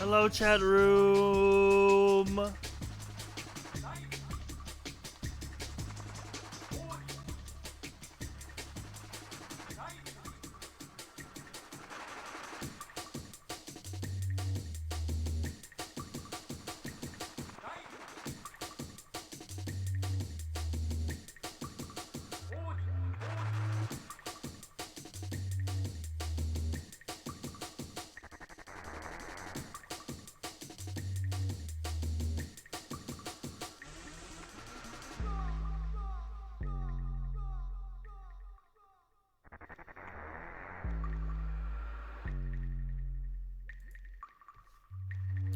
Hello, chat room.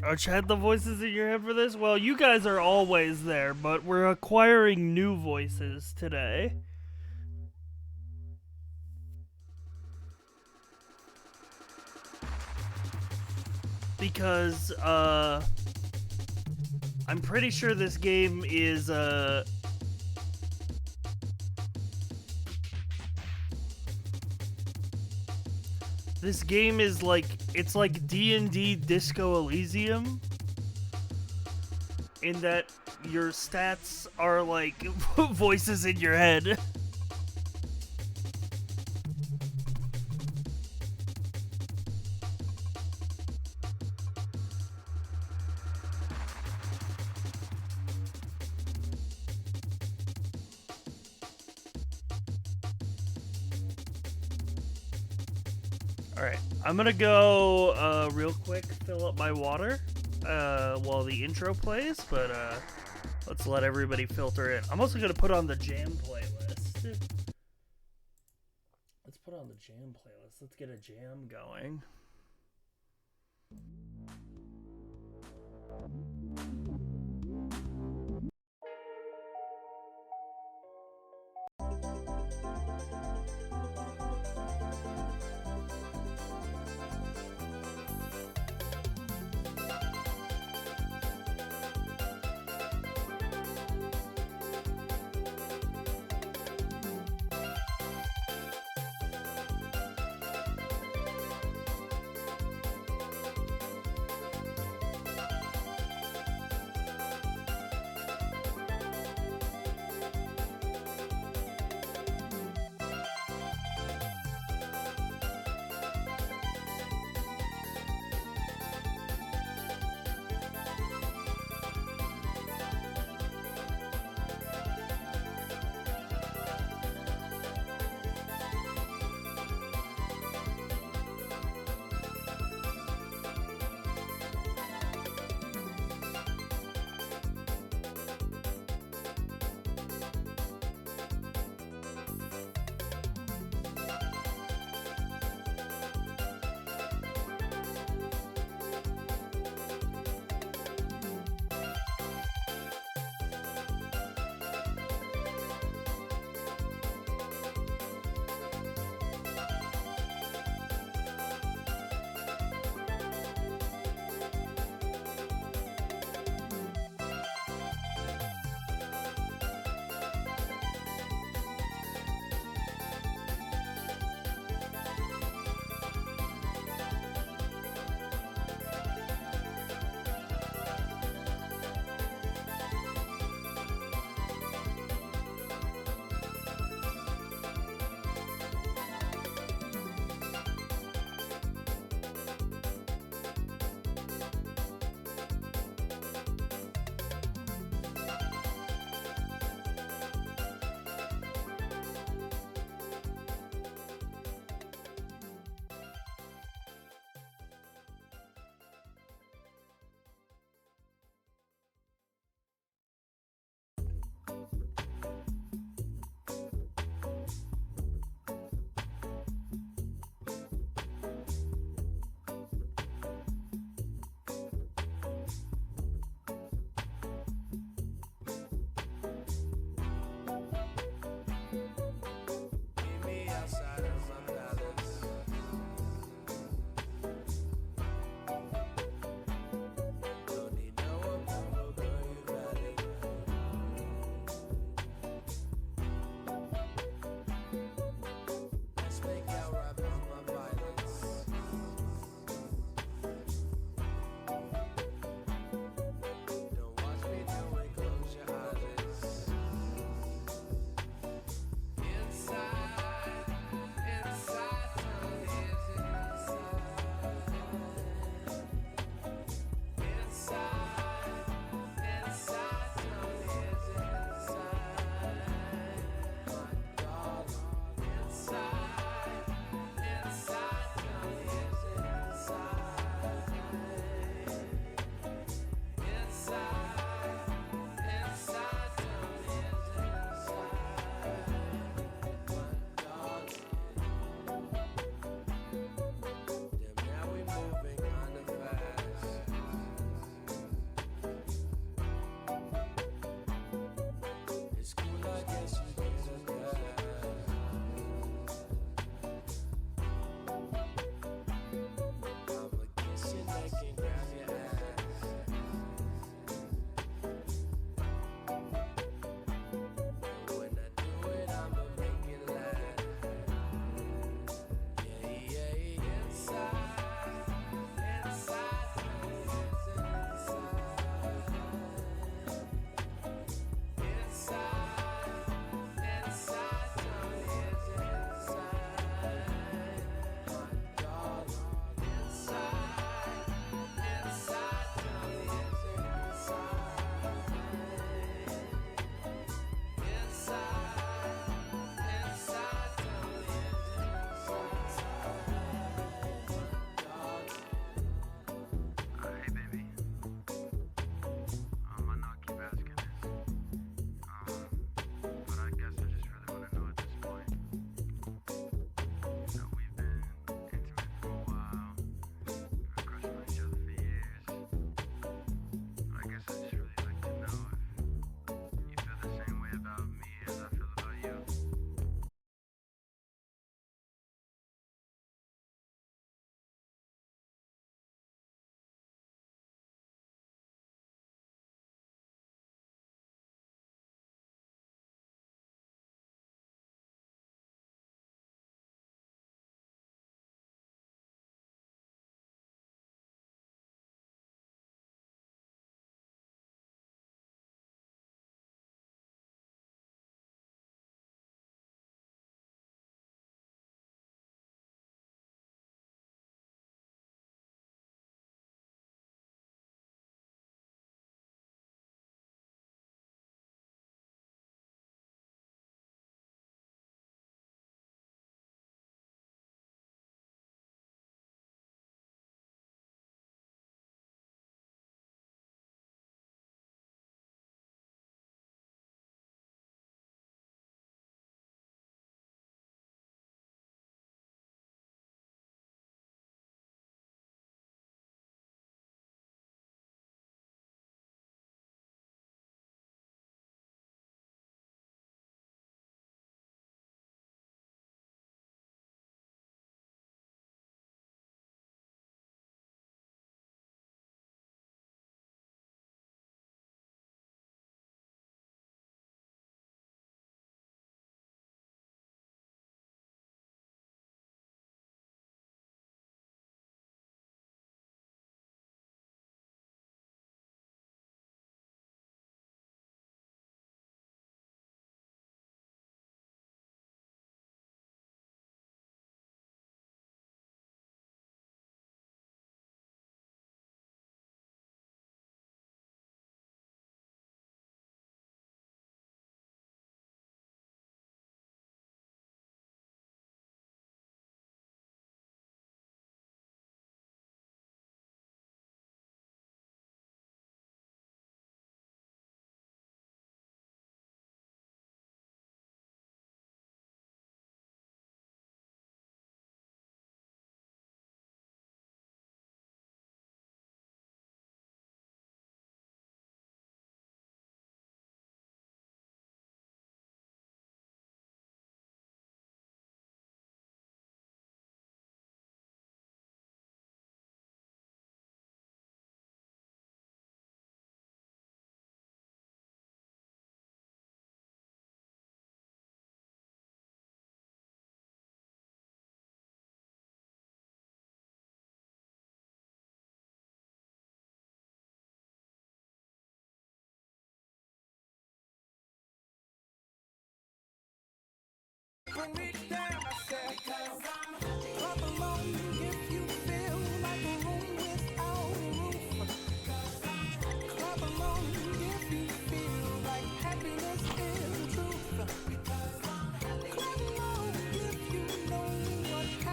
Are Chad the voices in your head for this? Well, you guys are always there, but we're acquiring new voices today. Because, I'm pretty sure this game is, this game is like, it's like D&D Disco Elysium. In that your stats are like voices in your head. Alright, I'm gonna go real quick fill up my water while the intro plays, but let's let everybody filter in. I'm also gonna put on the jam playlist. Let's put on the jam playlist. Let's get a jam going.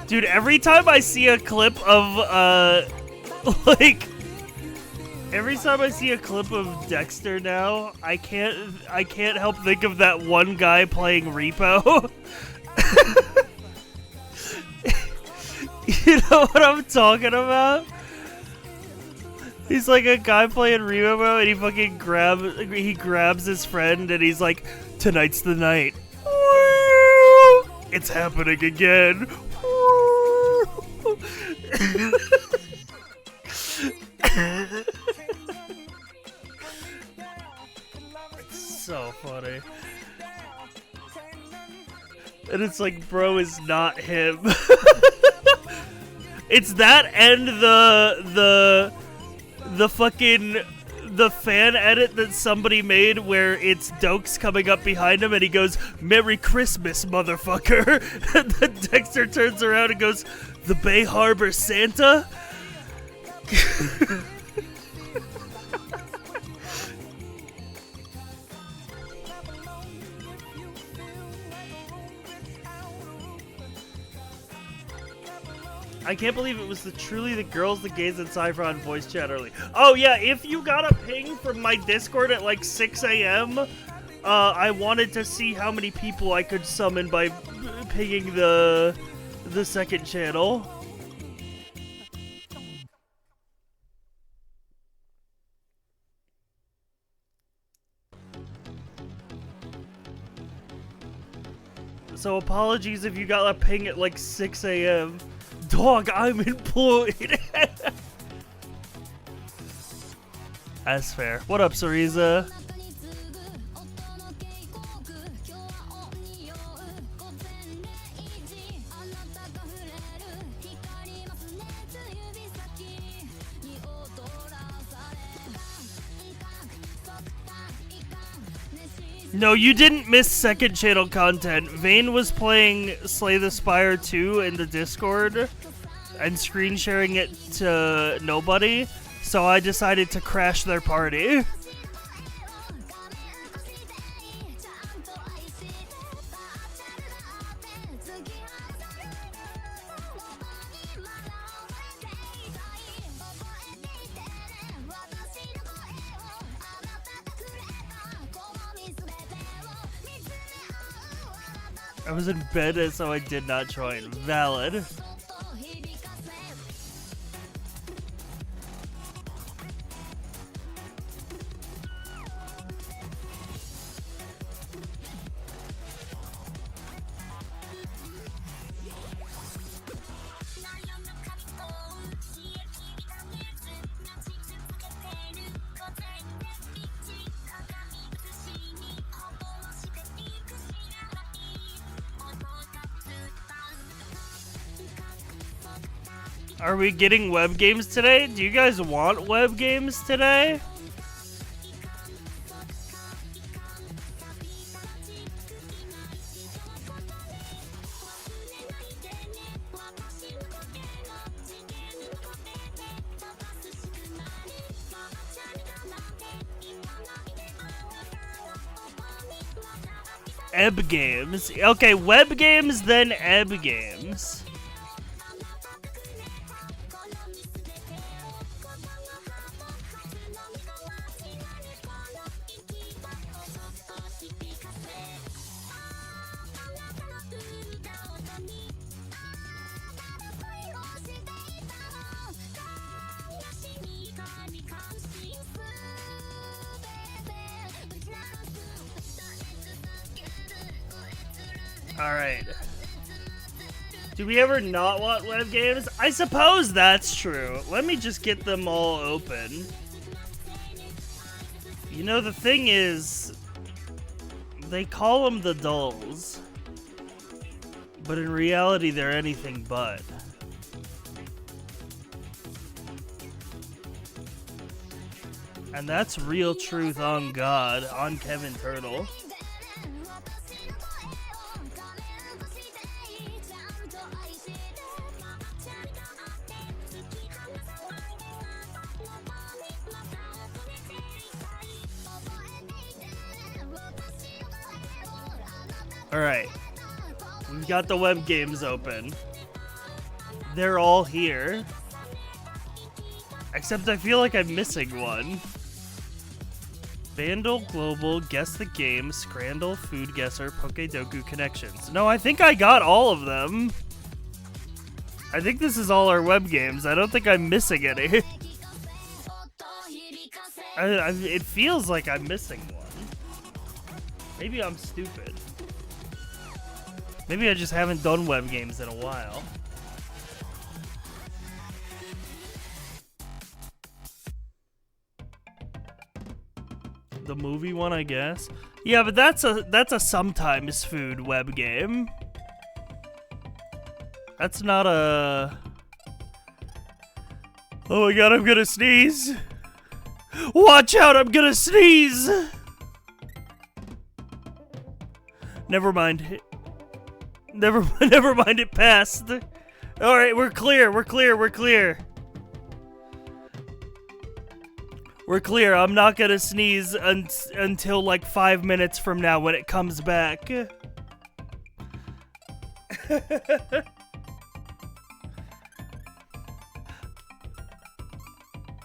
Dude, every time I see a clip of, like... Every time I see a clip of Dexter now, I can't help think of that one guy playing Repo. You know what I'm talking about? He's like a guy playing Repo and he fucking grabs his friend and he's like, tonight's the night. It's happening again. It's so funny. And it's like, bro is not him. It's that and the fucking the fan edit that somebody made where it's Dokes coming up behind him and he goes, "Merry Christmas, motherfucker." And then Dexter turns around and goes, "The Bay Harbor Santa?" I can't believe it was truly the girls, the gays, and Cypher on voice chat early. Oh yeah, if you got a ping from my Discord at like 6 a.m., I wanted to see how many people I could summon by pinging the second channel. So apologies if you got a ping at like 6 a.m. Dog, I'm employed. That's fair. What up, Sariza? No, you didn't miss second channel content. Vane was playing Slay the Spire 2 in the Discord and screen sharing it to nobody, so I decided to crash their party. I was in bed, so I did not join. Valid. Are we getting Webgames today? Do you guys want Webgames today? Ebb games. Okay, web games, then ebb games. Alright. Do we ever not want web games? I suppose that's true. Let me just get them all open. You know, the thing is, they call them the dulls, but in reality, they're anything but. And that's real truth on God, on Kevin Turtle. Alright, we've got the web games open. they're all here. Except I feel like I'm missing one. Vandal, Global, Guess the Game, Scrandle, Food Guesser, Pokedoku Connections. No, I think I got all of them. I think this is all our web games. I don't think I'm missing any. It feels like I'm missing one. Maybe I'm stupid. Maybe I just haven't done web games in a while. The movie one, I guess. Yeah, but that's a sometimes food web game. That's not a... Oh my god, I'm gonna sneeze. Watch out, I'm gonna sneeze. Never mind. Never mind, it passed. Alright, we're clear. We're clear. I'm not gonna sneeze until like 5 minutes from now when it comes back.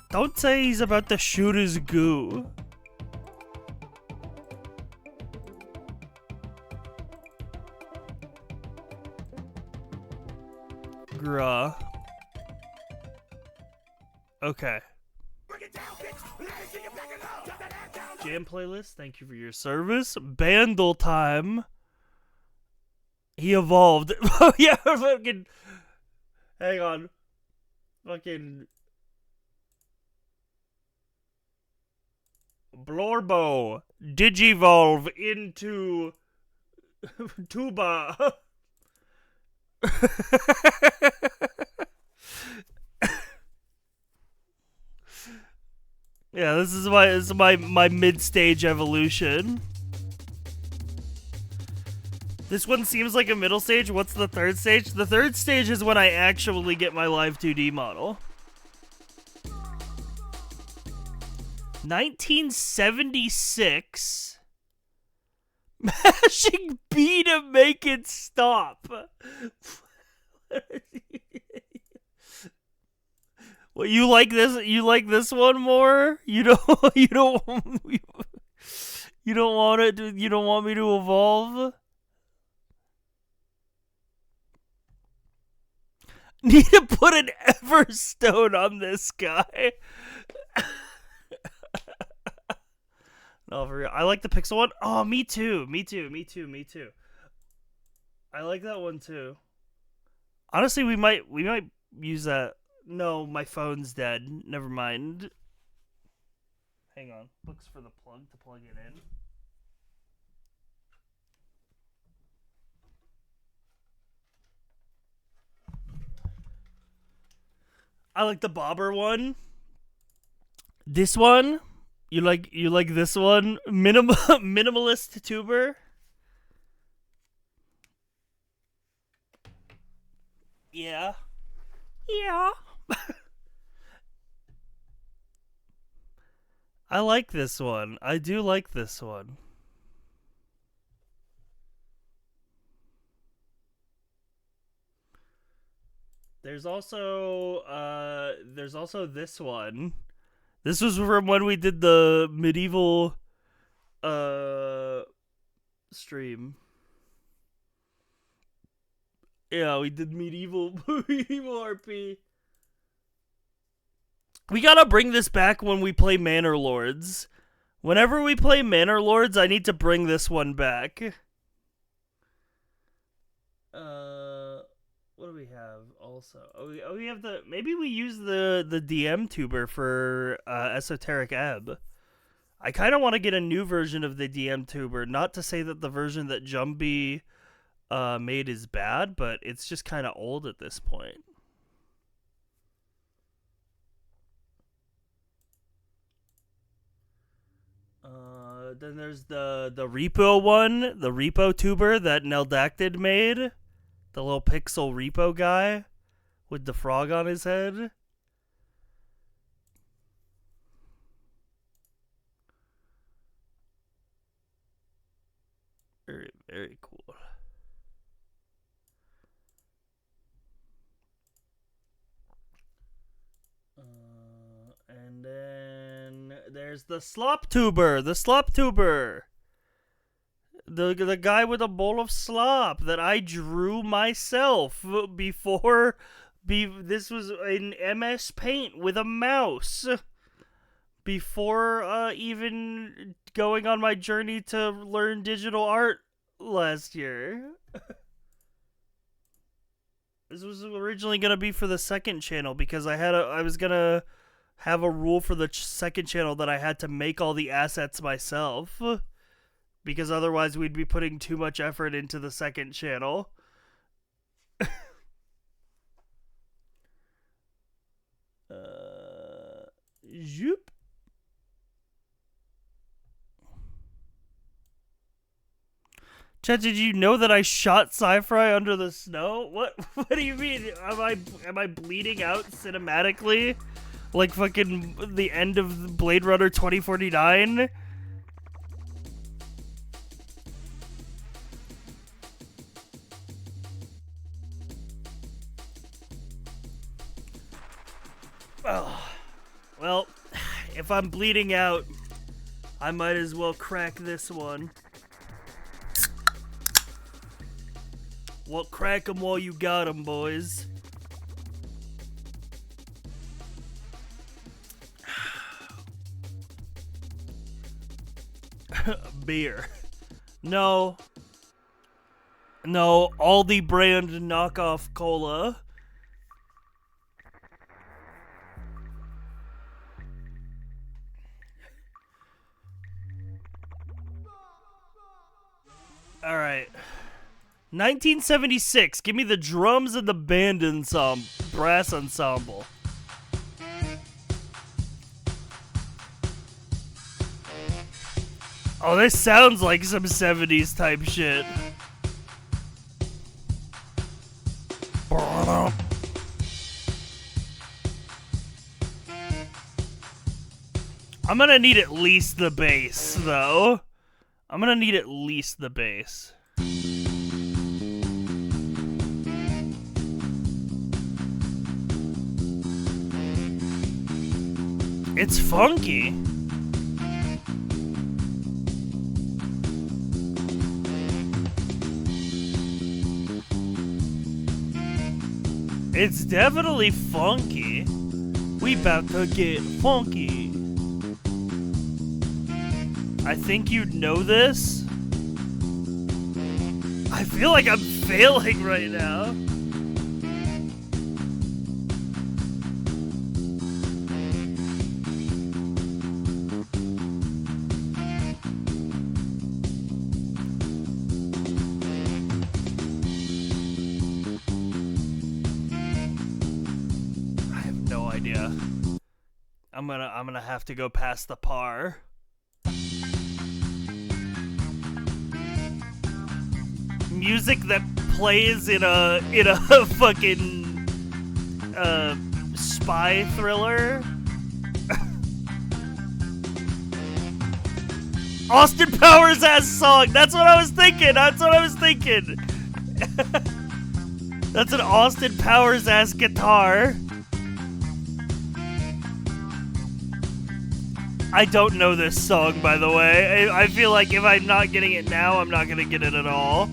Don't say he's about to shoot his goo. Gruh. Okay. Jam playlist, thank you for your service. Bandle time. He evolved. Oh yeah, fucking... Hang on. Fucking... Blorbo. Digivolve into... Tuba. Yeah, this is my mid-stage evolution. This one seems like a middle stage. What's the third stage? The third stage is when I actually get my live 2D model. 1976. Mashing B to make it stop. Well, you like this? You like this one more? You don't want it. You don't want me to evolve? Need to put an Everstone on this guy. No, for real. I like the pixel one. Oh, me too. I like that one too. Honestly, we might use that. No, my phone's dead. Never mind. Hang on. Looks for the plug to plug it in. I like the bobber one. This one? You like this one? Minimalist tuber? Yeah. Yeah. I like this one. I do like this one. There's also this one. This was from when we did the medieval stream. Yeah, we did medieval RP. We gotta bring this back when we play Manor Lords. Whenever we play Manor Lords, I need to bring this one back. What do we have also? We have the... Maybe we use the DM tuber for Esoteric Ebb. I kind of want to get a new version of the DM tuber. Not to say that the version that Jumbie made is bad, but it's just kind of old at this point. Then there's the repo one, the repo tuber that Neldactid made. The little pixel repo guy with the frog on his head. Very, very cool. Where's the slop tuber? The slop tuber. The guy with a bowl of slop that I drew myself before. This was in MS Paint with a mouse. Before even going on my journey to learn digital art last year. This was originally gonna be for the second channel because I was gonna have a rule for the second channel that I had to make all the assets myself, because otherwise we'd be putting too much effort into the second channel. Zoop. Chat, did you know that I shot Sci-Fry under the snow? What do you mean? Am I bleeding out cinematically? Like fucking the end of Blade Runner 2049? Oh, well, if I'm bleeding out, I might as well crack this one. Well, crack 'em while you got 'em, boys. Beer. No, Aldi brand knockoff cola. All right. 1976. Give me the drums and the band ensemble, brass ensemble. Oh, this sounds like some 70s type shit. I'm gonna need at least the bass, though. I'm gonna need at least the bass. It's funky. It's definitely funky. We about to get funky. I think you'd know this. I feel like I'm failing right now. I have no idea. I'm gonna have to go past the par. Music that plays in a fucking spy thriller. Austin Powers ass song. That's what I was thinking. That's an Austin Powers ass guitar. I don't know this song, by the way. I feel like if I'm not getting it now, I'm not gonna get it at all.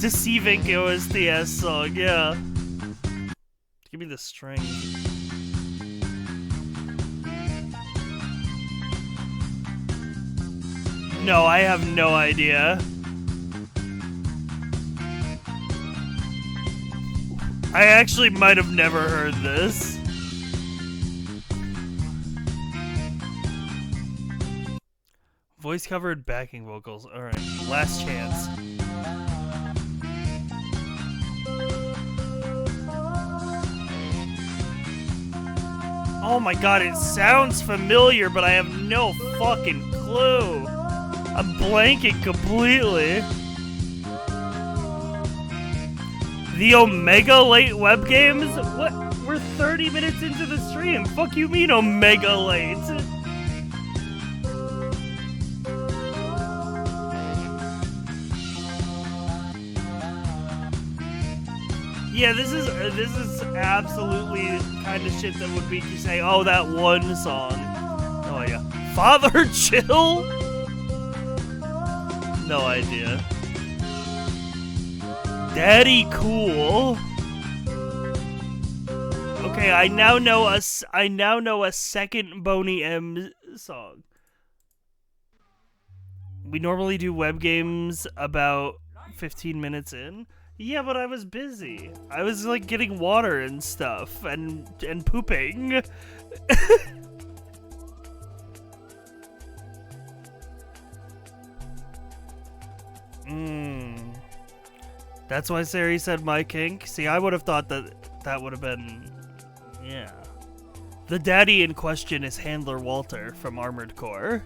Deceiving OSTS song, yeah. Give me the string. No, I have no idea. I actually might have never heard this. Voice covered backing vocals. Alright, last chance. Oh my god, it sounds familiar, but I have no fucking clue. I'm blanking completely. The Omega Late Webgames? What? We're 30 minutes into the stream. Fuck you mean Omega Late? Yeah, this is absolutely kind of shit that would make you say, "Oh, that one song." No idea. Father Chill? No idea. Daddy Cool. Okay, I now know a second Boney M song. We normally do web games about 15 minutes in. Yeah, but I was busy. I was like getting water and stuff and pooping. That's why Sari said my kink. See, I would have thought that would have been, yeah. The daddy in question is Handler Walter from Armored Core.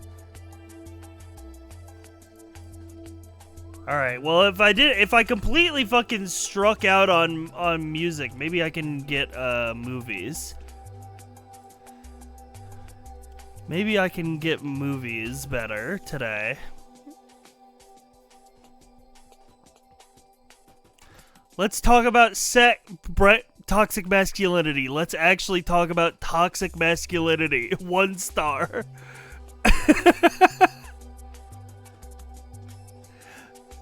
All right. Well, if I completely fucking struck out on music, maybe I can get movies. Maybe I can get movies better today. Let's talk about toxic masculinity. Let's actually talk about toxic masculinity. 1 star.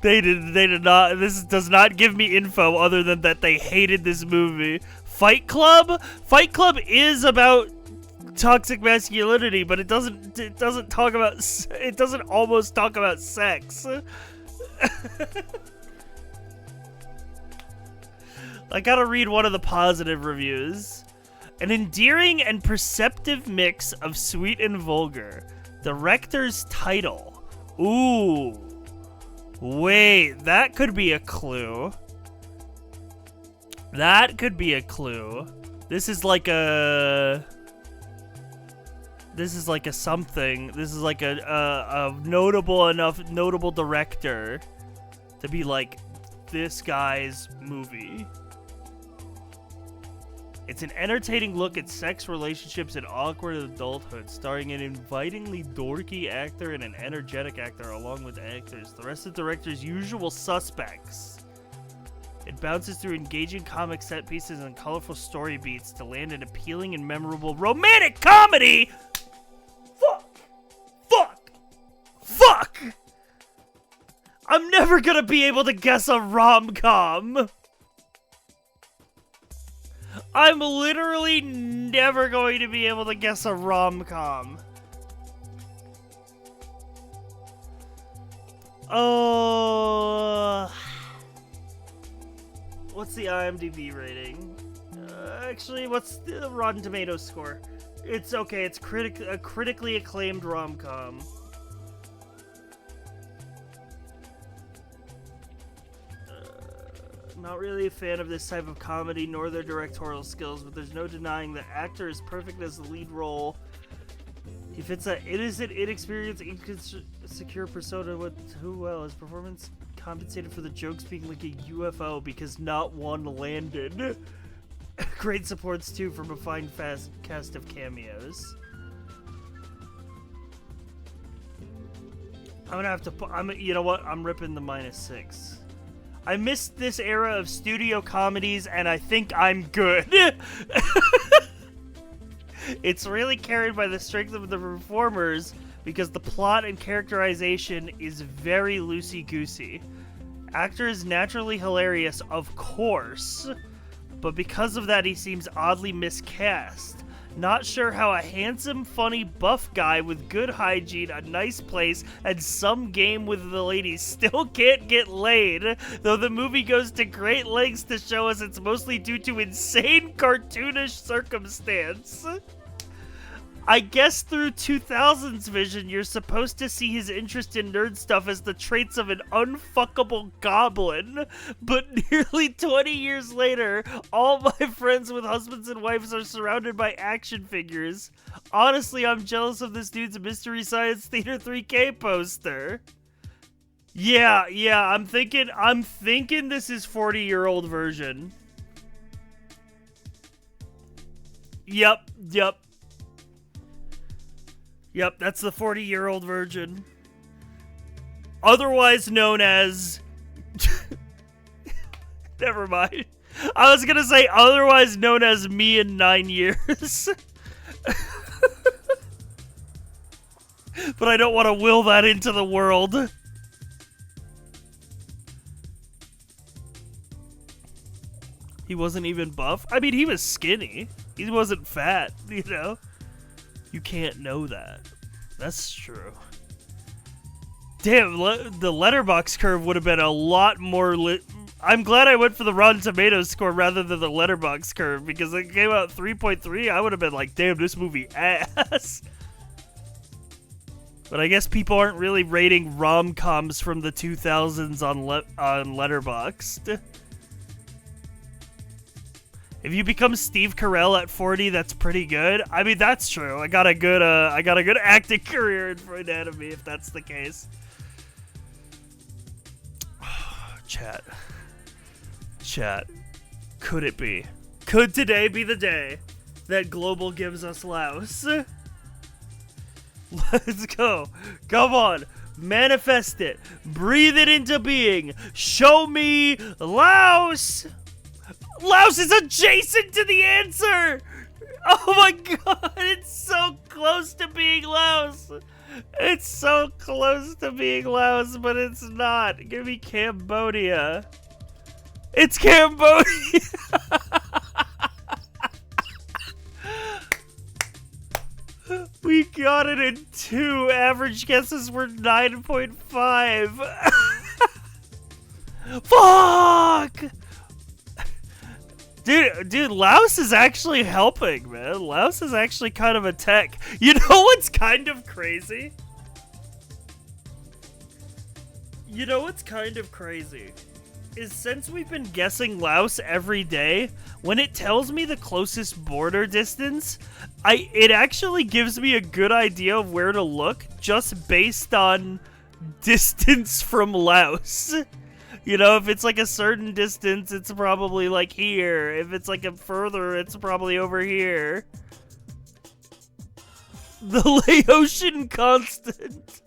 They did not. This does not give me info other than that they hated this movie. Fight Club? Fight Club is about toxic masculinity, but it doesn't talk about, it doesn't almost talk about sex. I gotta read one of the positive reviews. An endearing and perceptive mix of sweet and vulgar. Director's title. Ooh. Wait, that could be a clue. That could be a clue. This is like a something. This is like a notable director to be like this guy's movie. It's an entertaining look at sex, relationships, and awkward adulthood, starring an invitingly dorky actor and an energetic actor along with actors. The rest of the director's usual suspects. It bounces through engaging comic set pieces and colorful story beats to land an appealing and memorable romantic comedy! Fuck! I'm never gonna be able to guess a rom-com! I'm literally never going to be able to guess a rom-com. Oh... What's the IMDb rating? Actually, what's the Rotten Tomatoes score? It's okay, it's a critically acclaimed rom-com. Not really a fan of this type of comedy nor their directorial skills, but there's no denying the actor is perfect as the lead role. He fits that innocent, inexperienced, insecure persona with too well. His performance compensated for the jokes being like a UFO because not one landed. Great supports too from a fine cast of cameos. I'm gonna have to you know what? I'm ripping the -6. I missed this era of studio comedies, and I think I'm good. It's really carried by the strength of the performers, because the plot and characterization is very loosey-goosey. Actor is naturally hilarious, of course, but because of that he seems oddly miscast. Not sure how a handsome, funny, buff guy with good hygiene, a nice place, and some game with the ladies still can't get laid, though the movie goes to great lengths to show us it's mostly due to insane cartoonish circumstance. I guess through 2000's vision, you're supposed to see his interest in nerd stuff as the traits of an unfuckable goblin, but nearly 20 years later, all my friends with husbands and wives are surrounded by action figures. Honestly, I'm jealous of this dude's Mystery Science Theater 3K poster. Yeah, I'm thinking this is 40-year-old version. Yep, that's the 40-year-old version. Otherwise known as... Never mind. I was gonna say otherwise known as me in 9 years. But I don't want to will that into the world. He wasn't even buff. I mean, he was skinny. He wasn't fat, you know? You can't know that. That's true. Damn, the letterbox curve would have been a lot more lit. I'm glad I went for the Rotten Tomatoes score rather than the letterbox curve, because it came out 3.3. I would have been like, damn, this movie ass. But I guess people aren't really rating rom-coms from the 2000s on Letterboxd. If you become Steve Carell at 40, that's pretty good. I mean, that's true. I got a good acting career in for anatomy, if that's the case. Chat. Could it be? Could today be the day that Global gives us Laos? Let's go. Come on. Manifest it. Breathe it into being. Show me Laos. Laos is adjacent to the answer. Oh my god. It's so close to being Laos. It's so close to being Laos, but it's not. Give me Cambodia. It's Cambodia. We got it in 2. Average guesses were 9.5. Fuck! Dude, Laos is actually helping, man. Laos is actually kind of a tech. You know what's kind of crazy? Is since we've been guessing Laos every day, when it tells me the closest border distance, it actually gives me a good idea of where to look just based on distance from Laos. You know, if it's like a certain distance, it's probably like here. If it's like a further, it's probably over here. The Laotian constant.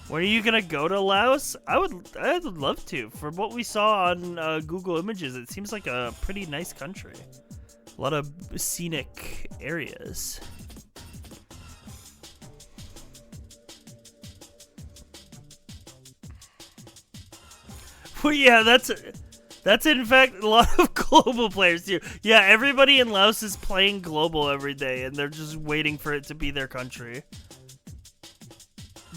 When are you gonna go to Laos? I'd love to. From what we saw on Google Images, it seems like a pretty nice country. A lot of scenic areas. Well, yeah, that's in fact a lot of global players too. Yeah, everybody in Laos is playing global every day, and they're just waiting for it to be their country.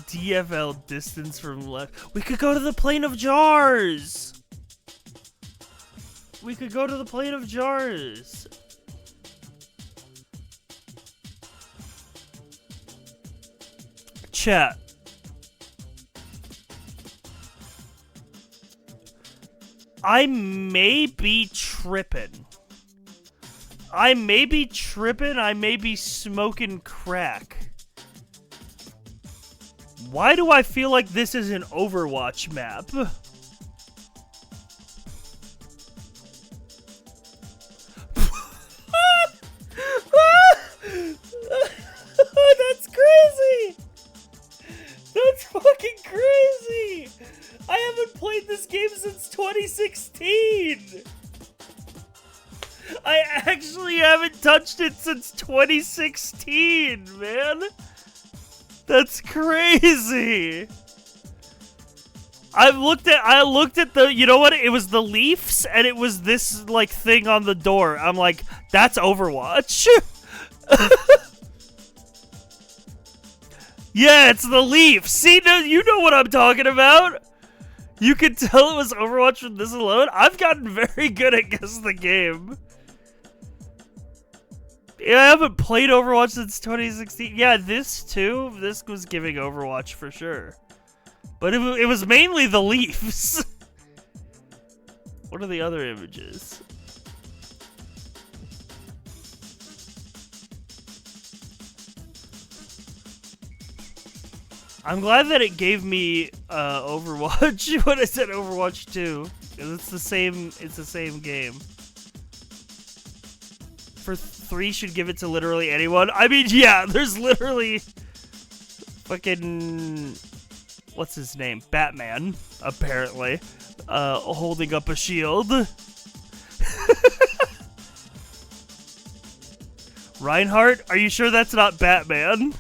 DFL distance from left. We could go to the Plain of Jars. Chat. I may be tripping. I may be smoking crack. Why do I feel like this is an Overwatch map? That's crazy! That's fucking crazy! I haven't played this game since 2016! I actually haven't touched it since 2016, man! That's crazy! I looked at the, you know what, it was the Leafs, and it was this, like, thing on the door. I'm like, that's Overwatch! Yeah, it's the Leafs! See, you know what I'm talking about! You could tell it was Overwatch from this alone. I've gotten very good at guessing the game. Yeah, I haven't played Overwatch since 2016. Yeah, this too. This was giving Overwatch for sure. But it was mainly the Leafs. What are the other images? I'm glad that it gave me Overwatch when I said Overwatch 2, because it's the same game. For 3 should give it to literally anyone. I mean, yeah, there's literally fucking what's his name? Batman, apparently. holding up a shield. Reinhardt, are you sure that's not Batman?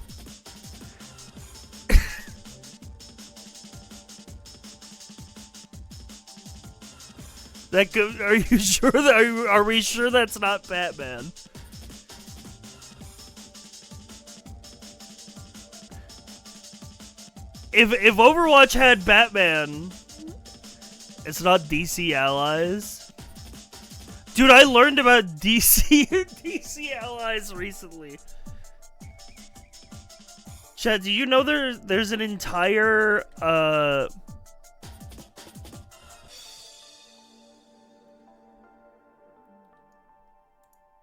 Are you sure that are we sure that's not Batman? If Overwatch had Batman, it's not DC allies. Dude, I learned about DC allies recently. Chad, do you know there's an entire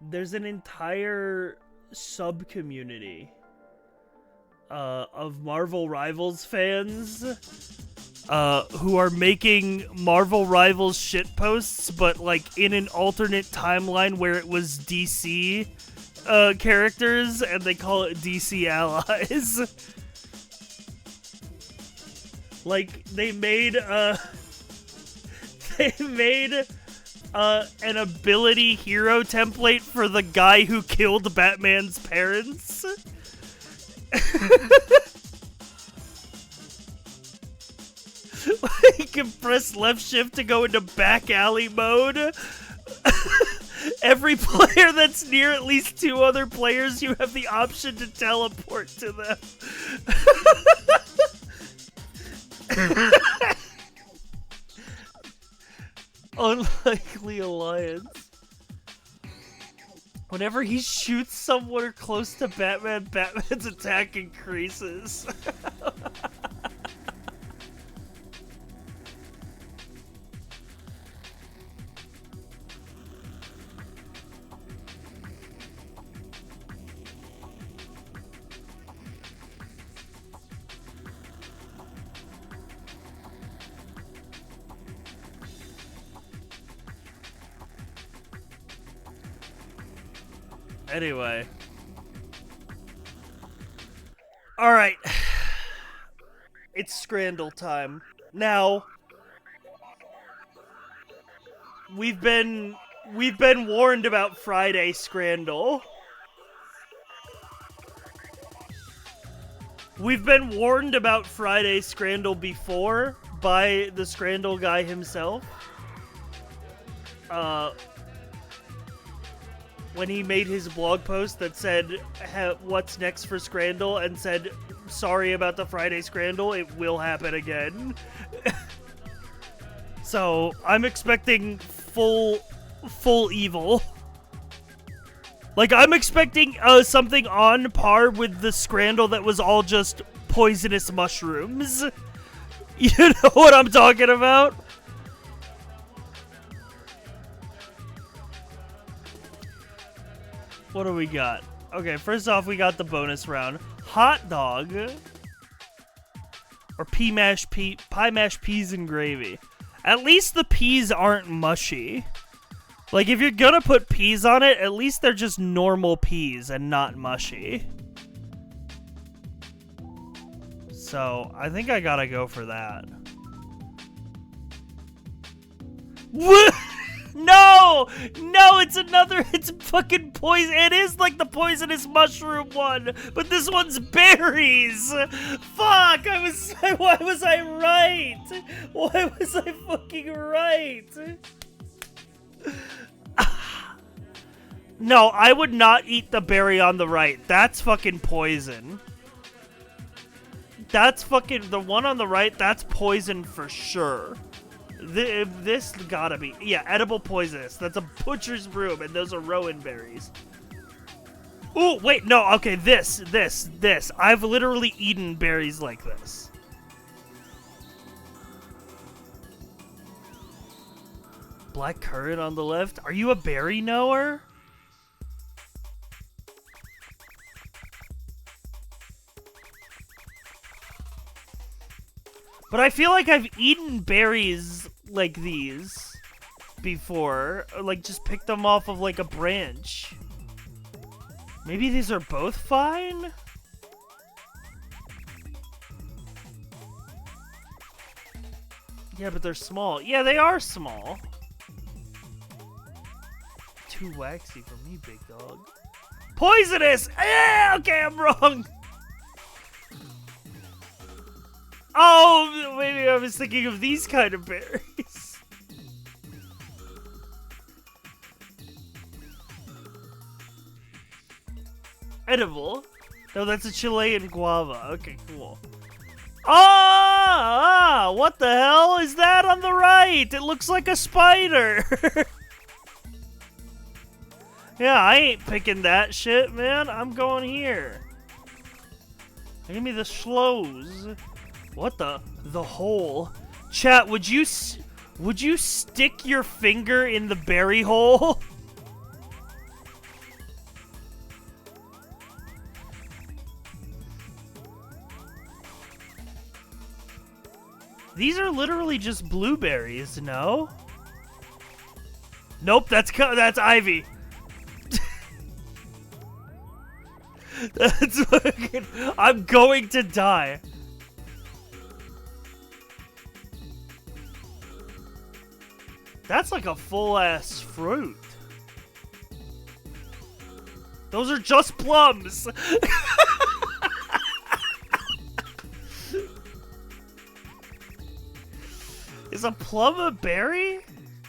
there's an entire sub-community of Marvel Rivals fans who are making Marvel Rivals shitposts, but like in an alternate timeline where it was DC characters, and they call it DC Allies. Like they made an ability hero template for the guy who killed Batman's parents. You can press left shift to go into back alley mode. Every player that's near at least 2 other players, you have the option to teleport to them. Unlikely alliance. Whenever he shoots somewhere close to Batman, Batman's attack increases. Anyway. Alright. It's Scrandle time. Now, we've been warned about Friday Scrandle. We've been warned about Friday Scrandle before by the Scrandle guy himself. When he made his blog post that said, what's next for Scrandle, and said, sorry about the Friday Scrandle, it will happen again. So, I'm expecting full evil. Like, I'm expecting something on par with the Scrandle that was all just poisonous mushrooms. You know what I'm talking about? What do we got? Okay, first off, we got the bonus round. Hot dog. Or pie mashed peas and gravy. At least the peas aren't mushy. Like, if you're gonna put peas on it, at least they're just normal peas and not mushy. So, I think I gotta go for that. What? No! No, it's fucking poison. It is like the poisonous mushroom one, but this one's berries. Fuck, why was I right? Why was I fucking right? No, I would not eat the berry on the right. That's fucking poison. That's fucking, the one on the right, that's poison for sure. This gotta be, yeah, edible poisonous. That's a butcher's broom, and those are rowan berries. Ooh, wait, no, okay, this. I've literally eaten berries like this. Black currant on the left. Are you a berry knower? But I feel like I've eaten berries like these before. Or like just picked them off of like a branch. Maybe these are both fine? Yeah, but they're small. Yeah, they are small. Too waxy for me, big dog. Poisonous! Yeah, okay, I'm wrong. Oh, maybe I was thinking of these kind of berries. Edible? No, that's a Chilean guava. Okay, cool. Ah, what the hell is that on the right? It looks like a spider. Yeah, I ain't picking that shit, man. I'm going here. Give me the slows. What the hole? Chat, would you stick your finger in the berry hole? These are literally just blueberries, no? Nope, that's ivy. That's fucking... I'm going to die. That's like a full-ass fruit. Those are just plums. Is a plum a berry?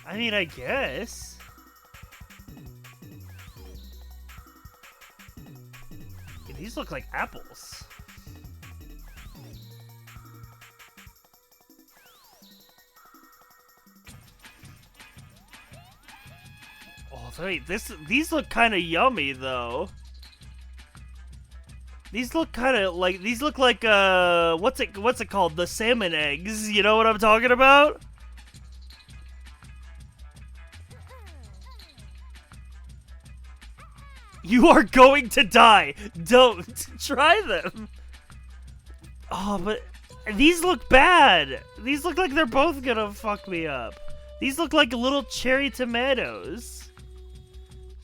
I mean, I guess. Yeah, these look like apples. Oh, wait, these look kind of yummy, though. These look kind of like, these look like, what's it called? The salmon eggs, you know what I'm talking about? You are going to die. Don't try them. Oh, but these look bad. These look like they're both gonna fuck me up. These look like little cherry tomatoes.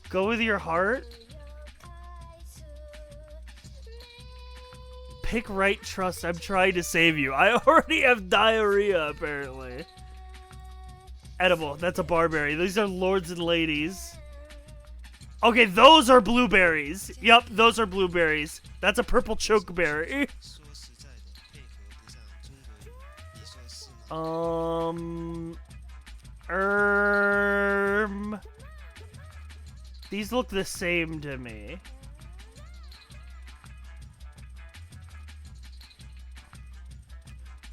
Go with your heart. Pick right, trust. I'm trying to save you. I already have diarrhea, apparently. Edible. That's a barberry. These are lords and ladies. Okay, those are blueberries. Yep, those are blueberries. That's a purple chokeberry. These look the same to me.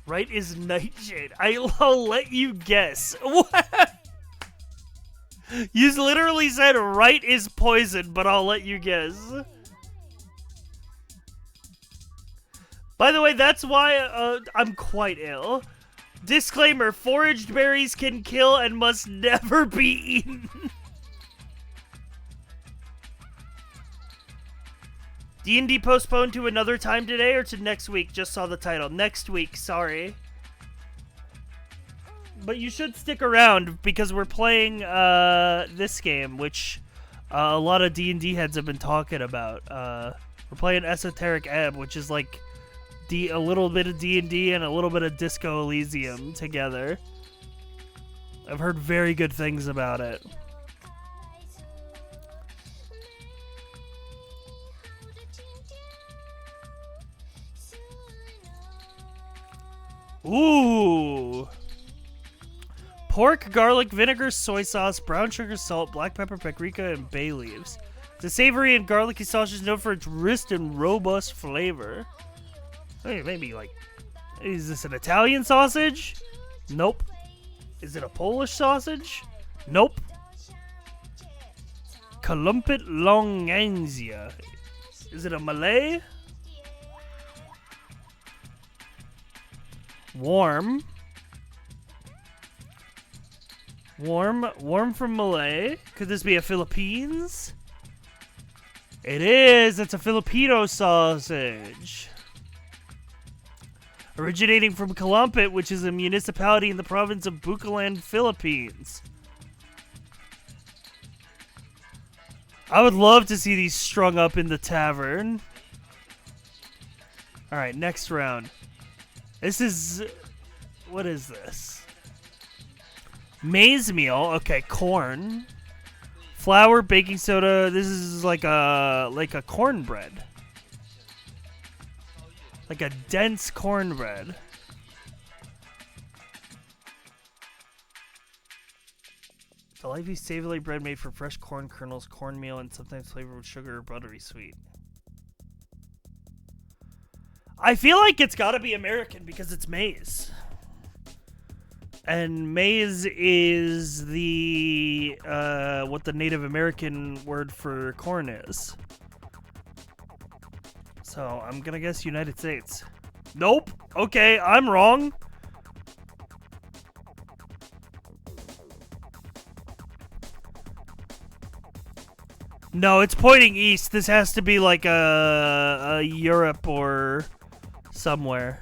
Right is nightshade. I'll let you guess. What? You literally said right is poison, but I'll let you guess. By the way, that's why I'm quite ill. Disclaimer, foraged berries can kill and must never be eaten. D&D postponed to another time today or to next week? Just saw the title. Next week, sorry. But you should stick around because we're playing this game, which a lot of D&D heads have been talking about. We're playing Esoteric Ebb, which is like a little bit of D&D and a little bit of Disco Elysium together. I've heard very good things about it. Ooh! Pork, garlic, vinegar, soy sauce, brown sugar, salt, black pepper, paprika, and bay leaves. The savory and garlicky sausage is known for its rich and robust flavor. Hey, maybe like, is this an Italian sausage? Nope. Is it a Polish sausage? Nope. Columpet longansia. Is it a Malay? Warm from Malay. Could this be a Philippines? It is. It's a Filipino sausage. Originating from Columpet, which is a municipality in the province of Bukalan, Philippines. I would love to see these strung up in the tavern. Alright, next round. This is... What is this? Maize meal. Okay, corn. Flour, baking soda. This is like a cornbread. Like a dense cornbread. Delightfully savory bread made from fresh corn kernels, cornmeal, and sometimes flavored with sugar or buttery sweet. I feel like it's gotta be American because it's maize. And maize is the, what the Native American word for corn is. So, I'm gonna guess United States. Nope. Okay, I'm wrong. No, it's pointing east. This has to be like a Europe or somewhere.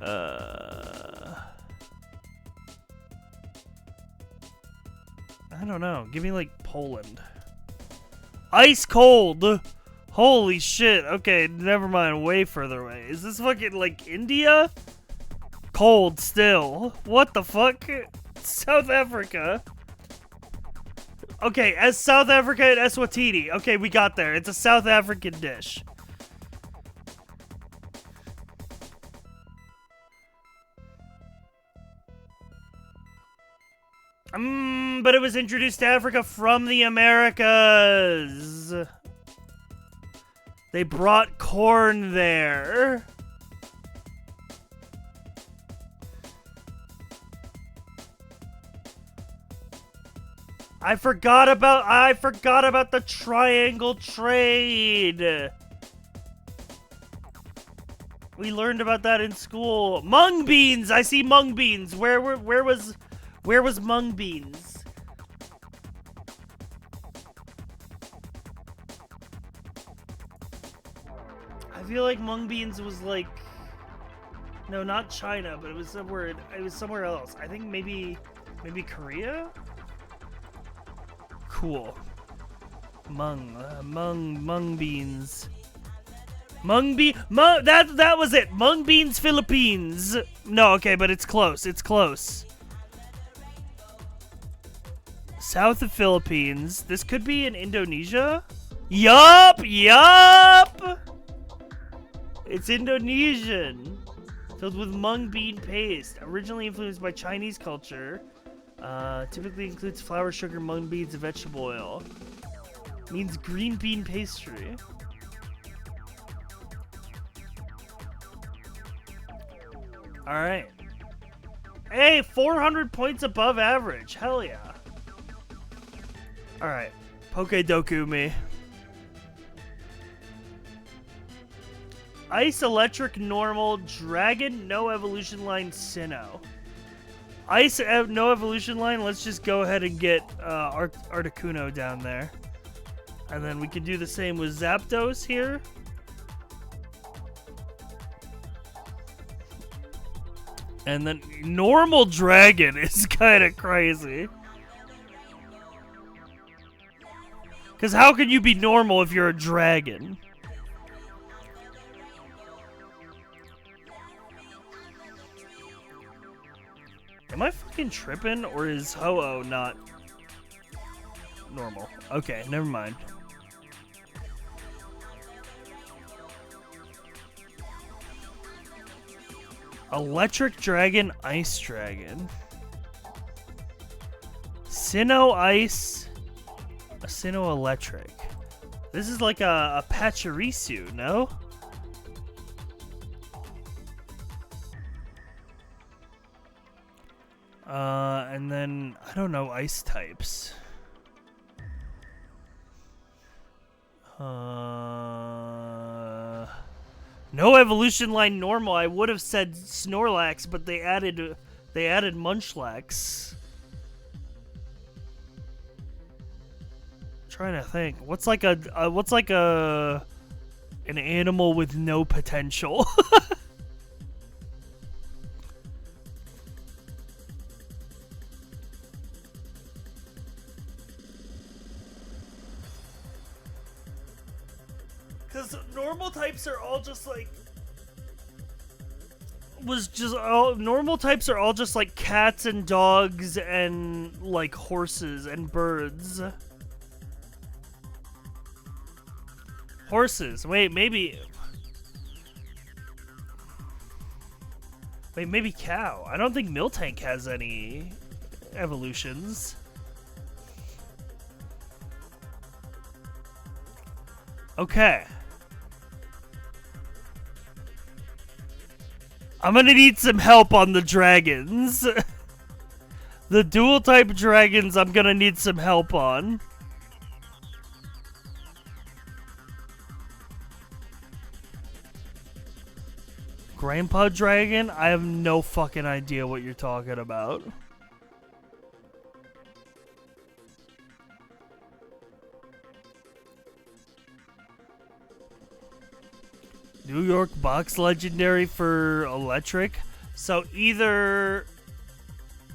I don't know. Give me like Poland. Ice cold. Holy shit. Okay, never mind. Way further away. Is this fucking like India? Cold still. What the fuck? South Africa. Okay, as South Africa and Eswatini. Okay, we got there. It's a South African dish. But it was introduced to Africa from the Americas. They brought corn there. I forgot about the triangle trade. We learned about that in school. Mung beans. I see mung beans. Where was mung beans? I feel like mung beans was like, no, not China, but it was somewhere. It was somewhere else. I think maybe Korea. Cool. Mung beans. That was it. Mung beans, Philippines. No, okay, but it's close. It's close. South of Philippines. This could be in Indonesia. Yup. It's Indonesian. Filled with mung bean paste. Originally influenced by Chinese culture. Typically includes flour, sugar, mung beans, and vegetable oil. Means green bean pastry. Alright. Hey, 400 points above average. Hell yeah. Alright. Pokedoku me. Ice, electric, normal, dragon, no evolution line, Sinnoh. Ice, no evolution line. Let's just go ahead and get Articuno down there. And then we can do the same with Zapdos here. And then normal dragon is kind of crazy. Because how can you be normal if you're a dragon? Am I fucking tripping, or is Ho-Oh not normal? Okay, never mind. Electric Dragon, Ice Dragon. Sinnoh Ice, a Sinnoh Electric. This is like a Pachirisu, no? And then, I don't know, ice types. No evolution line normal. I would have said Snorlax, but they added Munchlax. Trying to think. What's like an animal with no potential? Because normal types are all just like was just all normal types are all just like cats and dogs and like horses and birds. Horses. Wait, maybe cow. I don't think Miltank has any evolutions. Okay. I'm gonna need some help on the dragons. The dual type dragons I'm gonna need some help on. Grandpa Dragon? I have no fucking idea what you're talking about. New York box legendary for electric. So either...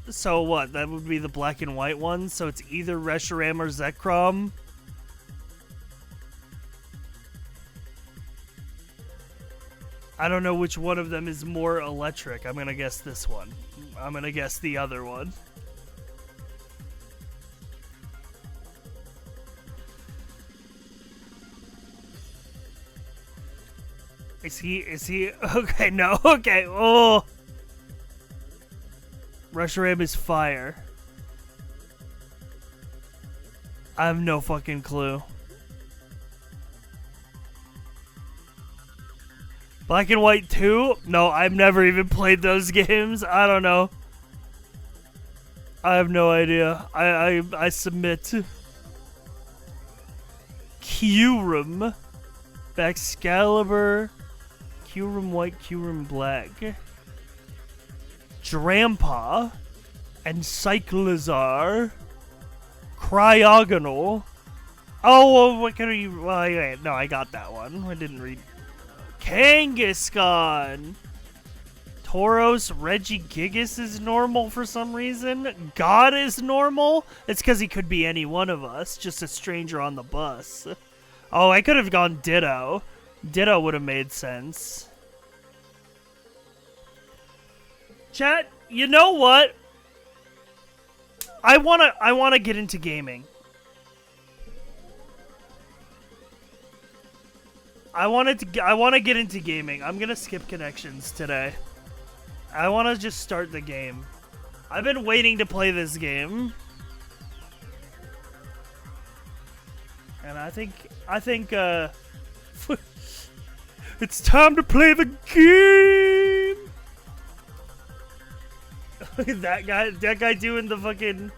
So what? That would be the black and white one. So it's either Reshiram or Zekrom. I don't know which one of them is more electric. I'm gonna guess this one. I'm gonna guess the other one. Is he? Okay, no, okay, oh. Reshiram is fire. I have no fucking clue. Black and White 2? No, I've never even played those games. I don't know. I have no idea. I submit. Kyurem. Excalibur. Kyurem White, Kyurem Black. Drampa. And Cyclizar. Cryogonal. Oh, what can we... Well, yeah, no, I got that one. I didn't read... Kangaskhan. Tauros. Regigigas is normal for some reason. God is normal. It's because he could be any one of us. Just a stranger on the bus. Oh, I could have gone Ditto. Ditto would have made sense. Chat, you know what? I wanna get into gaming. I want to get into gaming. I'm gonna skip connections today. I want to just start the game. I've been waiting to play this game, and I think it's time to play the game. that guy doing the fucking.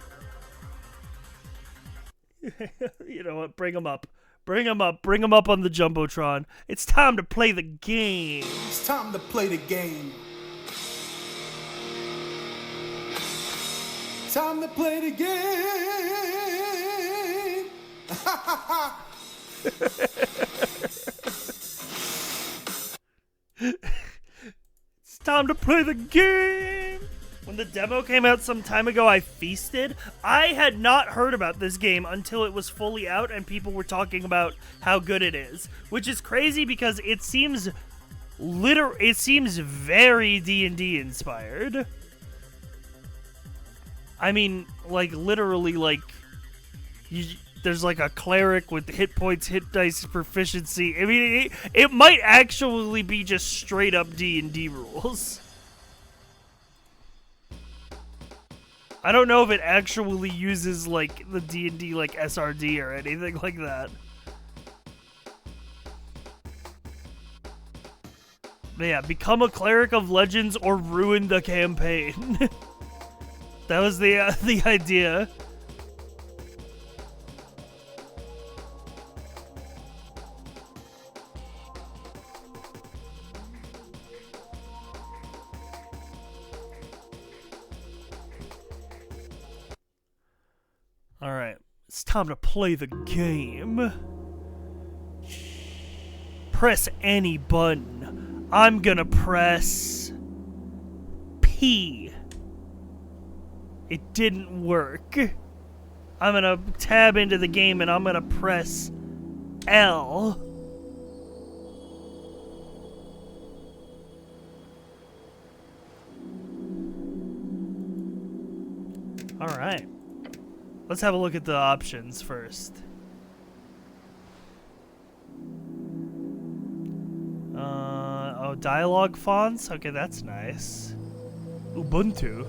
You know what? Bring him up. Bring him up on the Jumbotron. It's time to play the game. It's time to play the game. Time to play the game. It's time to play the game. When the demo came out some time ago, I feasted. I had not heard about this game until it was fully out and people were talking about how good it is. Which is crazy because it seems very D&D inspired. I mean, like, literally, like, there's like a cleric with hit points, hit dice, proficiency. I mean, it might actually be just straight up D&D rules. I don't know if it actually uses, like, the D&D, like, SRD or anything like that. But yeah, become a cleric of legends or ruin the campaign. That was the idea. Alright, it's time to play the game. Press any button. I'm gonna press P. It didn't work. I'm gonna tab into the game and I'm gonna press L. Alright. Let's have a look at the options first. Oh, dialogue fonts? Okay, that's nice. Ubuntu.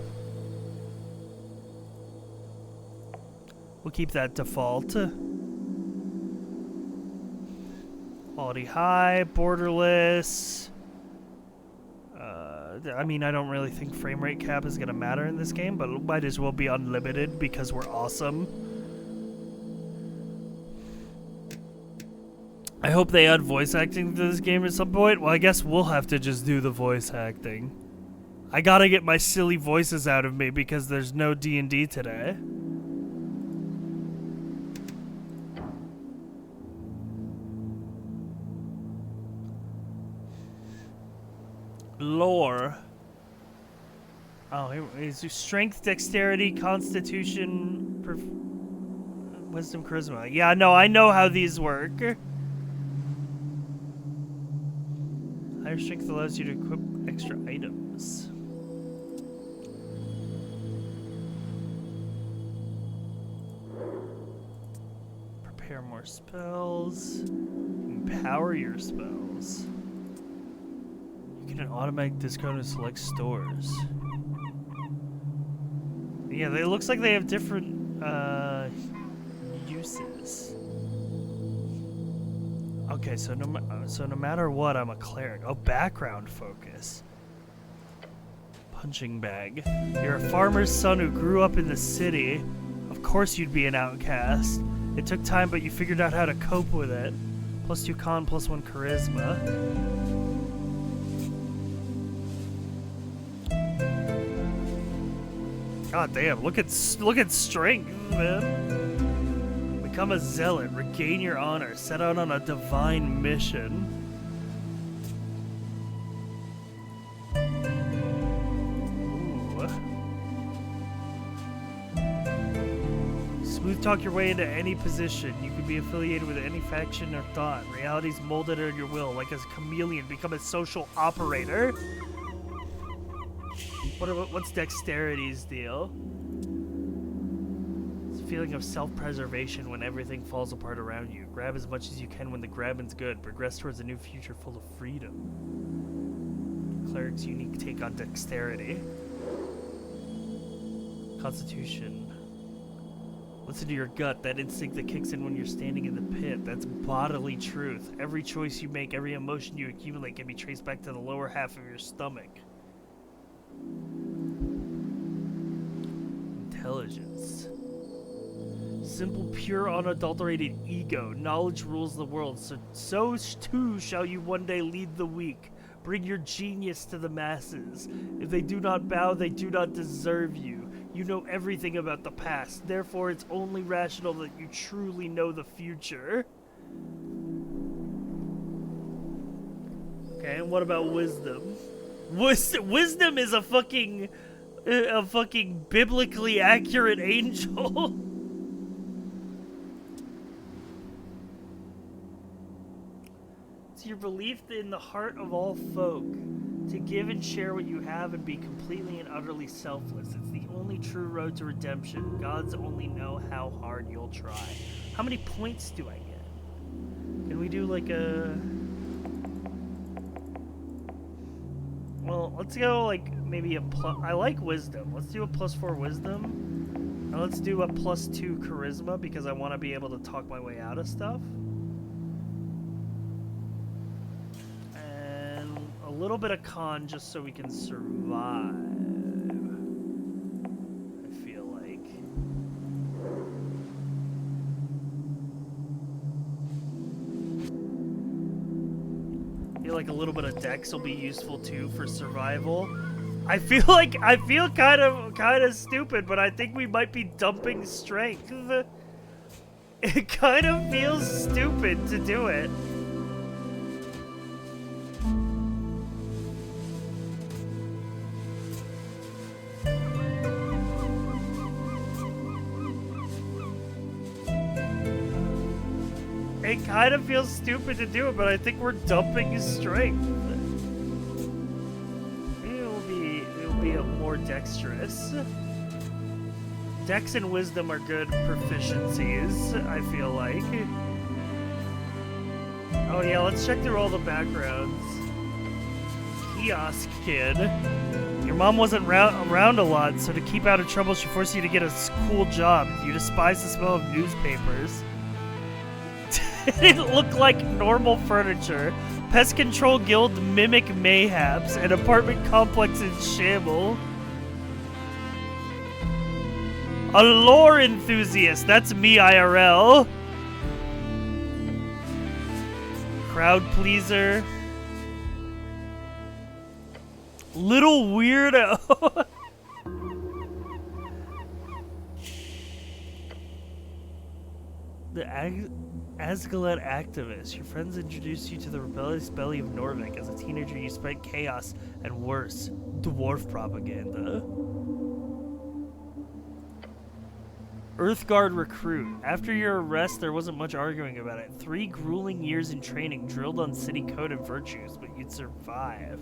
We'll keep that default. Quality high, borderless. I mean, I don't really think frame rate cap is going to matter in this game, but it might as well be unlimited because we're awesome. I hope they add voice acting to this game at some point. Well, I guess we'll have to just do the voice acting. I gotta get my silly voices out of me because there's no D&D today. Lore. Oh, here's strength, dexterity, constitution, wisdom, charisma. Yeah, no, I know how these work. Higher strength allows you to equip extra items. Prepare more spells. Empower your spells. You can automatic discard and select stores. Yeah, it looks like they have different uses. Okay, so no matter what, I'm a cleric. Oh, background focus. Punching bag. You're a farmer's son who grew up in the city. Of course you'd be an outcast. It took time, but you figured out how to cope with it. +2 con, +1 charisma. God damn, look at strength, man. Become a zealot, regain your honor, set out on a divine mission. Ooh. Smooth talk your way into any position. You can be affiliated with any faction or thought. Reality's molded at your will, like a chameleon. Become a social operator. What's dexterity's deal? It's a feeling of self-preservation when everything falls apart around you. Grab as much as you can when the grabbing's good. Progress towards a new future full of freedom. Cleric's unique take on dexterity. Constitution. Listen to your gut, that instinct that kicks in when you're standing in the pit. That's bodily truth. Every choice you make, every emotion you accumulate can be traced back to the lower half of your stomach. Intelligence. Simple, pure, unadulterated ego. Knowledge rules the world, so too shall you one day lead the weak. Bring your genius to the masses. If they do not bow, they do not deserve you. You know everything about the past, therefore it's only rational that you truly know the future. Okay, and what about wisdom? Wisdom is a fucking biblically accurate angel. It's your belief in the heart of all folk, to give and share what you have and be completely and utterly selfless. It's the only true road to redemption. Gods only know how hard you'll try. How many points do I get? Can we do like a... Well, let's go like maybe a plus... I like wisdom. Let's do a +4 wisdom. And let's do a +2 charisma because I want to be able to talk my way out of stuff. And a little bit of con just so we can survive. I feel like. I feel like a little bit of dex will be useful too for survival. I feel kind of stupid, but I think we might be dumping strength. It kind of feels stupid to do it. It kind of feels stupid to do it, but I think we're dumping strength. Maybe it'll be a more dexterous. Dex and Wisdom are good proficiencies, I feel like. Oh yeah, let's check through all the backgrounds. Kiosk kid. Your mom wasn't around a lot, so to keep out of trouble, she forced you to get a cool job. You despise the smell of newspapers. It looked like normal furniture. Pest Control Guild mimic mayhaps. An apartment complex in shamble. A lore enthusiast. That's me, IRL. Crowd pleaser. Little weirdo. The Asgalet activist. Your friends introduced you to the rebellious belly of Norvik. As a teenager, you spent chaos and worse, dwarf propaganda. Earthguard recruit. After your arrest, there wasn't much arguing about it. 3 grueling years in training, drilled on city code and virtues, but you'd survive.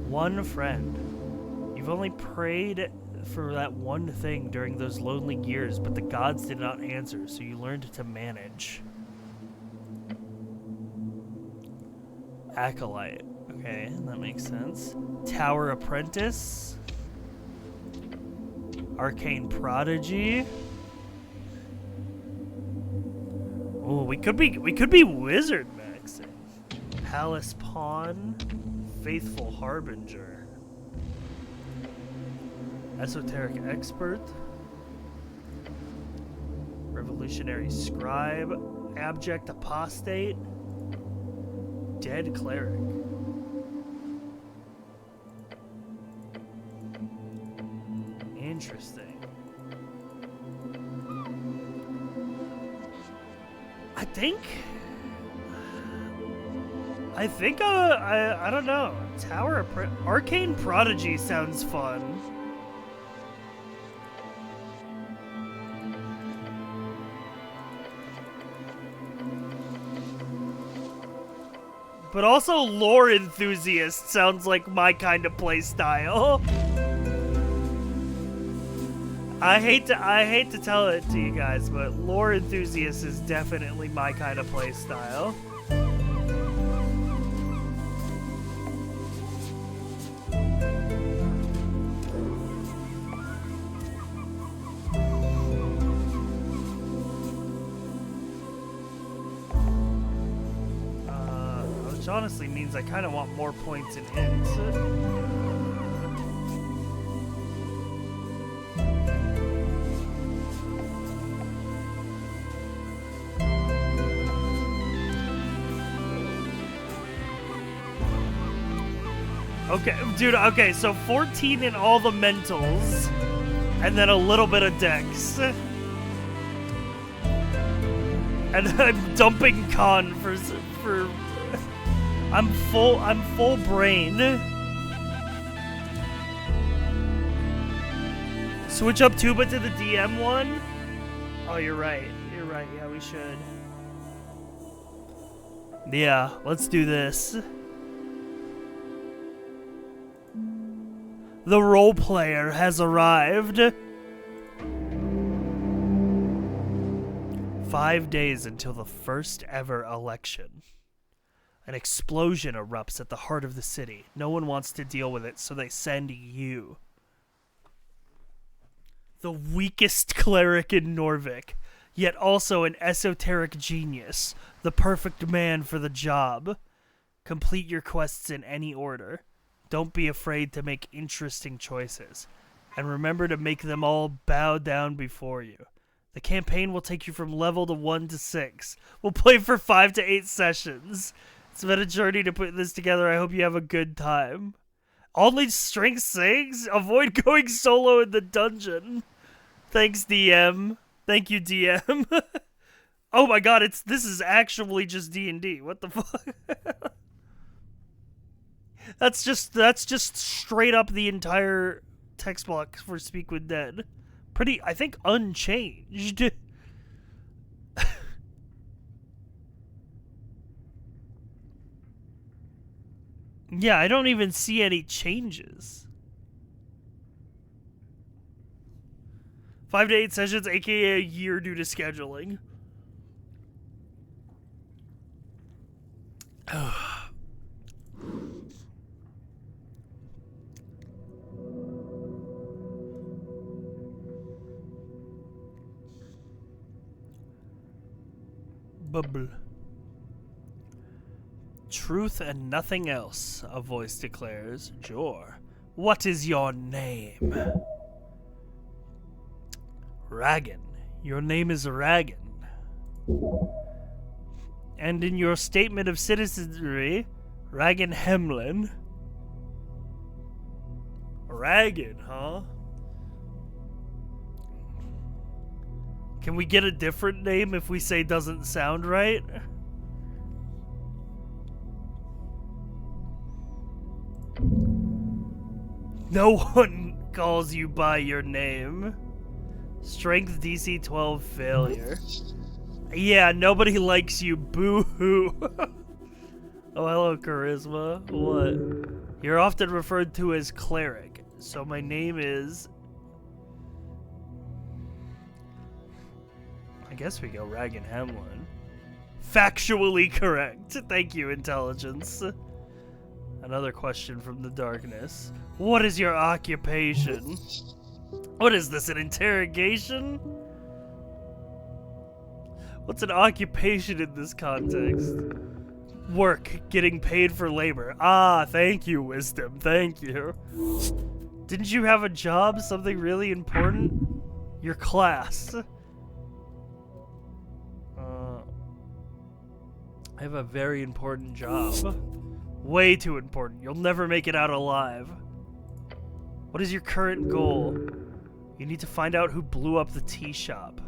1 friend. You've only prayed for that one thing during those lonely years, but the gods did not answer, so you learned to manage. Acolyte. Okay, that makes sense. Tower apprentice. Arcane prodigy. Oh, we could be wizard maxing. Palace pawn. Faithful harbinger. Esoteric expert. Revolutionary scribe. Abject apostate. Dead cleric. Interesting. I think I don't know. Arcane prodigy sounds fun. But also lore enthusiast sounds like my kind of play style. I hate to tell it to you guys, but lore enthusiast is definitely my kind of play style. Which honestly means I kind of want more points in int. Okay, dude, okay, so 14 in all the mentals, and then a little bit of dex. And I'm dumping con for I'm full brain. Switch up Tuba to the DM one? Oh, you're right, yeah, we should. Yeah, let's do this. The role player has arrived. 5 days until the first ever election. An explosion erupts at the heart of the city. No one wants to deal with it, so they send you. The weakest cleric in Norvik, yet also an esoteric genius. The perfect man for the job. Complete your quests in any order. Don't be afraid to make interesting choices. And remember to make them all bow down before you. The campaign will take you from level to 1 to 6. We'll play for 5 to 8 sessions. It's been a journey to put this together. I hope you have a good time. Only strength 6? Avoid going solo in the dungeon. Thanks, DM. Thank you, DM. Oh my god, this is actually just D&D. What the fuck? That's just straight up the entire text block for Speak with Dead. Pretty, I think, unchanged. Yeah, I don't even see any changes. 5 to 8 sessions, aka a year due to scheduling. Bubble. Truth and nothing else, a voice declares. Jor, what is your name? Ragan. Your name is Ragan. And in your statement of citizenry, Ragan Hemlin. Ragan, huh? Can we get a different name if we say doesn't sound right? No one calls you by your name. Strength DC 12 failure. Yeah, nobody likes you. Boo-hoo. Oh, hello, Charisma. What? You're often referred to as cleric. So my name is... I guess we go Ragan Hemlin. Factually correct. Thank you, intelligence. Another question from the darkness. What is your occupation? What is this, an interrogation? What's an occupation in this context? Work, getting paid for labor. Ah, thank you, wisdom, thank you. Didn't you have a job, something really important? Your class. I have a very important job. Way too important. You'll never make it out alive. What is your current goal? You need to find out who blew up the tea shop.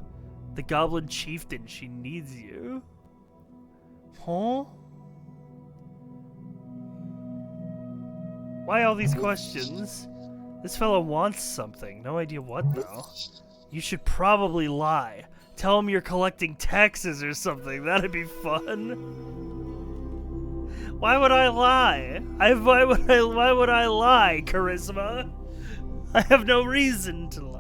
The goblin chieftain, she needs you. Huh? Why all these questions? This fellow wants something. No idea what, though. You should probably lie. Tell him you're collecting taxes or something. That'd be fun. Why would I lie? Why would I lie, Charisma? I have no reason to lie.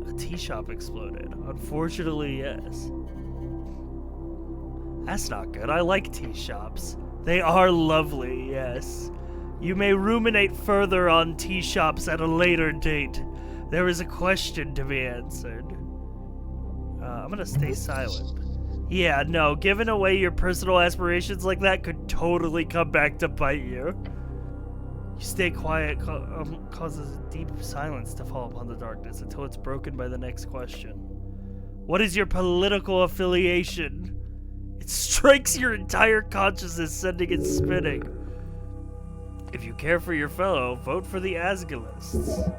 A tea shop exploded. Unfortunately, yes. That's not good. I like tea shops. They are lovely, yes. You may ruminate further on tea shops at a later date. There is a question to be answered. I'm gonna stay silent. Yeah, no, giving away your personal aspirations like that could totally come back to bite you. You stay quiet causes deep silence to fall upon the darkness until it's broken by the next question. What is your political affiliation? It strikes your entire consciousness, sending it spinning. If you care for your fellow, vote for the Asgilists.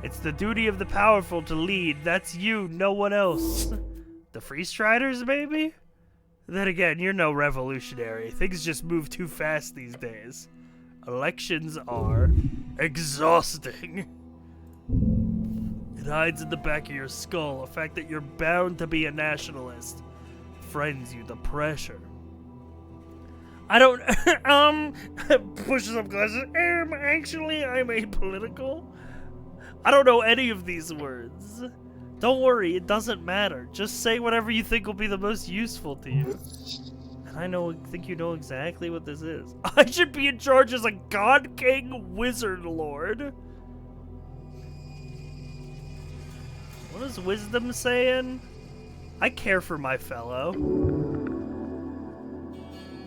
It's the duty of the powerful to lead. That's you, no one else. The Freestriders, maybe? Then again, you're no revolutionary. Things just move too fast these days. Elections are exhausting. It hides in the back of your skull, a fact that you're bound to be a nationalist. Frightens you, the pressure. I don't, pushes up glasses. Actually, I'm apolitical. I don't know any of these words. Don't worry, it doesn't matter. Just say whatever you think will be the most useful to you. And I think you know exactly what this is. I should be in charge as a God King Wizard Lord. What is wisdom saying? I care for my fellow.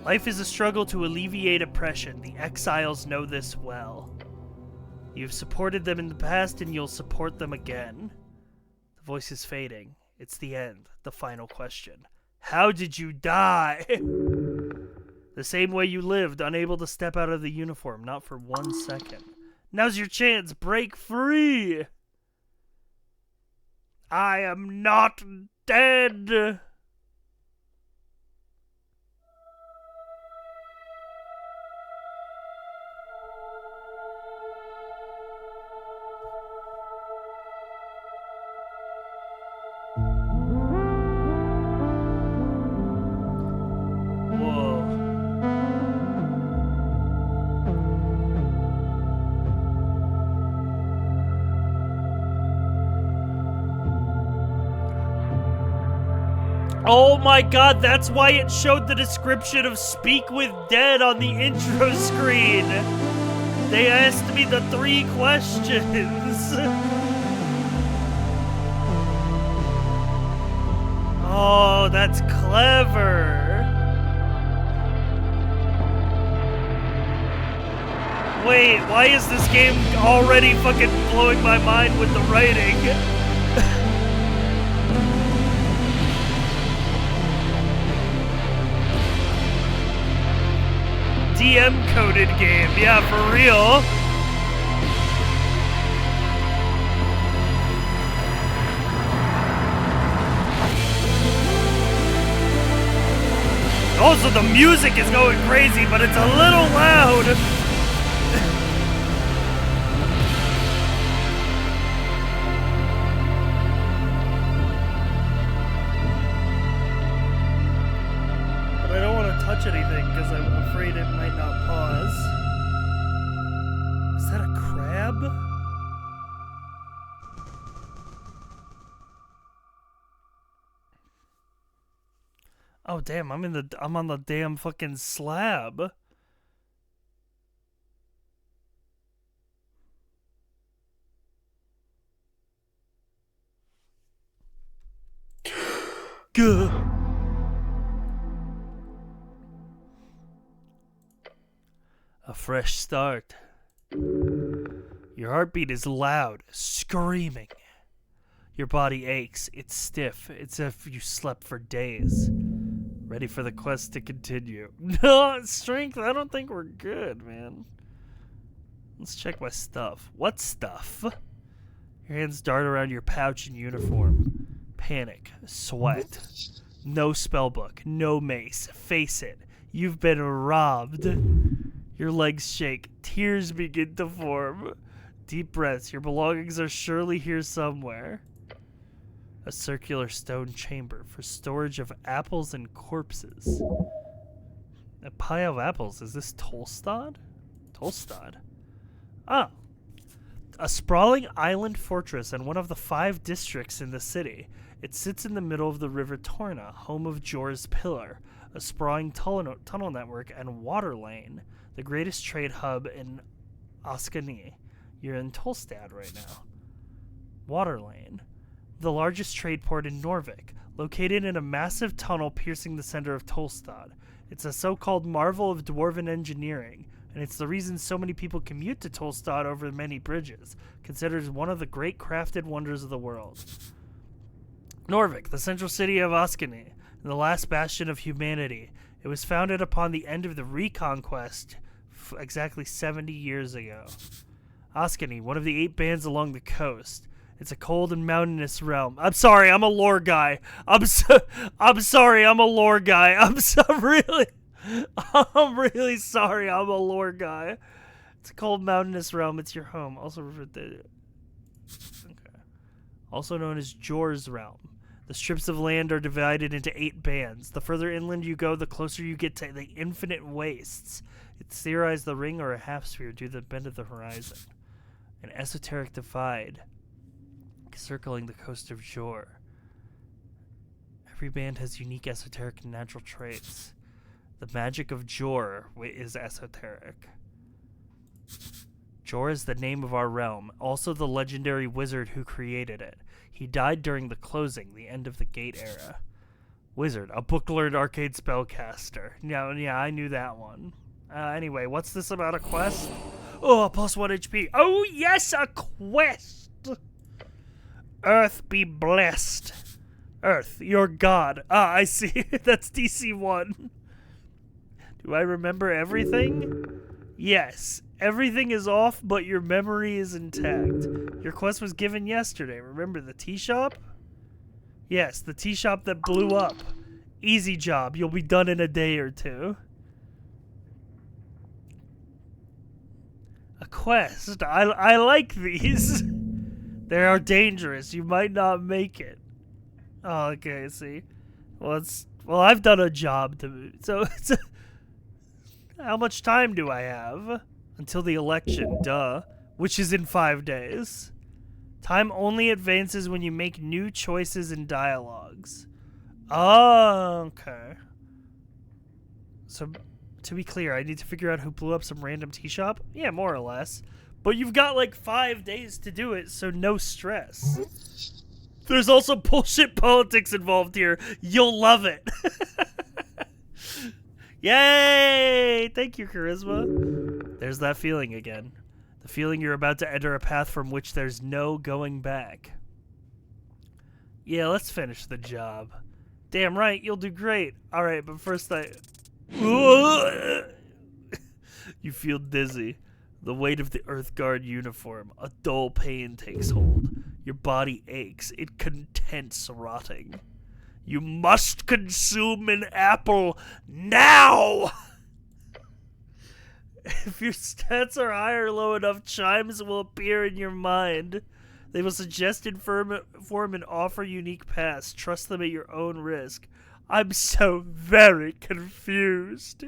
Life is a struggle to alleviate oppression. The exiles know this well. You've supported them in the past and you'll support them again. The voice is fading. It's the end. The final question. How did you die? The same way you lived, unable to step out of the uniform, not for 1 second. Now's your chance. Break free. I am not dead. Oh my god, that's why it showed the description of Speak with Dead on the intro screen. They asked me the 3 questions. Oh, that's clever. Wait, why is this game already fucking blowing my mind with the writing? DM-coded game, yeah, for real. Also, the music is going crazy, but it's a little loud. But I don't want to touch anything because I'm afraid it might not pause. Is that a crab? Oh damn, I'm on the damn fucking slab. Gah. A fresh start. Your heartbeat is loud, screaming. Your body aches, it's stiff, it's as if you slept for days. Ready for the quest to continue. No, strength, I don't think we're good, man. Let's check my stuff. What stuff? Your hands dart around your pouch and uniform. Panic, sweat. No spellbook, no mace. Face it, you've been robbed. Your legs shake, tears begin to form. Deep breaths, your belongings are surely here somewhere. A circular stone chamber for storage of apples and corpses. A pile of apples. Is this Tolstad? Tolstad. Ah. A sprawling island fortress and one of the 5 districts in the city. It sits in the middle of the river Torna, home of Jor's Pillar, a sprawling tunnel network and water lane, the greatest trade hub in Oskani. You're in Tolstad right now. Water lane. The largest trade port in Norvik, located in a massive tunnel piercing the center of Tolstad. It's a so-called marvel of dwarven engineering, and it's the reason so many people commute to Tolstad over many bridges, considered one of the great crafted wonders of the world. Norvik, the central city of Oskani, and the last bastion of humanity. It was founded upon the end of the Reconquest exactly 70 years ago. Oskani, one of the 8 bands along the coast. It's a cold and mountainous realm. I'm sorry, I'm a lore guy. I'm sorry, I'm a lore guy. I'm really sorry, I'm a lore guy. It's a cold mountainous realm. It's your home. Also also known as Jor's realm. The strips of land are divided into 8 bands. The further inland you go, the closer you get to the infinite wastes. It's theorized the ring or a half sphere due to the bend of the horizon. An esoteric divide circling the coast of Jor. Every band has unique esoteric and natural traits. The magic of Jor is esoteric. Jor is the name of our realm, also the legendary wizard who created it. He died during the closing, the end of the Gate era. Wizard, a book-learned arcade spellcaster. Yeah, I knew that one. Anyway, what's this about a quest? Oh, plus 1 HP. Oh, yes, a quest! Earth be blessed. Earth, your god. Ah, I see. That's DC1. Do I remember everything? Yes. Everything is off, but your memory is intact. Your quest was given yesterday. Remember the tea shop? Yes, the tea shop that blew up. Easy job. You'll be done in a day or 2. A quest. I like these. They are dangerous. You might not make it. Oh, okay, see. Well, I've done a job so how much time do I have? Until the election, duh. Which is in 5 days. Time only advances when you make new choices and dialogues. Oh, okay. So, to be clear, I need to figure out who blew up some random tea shop? Yeah, more or less. But you've got like 5 days to do it, so no stress. There's also bullshit politics involved here. You'll love it. Yay! Thank you, Charisma. There's that feeling again. The feeling you're about to enter a path from which there's no going back. Yeah, let's finish the job. Damn right, you'll do great. Alright, but first You feel dizzy. The weight of the Earthguard uniform. A dull pain takes hold. Your body aches. It contents rotting. You must consume an apple now! If your stats are high or low enough, chimes will appear in your mind. They will suggest, inform, and offer unique paths. Trust them at your own risk. I'm so very confused.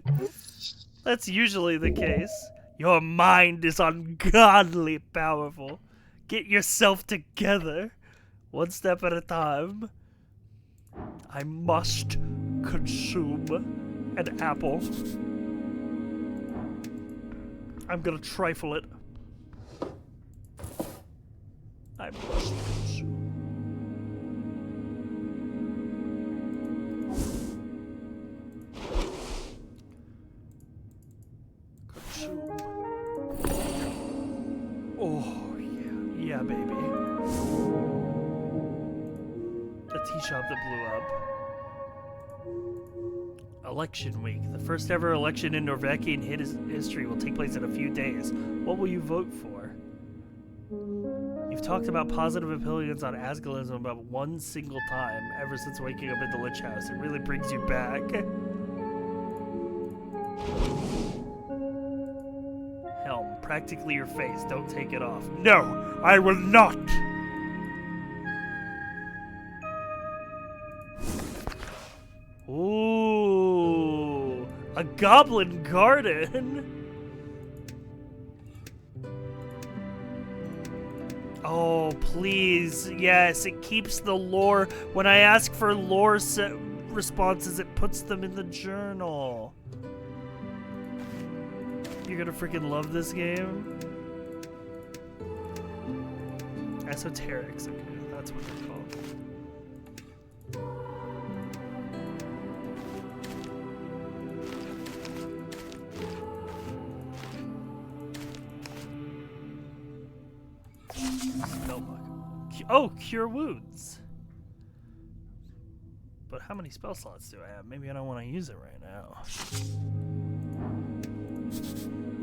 That's usually the case. Your mind is ungodly powerful. Get yourself together. One step at a time. I must consume an apple. I'm gonna trifle it. I must consume. Oh, yeah. Yeah, baby. The tea shop that blew up. Election week. The first ever election in Norvegian history will take place in a few days. What will you vote for? You've talked about positive opinions on Asgalism about one single time ever since waking up in the Lich House. It really brings you back. Helm, practically your face. Don't take it off. No, I will not! Ooh, a goblin garden. Oh, please. Yes, it keeps the lore. When I ask for lore responses, it puts them in the journal. You're gonna freaking love this game. Esoterics, okay, that's what they're called. Oh, cure wounds. But how many spell slots do I have? Maybe I don't want to use it right now.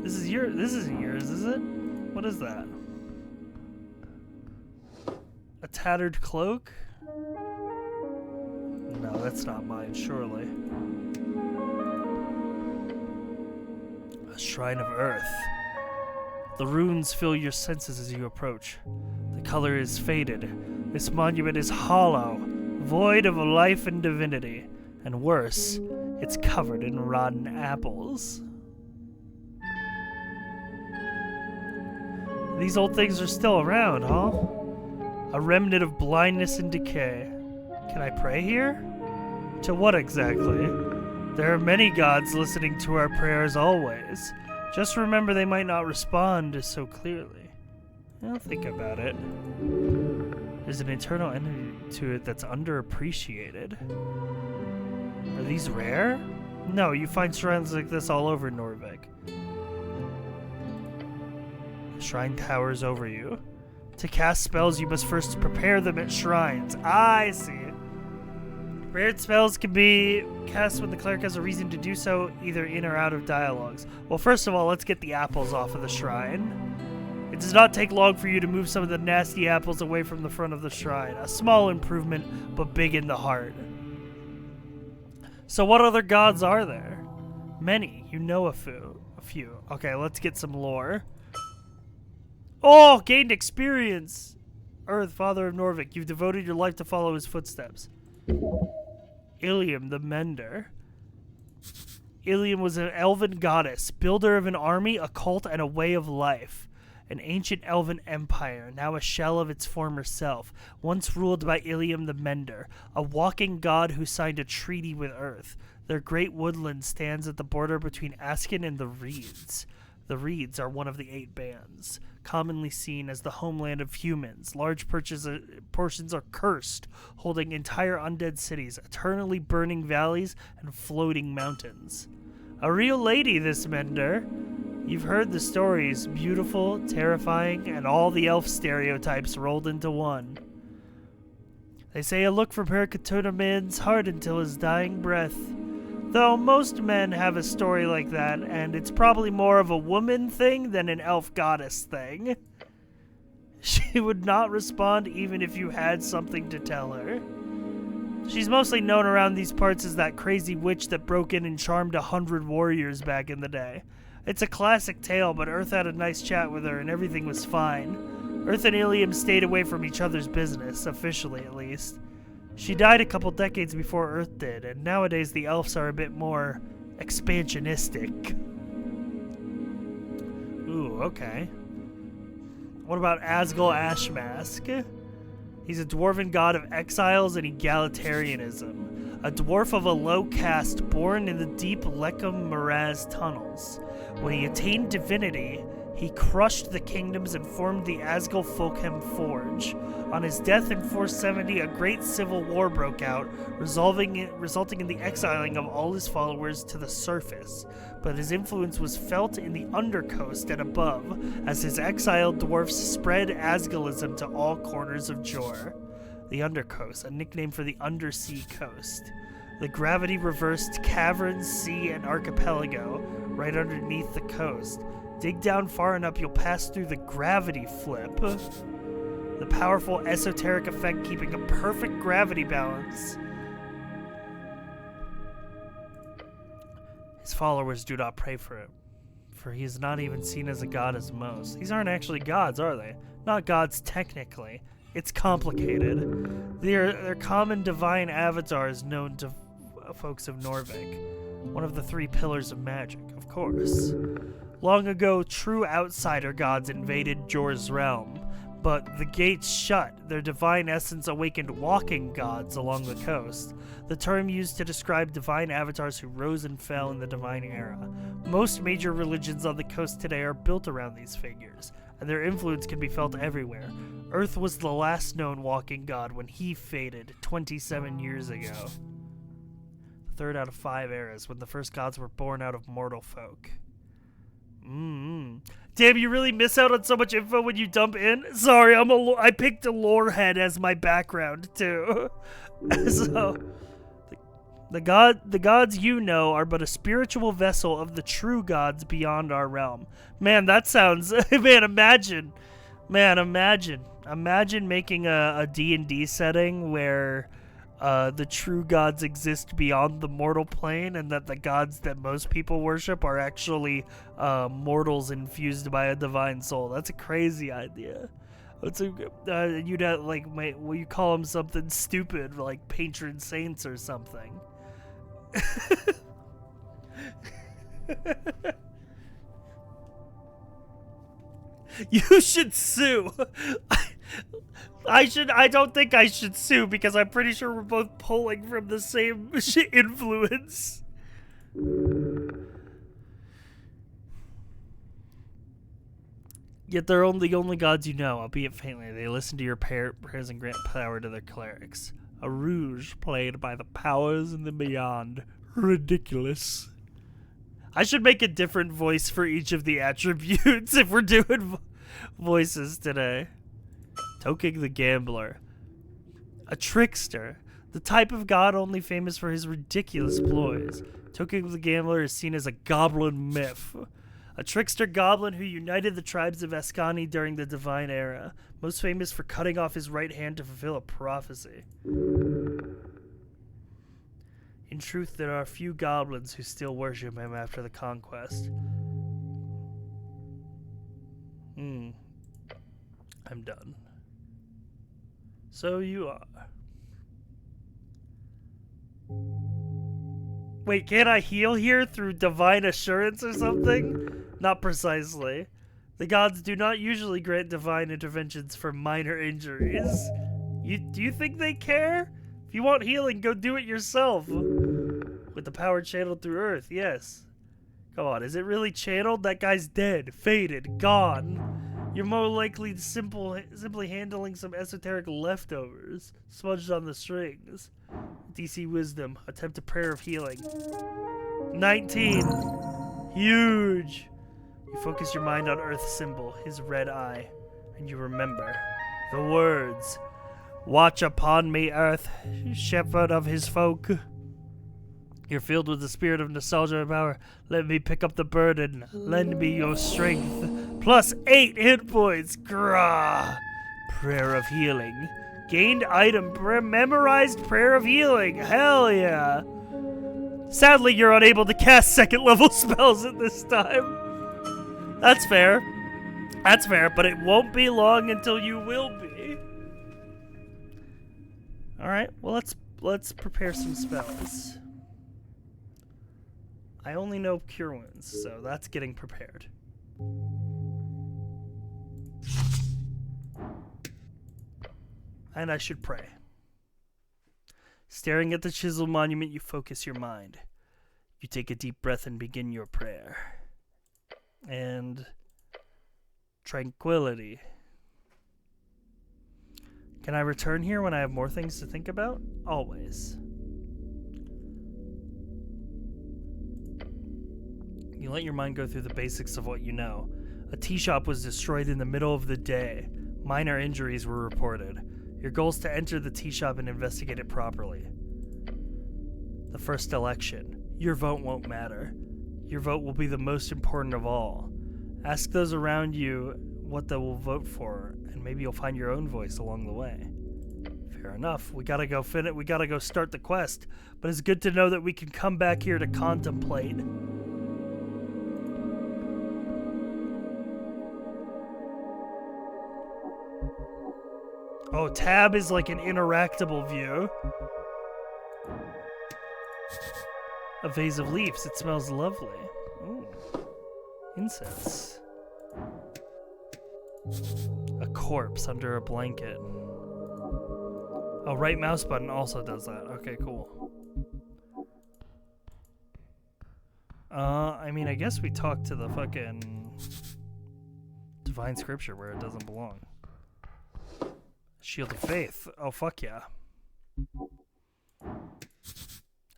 This isn't yours, is it? What is that? A tattered cloak? No, that's not mine, surely. A shrine of earth. The runes fill your senses as you approach. The color is faded. This monument is hollow, void of life and divinity. And worse, it's covered in rotten apples. These old things are still around, huh? A remnant of blindness and decay. Can I pray here? To what exactly? There are many gods listening to our prayers always. Just remember they might not respond so clearly. I'll think about it. There's an internal energy to it that's underappreciated. Are these rare? No, you find shrines like this all over Norveg. The shrine towers over you. To cast spells, you must first prepare them at shrines. I see. Prepared spells can be cast when the cleric has a reason to do so, either in or out of dialogues. Well, first of all, let's get the apples off of the shrine. It does not take long for you to move some of the nasty apples away from the front of the shrine. A small improvement, but big in the heart. So what other gods are there? Many. You know a few. Okay, let's get some lore. Oh, gained experience. Earth, father of Norvik, you've devoted your life to follow his footsteps. Ilium, the Mender. Ilium was an elven goddess, builder of an army, a cult, and a way of life. an ancient elven empire, now a shell of its former self, once ruled by Ilium the Mender, a walking god who signed a treaty with Earth. Their great woodland stands at the border between Askin and the Reeds. The Reeds are one of the 8 bands, commonly seen as the homeland of humans. Large portions are cursed, holding entire undead cities, eternally burning valleys, and floating mountains. A real lady, this Mender. You've heard the stories, beautiful, terrifying, and all the elf stereotypes rolled into one. They say a look from her could turn a man's heart until his dying breath. Though most men have a story like that, and it's probably more of a woman thing than an elf goddess thing. She would not respond even if you had something to tell her. She's mostly known around these parts as that crazy witch that broke in and charmed 100 warriors back in the day. It's a classic tale, but Earth had a nice chat with her and everything was fine. Earth and Ilium stayed away from each other's business, officially at least. She died a couple decades before Earth did, and nowadays the elves are a bit more expansionistic. Ooh, okay. What about Asgul Ashmask? He's a dwarven god of exiles and egalitarianism. A dwarf of a low caste born in the deep Lecum Moraz tunnels. When he attained divinity, he crushed the kingdoms and formed the Asgul Folkhem Forge. On his death in 470, a great civil war broke out, resulting in the exiling of all his followers to the surface. But his influence was felt in the undercoast and above, as his exiled dwarfs spread Asgulism to all corners of Jor. The undercoast, a nickname for the undersea coast. The gravity-reversed caverns, sea, and archipelago, right underneath the coast. Dig down far enough, you'll pass through the gravity flip. The powerful esoteric effect keeping a perfect gravity balance. His followers do not pray for him, for he is not even seen as a god as most. These aren't actually gods, are they? Not gods technically. It's complicated. They're common divine avatars known to folks of Norvik. One of the 3 pillars of magic, of course. Long ago, true outsider gods invaded Jor's realm, but the gates shut. Their divine essence awakened walking gods along the coast, the term used to describe divine avatars who rose and fell in the divine era. Most major religions on the coast today are built around these figures, and their influence can be felt everywhere. Earth was the last known walking god when he faded 27 years ago. The 3rd out of 5 eras, when the first gods were born out of mortal folk. Damn, you really miss out on so much info when you dump in? Sorry, I picked a lore head as my background too. So, the gods you know are but a spiritual vessel of the true gods beyond our realm. Man, that sounds. Imagine making a D&D setting where the true gods exist beyond the mortal plane, and that the gods that most people worship are actually mortals infused by a divine soul. That's a crazy idea. You'd have, will you call them something stupid, like patron saints or something? You should sue. I don't think I should sue because I'm pretty sure we're both pulling from the same influence. Yet they're the only gods you know, albeit faintly. They listen to your prayers and grant power to their clerics. A rouge played by the powers in the beyond. Ridiculous. I should make a different voice for each of the attributes if we're doing voices today. Tokig the Gambler. A trickster. The type of god only famous for his ridiculous ploys. Tokig the Gambler is seen as a goblin myth. A trickster goblin who united the tribes of Ascani during the Divine Era. Most famous for cutting off his right hand to fulfill a prophecy. In truth, there are few goblins who still worship him after the conquest. I'm done. So you are. Wait, can't I heal here through divine assurance or something? Not precisely. The gods do not usually grant divine interventions for minor injuries. Do you think they care? If you want healing, go do it yourself. With the power channeled through Earth, yes. Come on, is it really channeled? That guy's dead, faded, gone. You're more likely simply handling some esoteric leftovers, smudged on the strings. DC Wisdom, attempt a prayer of healing. 19. Huge. You focus your mind on Earth's symbol, his red eye, and you remember the words. Watch upon me, Earth, shepherd of his folk. You're filled with the spirit of nostalgia and power. Let me pick up the burden. Lend me your strength. Plus 8 hit points. Grah. Prayer of healing. Gained item. Memorized prayer of healing. Hell yeah. Sadly, you're unable to cast second level spells at this time. That's fair. That's fair, but it won't be long until you will be. Alright, well let's prepare some spells. I only know Cure Wounds, so that's getting prepared. And I should pray. Staring at the chisel monument, you focus your mind. You take a deep breath and begin your prayer. And tranquility. Can I return here when I have more things to think about? Always. You let your mind go through the basics of what you know. A tea shop was destroyed in the middle of the day. Minor injuries were reported. Your goal is to enter the tea shop and investigate it properly. The first election. Your vote won't matter. Your vote will be the most important of all. Ask those around you what they will vote for, and maybe you'll find your own voice along the way. Fair enough. We gotta go start the quest, but it's good to know that we can come back here to contemplate. Oh, tab is like an interactable view. A vase of leaves. It smells lovely. Ooh. Incense. A corpse under a blanket. Oh, right mouse button also does that. Okay, cool. I mean, I guess we talked to the fucking divine scripture where it doesn't belong. Shield of Faith. Oh, fuck yeah. A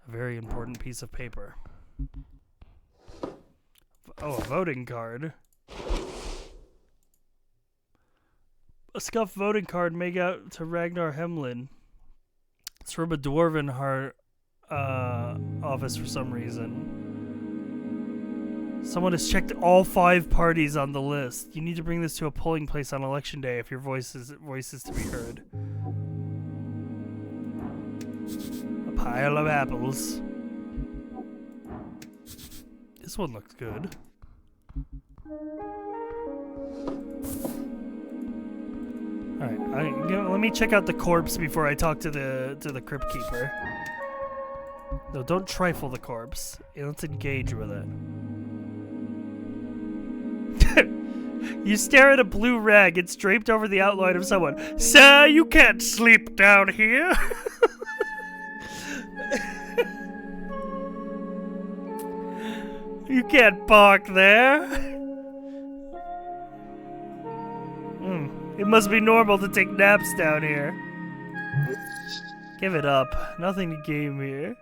very important piece of paper. Oh, a voting card. A scuffed voting card made out to Ragnar Hemlin. It's from a Dwarven heart office for some reason. Someone has checked all 5 parties on the list. You need to bring this to a polling place on election day if your voice is to be heard. A pile of apples. This one looks good. Alright, let me check out the corpse before I talk to the crypt keeper. No, don't trifle the corpse. Let's engage with it. You stare at a blue rag. It's draped over the outline of someone. Sir, you can't sleep down here. You can't bark there. It must be normal to take naps down here. Give it up. Nothing to game here.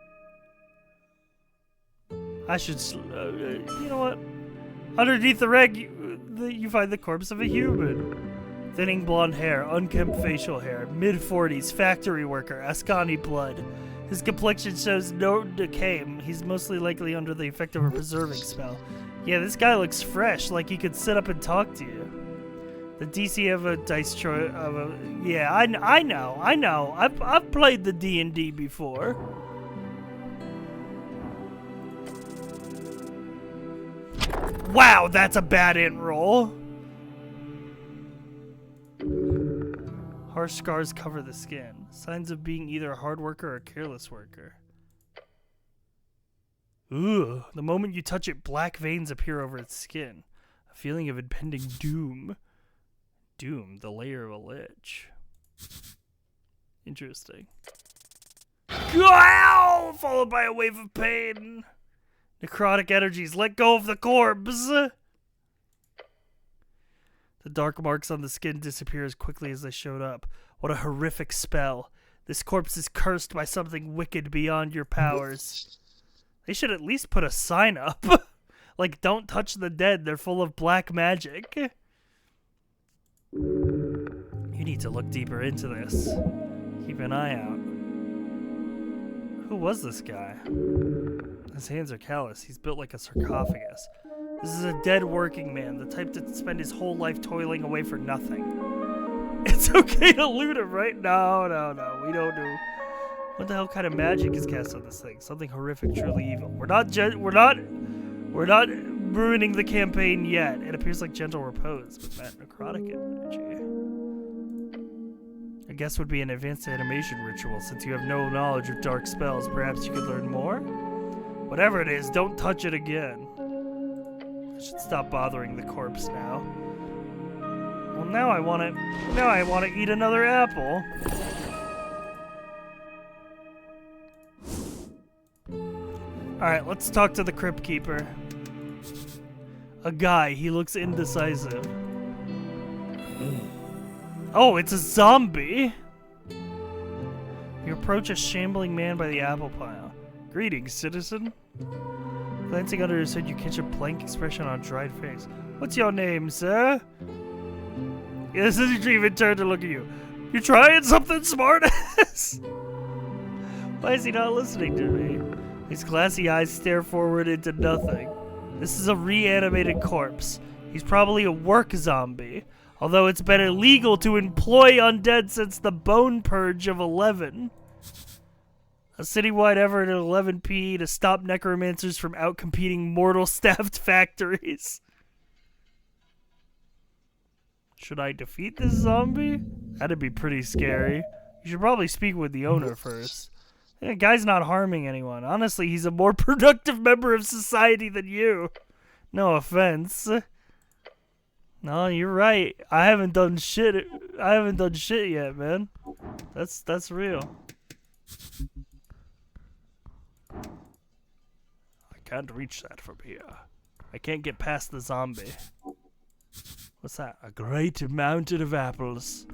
I should... you know what? Underneath the rag, you find the corpse of a human. Thinning blonde hair, unkempt facial hair, mid-40s, factory worker, Ascani blood. His complexion shows no decay. He's mostly likely under the effect of a preserving spell. Yeah, this guy looks fresh, like he could sit up and talk to you. The DC of a dice choice of a... Yeah, I know. I've played the D&D before. Wow, that's a bad int roll. Harsh scars cover the skin. Signs of being either a hard worker or a careless worker. Ooh, the moment you touch it, black veins appear over its skin. A A feeling of impending doom. Doom, the layer of a lich. Interesting. Ow! Followed by a wave of pain. Necrotic energies, let go of the corpse! The dark marks on the skin disappear as quickly as they showed up. What a horrific spell. This corpse is cursed by something wicked beyond your powers. They should at least put a sign up. Like, don't touch the dead, they're full of black magic. You need to look deeper into this. Keep an eye out. Who was this guy? His hands are callous. He's built like a sarcophagus. This is a dead working man, the type to spend his whole life toiling away for nothing. It's okay to loot him, right? No, we don't do. What the hell kind of magic is cast on this thing? Something horrific, truly evil. We're not ruining the campaign yet. It appears like gentle repose, but that necrotic energy. I guess would be an advanced animation ritual. Since you have no knowledge of dark spells, perhaps you could learn more? Whatever it is, don't touch it again. I should stop bothering the corpse now. Well, now I want to eat another apple. Alright, let's talk to the Crypt Keeper. A guy, he looks indecisive. Oh, it's a zombie! You approach a shambling man by the apple pile. Greetings, citizen. Glancing under his hood, you catch a blank expression on a dried face. What's your name, sir? Yes, as you even turn to look at you. You trying something, smartass? Why is he not listening to me? His glassy eyes stare forward into nothing. This is a reanimated corpse. He's probably a work zombie, although it's been illegal to employ undead since the Bone Purge of 11. A citywide effort at 11 p to stop necromancers from outcompeting mortal-staffed factories. Should I defeat this zombie? That'd be pretty scary. You should probably speak with the owner first. The guy's not harming anyone. Honestly, he's a more productive member of society than you. No offense. No, you're right. I haven't done shit yet, man. That's real. I can't reach that from here. I can't get past the zombie. What's that? A great mountain of apples.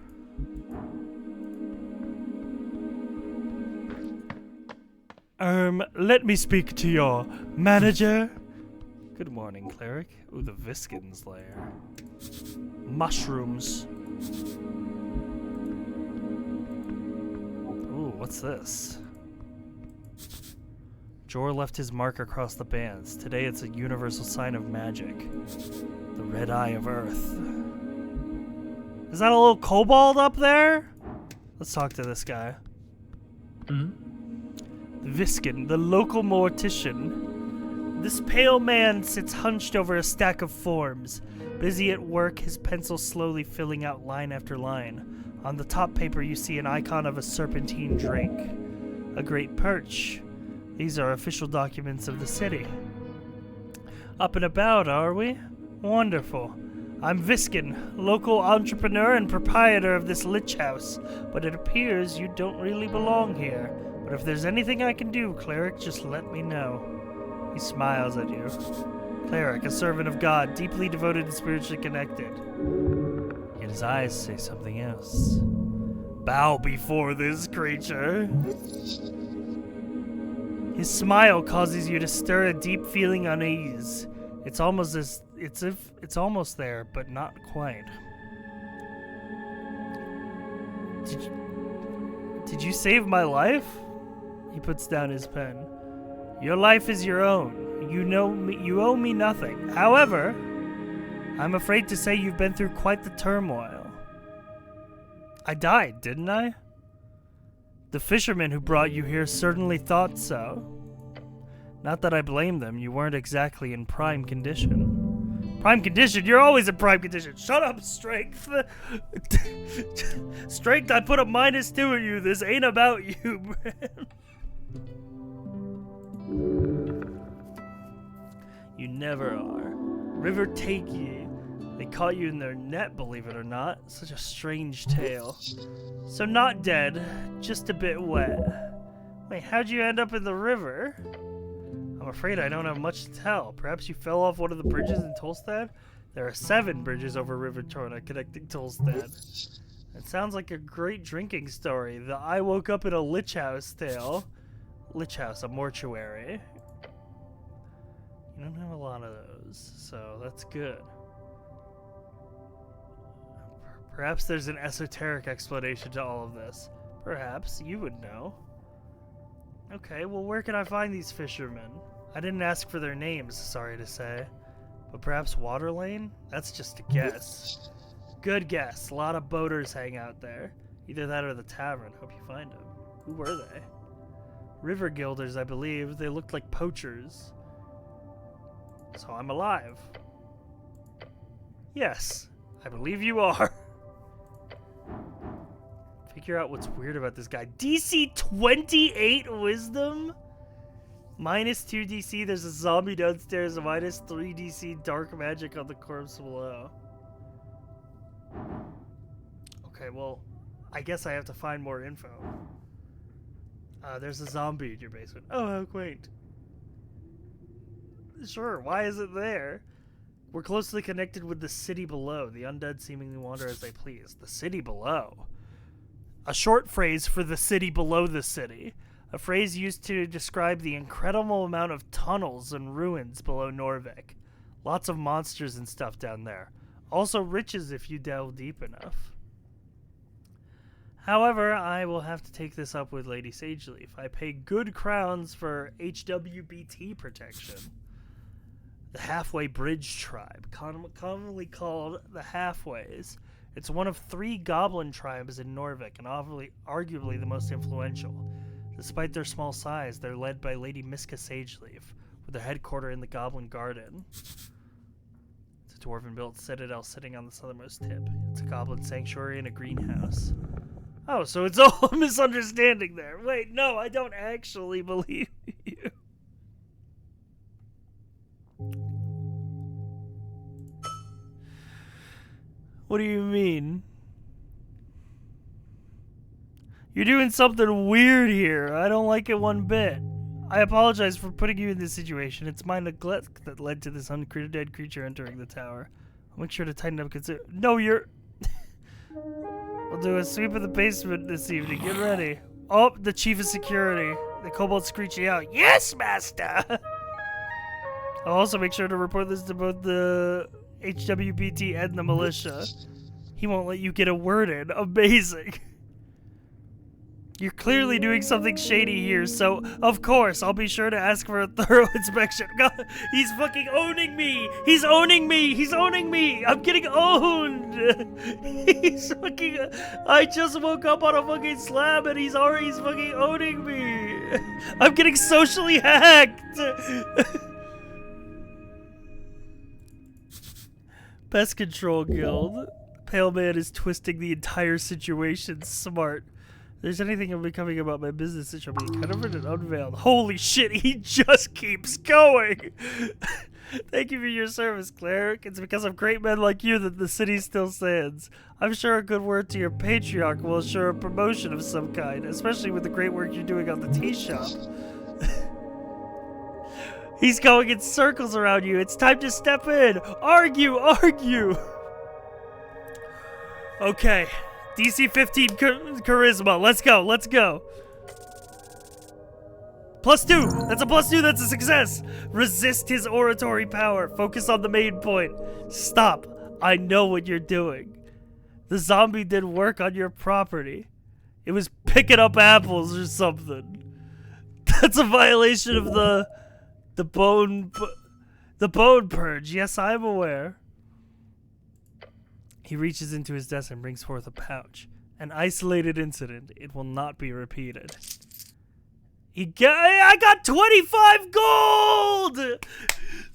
Let me speak to your manager. Good morning, cleric. Ooh, the Viskin's lair. Mushrooms. Ooh, what's this? Jor left his mark across the bands. Today it's a universal sign of magic. The red eye of Earth. Is that a little kobold up there? Let's talk to this guy. Viskin, the local mortician. This pale man sits hunched over a stack of forms. Busy at work, his pencil slowly filling out line after line. On the top paper you see an icon of a serpentine drink. A great perch. These are official documents of the city. Up and about, are we? Wonderful. I'm Viskin, local entrepreneur and proprietor of this lich house, but it appears you don't really belong here. But if there's anything I can do, cleric, just let me know. He smiles at you. Cleric, a servant of God, deeply devoted and spiritually connected. Yet his eyes say something else. Bow before this creature. His smile causes you to stir a deep feeling unease. It's almost there, but not quite. Did you save my life? He puts down his pen. Your life is your own. You owe me nothing. However, I'm afraid to say you've been through quite the turmoil. I died, didn't I? The fishermen who brought you here certainly thought so. Not that I blame them, you weren't exactly in prime condition. Prime condition? You're always in prime condition. Shut up, Strength. Strength, I put a -2 on you. This ain't about you, man. You never are. River take ye. They caught you in their net, believe it or not. Such a strange tale. So not dead, just a bit wet. Wait, how'd you end up in the river? I'm afraid I don't have much to tell. Perhaps you fell off one of the bridges in Tolstad? There are 7 bridges over River Torna connecting Tolstad. It sounds like a great drinking story. The I woke up in a lich house tale. Lich house, a mortuary. You don't have a lot of those, so that's good. Perhaps there's an esoteric explanation to all of this. Perhaps. You would know. Okay, well, where can I find these fishermen? I didn't ask for their names, sorry to say. But perhaps Waterlane? That's just a guess. Good guess. A lot of boaters hang out there. Either that or the tavern. Hope you find them. Who were they? River Guilders, I believe. They looked like poachers. So I'm alive. Yes, I believe you are. Figure out what's weird about this guy. DC 28 wisdom? -2 DC. There's a zombie downstairs. -3 DC dark magic on the corpse below. Okay, well, I guess I have to find more info. There's a zombie in your basement. Oh, how quaint. Sure, why is it there? We're closely connected with the city below. The undead seemingly wander as they please. The city below. A short phrase for the city below the city. A phrase used to describe the incredible amount of tunnels and ruins below Norvik. Lots of monsters and stuff down there. Also riches if you delve deep enough. However, I will have to take this up with Lady Sageleaf. I pay good crowns for HWBT protection. The Halfway Bridge Tribe, commonly called the Halfways. It's one of 3 goblin tribes in Norvik, and arguably the most influential. Despite their small size, they're led by Lady Miska Sageleaf, with their headquarters in the Goblin Garden. It's a dwarven-built citadel sitting on the southernmost tip. It's a goblin sanctuary and a greenhouse. Oh, so it's all a misunderstanding there. Wait, no, I don't actually believe you. What do you mean? You're doing something weird here. I don't like it one bit. I apologize for putting you in this situation. It's my neglect that led to this undead creature entering the tower. I'll make sure to tighten up. No, you're... We'll do a sweep of the basement this evening. Get ready. Oh, the chief of security. The kobold screeching out, "Yes, master!" I'll also make sure to report this to both the HWBT and the militia. He won't let you get a word in. Amazing. You're clearly doing something shady here, so of course I'll be sure to ask for a thorough inspection. God, he's fucking owning me! He's owning me! He's owning me! I'm getting owned! He's fucking... I just woke up on a fucking slab and he's fucking owning me! I'm getting socially hacked! Pest Control Guild. Pale Man is twisting the entire situation smart. If there's anything unbecoming about my business, it shall be covered and unveiled. Holy shit, he just keeps going! Thank you for your service, cleric. It's because of great men like you that the city still stands. I'm sure a good word to your patriarch will assure a promotion of some kind, especially with the great work you're doing on the tea shop. He's going in circles around you. It's time to step in. Argue, argue. Okay. DC 15 charisma. Let's go. Let's go. +2. That's a +2. That's a success. Resist his oratory power. Focus on the main point. Stop. I know what you're doing. The zombie did work on your property. It was picking up apples or something. That's a violation of the bone purge. Yes, I'm aware. He reaches into his desk and brings forth a pouch. An isolated incident. It will not be repeated. I got 25 gold!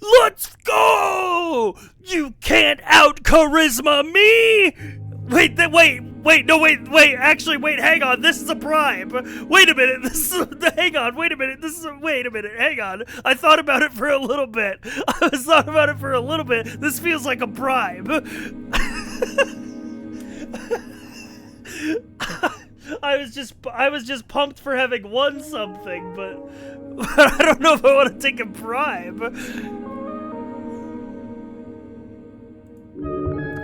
Let's go! You can't out charisma me! Wait, Wait, no, wait, actually, wait, hang on, this is a bribe. Wait a minute, hang on, wait a minute, wait a minute, hang on. I thought about it for a little bit. This feels like a bribe. I was just pumped for having won something, but I don't know if I want to take a bribe.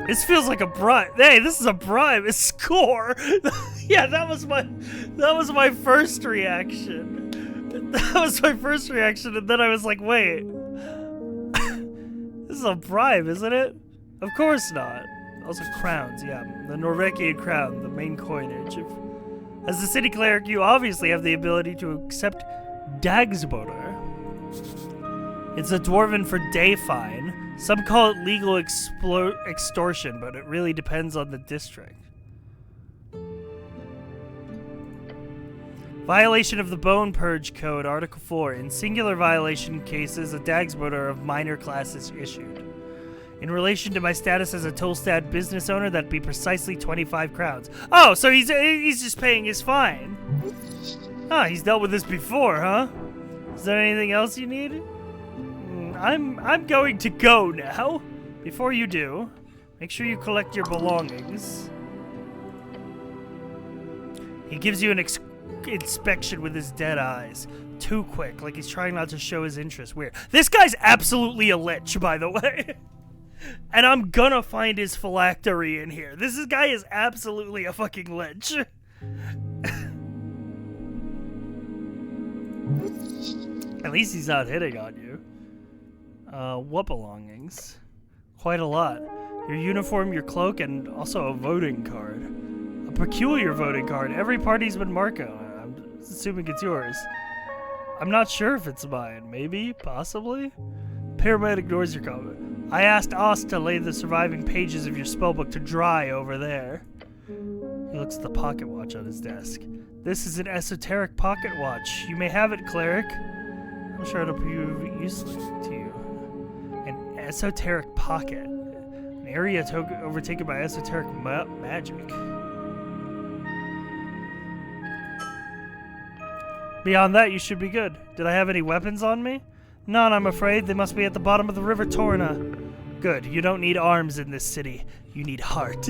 This feels like a bribe. Hey, this is a bribe. A score. Yeah, that was my first reaction. And then I was like, wait. This is a bribe, isn't it? Of course not. Also crowns, yeah. The Norvegian crown, the main coinage. As the city cleric, you obviously have the ability to accept dagsboder. It's a dwarven for day fine. Some call it legal extortion, but it really depends on the district. Violation of the Bone Purge Code, Article 4. In singular violation cases, a dagsboder of minor class is issued. In relation to my status as a Tolstad business owner, that'd be precisely 25 crowns. Oh, so he's just paying his fine. Ah, he's dealt with this before, huh? Is there anything else you need? I'm going to go now. Before you do, make sure you collect your belongings. He gives you an inspection with his dead eyes. Too quick, like he's trying not to show his interest. Weird. This guy's absolutely a lich, by the way. And I'm gonna find his phylactery in here. This guy is absolutely a fucking lich. At least he's not hitting on you. What belongings? Quite a lot. Your uniform, your cloak, and also a voting card. A peculiar voting card. Every party's been marked on it. I'm assuming it's yours. I'm not sure if it's mine. Maybe? Possibly? Pyramid ignores your comment. I asked Oz to lay the surviving pages of your spellbook to dry over there. He looks at the pocket watch on his desk. This is an esoteric pocket watch. You may have it, cleric. I'm sure it'll be useful to you. An esoteric pocket. An area overtaken by esoteric magic. Beyond that, you should be good. Did I have any weapons on me? None, I'm afraid. They must be at the bottom of the river Torna. Good. You don't need arms in this city. You need heart.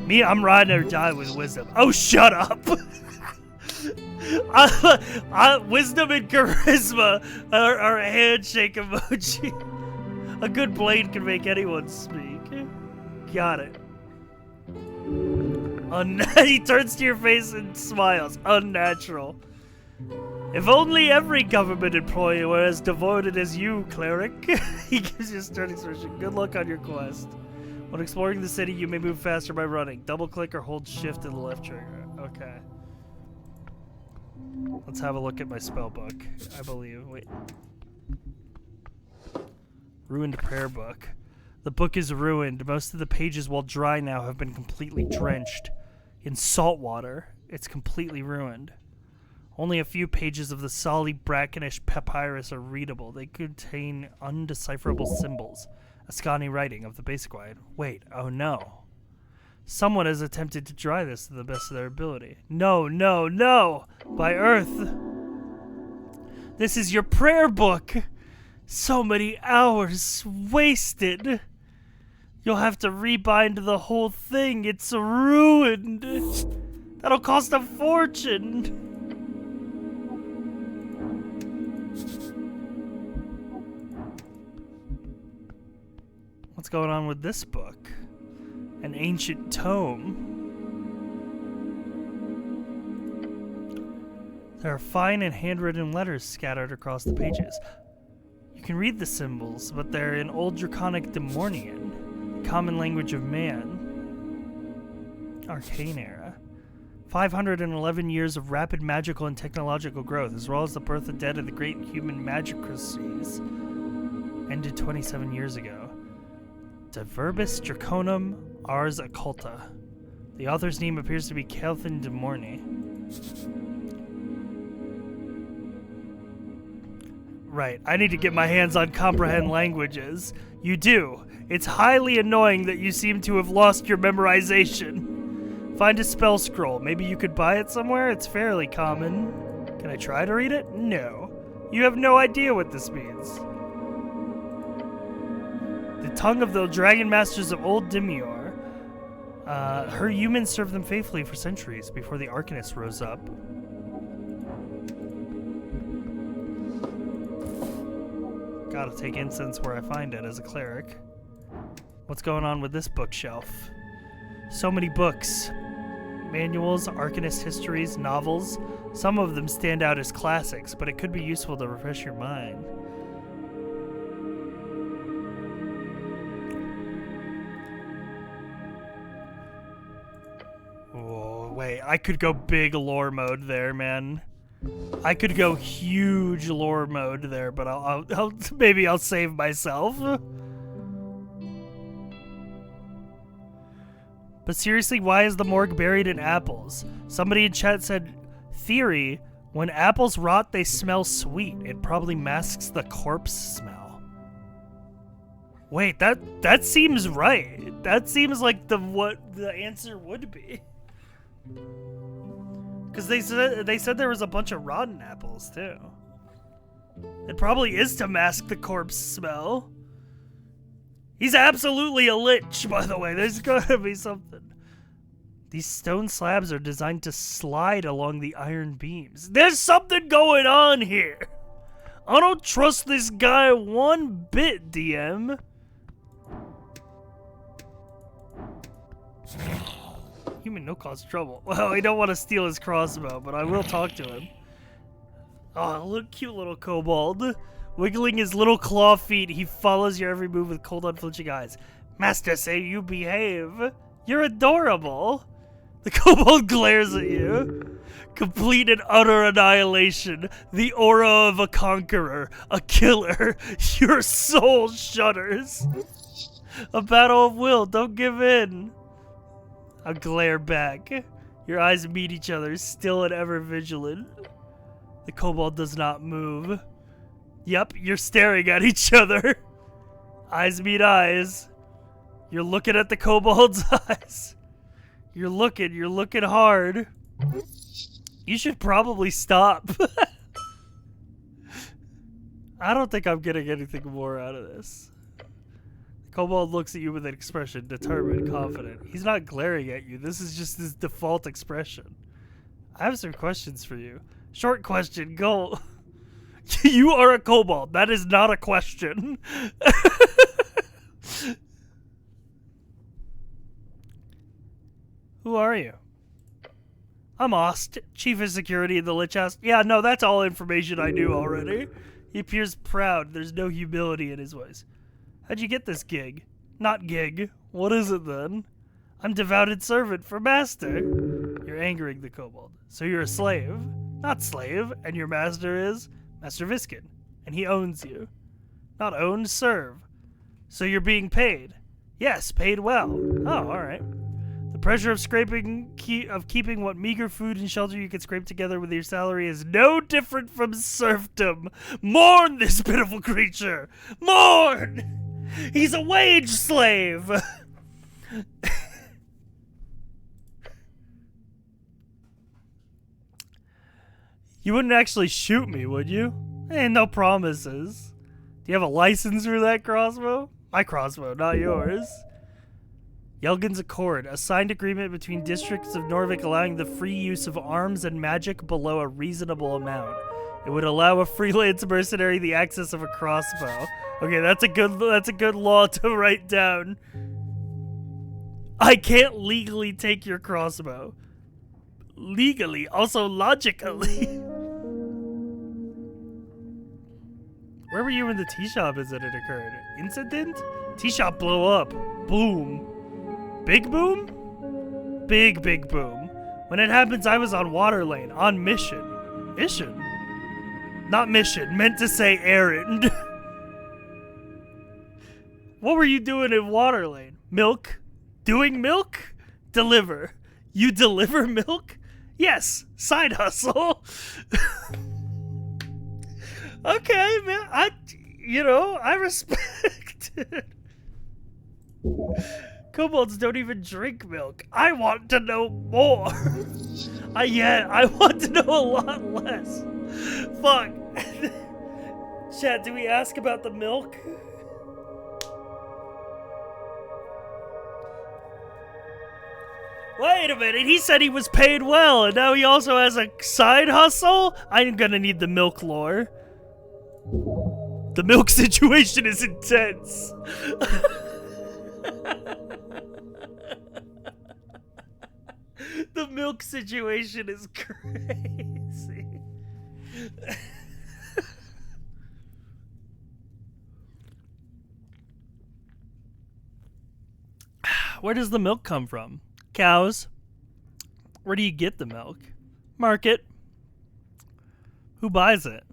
Me, I'm ride or die with wisdom. Oh, shut up! Wisdom and charisma are a handshake emoji. A good blade can make anyone speak. Got it. He turns to your face and smiles. Unnatural. If only every government employee were as devoted as you, cleric. He gives you a stern expression. Good luck on your quest. When exploring the city, you may move faster by running. Double click or hold shift in the left trigger. Okay. Let's have a look at my spell book, I believe. Wait. Ruined prayer book. The book is ruined. Most of the pages, while dry now, have been completely drenched in salt water. It's completely ruined. Only a few pages of the solid brackenish papyrus are readable. They contain undecipherable symbols. Ascani writing of the basic wide. Wait, oh no. Someone has attempted to dry this to the best of their ability. No, no, no! By Earth! This is your prayer book! So many hours wasted! You'll have to rebind the whole thing. It's ruined! That'll cost a fortune! What's going on with this book? An ancient tome. There are fine and handwritten letters scattered across the pages. You can read the symbols, but they're in Old Draconic Demornian, the common language of man. Arcane era. 511 years of rapid magical and technological growth, as well as the birth and death of the great human magicracies, ended 27 years ago. De Verbis Draconum Ars Occulta. The author's name appears to be Kelvin de Mornay. Right, I need to get my hands on comprehend languages. You do. It's highly annoying that you seem to have lost your memorization. Find a spell scroll. Maybe you could buy it somewhere? It's fairly common. Can I try to read it? No. You have no idea what this means. The tongue of the dragon masters of old Demior. Her humans served them faithfully for centuries before the Arcanists rose up. Gotta take incense where I find it as a cleric. What's going on with this bookshelf? So many books. Manuals, Arcanist histories, novels. Some of them stand out as classics, but it could be useful to refresh your mind. Oh, wait, I could go big lore mode there, man. I could go huge lore mode there, but I'll maybe I'll save myself. But seriously, why is the morgue buried in apples? Somebody in chat said, theory, when apples rot, they smell sweet. It probably masks the corpse smell. Wait, that seems right. That seems like what the answer would be. Because they said there was a bunch of rotten apples, too. It probably is to mask the corpse smell. He's absolutely a lich, by the way. There's gotta be something. These stone slabs are designed to slide along the iron beams. There's something going on here. I don't trust this guy one bit, DM. Human no cause trouble. Well, I don't want to steal his crossbow, but I will talk to him. Oh, look, cute little kobold. Wiggling his little claw feet, he follows your every move with cold, unflinching eyes. Master, say you behave. You're adorable. The kobold glares at you. Complete and utter annihilation. The aura of a conqueror. A killer. Your soul shudders. A battle of will. Don't give in. I glare back. Your eyes meet each other, still and ever vigilant. The kobold does not move. Yep, you're staring at each other. Eyes meet eyes. You're looking at the kobold's eyes. You're looking hard. You should probably stop. I don't think I'm getting anything more out of this. The kobold looks at you with an expression, determined, confident. He's not glaring at you. This is just his default expression. I have some questions for you. Short question, go. You are a kobold. That is not a question. Who are you? I'm Ost, Chief of Security in the Lich House. Yeah, no, that's all information I knew already. He appears proud. There's no humility in his voice. How'd you get this gig? Not gig. What is it then? I'm devoted servant for master. You're angering the kobold. So you're a slave? Not slave. And your master is? Master Viskin. And he owns you. Not owned, serve. So you're being paid? Yes, paid well. Oh, alright. The pressure of keeping what meager food and shelter you can scrape together with your salary is no different from serfdom. Mourn this pitiful creature! Mourn! He's a wage slave! You wouldn't actually shoot me, would you? No promises. Do you have a license for that crossbow? My crossbow, not yours. Yelgin's Accord, a signed agreement between districts of Norvik allowing the free use of arms and magic below a reasonable amount. It would allow a freelance mercenary the access of a crossbow. Okay, that's a good law to write down. I can't legally take your crossbow. Legally, also logically. Where were you when the tea shop incident occurred? Incident? Tea shop blow up. Boom. Big boom? Big boom. When it happens, I was on water lane, on mission. Mission? Not mission, meant to say errand. What were you doing in water lane? Milk? Doing milk? Deliver. You deliver milk? Yes, side hustle. Okay, man. I respect it. Kobolds don't even drink milk. I want to know more. I want to know a lot less. Fuck. Chat, do we ask about the milk? Wait a minute, he said he was paid well, and now he also has a side hustle? I'm gonna need the milk lore. The milk situation is intense. The milk situation is crazy. Where does the milk come from? Cows. Where do you get the milk? Market. Who buys it?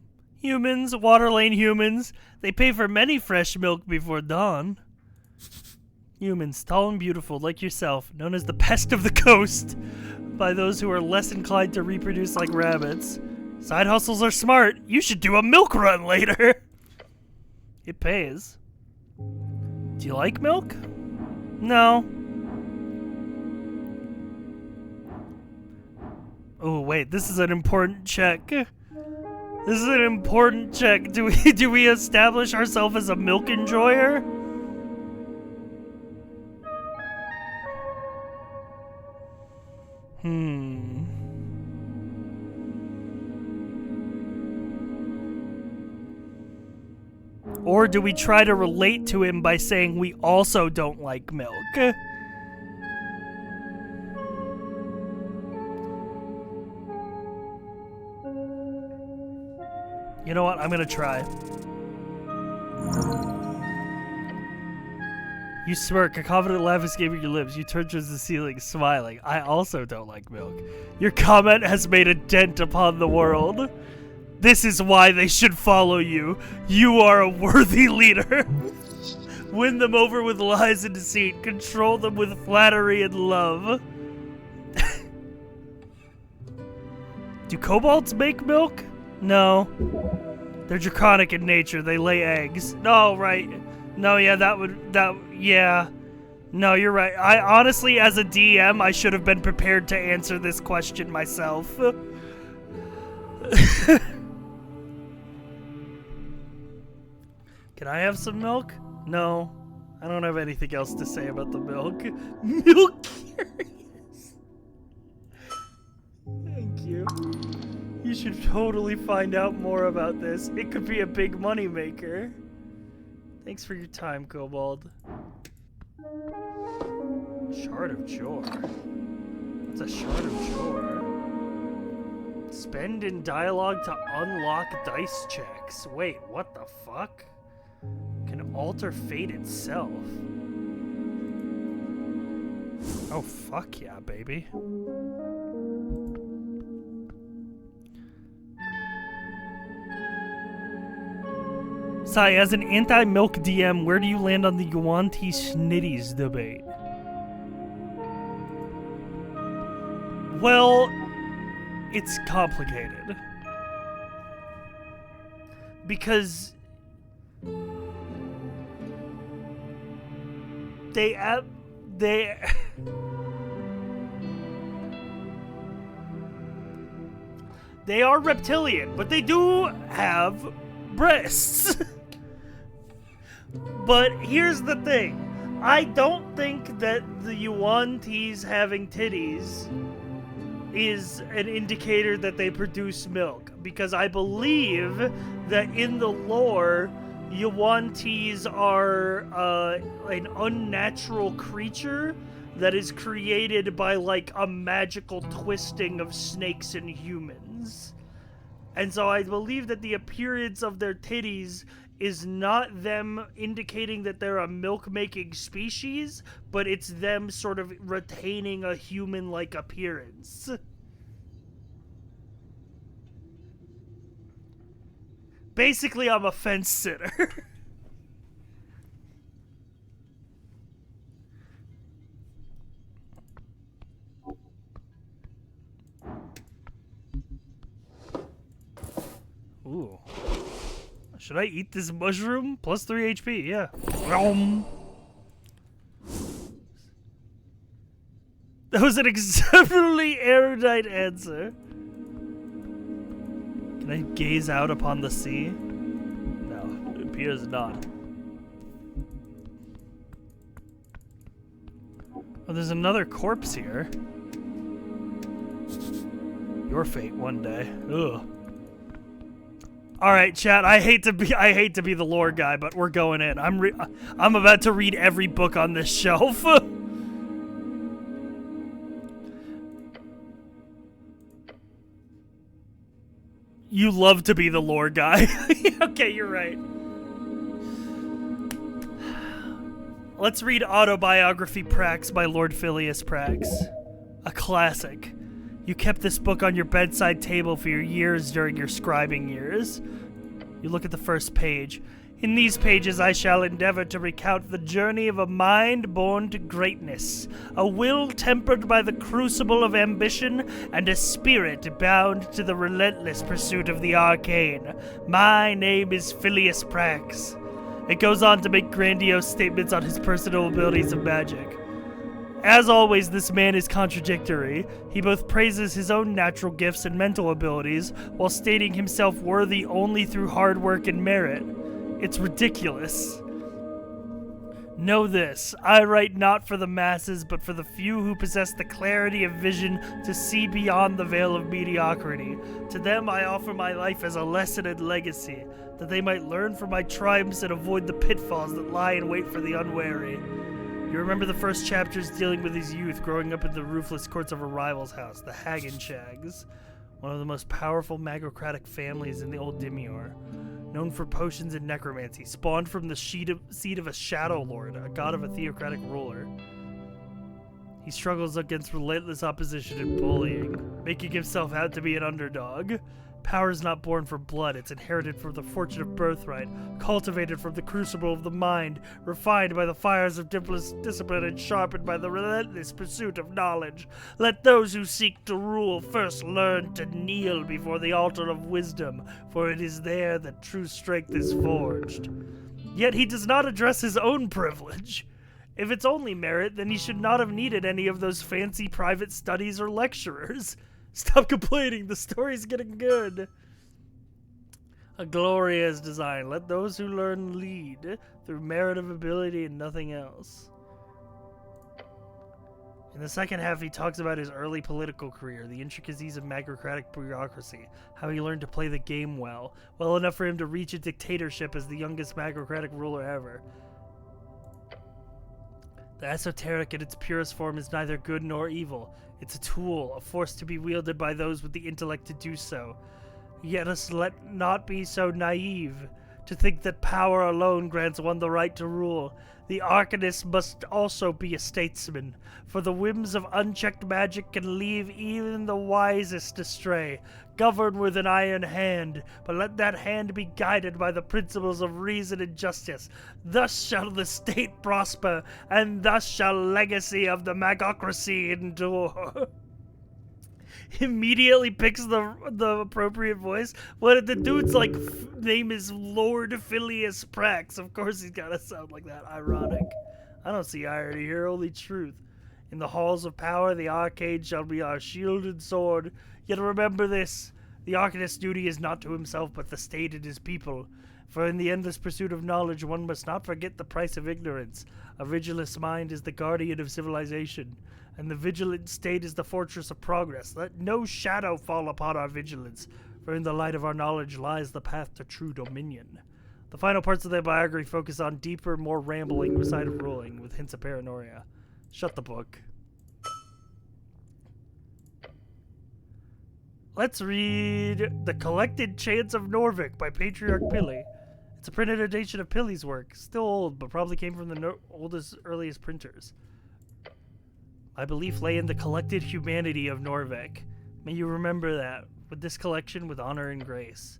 Humans, water lane humans. They pay for many fresh milk before dawn. Humans, tall and beautiful like yourself, known as the pest of the coast by those who are less inclined to reproduce like rabbits. Side hustles are smart. You should do a milk run later. It pays. Do you like milk? No. Oh wait, this is an important check. This is an important check. Do we establish ourselves as a milk enjoyer? Or do we try to relate to him by saying we also don't like milk? You know what? I'm gonna try. You smirk, a confident laugh escaping your lips. You turn towards the ceiling, smiling. I also don't like milk. Your comment has made a dent upon the world. This is why they should follow you. You are a worthy leader. Win them over with lies and deceit. Control them with flattery and love. Do kobolds make milk? No. They're draconic in nature. They lay eggs. No, right. No, yeah, yeah. No, you're right. I honestly, as a DM, I should have been prepared to answer this question myself. Can I have some milk? No. I don't have anything else to say about the milk. Milk curious. Thank you. You should totally find out more about this. It could be a big money maker. Thanks for your time, Kobold. Shard of Jor. What's a Shard of Jor? Spend in dialogue to unlock dice checks. Wait, what the fuck? Can alter fate itself. Oh, fuck yeah, baby. Sai, as an anti-milk DM, where do you land on the Yuan-Ti Schnitties debate? Well, it's complicated. Because they are reptilian, but they do have breasts. But here's the thing. I don't think that the Yuan-Tis having titties is an indicator that they produce milk, because I believe that in the lore, Yuan-Tis are an unnatural creature that is created by like a magical twisting of snakes and humans. And so I believe that the appearance of their titties is not them indicating that they're a milk-making species, but it's them sort of retaining a human-like appearance. Basically, I'm a fence sitter. Ooh. Should I eat this mushroom? Plus 3 HP, yeah. That was an exceptionally erudite answer. Can I gaze out upon the sea? No, it appears not. Oh, there's another corpse here. Your fate one day. Ugh. All right, chat. I hate to be the lore guy, but we're going in. I'm about to read every book on this shelf. You love to be the lore guy. Okay, you're right. Let's read Autobiography Prax by Lord Phileas Prax. A classic. You kept this book on your bedside table for your years during your scribing years. You look at the first page. In these pages I shall endeavor to recount the journey of a mind born to greatness, a will tempered by the crucible of ambition, and a spirit bound to the relentless pursuit of the arcane. My name is Phileas Prax. It goes on to make grandiose statements on his personal abilities of magic. As always, this man is contradictory. He both praises his own natural gifts and mental abilities, while stating himself worthy only through hard work and merit. It's ridiculous. Know this, I write not for the masses, but for the few who possess the clarity of vision to see beyond the veil of mediocrity. To them I offer my life as a lesson and legacy, that they might learn from my triumphs and avoid the pitfalls that lie in wait for the unwary. You remember the first chapters dealing with his youth growing up in the roofless courts of a rival's house, the Hagenshags, one of the most powerful magocratic families in the Old Dimior. Known for potions and necromancy, spawned from the seed of a Shadow Lord, a god of a theocratic ruler. He struggles against relentless opposition and bullying, making himself out to be an underdog. Power is not born from blood, it's inherited from the fortune of birthright, cultivated from the crucible of the mind, refined by the fires of discipline, and sharpened by the relentless pursuit of knowledge. Let those who seek to rule first learn to kneel before the altar of wisdom, for it is there that true strength is forged. Yet he does not address his own privilege. If it's only merit, then he should not have needed any of those fancy private studies or lecturers. Stop complaining, the story's getting good. A glorious design. Let those who learn lead through merit of ability and nothing else. In the second half, he talks about his early political career, the intricacies of magocratic bureaucracy, how he learned to play the game well enough for him to reach a dictatorship as the youngest magocratic ruler ever. The esoteric in its purest form is neither good nor evil. It's a tool, a force to be wielded by those with the intellect to do so. Yet us let not be so naive to think that power alone grants one the right to rule. The arcanist must also be a statesman, for the whims of unchecked magic can leave even the wisest astray. Govern with an iron hand, but let that hand be guided by the principles of reason and justice. Thus shall the state prosper, and thus shall legacy of the magocracy endure. Immediately picks the appropriate voice. What the dude's like name is Lord Phileas Prax. Of course he's gotta sound like that. Ironic. I don't see irony here, only truth. In the halls of power, the arcade shall be our shield and sword. Yet remember this, the arcanist's duty is not to himself, but the state and his people. For in the endless pursuit of knowledge, one must not forget the price of ignorance. A vigilous mind is the guardian of civilization, and the vigilant state is the fortress of progress. Let no shadow fall upon our vigilance, for in the light of our knowledge lies the path to true dominion. The final parts of their biography focus on deeper, more rambling side of ruling, with hints of paranoia. Shut the book. Let's read The Collected Chants of Norvik by Patriarch Pili. It's a printed edition of Pili's work. Still old, but probably came from the earliest printers. My belief lay in the collected humanity of Norvik. May you remember that, with this collection with honor and grace.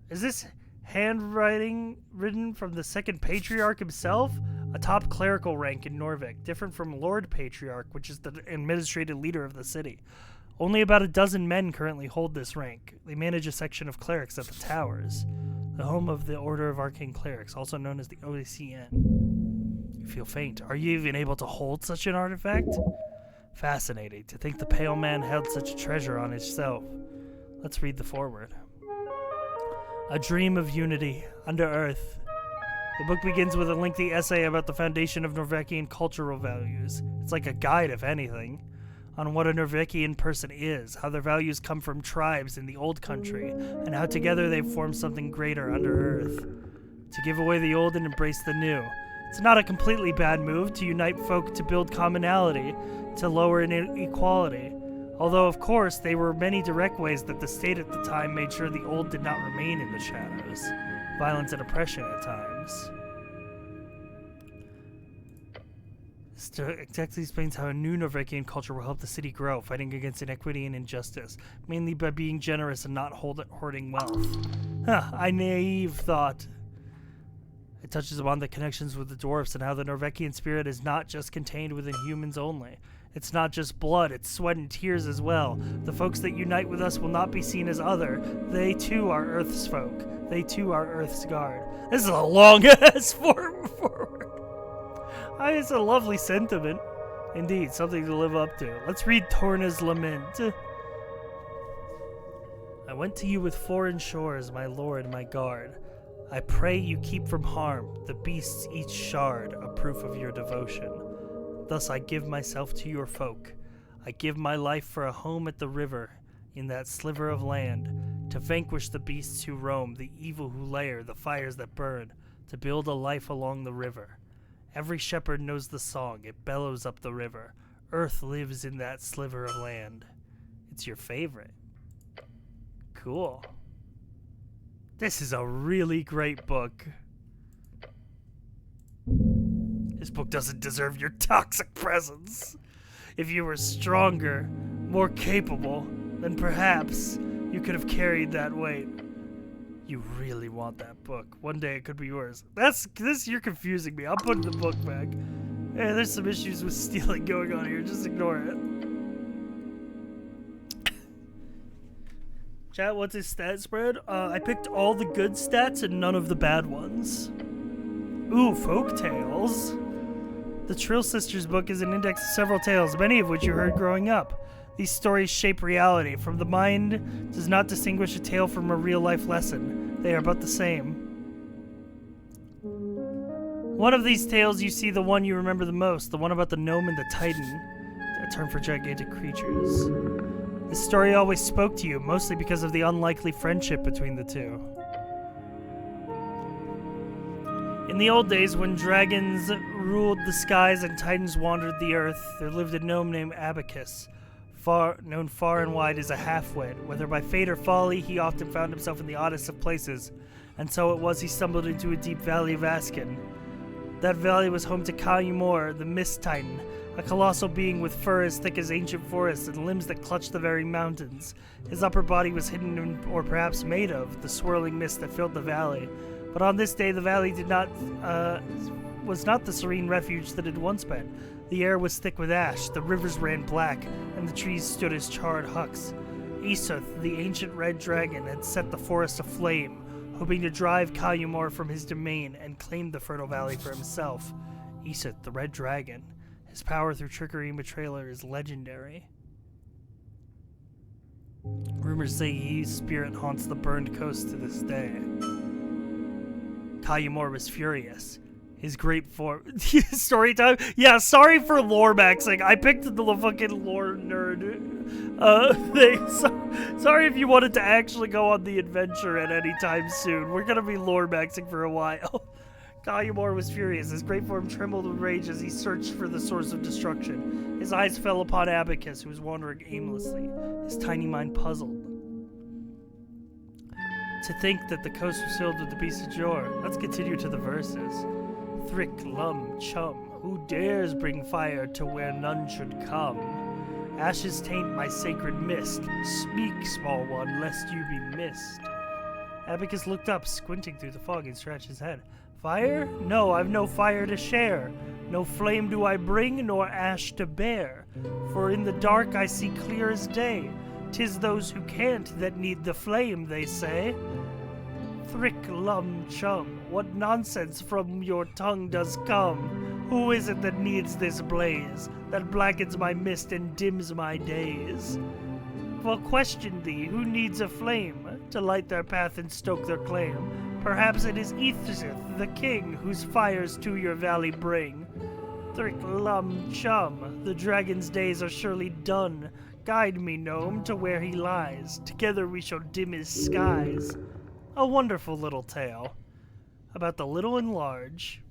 Is this handwriting written from the second Patriarch himself? A top clerical rank in Norvik, different from Lord Patriarch, which is the administrative leader of the city. Only about a dozen men currently hold this rank. They manage a section of clerics at the Towers, the home of the Order of Arcane Clerics, also known as the OCN. You feel faint. Are you even able to hold such an artifact? Fascinating to think the pale man held such a treasure on his shelf. Let's read the foreword. A dream of unity under earth. The book begins with a lengthy essay about the foundation of Norvegian cultural values. It's like a guide, if anything, on what a Norvegian person is, how their values come from tribes in the old country, and how together they form something greater under earth. To give away the old and embrace the new. It's not a completely bad move to unite folk to build commonality, to lower inequality. Although, of course, there were many direct ways that the state at the time made sure the old did not remain in the shadows. Violence and oppression at times. This exactly explains how a new Norvegian culture will help the city grow, fighting against inequity and injustice, mainly by being generous and not hoarding wealth. I naive thought. It touches upon the connections with the dwarfs and how the Norvegian spirit is not just contained within humans only. It's not just blood, it's sweat and tears as well. The folks that unite with us will not be seen as other. They too are Earth's folk. They too are Earth's guard. This is a long-ass forward. It's a lovely sentiment. Indeed, something to live up to. Let's read Torna's lament. I went to you with foreign shores, my lord, my guard. I pray you keep from harm the beasts each shard, a proof of your devotion. Thus I give myself to your folk. I give my life for a home at the river, in that sliver of land, to vanquish the beasts who roam, the evil who lair, the fires that burn, to build a life along the river. Every shepherd knows the song, it bellows up the river. Earth lives in that sliver of land. It's your favorite. Cool. This is a really great book. This book doesn't deserve your toxic presence. If you were stronger, more capable, then perhaps you could have carried that weight. You really want that book. One day it could be yours. You're confusing me. I'm putting the book back. Hey, there's some issues with stealing going on here. Just ignore it. Chat, what's his stat spread? I picked all the good stats and none of the bad ones. Ooh, folk tales. The Trill Sisters book is an index of several tales, many of which you heard growing up. These stories shape reality. From the mind does not distinguish a tale from a real-life lesson. They are but the same. One of these tales you see the one you remember the most, the one about the gnome and the titan, a term for gigantic creatures. This story always spoke to you, mostly because of the unlikely friendship between the two. In the old days, when dragons ruled the skies and titans wandered the earth, there lived a gnome named Abacus, known far and wide as a half-wit. Whether by fate or folly, he often found himself in the oddest of places, and so it was he stumbled into a deep valley of Askin. That valley was home to Kalyumor, the Mist Titan, a colossal being with fur as thick as ancient forests and limbs that clutched the very mountains. His upper body was hidden in, or perhaps made of, the swirling mist that filled the valley. But on this day, the valley was not the serene refuge that it had once been. The air was thick with ash, the rivers ran black, and the trees stood as charred hucks. Esoth, the ancient red dragon, had set the forest aflame, hoping to drive Kalyumor from his domain and claim the fertile valley for himself. Esoth, the red dragon. His power through trickery and betrayal is legendary. Rumors say his spirit haunts the burned coast to this day. Kalyumor was furious. His great form... Story time? Yeah, sorry for lore maxing. I picked the fucking lore nerd thing. Sorry if you wanted to actually go on the adventure at any time soon. We're gonna be lore maxing for a while. Kalyumor was furious. His great form trembled with rage as he searched for the source of destruction. His eyes fell upon Abacus, who was wandering aimlessly, his tiny mind puzzled. To think that the coast was filled with the beasts of Jor. Let's continue to the verses. Thrick, lum, chum, who dares bring fire to where none should come? Ashes taint my sacred mist. Speak, small one, lest you be missed. Abacus looked up, squinting through the fog, and scratched his head. Fire? No, I've no fire to share. No flame do I bring, nor ash to bear. For in the dark I see clear as day. 'Tis those who can't that need the flame, they say. Thrick, lum, chum, what nonsense from your tongue does come? Who is it that needs this blaze, that blackens my mist and dims my days? For question thee, who needs a flame to light their path and stoke their claim? Perhaps it is Ethsith, the king, whose fires to your valley bring. Thrick lum chum, the dragon's days are surely done. Guide me, gnome, to where he lies. Together we shall dim his skies. A wonderful little tale about the little and large.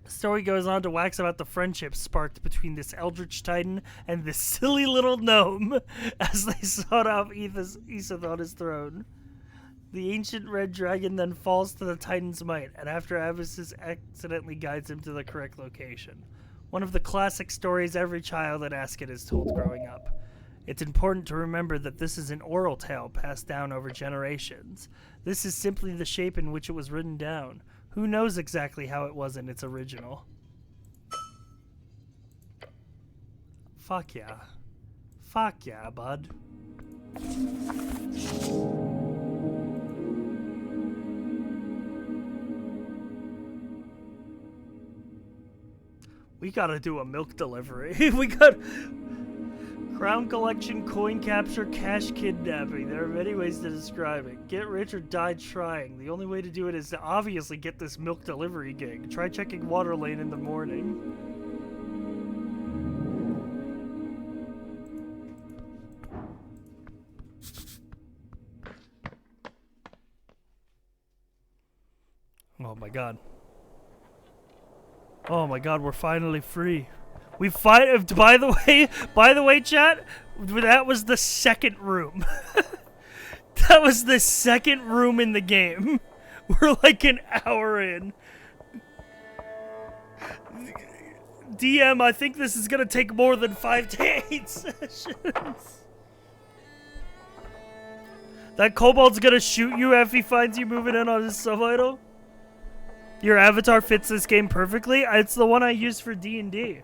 The story goes on to wax about the friendship sparked between this eldritch titan and this silly little gnome as they sought out Ethsith on his throne. The ancient red dragon then falls to the titan's might, and after Avisus accidentally guides him to the correct location. One of the classic stories every child at Ascot is told growing up. It's important to remember that this is an oral tale passed down over generations. This is simply the shape in which it was written down. Who knows exactly how it was in its original? Fuck yeah. Fuck yeah, bud. We gotta do a milk delivery. We got crown collection, coin capture, cash kidnapping. There are many ways to describe it. Get rich or die trying. The only way to do it is to obviously get this milk delivery gig. Try checking water lane in the morning. Oh my god. Oh my god, we're finally free. We by the way, chat, that was the second room. That was the second room in the game. We're like an hour in. DM, I think this is gonna take more than 5 to 8 sessions. That kobold's gonna shoot you if he finds you moving in on his sub-idol. Your avatar fits this game perfectly. It's the one I use for D&D.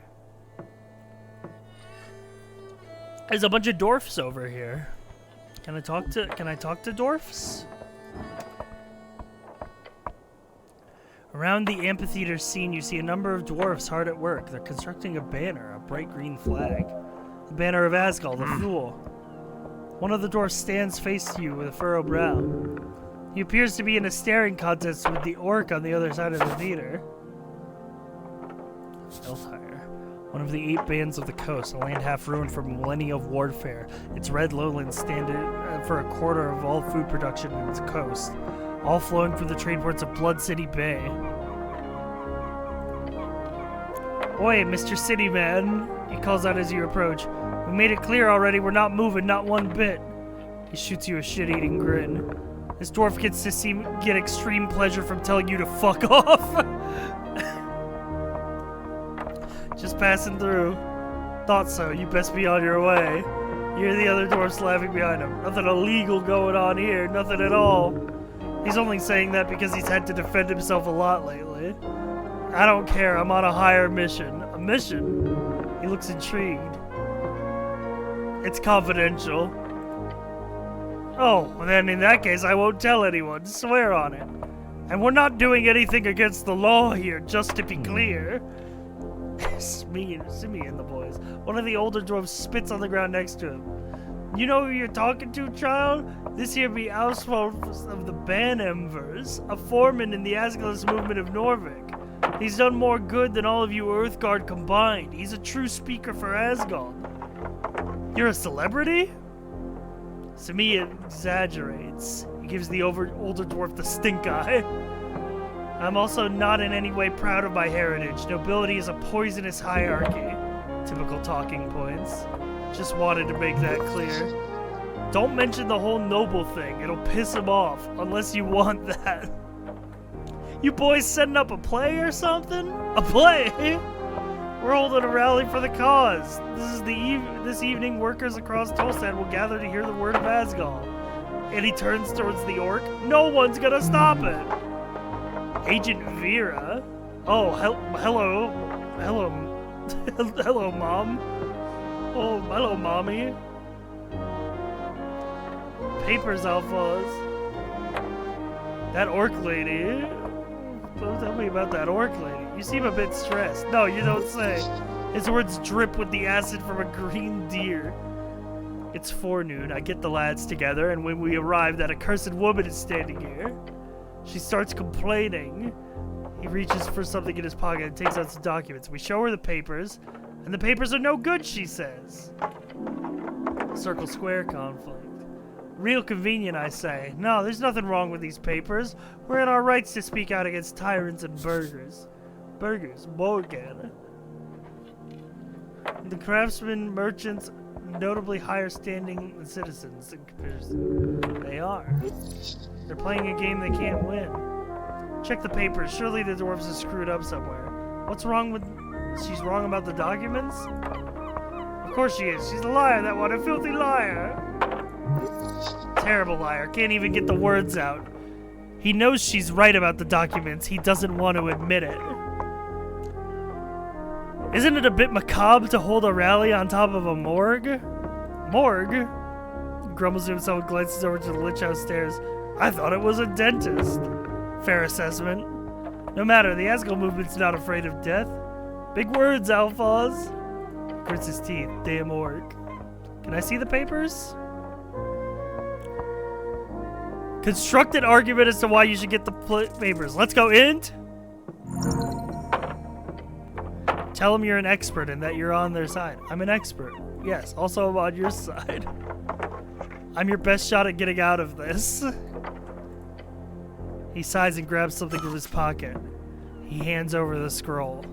There's a bunch of dwarfs over here. Can I talk to dwarfs? Around the amphitheater scene, you see a number of dwarfs hard at work. They're constructing a banner, a bright green flag. The banner of Asgard, the fool. One of the dwarfs stands face to you with a furrowed brow. He appears to be in a staring contest with the orc on the other side of the theater. Eltire, one of the 8 bands of the coast, a land half ruined from millennia of warfare. Its red lowlands stand for a quarter of all food production in its coast, all flowing from the trade ports of Blood City Bay. Oi, Mr. City Man, he calls out as you approach. We made it clear already we're not moving, not one bit. He shoots you a shit-eating grin. This dwarf gets to get extreme pleasure from telling you to fuck off. Just passing through. Thought so. You best be on your way. You hear the other dwarfs laughing behind him. Nothing illegal going on here. Nothing at all. He's only saying that because he's had to defend himself a lot lately. I don't care. I'm on a higher mission. A mission? He looks intrigued. It's confidential. Oh, well then in that case I won't tell anyone. Swear on it. And we're not doing anything against the law here, just to be clear. Simeon and the boys. One of the older dwarves spits on the ground next to him. You know who you're talking to, child? This here be Oswald of the Banemvers, a foreman in the Asgard's movement of Norvik. He's done more good than all of you Earthguard combined. He's a true speaker for Asgard. You're a celebrity? Simeon exaggerates. He gives the older dwarf the stink eye. I'm also not in any way proud of my heritage. Nobility is a poisonous hierarchy. Typical talking points. Just wanted to make that clear. Don't mention the whole noble thing. It'll piss him off, unless you want that. You boys setting up a play or something? A play? We're holding a rally for the cause. This evening, workers across Tolstad will gather to hear the word of Asgard. And he turns towards the orc. No one's gonna stop it. Agent Vera. Oh, hello, hello, Mom. Oh, hello, Mommy. Papers, Alphas. That orc lady. Don't tell me about that orc lady. You seem a bit stressed. No, you don't say. His words drip with the acid from a green deer. It's forenoon. I get the lads together, and when we arrive, that accursed woman is standing here. She starts complaining. He reaches for something in his pocket and takes out some documents. We show her the papers, and the papers are no good, she says. Circle square conflict. Real convenient, I say. No, there's nothing wrong with these papers. We're in our rights to speak out against tyrants and burghers. Morgan. The craftsmen, merchants, notably higher standing than citizens in comparison. They are. They're playing a game they can't win. Check the papers. Surely the dwarves are screwed up somewhere. What's wrong with... She's wrong about the documents? Of course she is. She's a liar, that one. A filthy liar. Terrible liar. Can't even get the words out. He knows she's right about the documents. He doesn't want to admit it. Isn't it a bit macabre to hold a rally on top of a morgue? Morgue? He grumbles to himself and glances over to the Lich House stairs. I thought it was a dentist. Fair assessment. No matter, the Asgul movement's not afraid of death. Big words, Alphaz. Grits his teeth. Damn orc. Can I see the papers? Construct an argument as to why you should get the papers. Let's go, Int. Tell them you're an expert and that you're on their side. I'm an expert. Yes, also I'm on your side. I'm your best shot at getting out of this. He sighs and grabs something from his pocket. He hands over the scroll.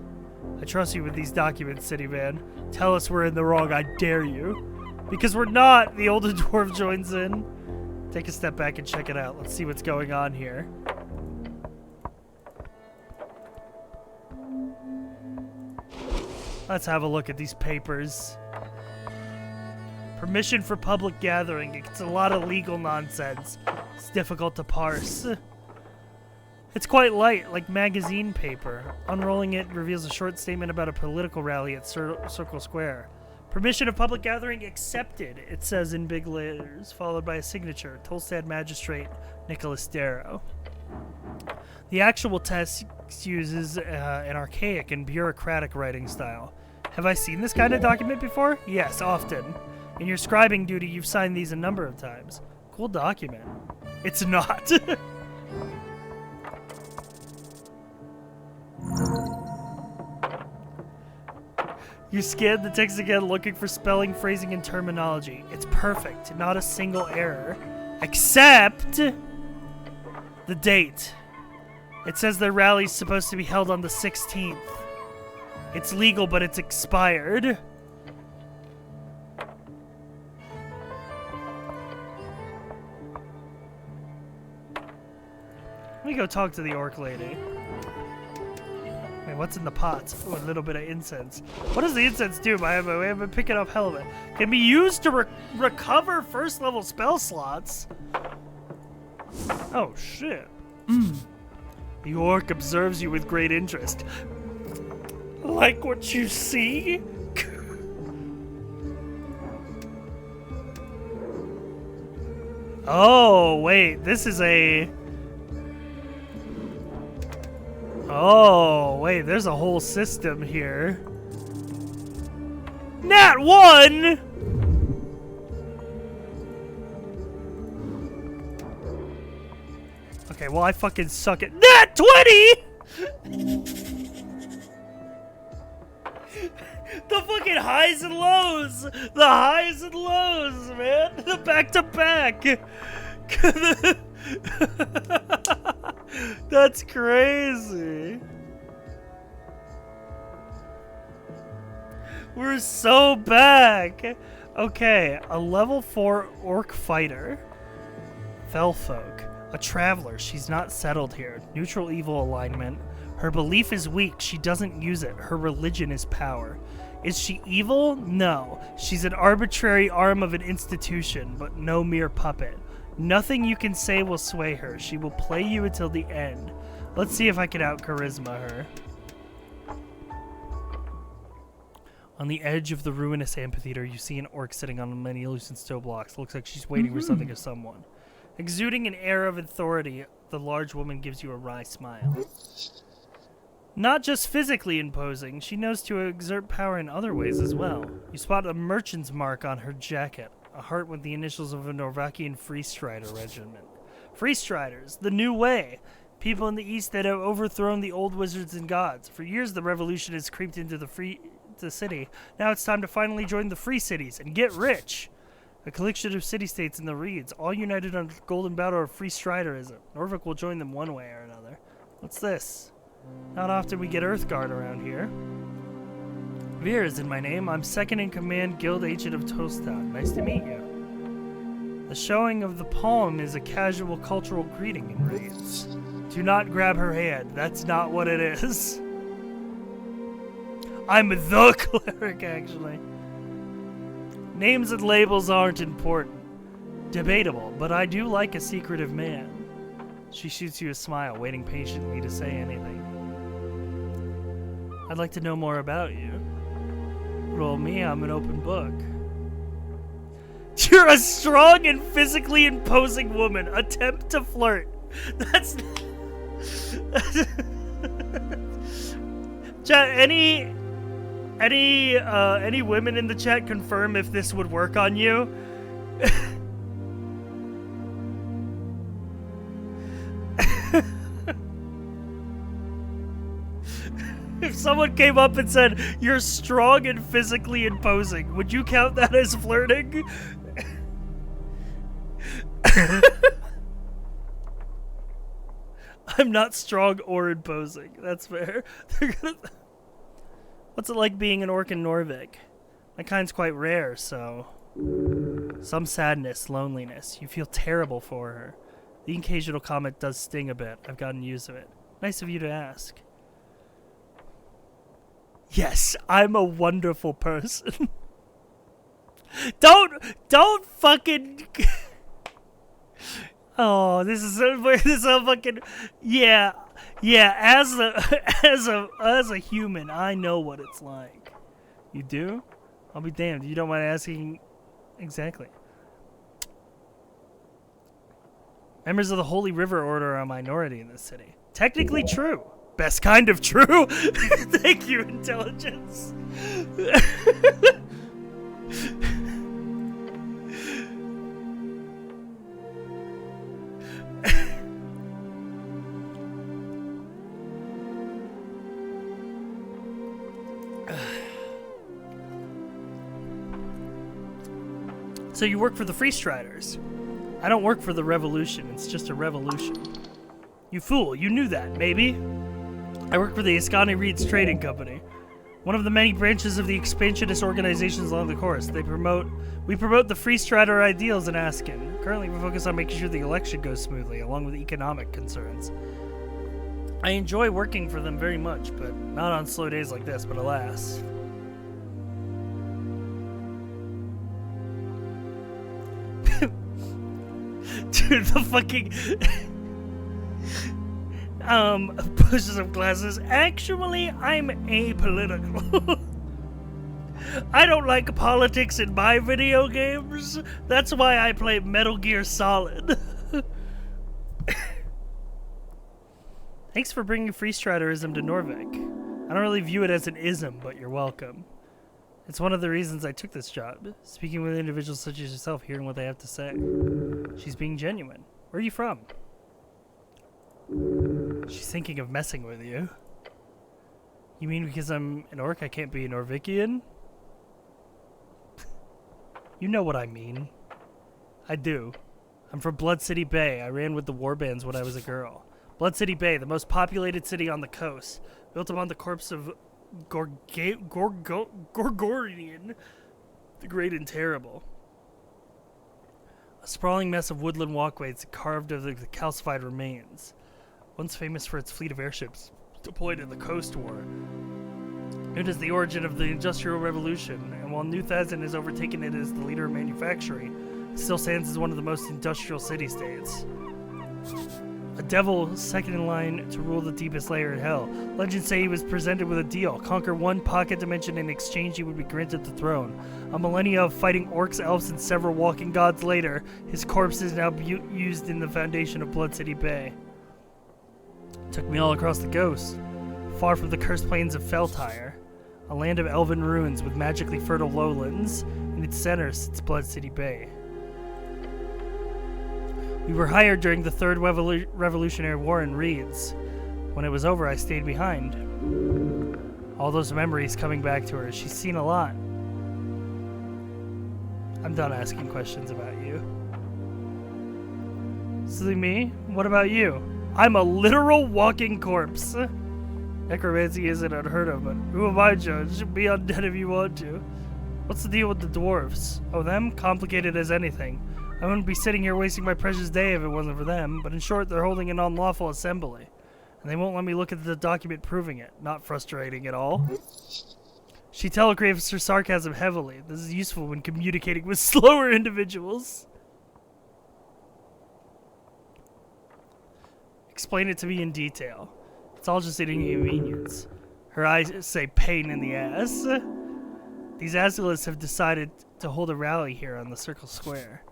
I trust you with these documents, city man. Tell us we're in the wrong, I dare you. Because we're not, the older dwarf joins in. Take a step back and check it out. Let's see what's going on here. Let's have a look at these papers. Permission for public gathering. It's a lot of legal nonsense. It's difficult to parse. It's quite light, like magazine paper. Unrolling it reveals a short statement about a political rally at Circle Square. Permission of public gathering accepted, it says in big letters, followed by a signature. Tolstad Magistrate Nicholas Darrow. The actual text uses an archaic and bureaucratic writing style. Have I seen this kind of document before? Yes, often. In your scribing duty, you've signed these a number of times. Cool document. It's not. You scanned the text again, looking for spelling, phrasing, and terminology. It's perfect. Not a single error. Except the date. It says the rally's supposed to be held on the 16th. It's legal, but it's expired. Let me go talk to the orc lady. Wait, what's in the pots? Oh, a little bit of incense. What does the incense do? I have been picking up hell of it. Can be used to recover first level spell slots. Oh, shit. The orc observes you with great interest. Like what you see? Oh, wait. This is a... Oh, wait. There's a whole system here. Nat 1! Okay, well, I fucking suck at Nat 20! The fucking highs and lows! The highs and lows, man! The back-to-back! That's crazy. We're so back! Okay, a level 4 orc fighter. Fellfolk. A traveler. She's not settled here. Neutral evil alignment. Her belief is weak. She doesn't use it. Her religion is power. Is she evil? No. She's an arbitrary arm of an institution, but no mere puppet. Nothing you can say will sway her. She will play you until the end. Let's see if I can out-charisma her. On the edge of the ruinous amphitheater, you see an orc sitting on many loosened stone blocks. Looks like she's waiting for something or someone. Exuding an air of authority, the large woman gives you a wry smile. Not just physically imposing, she knows to exert power in other ways as well. You spot a merchant's mark on her jacket, a heart with the initials of a Norvakian Freestrider regiment. Freestriders, the new way. People in the East that have overthrown the old wizards and gods. For years, the revolution has creeped into the city. Now it's time to finally join the free cities and get rich. A collection of city-states in the Reeds, all united under the golden battle of Freestriderism. Norvik will join them one way or another. What's this? Not often we get Earthguard around here. Veer is in my name. I'm second in command guild agent of Toasttown. Nice to meet you. The showing of the palm is a casual cultural greeting in raids. Do not grab her hand. That's not what it is. I'm the cleric, actually. Names and labels aren't important. Debatable, but I do like a secretive man. She shoots you a smile, waiting patiently to say anything. I'd like to know more about you. Roll me, I'm an open book. You're a strong and physically imposing woman. Attempt to flirt. That's... Chat, any women in the chat confirm if this would work on you? If someone came up and said, you're strong and physically imposing, would you count that as flirting? I'm not strong or imposing. That's fair. What's it like being an orc in Norvik? My kind's quite rare, so... Some sadness, loneliness. You feel terrible for her. The occasional comment does sting a bit. I've gotten used to it. Nice of you to ask. Yes, I'm a wonderful person. Don't fucking... Oh, this is so fucking... Yeah, as a human, I know what it's like. You do? I'll be damned. You don't mind asking... Exactly. Members of the Holy River Order are a minority in this city. Technically true. Best kind of true. Thank you, intelligence. So you work for the Freestriders. I don't work for the revolution. It's just a revolution. You fool, you knew that, maybe? I work for the Iskani Reeds Trading Company, one of the many branches of the expansionist organizations along the course. We promote the Freestrider ideals in Askin. Currently, we focus on making sure the election goes smoothly, along with economic concerns. I enjoy working for them very much, but not on slow days like this, but alas. Dude, the fucking... pushes up glasses. Actually, I'm apolitical. I don't like politics in my video games. That's why I play Metal Gear Solid. Thanks for bringing Freestriderism to Norvik. I don't really view it as an ism, but you're welcome. It's one of the reasons I took this job. Speaking with individuals such as yourself, hearing what they have to say. She's being genuine. Where are you from? She's thinking of messing with you. You mean because I'm an orc I can't be a Norvikian? You know what I mean. I do. I'm from Blood City Bay. I ran with the warbands when I was a girl. Blood City Bay, the most populated city on the coast. Built upon the corpse of Gorgorian, the Great and Terrible. A sprawling mess of woodland walkways carved of the calcified remains. Once famous for its fleet of airships deployed in the Coast War. It is the origin of the Industrial Revolution, and while New Thazin has overtaken it as the leader of manufacturing, it still stands as one of the most industrial city-states. A devil second in line to rule the deepest layer in hell. Legends say he was presented with a deal. Conquer one pocket dimension in exchange he would be granted the throne. A millennia of fighting orcs, elves, and several walking gods later, his corpse is now used in the foundation of Blood City Bay. Took me all across the Ghost, far from the cursed plains of Feltire, a land of elven ruins with magically fertile lowlands. In its center sits Blood City Bay. We were hired during the Third Revolutionary War in Reeds. When it was over, I stayed behind. All those memories coming back to her. She's seen a lot. I'm done asking questions about you. Silly me? What about you? I'm a literal walking corpse. Necromancy isn't unheard of, but who am I, Judge? Be undead if you want to. What's the deal with the dwarves? Oh, them? Complicated as anything. I wouldn't be sitting here wasting my precious day if it wasn't for them, but in short, they're holding an unlawful assembly. And they won't let me look at the document proving it. Not frustrating at all. She telegraphs her sarcasm heavily. This is useful when communicating with slower individuals. Explain it to me in detail. It's all just an inconvenience. Her eyes say pain in the ass. These Asgilists have decided to hold a rally here on the Circle Square.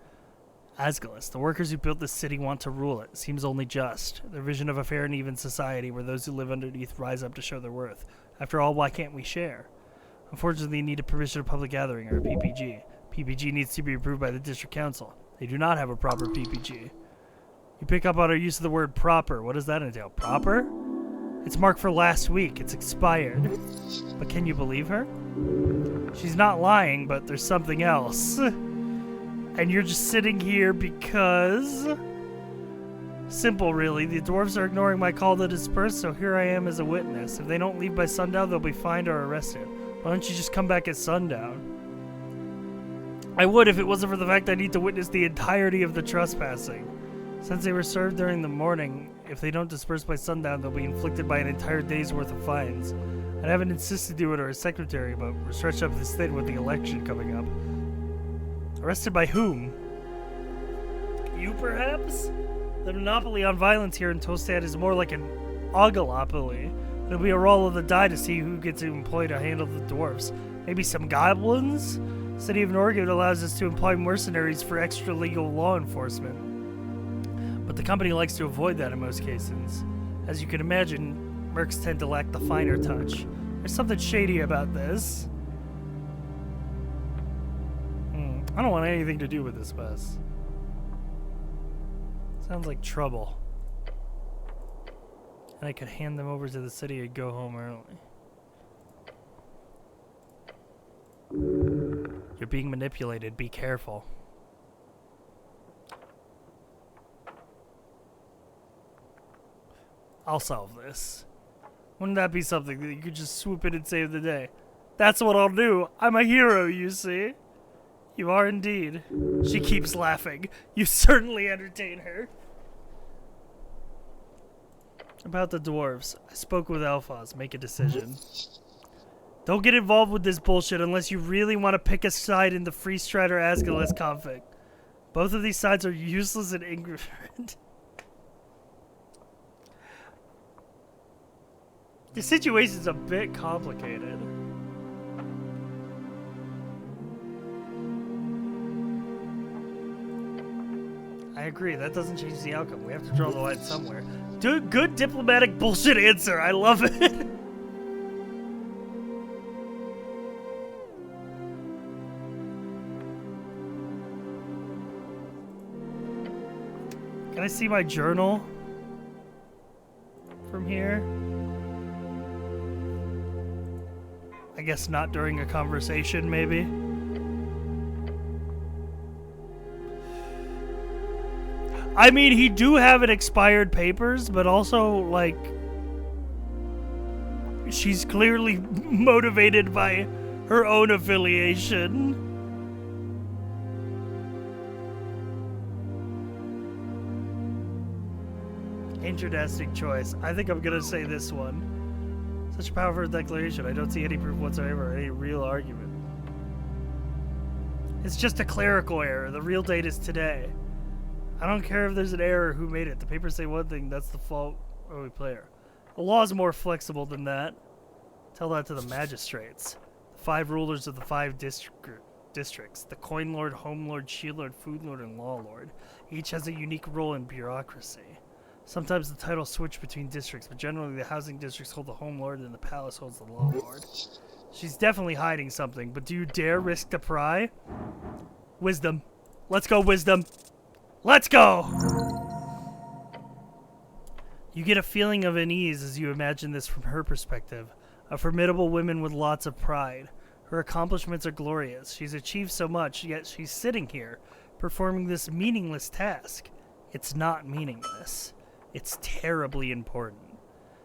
Asgilists, the workers who built this city want to rule it. Seems only just. Their vision of a fair and even society where those who live underneath rise up to show their worth. After all, why can't we share? Unfortunately, you need a permission of public gathering, or a PPG. PPG needs to be approved by the district council. They do not have a proper PPG. You pick up on her use of the word proper. What does that entail? Proper? It's marked for last week. It's expired. But can you believe her? She's not lying, but there's something else. And you're just sitting here because... Simple, really. The dwarves are ignoring my call to disperse, so here I am as a witness. If they don't leave by sundown, they'll be fined or arrested. Why don't you just come back at sundown? I would if it wasn't for the fact I need to witness the entirety of the trespassing. Since they were served during the morning, if they don't disperse by sundown, they'll be inflicted by an entire day's worth of fines. I haven't insisted to it or a secretary, but we're stretched up this thin with the election coming up. Arrested by whom? You, perhaps? The monopoly on violence here in Tostad is more like an ogalopoly. It'll be a roll of the die to see who gets employed to handle the dwarves. Maybe some goblins? City of Norgate allows us to employ mercenaries for extra-legal law enforcement. But the company likes to avoid that in most cases. As you can imagine, mercs tend to lack the finer touch. There's something shady about this. I don't want anything to do with this mess. Sounds like trouble. And I could hand them over to the city and go home early. You're being manipulated. Be careful. I'll solve this. Wouldn't that be something that you could just swoop in and save the day? That's what I'll do. I'm a hero, you see. You are indeed. She keeps laughing. You certainly entertain her. About the dwarves. I spoke with Elphaz. Make a decision. Don't get involved with this bullshit unless you really want to pick a side in the Free Strider Asgilist conflict. Both of these sides are useless and ignorant. The situation's a bit complicated. I agree, that doesn't change the outcome. We have to draw the line somewhere. Good diplomatic bullshit answer. I love it. Can I see my journal from here? I guess not during a conversation, maybe. I mean, he do have an expired papers, but also, like, she's clearly motivated by her own affiliation. Intradastic choice. I think I'm gonna say this one. Such a powerful declaration. I don't see any proof whatsoever or any real argument. It's just a clerical error. The real date is today. I don't care if there's an error who made it. The papers say one thing, that's the fault of the player. The law is more flexible than that. Tell that to the magistrates. The 5 rulers of the 5 districts. The coin lord, home lord, shield lord, food lord, and law lord. Each has a unique role in bureaucracy. Sometimes the titles switch between districts, but generally the housing districts hold the home lord and the palace holds the law lord. She's definitely hiding something, but do you dare risk to pry? Wisdom. Let's go, wisdom. Let's go! You get a feeling of unease as you imagine this from her perspective. A formidable woman with lots of pride. Her accomplishments are glorious. She's achieved so much, yet she's sitting here, performing this meaningless task. It's not meaningless. It's terribly important.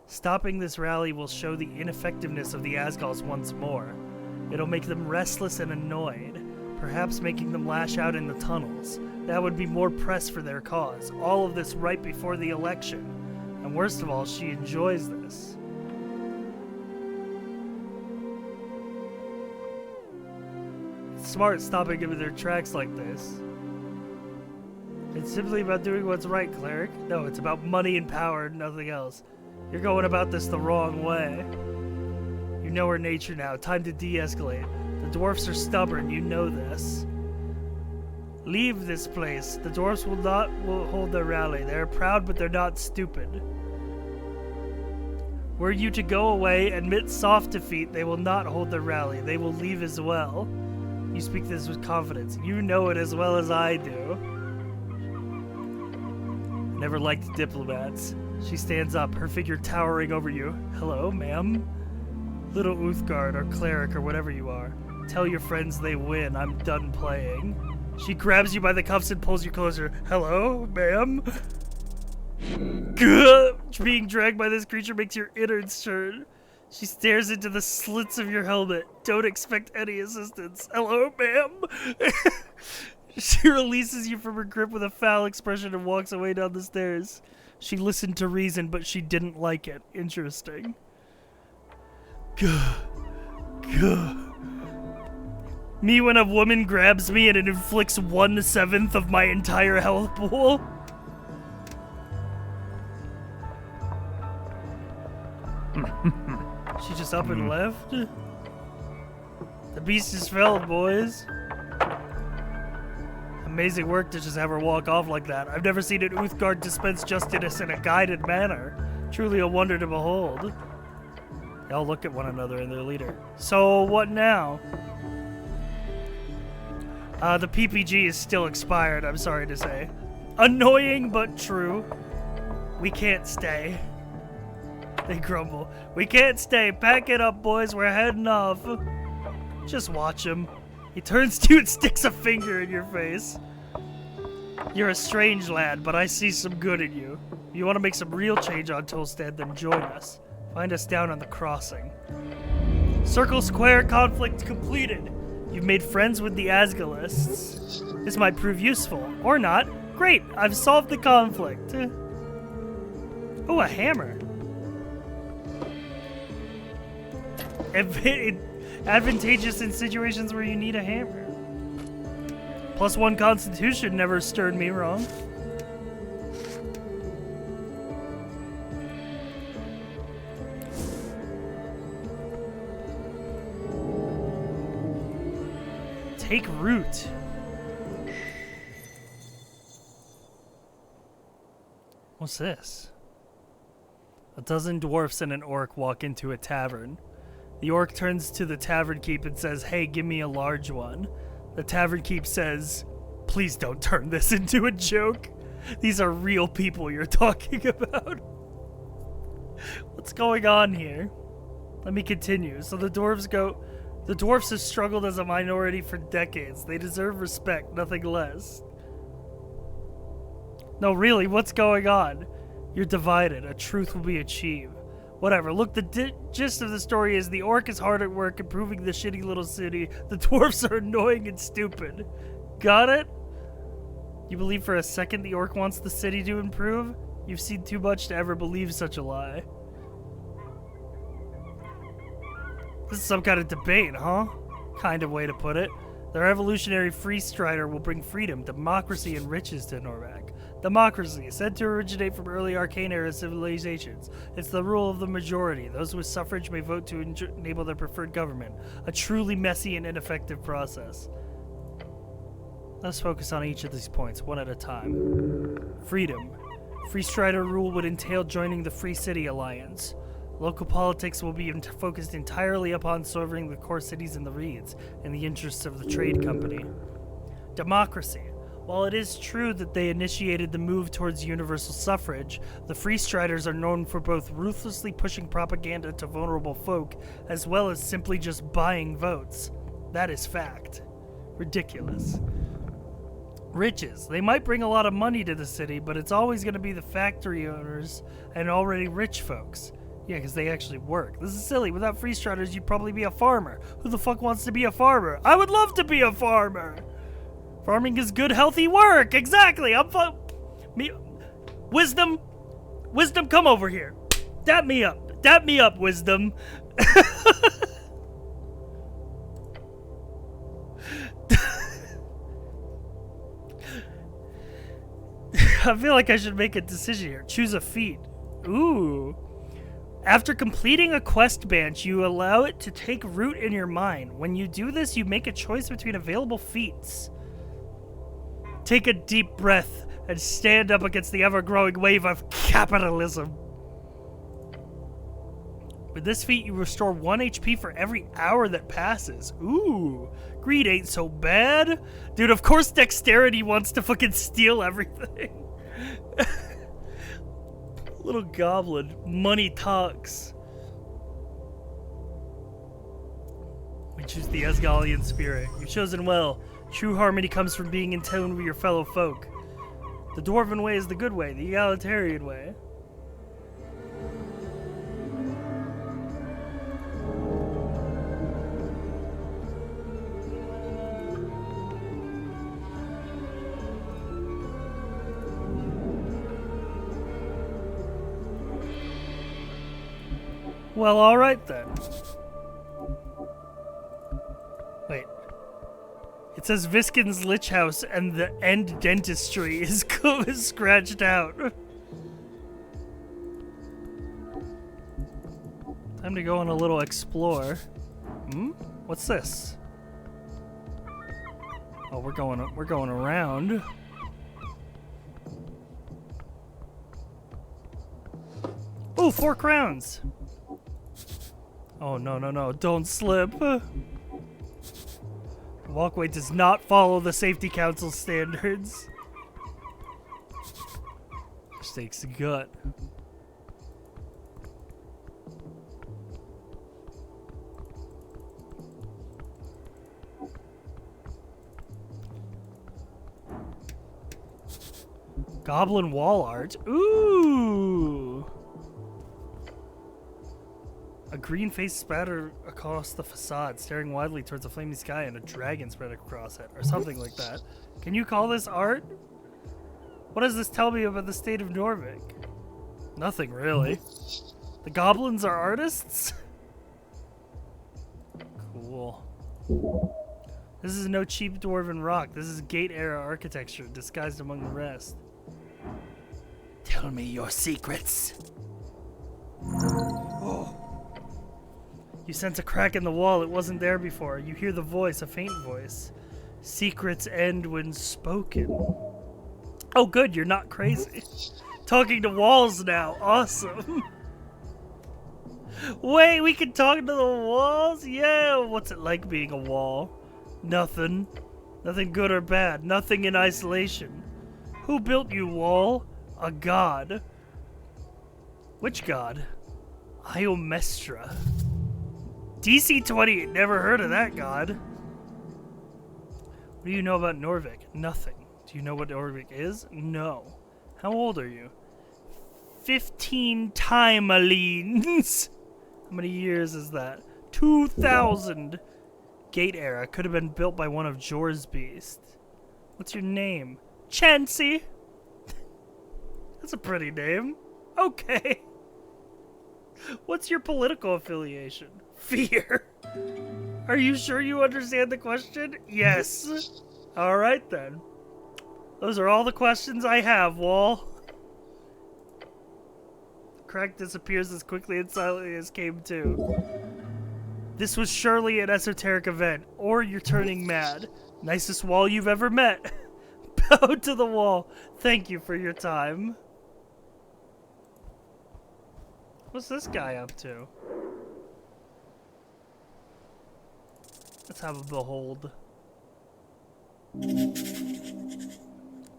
Stopping this rally will show the ineffectiveness of the Asgals once more. It'll make them restless and annoyed, perhaps making them lash out in the tunnels. That would be more press for their cause. All of this right before the election. And worst of all, she enjoys this. It's smart stopping them in their tracks like this. It's simply about doing what's right, cleric. No, it's about money and power, nothing else. You're going about this the wrong way. You know her nature now. Time to de-escalate. The dwarfs are stubborn, you know this. Leave this place. The dwarfs will hold their rally. They're proud, but they're not stupid. Were you to go away, admit soft defeat, they will not hold their rally. They will leave as well. You speak this with confidence. You know it as well as I do. Never liked diplomats. She stands up, her figure towering over you. Hello, ma'am. Little Uthgard, or cleric, or whatever you are. Tell your friends they win. I'm done playing. She grabs you by the cuffs and pulls you closer. Hello, ma'am. Being dragged by this creature makes your innards churn. She stares into the slits of your helmet. Don't expect any assistance. Hello, ma'am. She releases you from her grip with a foul expression and walks away down the stairs. She listened to reason, but she didn't like it. Interesting. Me when a woman grabs me and it inflicts 1/7 of my entire health pool? She just up and left? The beast is felled, boys. Amazing work to just have her walk off like that. I've never seen an Uthgard dispense justice in a guided manner. Truly a wonder to behold. They all look at one another and their leader. So, what now? The PPG is still expired, I'm sorry to say. Annoying, but true. We can't stay. They grumble. We can't stay. Pack it up, boys. We're heading off. Just watch him. He turns to you and sticks a finger in your face. You're a strange lad, but I see some good in you. If you want to make some real change on Tolstad, then join us. Find us down on the crossing. Circle Square conflict completed. You've made friends with the Asgalists. This might prove useful. Or not. Great, I've solved the conflict. Oh, a hammer. Advantageous in situations where you need a hammer. +1 Constitution never stirred me wrong. Take root. What's this? A dozen dwarfs and an orc walk into a tavern. The orc turns to the tavern keep and says, "Hey, give me a large one." The tavern keep says, "Please don't turn this into a joke. These are real people you're talking about." What's going on here? Let me continue. So the dwarves have struggled as a minority for decades. They deserve respect, nothing less. No, really, what's going on? You're divided. A truth will be achieved. Whatever. Look, the gist of the story is the orc is hard at work improving the shitty little city. The dwarfs are annoying and stupid. Got it? You believe for a second the orc wants the city to improve? You've seen too much to ever believe such a lie. This is some kind of debate, huh? Kind of way to put it. The revolutionary free strider will bring freedom, democracy, and riches to Norvac. Democracy, said to originate from early arcane era civilizations. It's the rule of the majority. Those with suffrage may vote to enable their preferred government. A truly messy and ineffective process. Let's focus on each of these points, one at a time. Freedom. Free Strider rule would entail joining the Free City Alliance. Local politics will be focused entirely upon serving the core cities in the Reeds in the interests of the trade company. Democracy. While it is true that they initiated the move towards universal suffrage, the Free Striders are known for both ruthlessly pushing propaganda to vulnerable folk, as well as simply just buying votes. That is fact. Ridiculous. Riches. They might bring a lot of money to the city, but it's always going to be the factory owners and already rich folks. Yeah, because they actually work. This is silly. Without Free Striders, you'd probably be a farmer. Who the fuck wants to be a farmer? I would love to be a farmer! Farming is good, healthy work. Exactly. Wisdom, come over here. Dap me up, Wisdom. I feel like I should make a decision here. Choose a feat. Ooh. After completing a quest bench, you allow it to take root in your mind. When you do this, you make a choice between available feats. Take a deep breath and stand up against the ever-growing wave of capitalism. With this feat, you restore 1 HP for every hour that passes. Ooh, greed ain't so bad. Dude, of course Dexterity wants to fucking steal everything. Little goblin. Money talks. We choose the Asgalian spirit. You've chosen well. True harmony comes from being in tune with your fellow folk. The Dwarven way is the good way, the egalitarian way. Well, alright then. Wait. It says Viskin's Lich House and the end dentistry is scratched out. Time to go on a little explore. What's this? Oh, we're going around. Ooh, 4 crowns. Oh, no, don't slip. The walkway does not follow the Safety Council standards. Stakes the gut. Goblin wall art. Ooh! A green face spattered across the facade, staring wildly towards the flaming sky, and a dragon spread across it, or something like that. Can you call this art? What does this tell me about the state of Norvik? Nothing, really. The goblins are artists? Cool. This is no cheap dwarven rock. This is Gate-era architecture, disguised among the rest. Tell me your secrets. Oh. You sense a crack in the wall. It wasn't there before. You hear the voice, a faint voice. Secrets end when spoken. Oh, good. You're not crazy. Talking to walls now. Awesome. Wait, we can talk to the walls? Yeah. What's it like being a wall? Nothing. Nothing good or bad. Nothing in isolation. Who built you, wall? A god. Which god? Iomestra. DC-20, never heard of that god. What do you know about Norvik? Nothing. Do you know what Norvik is? No. How old are you? 15 timelines. How many years is that? 2,000. Gate era. Could have been built by one of Jor's beasts. What's your name? Chansey. That's a pretty name. Okay. What's your political affiliation? Fear. Are you sure you understand the question? Yes. Alright then. Those are all the questions I have, Wall. The crack disappears as quickly and silently as came to. This was surely an esoteric event, or you're turning mad. Nicest wall you've ever met. Bow to the wall. Thank you for your time. What's this guy up to? Let's have a behold.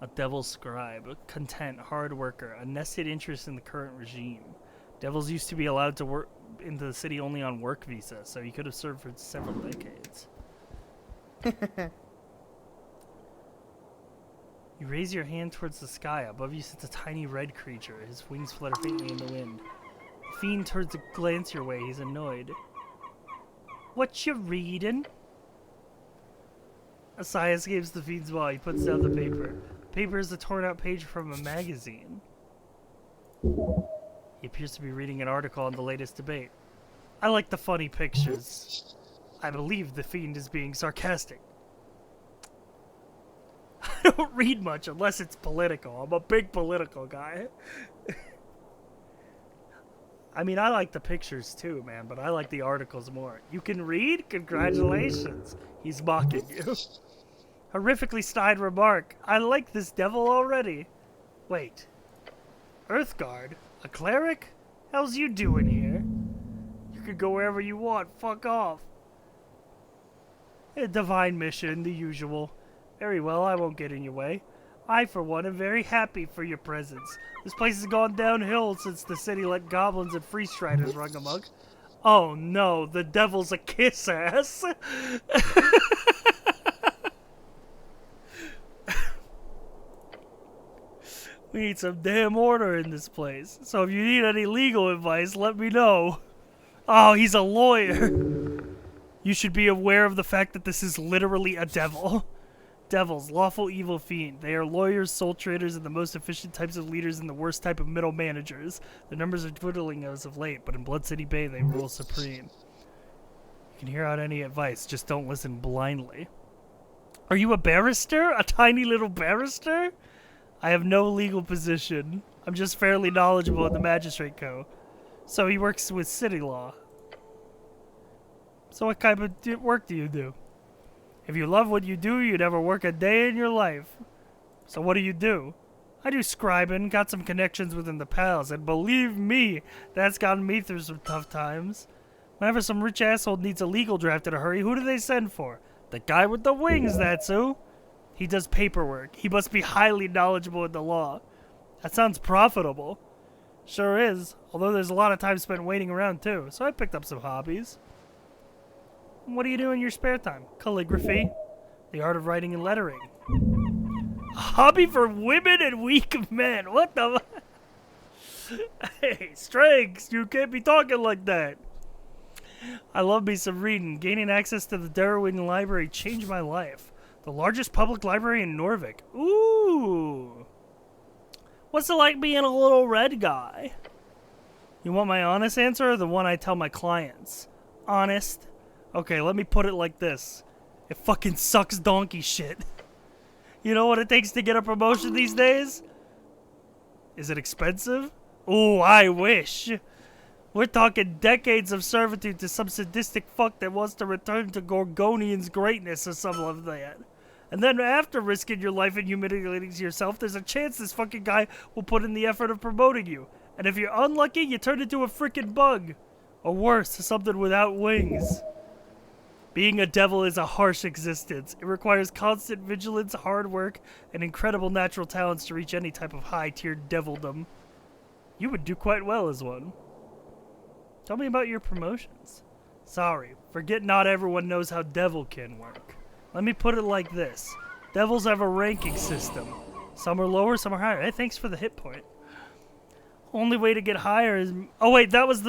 A devil's scribe, content, hard worker, a nested interest in the current regime. Devils used to be allowed to work into the city only on work visa, so he could have served for several decades. You raise your hand towards the sky. Above you sits a tiny red creature. His wings flutter faintly in the wind. The fiend turns to glance your way. He's annoyed. What you reading? A sigh escapes the fiend's wall. He puts down the paper. The paper is a torn out page from a magazine. He appears to be reading an article on the latest debate. I like the funny pictures. I believe the fiend is being sarcastic. I don't read much unless it's political. I'm a big political guy. I mean, I like the pictures too, man, but I like the articles more. You can read? Congratulations. He's mocking you. Horrifically snide remark. I like this devil already. Wait. Earthguard? A cleric? How's you doing here? You can go wherever you want. Fuck off. A divine mission, the usual. Very well, I won't get in your way. I, for one, am very happy for your presence. This place has gone downhill since the city let goblins and free striders run amok. Oh no, the devil's a kiss ass. We need some damn order in this place. So if you need any legal advice, let me know. Oh, he's a lawyer. You should be aware of the fact that this is literally a devil. Devils, lawful evil fiend. They are lawyers, soul traders, and the most efficient types of leaders and the worst type of middle managers. The numbers are dwindling as of late, but in Blood City Bay they rule supreme. You can hear out any advice, just don't listen blindly. Are you a barrister? A tiny little barrister? I have no legal position. I'm just fairly knowledgeable in the magistrate code. So he works with city law. So what kind of work do you do? If you love what you do, you never work a day in your life. So what do? I do scribing, got some connections within the pals, and believe me, that's gotten me through some tough times. Whenever some rich asshole needs a legal draft in a hurry, who do they send for? The guy with the wings, that's who. He does paperwork. He must be highly knowledgeable in the law. That sounds profitable. Sure is, although there's a lot of time spent waiting around too, so I picked up some hobbies. What do you do in your spare time? Calligraphy. The art of writing and lettering. A hobby for women and weak men. What the... Hey, Strengths, you can't be talking like that. I love me some reading. Gaining access to the Darwin Library changed my life. The largest public library in Norvik. Ooh. What's it like being a little red guy? You want my honest answer or the one I tell my clients? Honest. Okay, let me put it like this. It fucking sucks donkey shit. You know what it takes to get a promotion these days? Is it expensive? Ooh, I wish. We're talking decades of servitude to some sadistic fuck that wants to return to Gorgonian's greatness or something like that. And then after risking your life and humiliating yourself, there's a chance this fucking guy will put in the effort of promoting you. And if you're unlucky, you turn into a freaking bug. Or worse, something without wings. Being a devil is a harsh existence. It requires constant vigilance, hard work, and incredible natural talents to reach any type of high-tiered devildom. You would do quite well as one. Tell me about your promotions. Sorry, forget not everyone knows how devilkin work. Let me put it like this. Devils have a ranking system. Some are lower, some are higher. Hey, thanks for the hit point. Only way to get higher is... Oh, wait, that was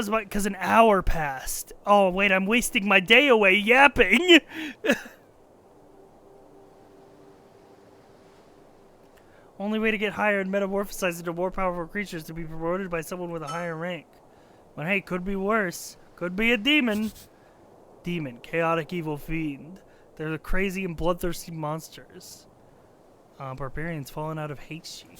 my... Because an hour passed. Oh, wait, I'm wasting my day away yapping. Only way to get higher and metamorphosize into more powerful creatures to be promoted by someone with a higher rank. But hey, could be worse. Could be a demon. Demon, chaotic evil fiend. They're the crazy and bloodthirsty monsters. Barbarians fallen out of Heishi,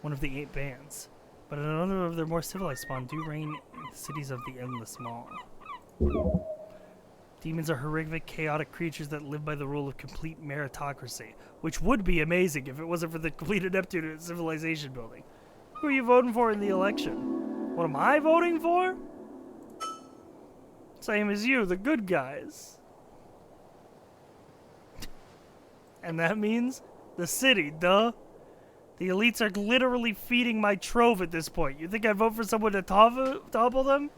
one of the 8 bands. But another of their more civilized spawn do reign in the cities of the Endless Maw. Demons are horrific, chaotic creatures that live by the rule of complete meritocracy, which would be amazing if it wasn't for the complete ineptitude of civilization building. Who are you voting for in the election? What am I voting for? Same as you, the good guys. And that means the city, duh. The elites are literally feeding my trove at this point. You think I'd vote for someone to topple them?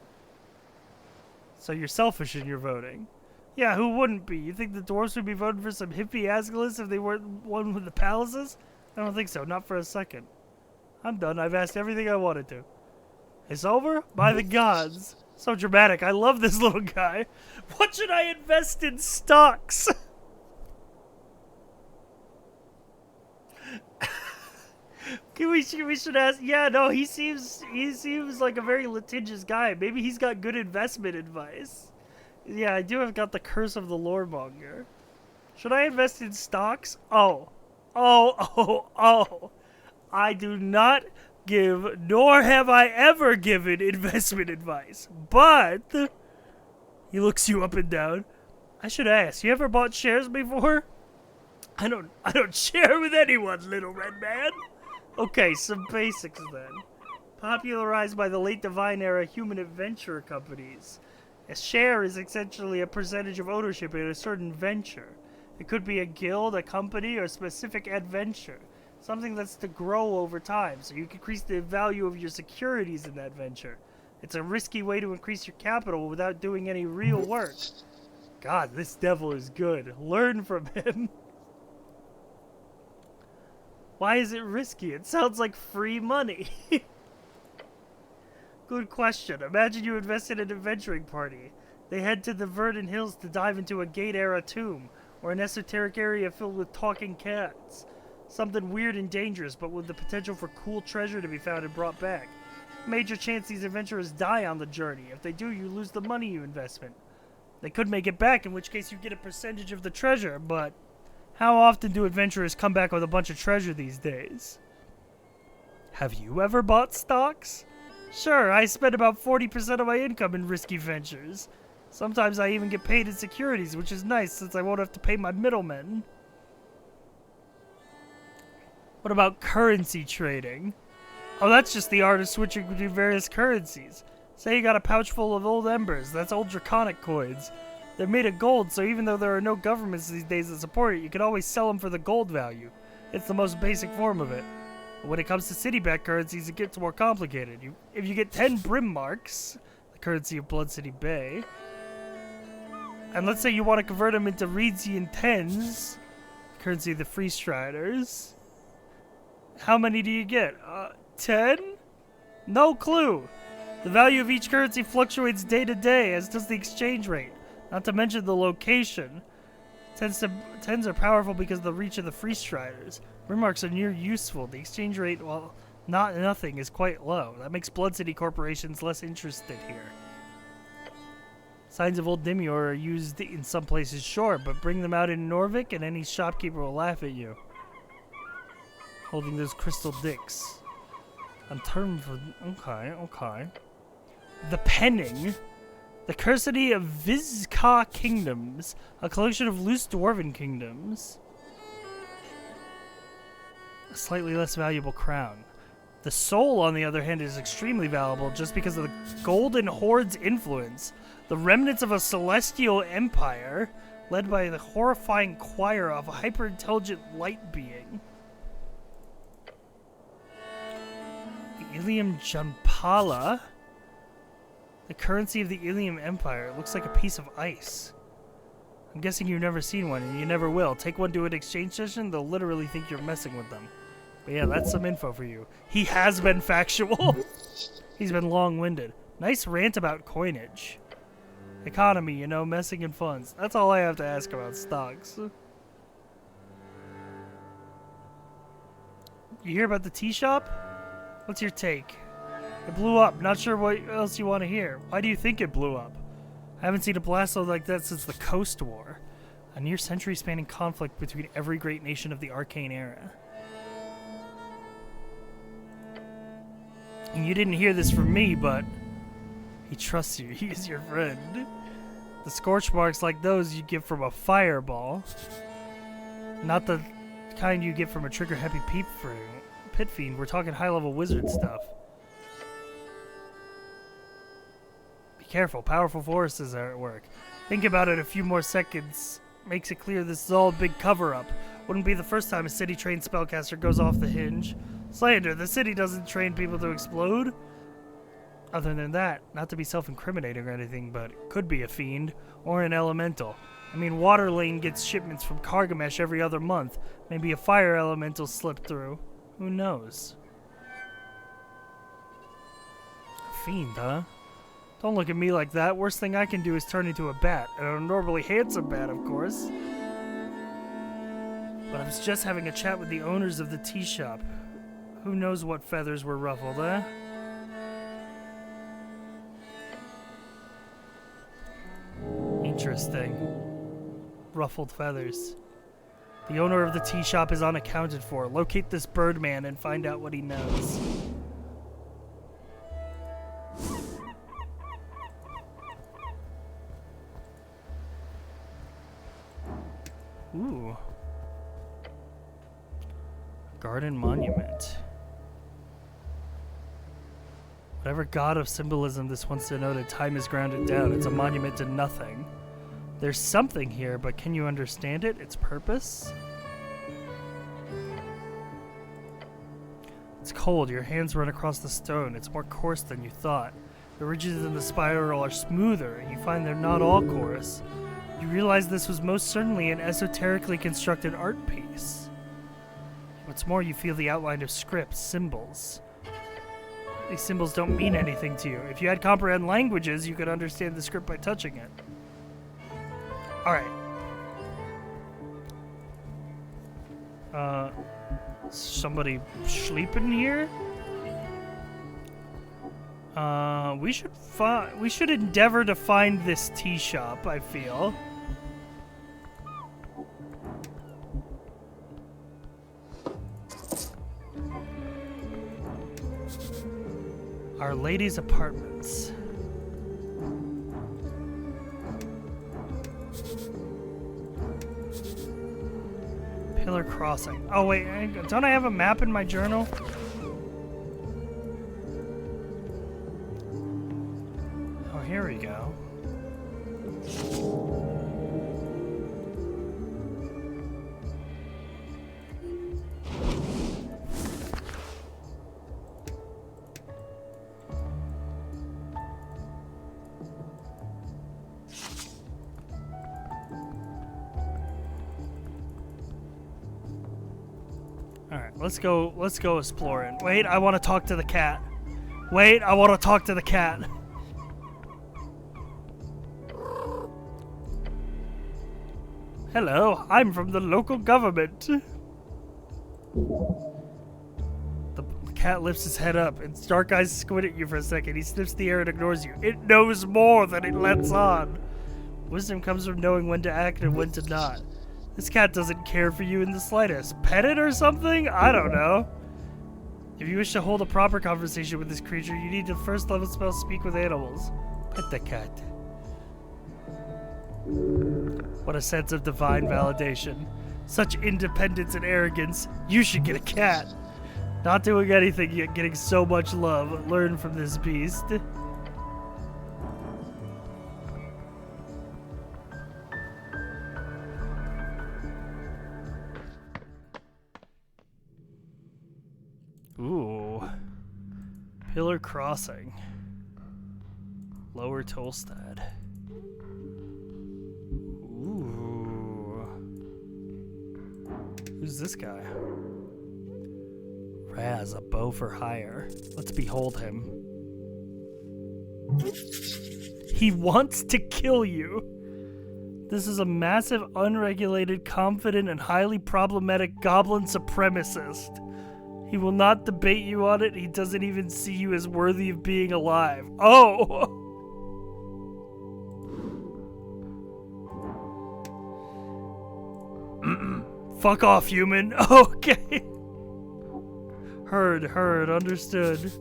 So you're selfish in your voting. Yeah, who wouldn't be? You think the dwarves would be voting for some hippie Asgulus if they weren't one with the palaces? I don't think so, not for a second. I'm done. I've asked everything I wanted to. It's over? By the gods. So dramatic. I love this little guy. What should I invest in stocks? we should ask. Yeah, no, he seems like a very litigious guy. Maybe he's got good investment advice. Yeah, I do have got the curse of the loremonger. Should I invest in stocks? Oh. I do not give, nor have I ever given investment advice. But he looks you up and down. I should ask, you ever bought shares before? I don't share with anyone, little red man. Okay, some basics then. Popularized by the late Divine Era human adventure companies. A share is essentially a percentage of ownership in a certain venture. It could be a guild, a company, or a specific adventure. Something that's to grow over time, so you can increase the value of your securities in that venture. It's a risky way to increase your capital without doing any real work. God, this devil is good. Learn from him. Why is it risky? It sounds like free money. Good question. Imagine you invest in an adventuring party. They head to the Verdant Hills to dive into a Gate-era tomb, or an esoteric area filled with talking cats. Something weird and dangerous, but with the potential for cool treasure to be found and brought back. Major chance these adventurers die on the journey. If they do, you lose the money you investment. They could make it back, in which case you get a percentage of the treasure, but how often do adventurers come back with a bunch of treasure these days? Have you ever bought stocks? Sure, I spend about 40% of my income in risky ventures. Sometimes I even get paid in securities, which is nice since I won't have to pay my middlemen. What about currency trading? Oh, that's just the art of switching between various currencies. Say you got a pouch full of old embers, that's old draconic coins. They're made of gold, so even though there are no governments these days that support it, you can always sell them for the gold value. It's the most basic form of it. But when it comes to city-backed currencies, it gets more complicated. If you get 10 brim marks, the currency of Blood City Bay, and let's say you want to convert them into Reedsian 10s, the currency of the Free Striders, how many do you get? 10? No clue. The value of each currency fluctuates day to day, as does the exchange rate. Not to mention the location. Tens are powerful because of the reach of the Free Striders. Remarks are near useful. The exchange rate, while not nothing, is quite low. That makes Blood City corporations less interested here. Signs of Old Demior are used in some places, sure, but bring them out in Norvik and any shopkeeper will laugh at you. Holding those crystal dicks. On term for... Okay. The Penning. The Cursity of Vizca Kingdoms, a collection of loose dwarven kingdoms. A slightly less valuable crown. The Soul, on the other hand, is extremely valuable just because of the Golden Horde's influence. The remnants of a celestial empire, led by the horrifying choir of a hyper-intelligent light being. The Ilium Jampala. The currency of the Ilium Empire. It looks like a piece of ice. I'm guessing you've never seen one, and you never will. Take one to an exchange session, they'll literally think you're messing with them. But yeah, that's some info for you. He has been factual. He's been long-winded. Nice rant about coinage. Economy, you know, messing and funds. That's all I have to ask about stocks. You hear about the tea shop? What's your take? It blew up. Not sure what else you want to hear. Why do you think it blew up? I haven't seen a blast like that since the Coast War. A near century-spanning conflict between every great nation of the arcane era. And you didn't hear this from me, but he trusts you. He is your friend. The scorch marks like those you get from a fireball. Not the kind you get from a trigger-happy pit fiend. We're talking high-level wizard stuff. Be careful. Powerful forces are at work. Think about it a few more seconds. Makes it clear this is all a big cover-up. Wouldn't be the first time a city-trained spellcaster goes off the hinge. Slander, the city doesn't train people to explode. Other than that, not to be self-incriminating or anything, but it could be a fiend or an elemental. I mean, Waterlane gets shipments from Kargamesh every other month. Maybe a fire elemental slipped through. Who knows? A fiend, huh? Don't look at me like that. Worst thing I can do is turn into a bat. And a normally handsome bat, of course. But I was just having a chat with the owners of the tea shop. Who knows what feathers were ruffled, eh? Interesting. Ruffled feathers. The owner of the tea shop is unaccounted for. Locate this birdman and find out what he knows. Ooh. Garden monument. Whatever god of symbolism this once denoted, time is grounded down. It's a monument to nothing. There's something here, but can you understand it? Its purpose? It's cold. Your hands run across the stone. It's more coarse than you thought. The ridges in the spiral are smoother, and you find they're not all coarse. You realize this was most certainly an esoterically constructed art piece. What's more, you feel the outline of script, symbols. These symbols don't mean anything to you. If you had comprehend languages, you could understand the script by touching it. Alright. Somebody sleeping here? We should endeavor to find this tea shop, I feel. Our Lady's Apartments. Pillar Crossing. Oh wait, don't I have a map in my journal? Oh, here we go. Let's go exploring. Wait, I want to talk to the cat. Wait, I want to talk to the cat. Hello, I'm from the local government. The cat lifts his head up, its dark eyes squint at you for a second. He sniffs the air and ignores you. It knows more than it lets on. Wisdom comes from knowing when to act and when to not. This cat doesn't care for you in the slightest. Pet it or something? I don't know. If you wish to hold a proper conversation with this creature, you need to first level spell Speak with Animals. Pet the cat. What a sense of divine validation. Such independence and arrogance. You should get a cat. Not doing anything yet getting so much love. Learn from this beast. Ooh. Pillar Crossing. Lower Tolstad. Ooh. Who's this guy? Raz, a bow for hire. Let's behold him. He wants to kill you. This is a massive, unregulated, confident, and highly problematic goblin supremacist. He will not debate you on it. He doesn't even see you as worthy of being alive. Oh! Fuck off, human. Okay. Heard, understood.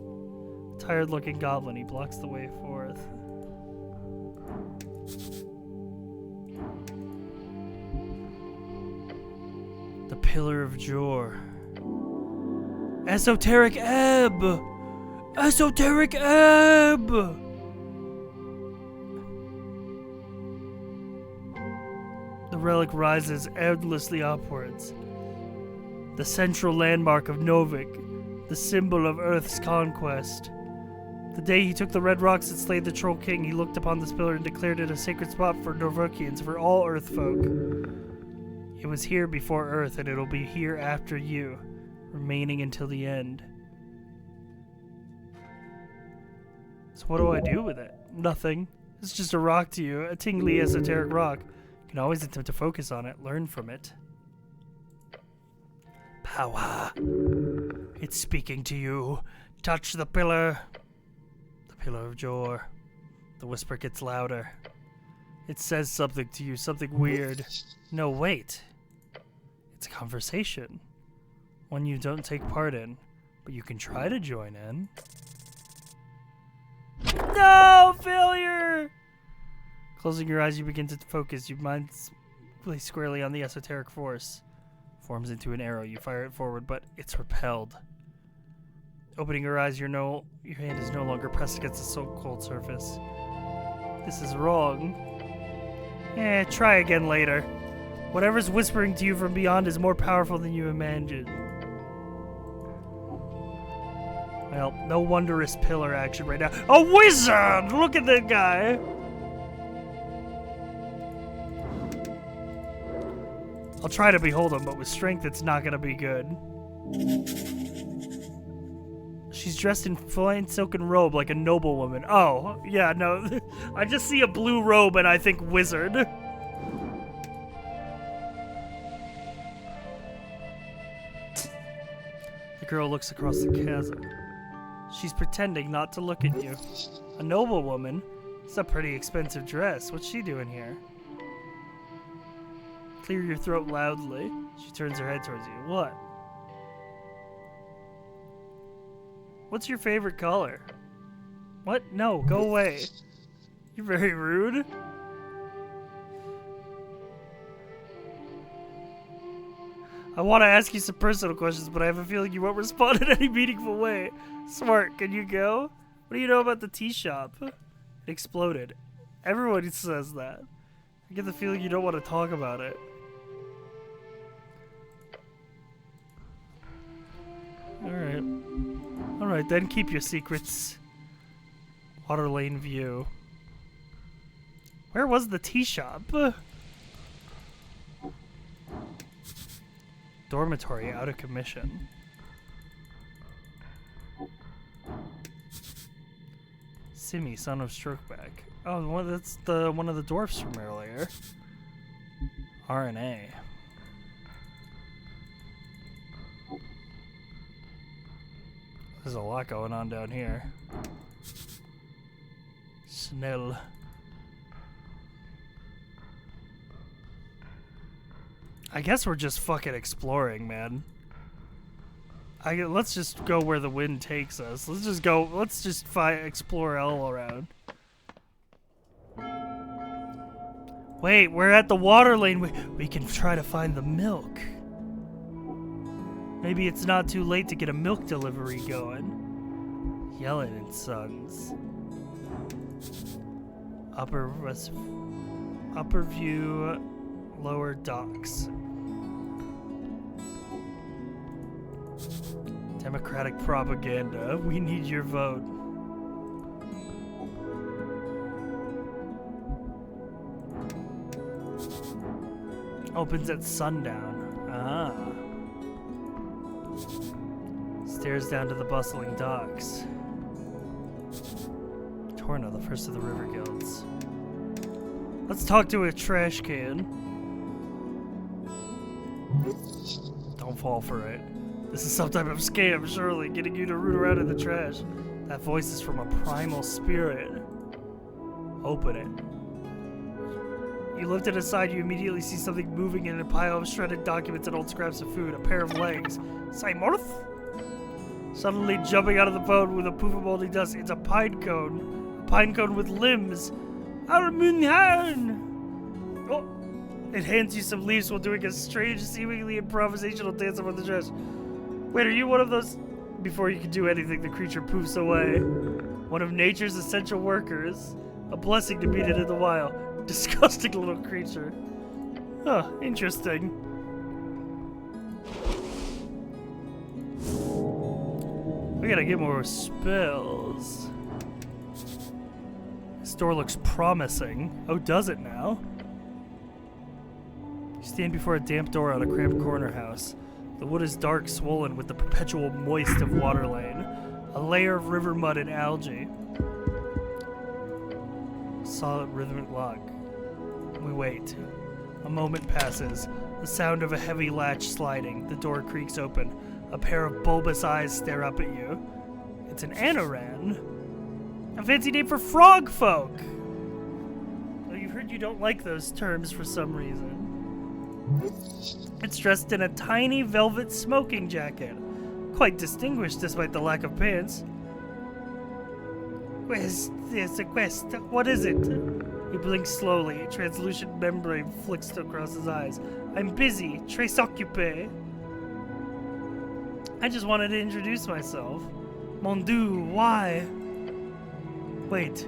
Tired-looking goblin, he blocks the way forth. The Pillar of Jor. Esoteric Ebb! Esoteric Ebb! The relic rises endlessly upwards. The central landmark of Novik, the symbol of Earth's conquest. The day he took the red rocks and slayed the Troll King, he looked upon this pillar and declared it a sacred spot for Novikians, for all Earth folk. It was here before Earth, and it'll be here after you, remaining until the end. So what do I do with it? Nothing. It's just a rock to you, a tingly esoteric rock. You can always attempt to focus on it, learn from it. Power. It's speaking to you. Touch the pillar. The Pillar of Jor. The whisper gets louder. It says something to you, something weird. No, wait. It's a conversation. One you don't take part in, but you can try to join in. No! Failure! Closing your eyes, you begin to focus. Your mind plays squarely on the esoteric force. Forms into an arrow. You fire it forward, but it's repelled. Opening your eyes, your hand is no longer pressed against the so-cold surface. This is wrong. Try again later. Whatever's whispering to you from beyond is more powerful than you imagine. Well, no wondrous pillar action right now. A wizard! Look at that guy! I'll try to behold him, but with strength it's not gonna be good. She's dressed in fine silken robe like a noblewoman. Oh, yeah, no. I just see a blue robe and I think wizard. The girl looks across the chasm. She's pretending not to look at you. A noblewoman? It's a pretty expensive dress. What's she doing here? Clear your throat loudly. She turns her head towards you. What? What's your favorite color? What? No, go away. You're very rude. I want to ask you some personal questions, but I have a feeling you won't respond in any meaningful way. Smart, can you go? What do you know about the tea shop? It exploded. Everyone says that. I get the feeling you don't want to talk about it. Alright. Alright, then keep your secrets. Water lane view. Where was the tea shop? Dormitory out of commission. Simi, son of Strokeback. Oh, well, that's one of the dwarfs from earlier. RNA. There's a lot going on down here. Snell. I guess we're just fucking exploring, man. Let's just go where the wind takes us. Let's just go. Let's just explore all around. Wait, we're at the water lane. We can try to find the milk. Maybe it's not too late to get a milk delivery going. Yellen and Sons. Upper view, lower docks. Democratic propaganda. We need your vote. Opens at sundown. Ah. Stairs down to the bustling docks. Torno, the first of the river guilds. Let's talk to a trash can. Don't fall for it. This is some type of scam, surely, getting you to root around in the trash. That voice is from a primal spirit. Open it. You lift it aside, you immediately see something moving in a pile of shredded documents and old scraps of food. A pair of legs. Simorth? Suddenly jumping out of the phone with a poof of moldy dust. It's a pine cone. A pine cone with limbs. Armunhan! Oh! It hands you some leaves while doing a strange, seemingly improvisational dance above the dress. Wait, are you one of those? Before you can do anything, the creature poofs away. One of nature's essential workers. A blessing to meet it in the wild. Disgusting little creature. Huh, interesting. We gotta get more spells. This door looks promising. Oh, does it now? You stand before a damp door on a cramped corner house. The wood is dark, swollen with the perpetual moist of water lane. A layer of river mud and algae. Solid rhythmic lock. We wait. A moment passes. The sound of a heavy latch sliding. The door creaks open. A pair of bulbous eyes stare up at you. It's an anoran. A fancy name for frog folk. Oh, you've heard you don't like those terms for some reason. It's dressed in a tiny velvet smoking jacket. Quite distinguished despite the lack of pants. There's a quest. What is it? He blinks slowly. A translucent membrane flicks across his eyes. I'm busy. Très occupé. I just wanted to introduce myself. Mon Dieu, why? Wait.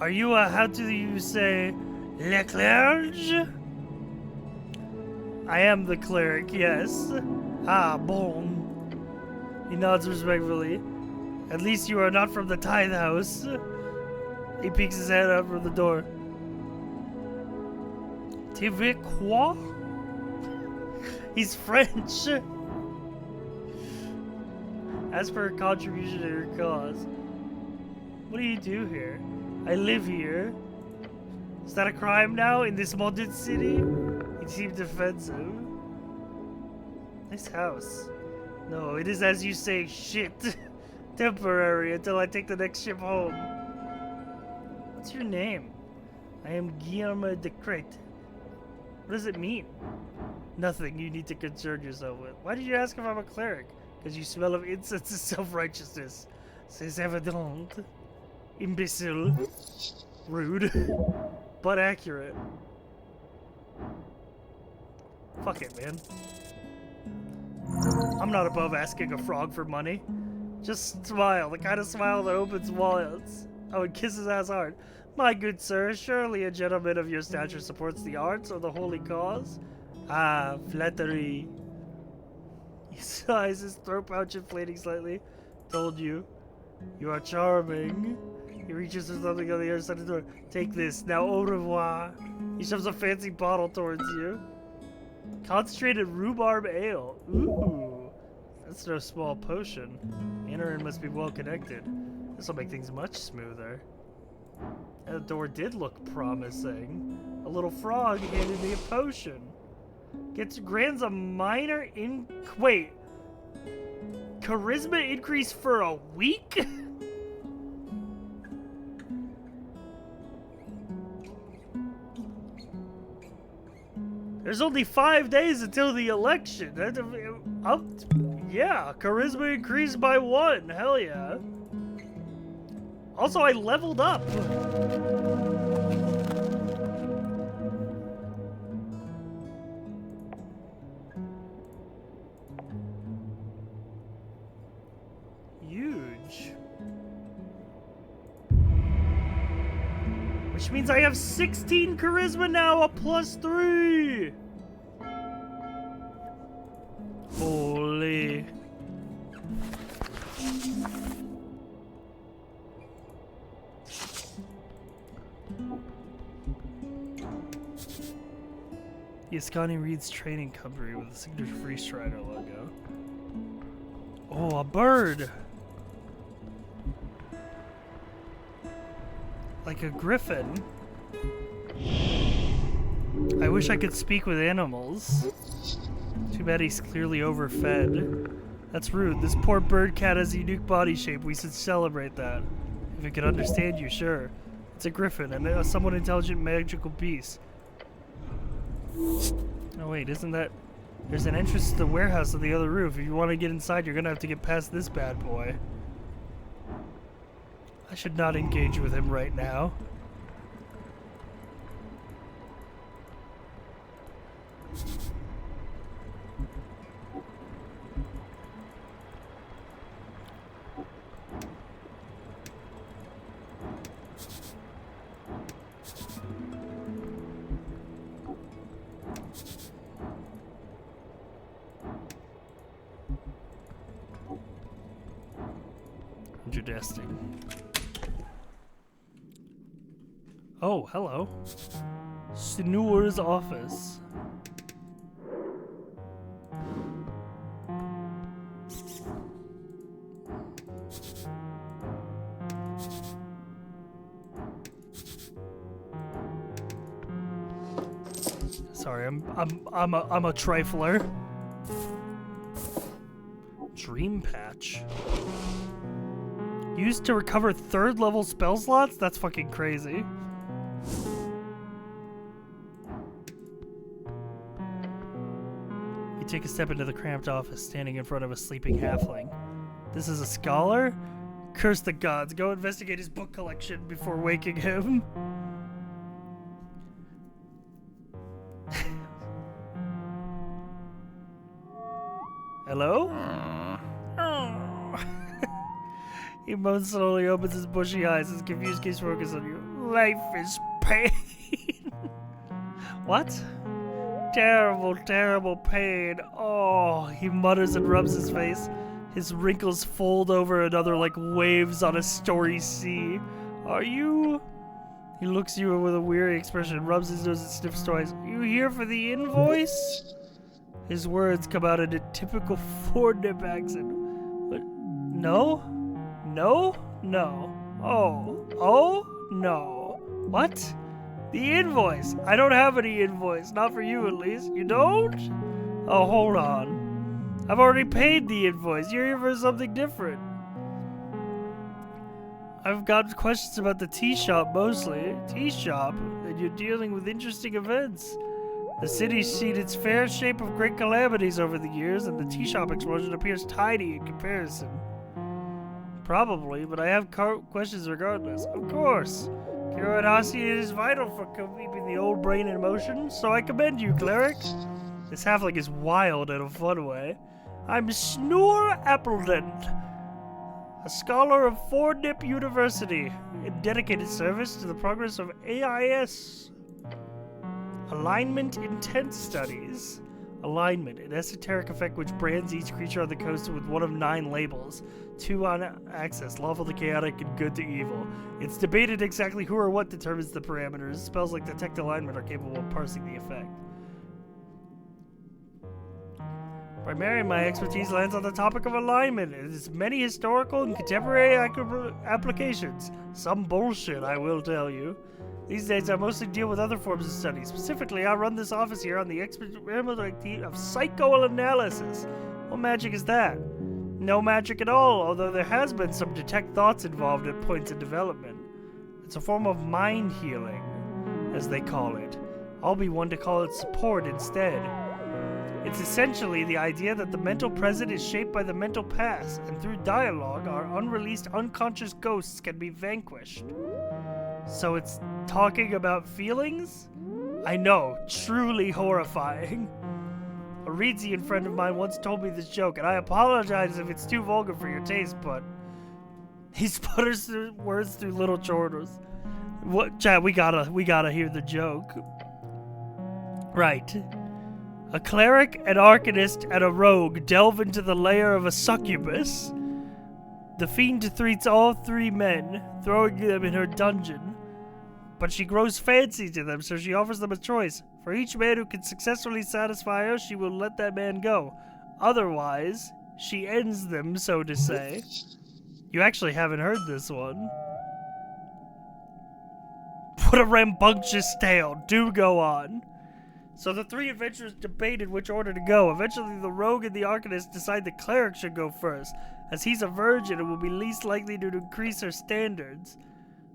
Are you a, how do you say, le clerge? I am the cleric, yes. Ah, bon. He nods respectfully. At least you are not from the tithe house. He peeks his head out from the door. Tu veux quoi? He's French. As for her contribution to your cause. What do you do here? I live here. Is that a crime now in this modern city? He seemed defensive. Nice house. No, it is as you say, shit. Temporary until I take the next ship home. What's your name? I am Guillermo de Crete. What does it mean? Nothing you need to concern yourself with. Why did you ask if I'm a cleric? Because you smell of incense and self-righteousness. C'est évident. Imbecile. Rude. But accurate. Fuck it, man. I'm not above asking a frog for money. Just smile, the kind of smile that opens wallets. I would kiss his ass hard. My good sir, surely a gentleman of your stature supports the arts or the holy cause? Ah, flattery. He sighs, his throat pouch inflating slightly. Told you. You are charming. He reaches for something on the other side of the door. Take this, now au revoir. He shoves a fancy bottle towards you. Concentrated rhubarb ale. Ooh. That's no small potion. Anoran must be well connected. This will make things much smoother. And the door did look promising. A little frog handed me a potion. Grants a minor wait. Charisma increase for a week? There's only 5 days until the election. Yeah, charisma increased by 1. Hell yeah. Also, I leveled up. Huge. Which means I have 16 charisma now, a +3. Holy. The Ascani Reed's Training Company with a signature Free Strider logo. Oh, a bird! Like a griffin. I wish I could speak with animals. Too bad he's clearly overfed. That's rude. This poor bird cat has a unique body shape. We should celebrate that. If it could understand you, sure. It's a griffin and a somewhat intelligent magical beast. Oh wait, isn't that... There's an entrance to the warehouse on the other roof. If you want to get inside, you're gonna have to get past this bad boy. I should not engage with him right now. Interesting. Oh, hello. Snewer's office. Sorry, I'm a trifler. Dream patch. Used to recover 3rd level spell slots? That's fucking crazy. You take a step into the cramped office, standing in front of a sleeping halfling. This is a scholar? Curse the gods. Go investigate his book collection before waking him. Hello? Oh. He moans slowly, opens his bushy eyes, his confused gaze focused on you. Life is pain. What? Terrible, terrible pain. Oh, he mutters and rubs his face. His wrinkles fold over another like waves on a stormy sea. Are you... He looks at you with a weary expression, rubs his nose and sniffs twice. You here for the invoice? His words come out in a typical Fordnip accent. What? No? No? No. Oh. Oh? No. What? The invoice. I don't have any invoice. Not for you, at least. You don't? Oh, hold on. I've already paid the invoice. You're here for something different. I've got questions about the tea shop, mostly. Tea shop? And you're dealing with interesting events. The city's seen its fair share of great calamities over the years, and the tea shop explosion appears tiny in comparison. Probably, but I have questions regardless. Of course. Curiosity is vital for keeping the old brain in motion, so I commend you, cleric. This halfling is wild in a fun way. I'm Snore Appleton, a scholar of Fordnip University, in dedicated service to the progress of AIS. Alignment Intent Studies. Alignment, an esoteric effect which brands each creature on the coast with one of 9 labels. 2 on axis, lawful to chaotic and good to evil. It's debated exactly who or what determines the parameters. Spells like Detect Alignment are capable of parsing the effect. Primarily, my expertise lands on the topic of alignment. It has many historical and contemporary applications. Some bullshit, I will tell you. These days, I mostly deal with other forms of study. Specifically, I run this office here on the experimental technique of psychoanalysis. What magic is that? No magic at all, although there has been some detect thoughts involved at points in development. It's a form of mind healing, as they call it. I'll be one to call it support instead. It's essentially the idea that the mental present is shaped by the mental past, and through dialogue, our unreleased unconscious ghosts can be vanquished. So it's talking about feelings? I know, truly horrifying. A Reedsian friend of mine once told me this joke, and I apologize if it's too vulgar for your taste, but he sputters through words through little chortles. What, Chad? We gotta hear the joke. Right. A cleric, an arcanist, and a rogue delve into the lair of a succubus. The fiend treats all 3 men, throwing them in her dungeon. But she grows fancy to them, so she offers them a choice. For each man who can successfully satisfy her, she will let that man go. Otherwise, she ends them, so to say. You actually haven't heard this one. What a rambunctious tale. Do go on. So the 3 adventurers debated which order to go. Eventually, the rogue and the arcanist decide the cleric should go first, as he's a virgin and will be least likely to increase her standards.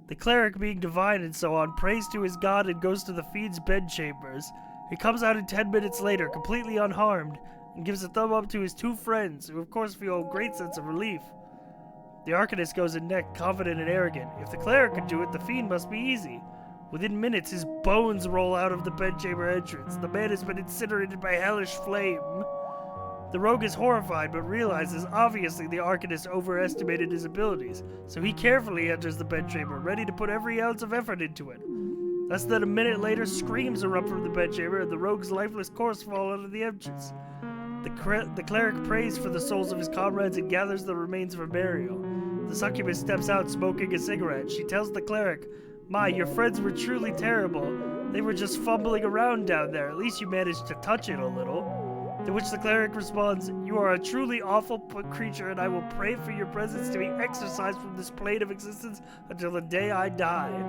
The cleric, being divine and so on, prays to his god and goes to the fiend's bedchambers. He comes out in 10 minutes later, completely unharmed, and gives a thumb up to his 2 friends, who of course feel a great sense of relief. The Arcanist goes in neck, confident and arrogant. If the cleric could do it, the fiend must be easy. Within minutes, his bones roll out of the bedchamber entrance. The man has been incinerated by hellish flame. The rogue is horrified, but realizes obviously the Arcanist overestimated his abilities, so he carefully enters the bedchamber, ready to put every ounce of effort into it. Less than a minute later, screams erupt from the bedchamber, and the rogue's lifeless corpse falls out of the entrance. The cleric prays for the souls of his comrades and gathers the remains for burial. The succubus steps out, smoking a cigarette. She tells the cleric, "My, your friends were truly terrible. They were just fumbling around down there. At least you managed to touch it a little." To which the cleric responds, "You are a truly awful creature, and I will pray for your presence to be exorcised from this plane of existence until the day I die."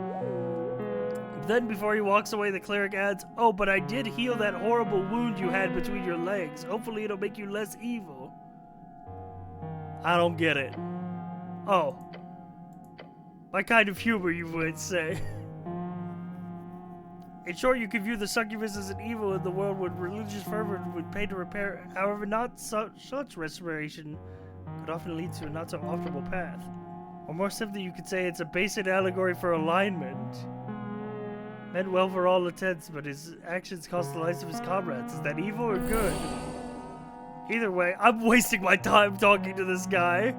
Then, before he walks away, the cleric adds, "Oh, but I did heal that horrible wound you had between your legs. Hopefully it'll make you less evil." I don't get it. Oh. My kind of humor, you would say. In short, you could view the succubus as an evil in the world when religious fervor would pay to repair. However, not such restoration could often lead to a not-so-optimal path. Or more simply, you could say it's a basic allegory for alignment. Meant well for all intents, but his actions cost the lives of his comrades. Is that evil or good? Either way, I'm wasting my time talking to this guy.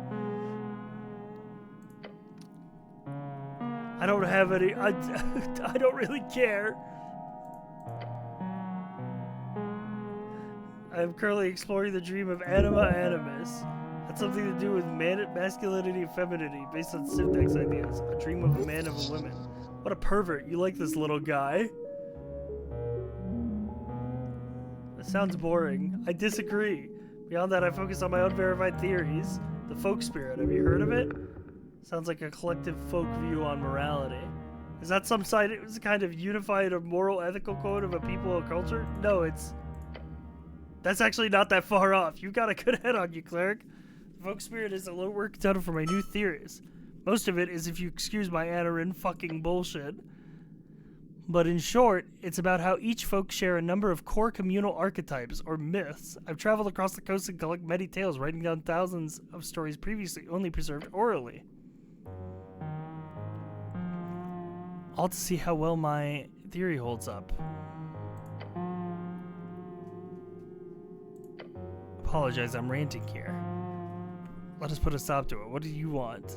I don't have any... I don't really care. I am currently exploring the dream of anima animus. That's something to do with masculinity and femininity, based on syntax ideas. A dream of a man and a woman. What a pervert. You like this little guy. That sounds boring. I disagree. Beyond that, I focus on my unverified theories. The folk spirit. Have you heard of it? Sounds like a collective folk view on morality. Is that some kind of unified or moral ethical code of a people or culture? No, it's... That's actually not that far off. You've got a good head on you, cleric. The folk spirit is a little work done for my new theories. Most of it is, if you excuse my Anarin, fucking bullshit. But in short, it's about how each folk share a number of core communal archetypes, or myths. I've traveled across the coast and collect many tales, writing down thousands of stories previously only preserved orally. All to see how well my theory holds up. Apologize, I'm ranting here. Let us put a stop to it. What do you want?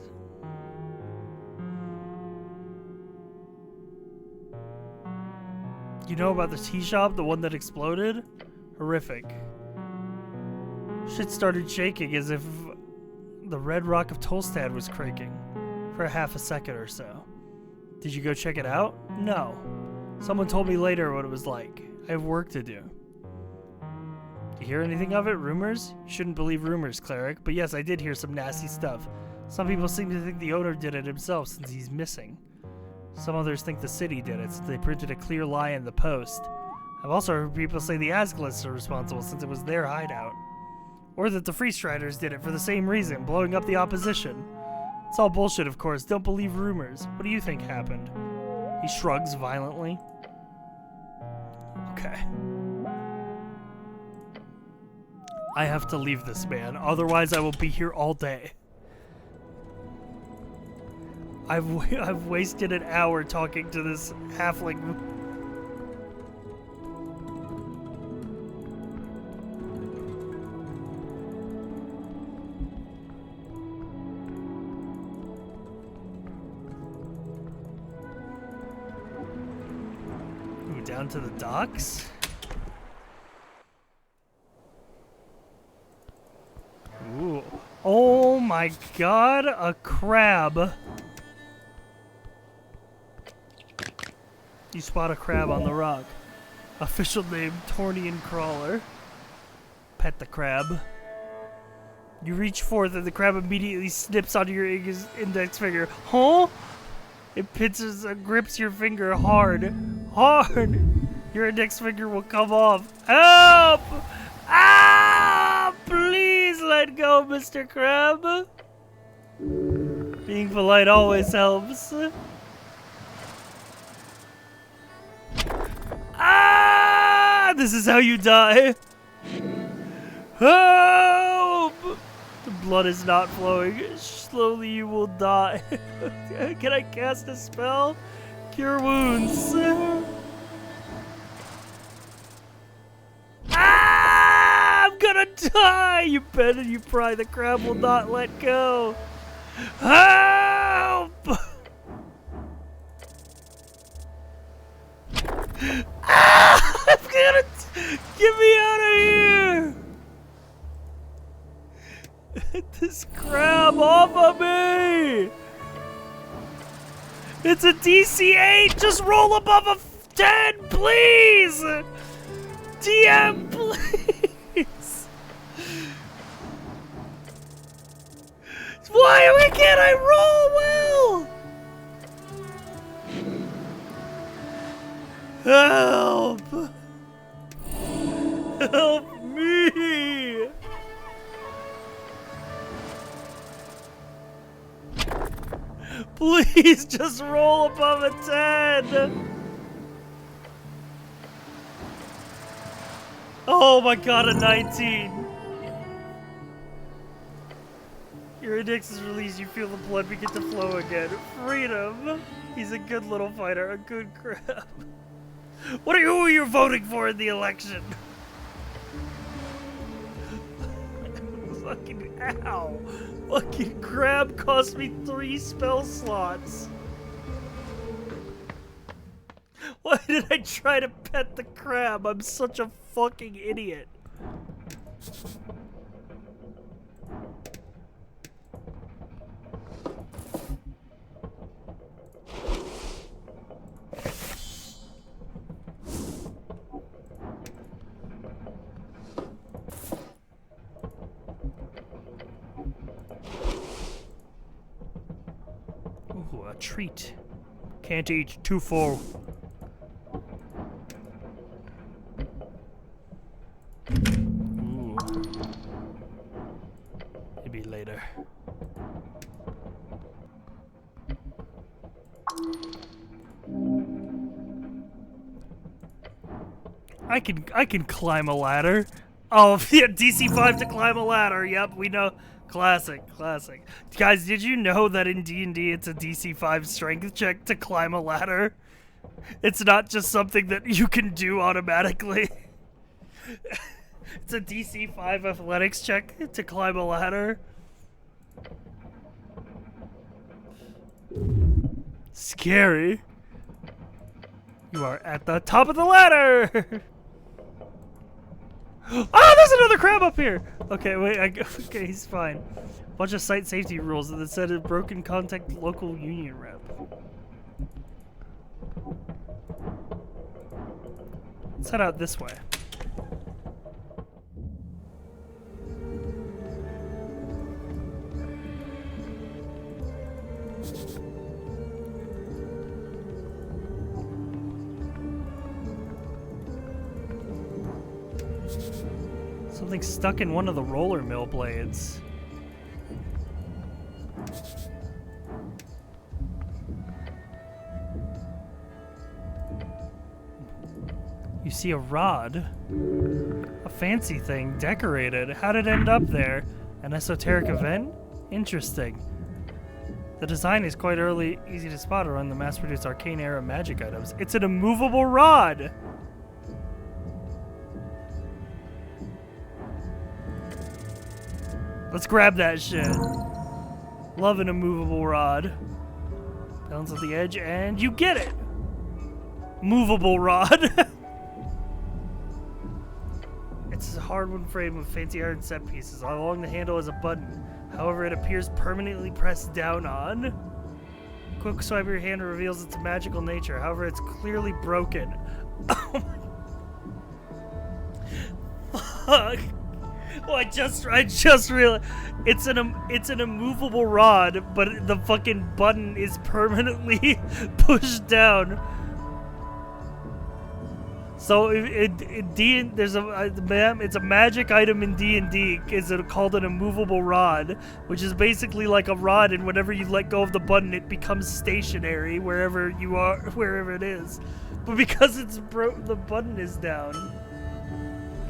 You know about the tea shop, the one that exploded? Horrific. Shit started shaking as if the red rock of Tolstad was quaking for half a second or so. Did you go check it out? No. Someone told me later what it was like. I have work to do. You hear anything of it? Rumors? You shouldn't believe rumors, cleric. But yes, I did hear some nasty stuff. Some people seem to think the owner did it himself since he's missing. Some others think the city did it since they printed a clear lie in the Post. I've also heard people say the Asgilists are responsible since it was their hideout. Or that the Freestriders did it for the same reason, blowing up the opposition. It's all bullshit, of course. Don't believe rumors. What do you think happened? He shrugs violently. Okay. I have to leave this man, otherwise I will be here all day. I've wasted an hour talking to this halfling. Ooh, down to the docks? Ooh. Oh my god, a crab. You spot a crab on the rock. Official name, Tornian Crawler. Pet the crab. You reach forth and the crab immediately snips onto your index finger. Huh? It grips your finger hard. Hard! Your index finger will come off. Help! Ah! Please let go, Mr. Crab. Being polite always helps. This is how you die. Help! The blood is not flowing. Slowly you will die. Can I cast a spell? Cure wounds. Ah! I'm gonna die! You bet and you pry. The crab will not let go. Help! Ah! I'm gonna... Get me out of here! This crab off of me! It's a DC 8! Just roll above a 10, please! DM, please! Why can't I roll well? Help! Help me! Please just roll above a 10! Oh my god, a 19! Your index is released, you feel the blood begin to flow again. Freedom! He's a good little fighter, a good crab. Who are you voting for in the election? Fucking ow! Fucking crab cost me 3 spell slots. Why did I try to pet the crab? I'm such a fucking idiot. Ooh, a treat. Can't eat, too full. Ooh. Maybe later. I can climb a ladder. Oh, yeah, DC 5 to climb a ladder. Yep, we know. Classic, classic. Guys, did you know that in D&D it's a DC 5 strength check to climb a ladder? It's not just something that you can do automatically. It's a DC 5 athletics check to climb a ladder. Scary. You are at the top of the ladder! Oh, there's another crab up here! Okay, wait, okay, he's fine. Bunch of site safety rules that said a broken contact local union rep. Let's head out this way. Something stuck in one of the roller mill blades. You see a rod. A fancy thing, decorated. How did it end up there? An esoteric event? Interesting. The design is quite easy to spot around the mass-produced arcane-era magic items. It's an immovable rod! Let's grab that shit. Love an immovable rod. Balance at the edge, and you get it! Movable rod. It's a hardwood frame with fancy iron set pieces. Along the handle is a button. However, it appears permanently pressed down on. Quick swipe of your hand reveals its magical nature. However, it's clearly broken. Oh my... Fuck. Oh, I just realized it's an immovable rod, but the fucking button is permanently pushed down. So it's a magic item in D&D. Is it called an immovable rod, which is basically like a rod, and whenever you let go of the button, it becomes stationary wherever you are, wherever it is. But because it's the button is down.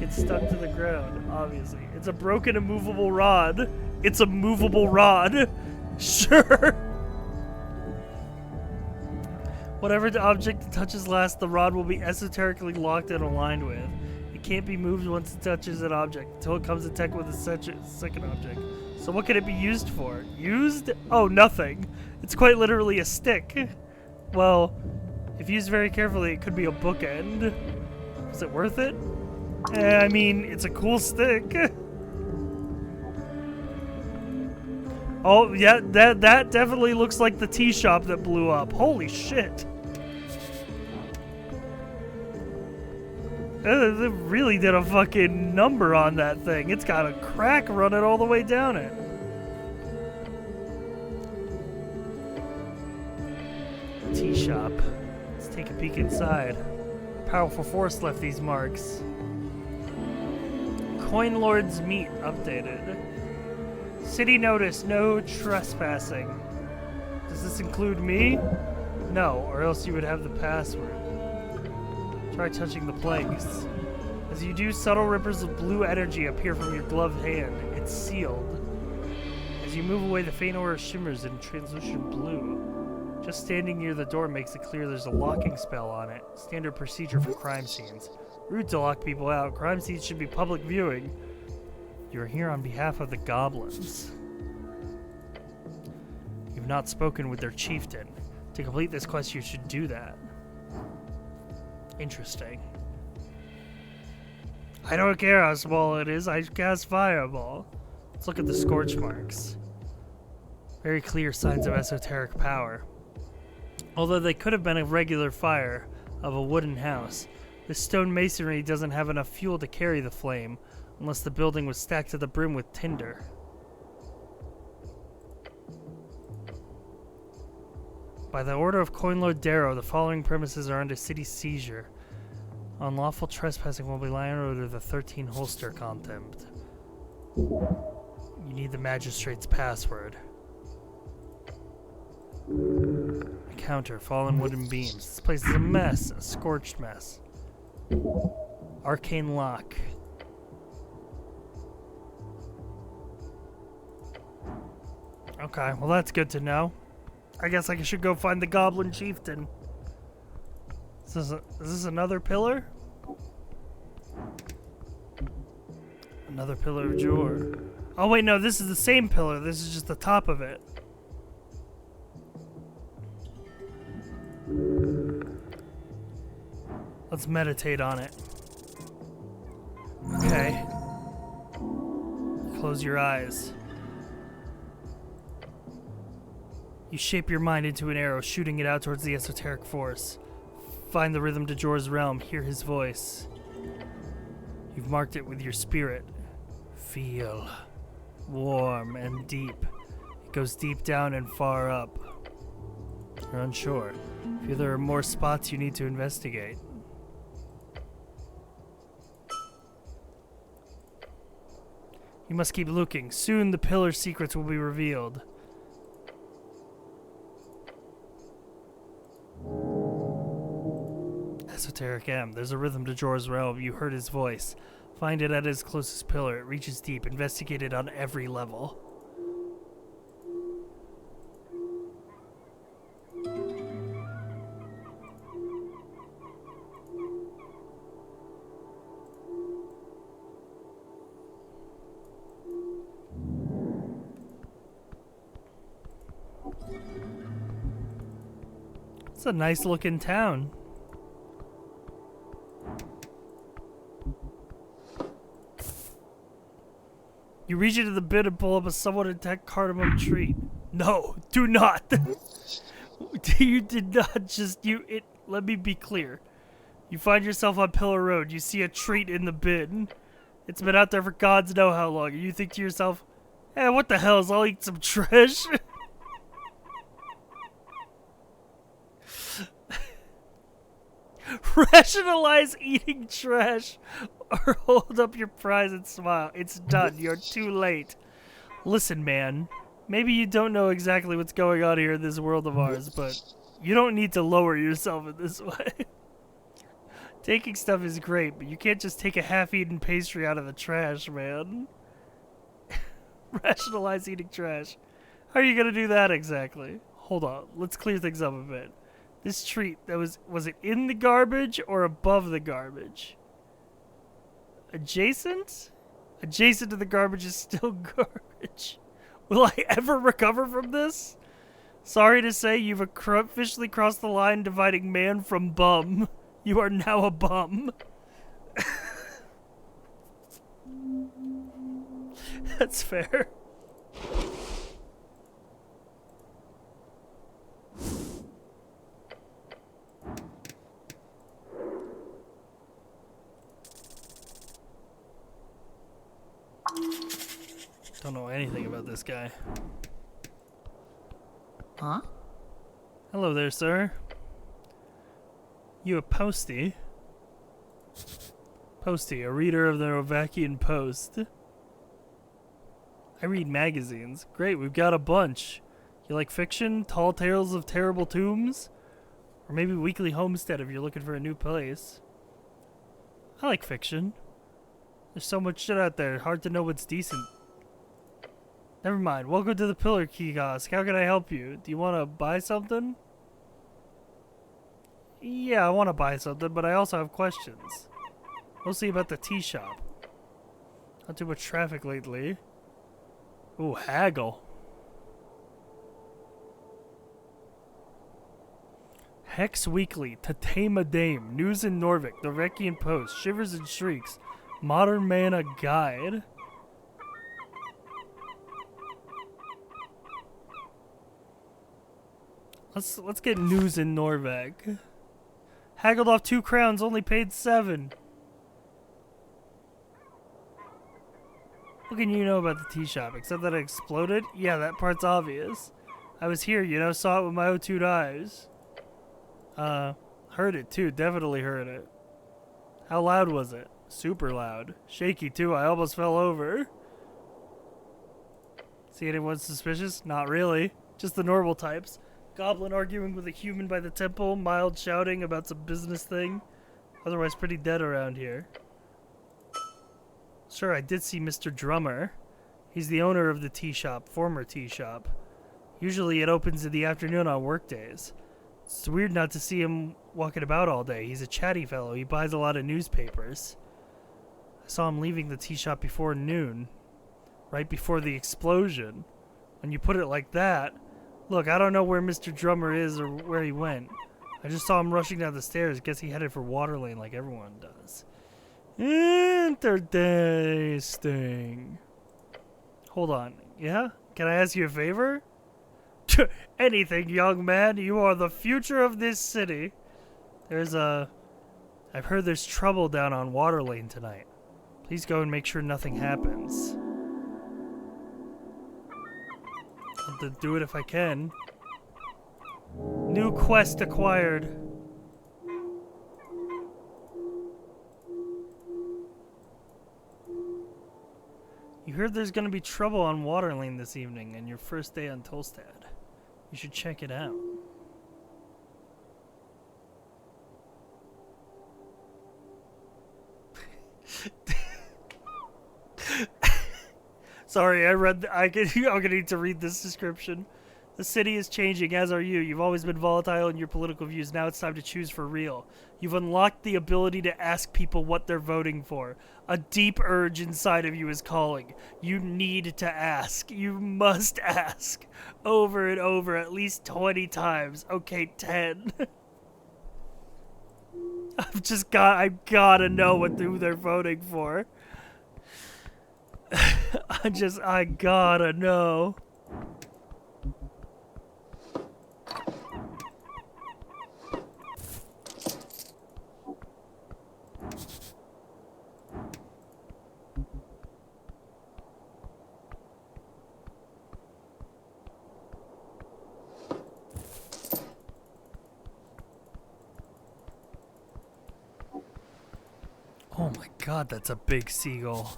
Gets stuck to the ground, obviously. It's a broken, immovable rod. It's a movable rod. Sure. Whatever the object it touches last, the rod will be esoterically locked and aligned with. It can't be moved once it touches an object until it comes in contact with a second object. So what could it be used for? Used? Oh, nothing. It's quite literally a stick. Well, if used very carefully, it could be a bookend. Is it worth it? I mean, it's a cool stick. Oh, yeah, that definitely looks like the tea shop that blew up. Holy shit. They really did a fucking number on that thing. It's got a crack running all the way down it. Tea shop. Let's take a peek inside. Powerful force left these marks. Coin Lord's Meat updated. City notice, no trespassing. Does this include me? No, or else you would have the password. Try touching the planks. As you do, subtle ripples of blue energy appear from your gloved hand. It's sealed. As you move away, the faint aura shimmers in translucent blue. Just standing near the door makes it clear there's a locking spell on it. Standard procedure for crime scenes. Rude to lock people out. Crime scenes should be public viewing. You're here on behalf of the goblins. You've not spoken with their chieftain. To complete this quest, you should do that. Interesting. I don't care how small it is. I cast fireball. Let's look at the scorch marks. Very clear signs of esoteric power. Although they could have been a regular fire of a wooden house, this stone masonry doesn't have enough fuel to carry the flame, unless the building was stacked to the brim with tinder. By the order of Coin Lord Darrow, the following premises are under city seizure. Unlawful trespassing will be lying under the 13 holster contempt. You need the magistrate's password. A counter, fallen wooden beams. This place is a mess, a scorched mess. Arcane lock. Okay, well that's good to know. I guess I should go find the Goblin Chieftain. Is this another pillar? Another pillar of Jor. Oh wait, no, this is the same pillar. This is just the top of it. Let's meditate on it. Okay. Close your eyes. You shape your mind into an arrow, shooting it out towards the esoteric force. Find the rhythm to Jor's realm, hear his voice. You've marked it with your spirit. Feel warm and deep. It goes deep down and far up. You're unsure. Feel there are more spots you need to investigate. You must keep looking. Soon the pillar's secrets will be revealed. Esoteric Ebb. There's a rhythm to Jor's realm. You heard his voice. Find it at his closest pillar. It reaches deep. Investigate it on every level. It's a nice looking town. You reach into the bin and pull up a somewhat intact cardamom tree. No, do not. You did not just let me be clear. You find yourself on Pillar Road. You see a treat in the bin. It's been out there for gods know how long. And you think to yourself, hey, what the hell? I'll eat some trash. Rationalize eating trash or hold up your prize and smile. It's done. You're too late. Listen, man. Maybe you don't know exactly what's going on here in this world of ours, but you don't need to lower yourself in this way. Taking stuff is great, but you can't just take a half-eaten pastry out of the trash, man. Rationalize eating trash. How are you gonna do that exactly? Hold on, let's clear things up a bit. This treat, was it in the garbage or above the garbage? Adjacent? Adjacent to the garbage is still garbage. Will I ever recover from this? Sorry to say, you've officially crossed the line dividing man from bum. You are now a bum. That's fair. Don't know anything about this guy. Huh? Hello there, sir. You a postie? Postie, a reader of the Novakian Post. I read magazines. Great, we've got a bunch. You like fiction? Tall tales of terrible tombs? Or maybe Weekly Homestead if you're looking for a new place. I like fiction. There's so much shit out there, hard to know what's decent. Never mind. Welcome to the Pillar Kiosk. How can I help you? Do you want to buy something? Yeah, I want to buy something, but I also have questions. Mostly about the tea shop. Not too much traffic lately. Ooh, haggle. Hex Weekly, To Tame a Dame, News in Norvik, The Rekian Post, Shivers and Shrieks, Modern Mana Guide. Let's get News in Norvik. Haggled off 2 crowns, only paid 7. What can you know about the tea shop, except that it exploded? Yeah, that part's obvious. I was here, you know, saw it with my own 2 eyes. Heard it too, definitely heard it. How loud was it? Super loud. Shaky too, I almost fell over. See anyone suspicious? Not really. Just the normal types. Goblin arguing with a human by the temple, mild shouting about some business thing. Otherwise pretty dead around here. Sure, I did see Mr. Drummer. He's the owner of the tea shop, former tea shop. Usually it opens in the afternoon on work days. It's weird not to see him walking about all day. He's a chatty fellow. He buys a lot of newspapers. I saw him leaving the tea shop before noon. Right before the explosion. When you put it like that... Look, I don't know where Mr. Drummer is or where he went. I just saw him rushing down the stairs. Guess he headed for Waterlane like everyone does. Interesting. Hold on. Yeah? Can I ask you a favor? Anything, young man. You are the future of this city. I've heard there's trouble down on Waterlane tonight. Please go and make sure nothing happens. I'll have to do it if I can. New quest acquired. You heard there's gonna be trouble on Waterlane this evening and your first day on Tolstad. You should check it out. Sorry, I'm gonna need to read this description. The city is changing, as are you. You've always been volatile in your political views. Now it's time to choose for real. You've unlocked the ability to ask people what they're voting for. A deep urge inside of you is calling. You need to ask. You must ask. Over and over, at least 20 times. Okay, 10. I gotta know who they're voting for. I gotta know. Oh my god, that's a big seagull.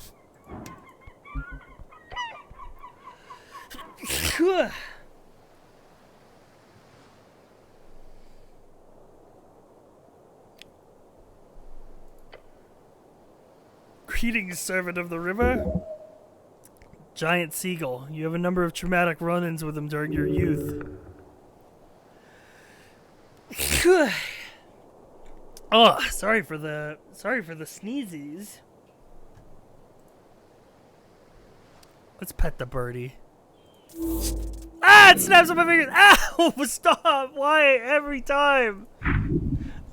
Greetings, servant of the river. Giant seagull. You have a number of traumatic run-ins with him during your youth. Oh, sorry for the sneezies. Let's pet the birdie. Ah, it snaps on my fingers. Ow, stop. Why every time?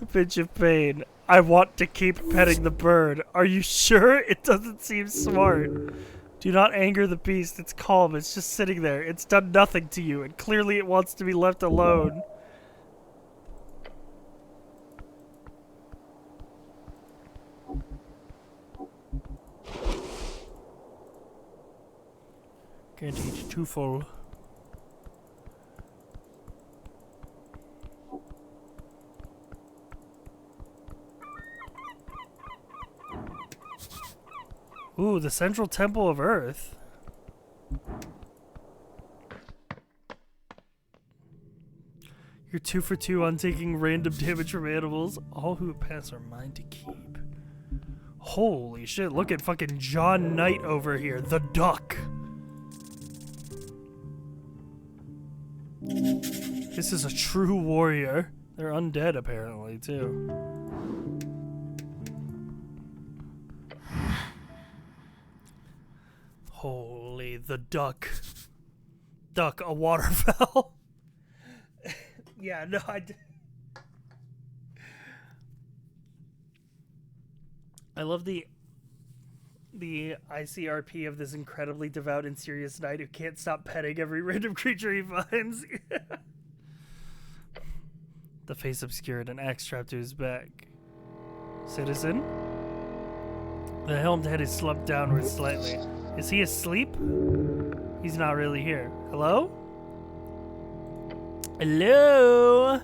A pinch of pain. I want to keep petting the bird. Are you sure? It doesn't seem smart. Do not anger the beast. It's calm. It's just sitting there. It's done nothing to you, and clearly it wants to be left alone. Can't eat too full. Ooh, the Central Temple of Earth. You're 2 for 2 on taking random damage from animals. All who pass are mine to keep. Holy shit, look at fucking John Knight over here. The duck. This is a true warrior. They're undead apparently, too. Holy, the duck. Duck, a waterfowl. Yeah, no, I love the ICRP of this incredibly devout and serious knight who can't stop petting every random creature he finds. The face obscured, an axe strapped to his back. Citizen? The helmed head is slumped downward slightly. Is he asleep? He's not really here. Hello? Hello?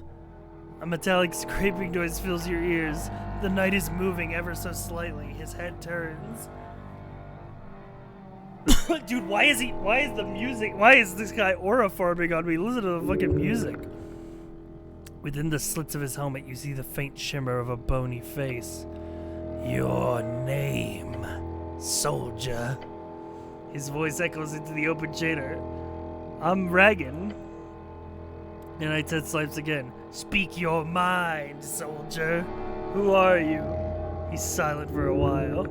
A metallic scraping noise fills your ears. The knight is moving ever so slightly. His head turns. Dude, why is this guy aura farming on me? Listen to the fucking music. Within the slits of his helmet, you see the faint shimmer of a bony face. Your name, soldier. His voice echoes into the open chamber. I'm Ragan. And I said slaps again. Speak your mind, soldier. Who are you? He's silent for a while.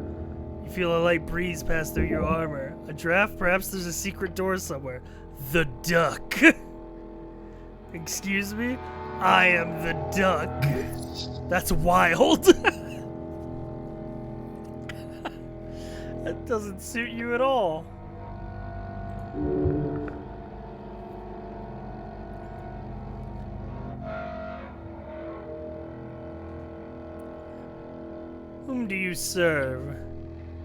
You feel a light breeze pass through your armor. A draft? Perhaps there's a secret door somewhere. The duck. Excuse me? I am the duck. That's wild. That doesn't suit you at all. Whom do you serve?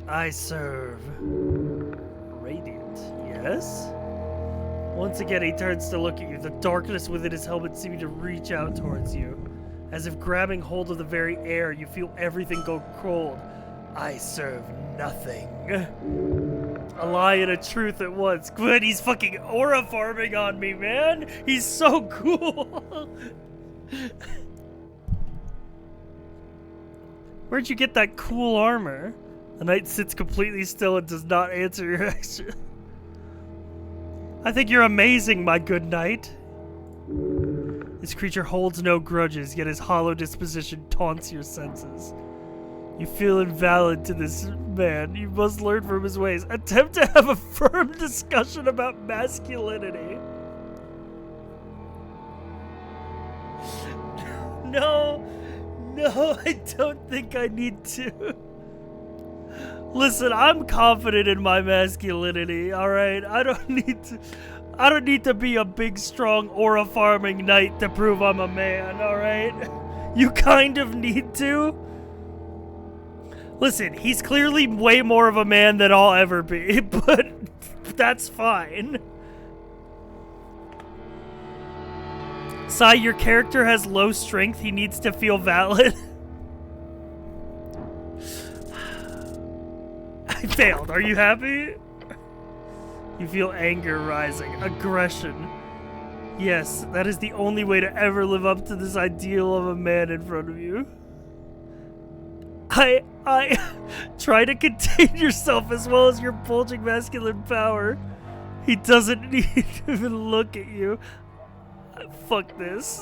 I serve Radiant, yes? Once again, he turns to look at you. The darkness within his helmet seeming to reach out towards you. As if grabbing hold of the very air, you feel everything go cold. I serve nothing. A lie and a truth at once. Good, he's fucking aura farming on me, man. He's so cool. Where'd you get that cool armor? The knight sits completely still and does not answer your action. I think you're amazing, my good knight. This creature holds no grudges, yet his hollow disposition taunts your senses. You feel invalid to this man. You must learn from his ways. Attempt to have a firm discussion about masculinity. No, I don't think I need to. Listen, I'm confident in my masculinity, alright? I don't need to be a big, strong, aura farming knight to prove I'm a man, alright? You kind of need to. Listen, he's clearly way more of a man than I'll ever be, but that's fine. Sai, your character has low strength. He needs to feel valid. I failed. Are you happy? You feel anger rising, aggression. Yes, that is the only way to ever live up to this ideal of a man in front of you. I try to contain yourself as well as your bulging masculine power. He doesn't need to even look at you. Fuck this.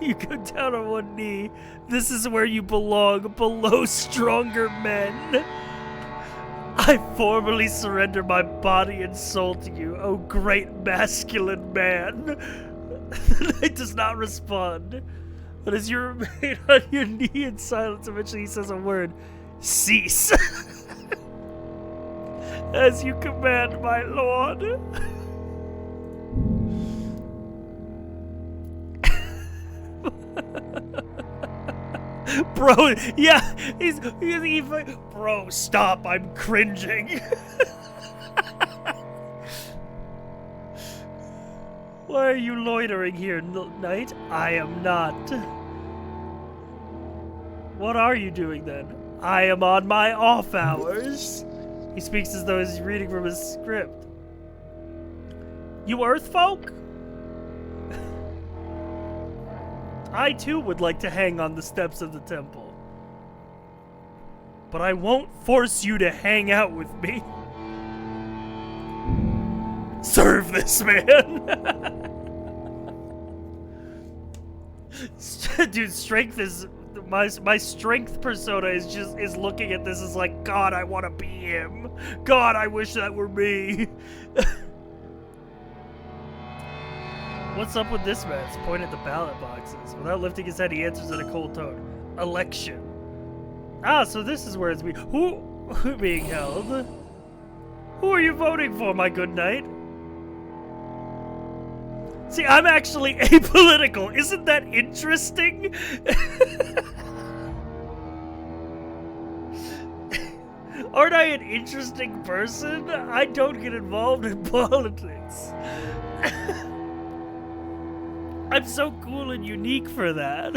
You go down on one knee. This is where you belong, below stronger men. I formally surrender my body and soul to you, oh great masculine man. The knight does not respond. But as you remain on your knee in silence, eventually he says a word. Cease. As you command, my lord. Bro, yeah, he's bro, stop, I'm cringing. Why are you loitering here, knight? I am not. What are you doing then? I am on my off hours. He speaks as though he's reading from his script. You Earthfolk? I too would like to hang on the steps of the temple. But I won't force you to hang out with me. Serve this man! Dude, strength is... My strength persona is looking at this as like, God, I want to be him. God, I wish that were me. What's up with this man? He's pointing at the ballot boxes. Without lifting his head, he answers in a cold tone. Election. Ah, so this is where it's being... Who being held? Who are you voting for, my good knight? See, I'm actually apolitical. Isn't that interesting? Aren't I an interesting person? I don't get involved in politics. I'm so cool and unique for that.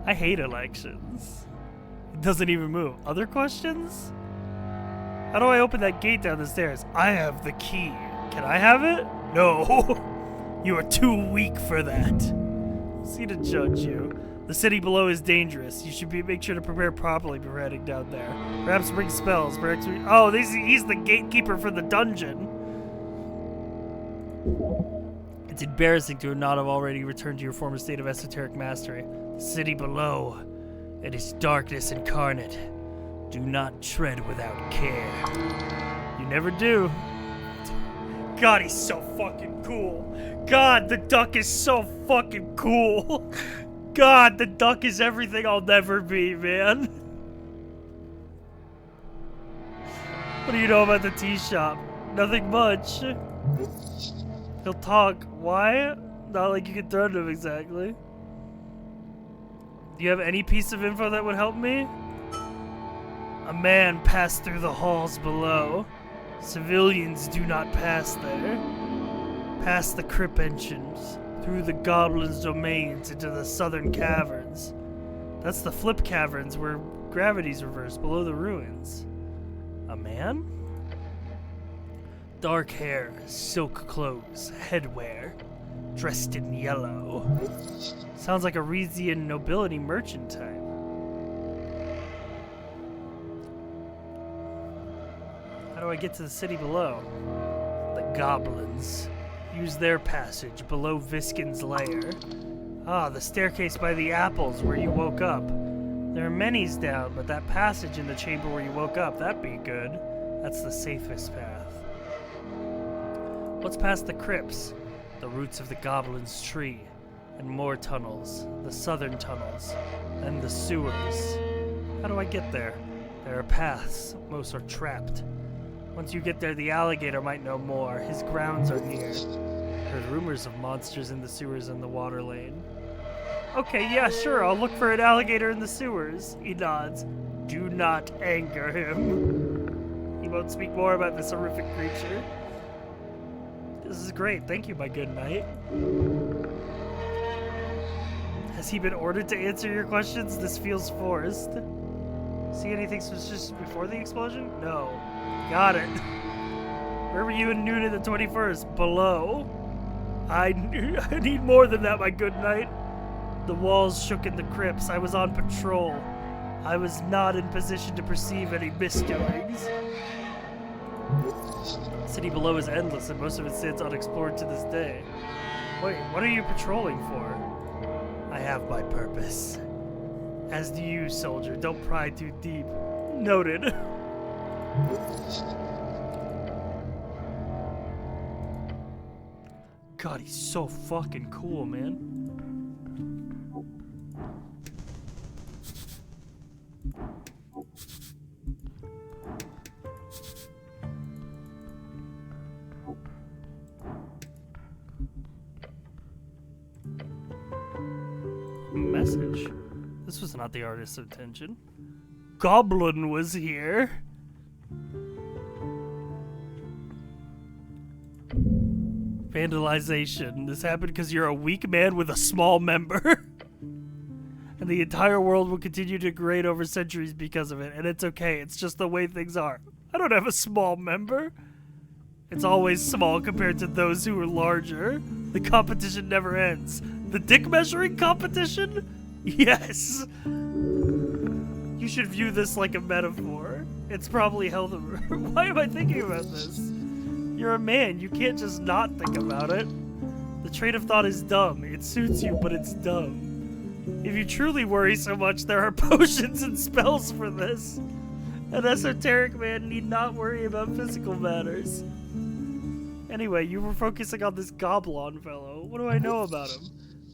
I hate elections. It doesn't even move. Other questions? How do I open that gate down the stairs? I have the key. Can I have it? No. You are too weak for that. See to judge you. The city below is dangerous. You should make sure to prepare properly before heading down there. Perhaps bring spells. Oh, he's the gatekeeper for the dungeon. It's embarrassing to not have already returned to your former state of esoteric mastery. The city below. It is darkness incarnate. Do not tread without care. You never do. God, he's so fucking cool. God, the duck is so fucking cool. God, the duck is everything I'll never be, man. What do you know about the tea shop? Nothing much. He'll talk. Why? Not like you can threaten him exactly. Do you have any piece of info that would help me? A man passed through the halls below. Civilians do not pass there. Past the crypt entrance, through the goblins' domains into the southern caverns. That's the flip caverns where gravity's reversed below the ruins. A man? Dark hair, silk clothes, headwear, dressed in yellow. Sounds like a Resian nobility merchant type. How do I get to the city below? The goblins. Use their passage below Viskin's lair. Ah, the staircase by the apples where you woke up. There are many's down, but that passage in the chamber where you woke up, that'd be good. That's the safest path. What's past the crypts? The roots of the goblin's tree. And more tunnels. The southern tunnels. And the sewers. How do I get there? There are paths. Most are trapped. Once you get there, the alligator might know more. His grounds are near. Heard rumors of monsters in the sewers and the water lane. Okay, yeah, sure, I'll look for an alligator in the sewers. He nods. Do not anger him. He won't speak more about this horrific creature. This is great. Thank you, my good knight. Has he been ordered to answer your questions? This feels forced. See anything suspicious before the explosion? No. Got it. Where were you in noon of the 21st? Below. I need more than that, my good knight. The walls shook in the crypts. I was on patrol. I was not in position to perceive any misdoings. The city below is endless, and most of it stands unexplored to this day. Wait, what are you patrolling for? I have my purpose. As do you, soldier. Don't pry too deep. Noted. God, he's so fucking cool, man. Message. This was not the artist's intention. Goblin was here. Vandalization. This happened because you're a weak man with a small member. And the entire world will continue to degrade over centuries because of it. And it's okay. It's just the way things are. I don't have a small member. It's always small compared to those who are larger. The competition never ends. The dick measuring competition? Yes. You should view this like a metaphor. It's probably healthy. Why am I thinking about this? You're a man. You can't just not think about it. The train of thought is dumb. It suits you, but it's dumb. If you truly worry so much, there are potions and spells for this. An esoteric man need not worry about physical matters. Anyway, you were focusing on this Goblin fellow. What do I know about him?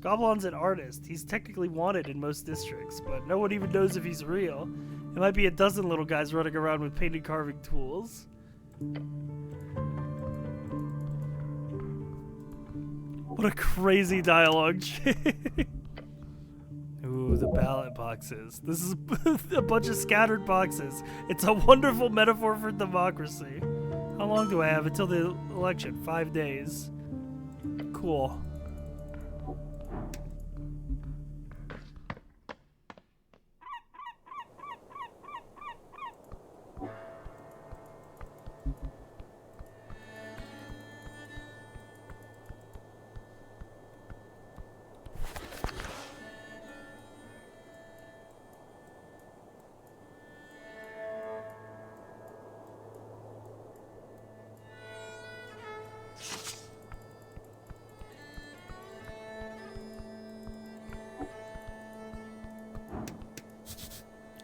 Goblin's an artist. He's technically wanted in most districts, but no one even knows if he's real. It might be a dozen little guys running around with painted carving tools. What a crazy dialogue. Ooh, the ballot boxes. This is a bunch of scattered boxes. It's a wonderful metaphor for democracy. How long do I have until the election? 5 days. Cool.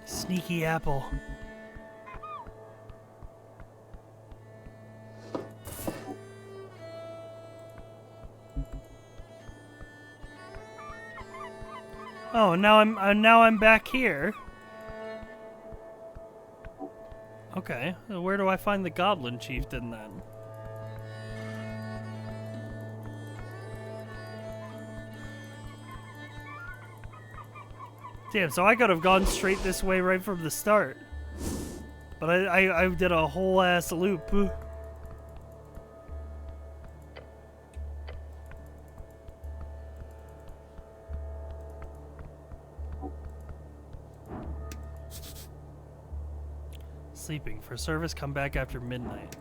Sneaky apple. Oh, now I'm back here. Okay, where do I find the Goblin Chieftain then? Damn, so I could have gone straight this way right from the start. But I did a whole ass loop. Sleeping. For service, come back after midnight.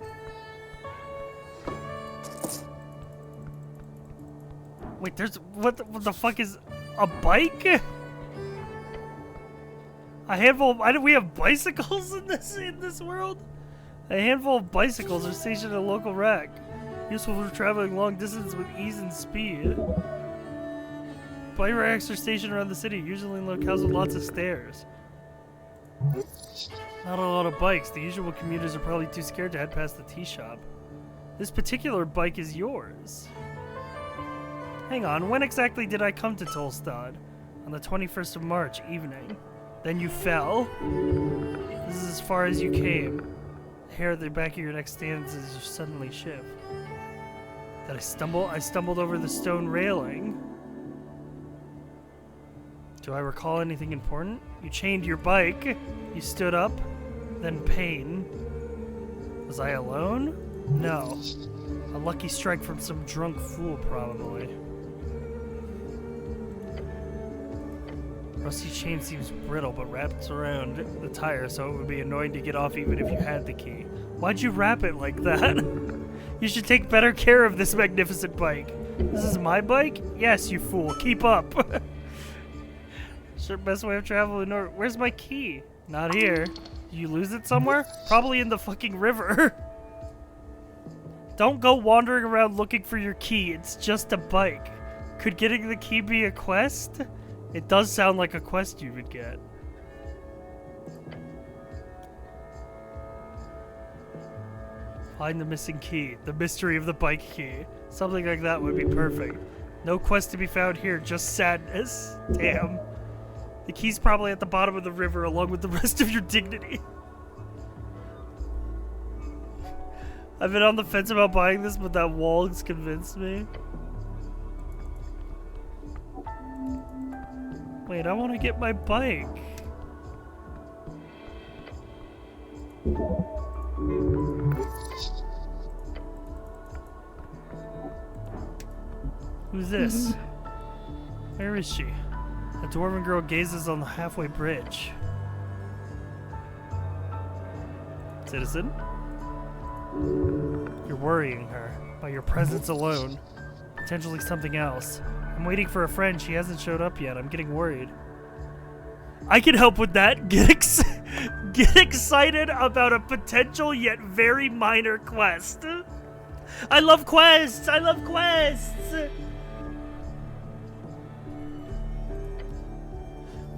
Wait, there's... What the fuck is... A bike? A handful of, we have bicycles in this world? A handful of bicycles are stationed at a local rack. Useful for traveling long distance with ease and speed. Bike racks are stationed around the city, usually in locales with lots of stairs. Not a lot of bikes. The usual commuters are probably too scared to head past the tea shop. This particular bike is yours. Hang on, when exactly did I come to Tolstad? On the 21st of March, evening. Then you fell. This is as far as you came. The hair at the back of your neck stands as you suddenly shift. Did I stumble? I stumbled over the stone railing. Do I recall anything important? You chained your bike. You stood up. Then pain. Was I alone? No. A lucky strike from some drunk fool, probably. Rusty chain seems brittle, but wraps around the tire, so it would be annoying to get off even if you had the key. Why'd you wrap it like that? You should take better care of this magnificent bike. This is my bike? Yes, you fool. Keep up. Sure, best way of traveling north. Where's my key? Not here. Did you lose it somewhere? Probably in the fucking river. Don't go wandering around looking for your key. It's just a bike. Could getting the key be a quest? It does sound like a quest you would get. Find the missing key. The mystery of the bike key. Something like that would be perfect. No quest to be found here, just sadness. Damn. The key's probably at the bottom of the river along with the rest of your dignity. I've been on the fence about buying this, but that wall has convinced me. Wait, I want to get my bike. Who's this? Where is she? A dwarven girl gazes on the halfway bridge. Citizen? You're worrying her by your presence alone. Potentially something else. I'm waiting for a friend. She hasn't showed up yet. I'm getting worried. I can help with that. Get excited about a potential yet very minor quest. I love quests! I love quests!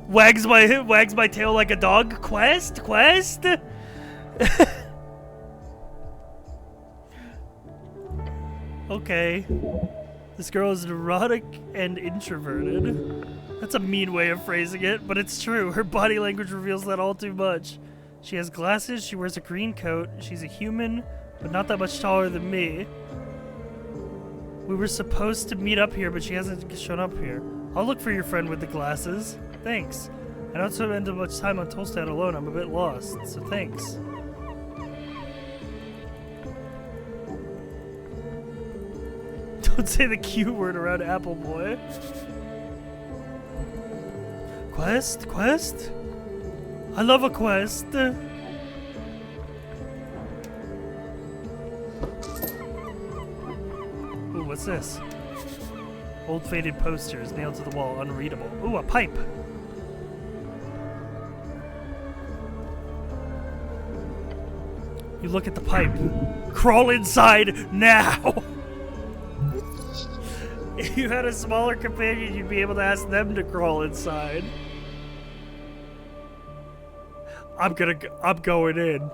Wags my tail like a dog. Quest? Okay. This girl is neurotic and introverted. That's a mean way of phrasing it, but it's true. Her body language reveals that all too much. She has glasses, she wears a green coat, she's a human, but not that much taller than me. We were supposed to meet up here, but she hasn't shown up here. I'll look for your friend with the glasses. Thanks. I don't spend much time on Tolstad alone. I'm a bit lost, so thanks. Don't say the Q word around Apple Boy. Quest? I love a quest. Ooh, what's this? Old faded posters nailed to the wall, unreadable. Ooh, a pipe. You look at the pipe. Crawl inside now! If you had a smaller companion, you'd be able to ask them to crawl inside. I'm going in.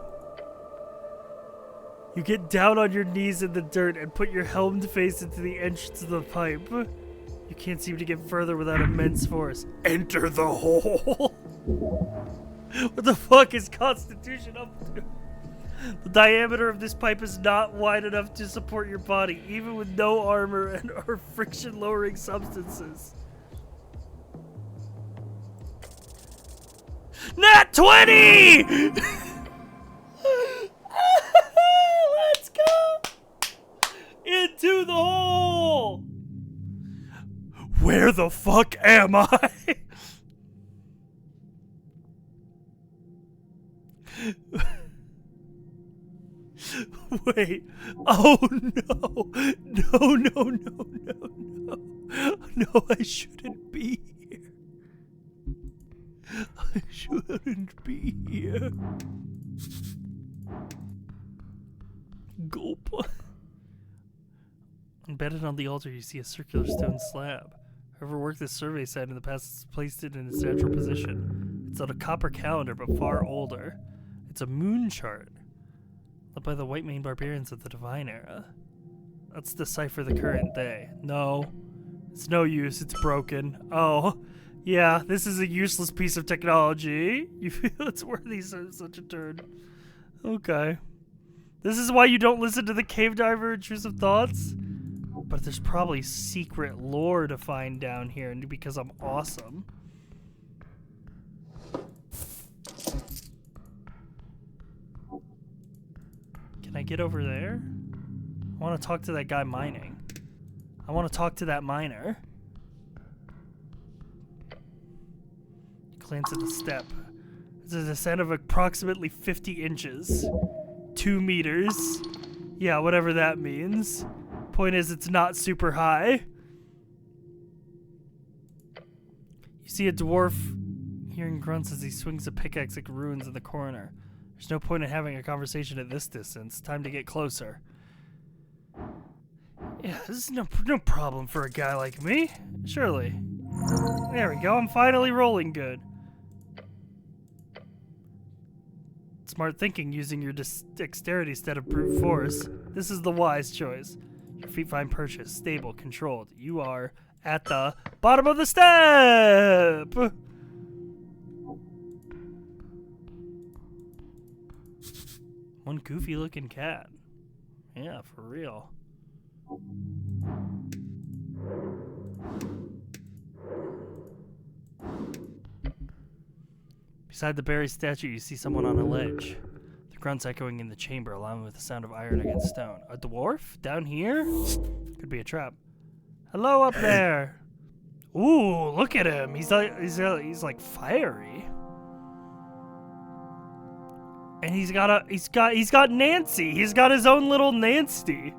You get down on your knees in the dirt and put your helmed face into the entrance of the pipe. You can't seem to get further without immense force. Enter the hole! What the fuck is Constitution up to? The diameter of this pipe is not wide enough to support your body, even with no armor and or friction-lowering substances. Nat 20! Let's go! Into the hole! Where the fuck am I? Wait. Oh no. No, I shouldn't be here. I shouldn't be here. Gulp. Embedded on the altar, you see a circular stone slab. Whoever worked this survey site in the past has placed it in its natural position. It's on a copper calendar, but far older. It's a moon chart. Led by the White Mane barbarians of the Divine Era. Let's decipher the current day. No. It's no use. It's broken. Oh. Yeah, this is a useless piece of technology. You feel it's worthy of such a turn. Okay. This is why you don't listen to the Cave Diver Intrusive Thoughts? But there's probably secret lore to find down here, and because I'm awesome. Can I get over there? I want to talk to that guy mining. I want to talk to that miner. Glance at the step. It's a descent of approximately 50 inches. 2 meters. Yeah, whatever that means. Point is, it's not super high. You see a dwarf Hearing grunts as he swings a pickaxe at ruins in the corner. There's no point in having a conversation at this distance. Time to get closer. Yeah, this is no problem for a guy like me. Surely. There we go, I'm finally rolling good. Smart thinking using your dexterity instead of brute force. This is the wise choice. Your feet find purchase, stable, controlled. You are at the bottom of the step! One goofy looking cat. Yeah, for real. Beside the buried statue, you see someone on a ledge. The grunts echoing in the chamber, along with the sound of iron against stone. A dwarf? Down here? Could be a trap. Hello up there! Ooh, look at him! He's like fiery. And he's got Nancy! He's got his own little Nancy!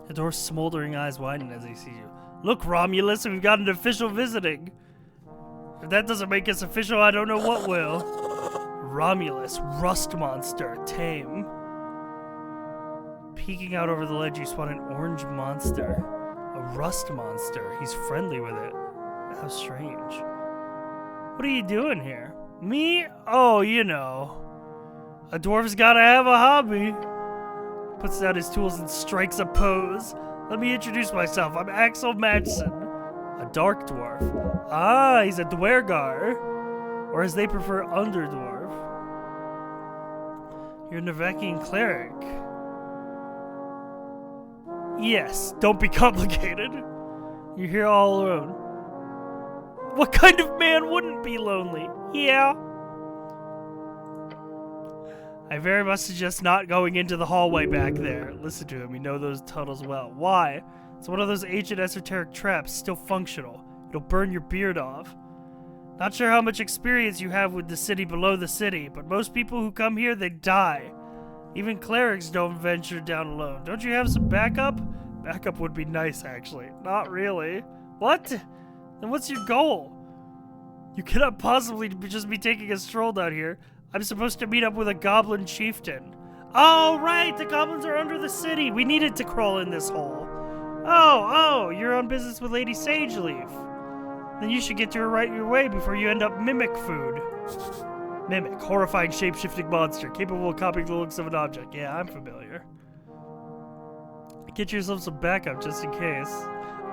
The dwarf's smoldering eyes widen as he sees you. Look, Romulus, we've got an official visiting. If that doesn't make us official, I don't know what will. Romulus, rust monster, tame. Peeking out over the ledge, you spot an orange monster. A rust monster. He's friendly with it. How strange. What are you doing here? Me? Oh, you know. A dwarf's gotta have a hobby. Puts down his tools and strikes a pose. Let me introduce myself. I'm Axel Madsen, a dark dwarf. Ah, he's a dwergar, or as they prefer, underdwarf. You're a Navekian cleric. Yes, don't be complicated. You're here all alone. What kind of man wouldn't be lonely? Yeah. I very much suggest not going into the hallway back there. Listen to him, you know those tunnels well. Why? It's one of those ancient esoteric traps, still functional. It'll burn your beard off. Not sure how much experience you have with the city below the city, but most people who come here, they die. Even clerics don't venture down alone. Don't you have some backup? Backup would be nice, actually. Not really. What? Then what's your goal? You cannot possibly just be taking a stroll down here. I'm supposed to meet up with a goblin chieftain. Oh, right, the goblins are under the city. We needed to crawl in this hole. Oh, you're on business with Lady Sageleaf. Then you should get to her right your way before you end up mimic food. Mimic, horrifying shape-shifting monster, capable of copying the looks of an object. Yeah, I'm familiar. Get yourself some backup just in case.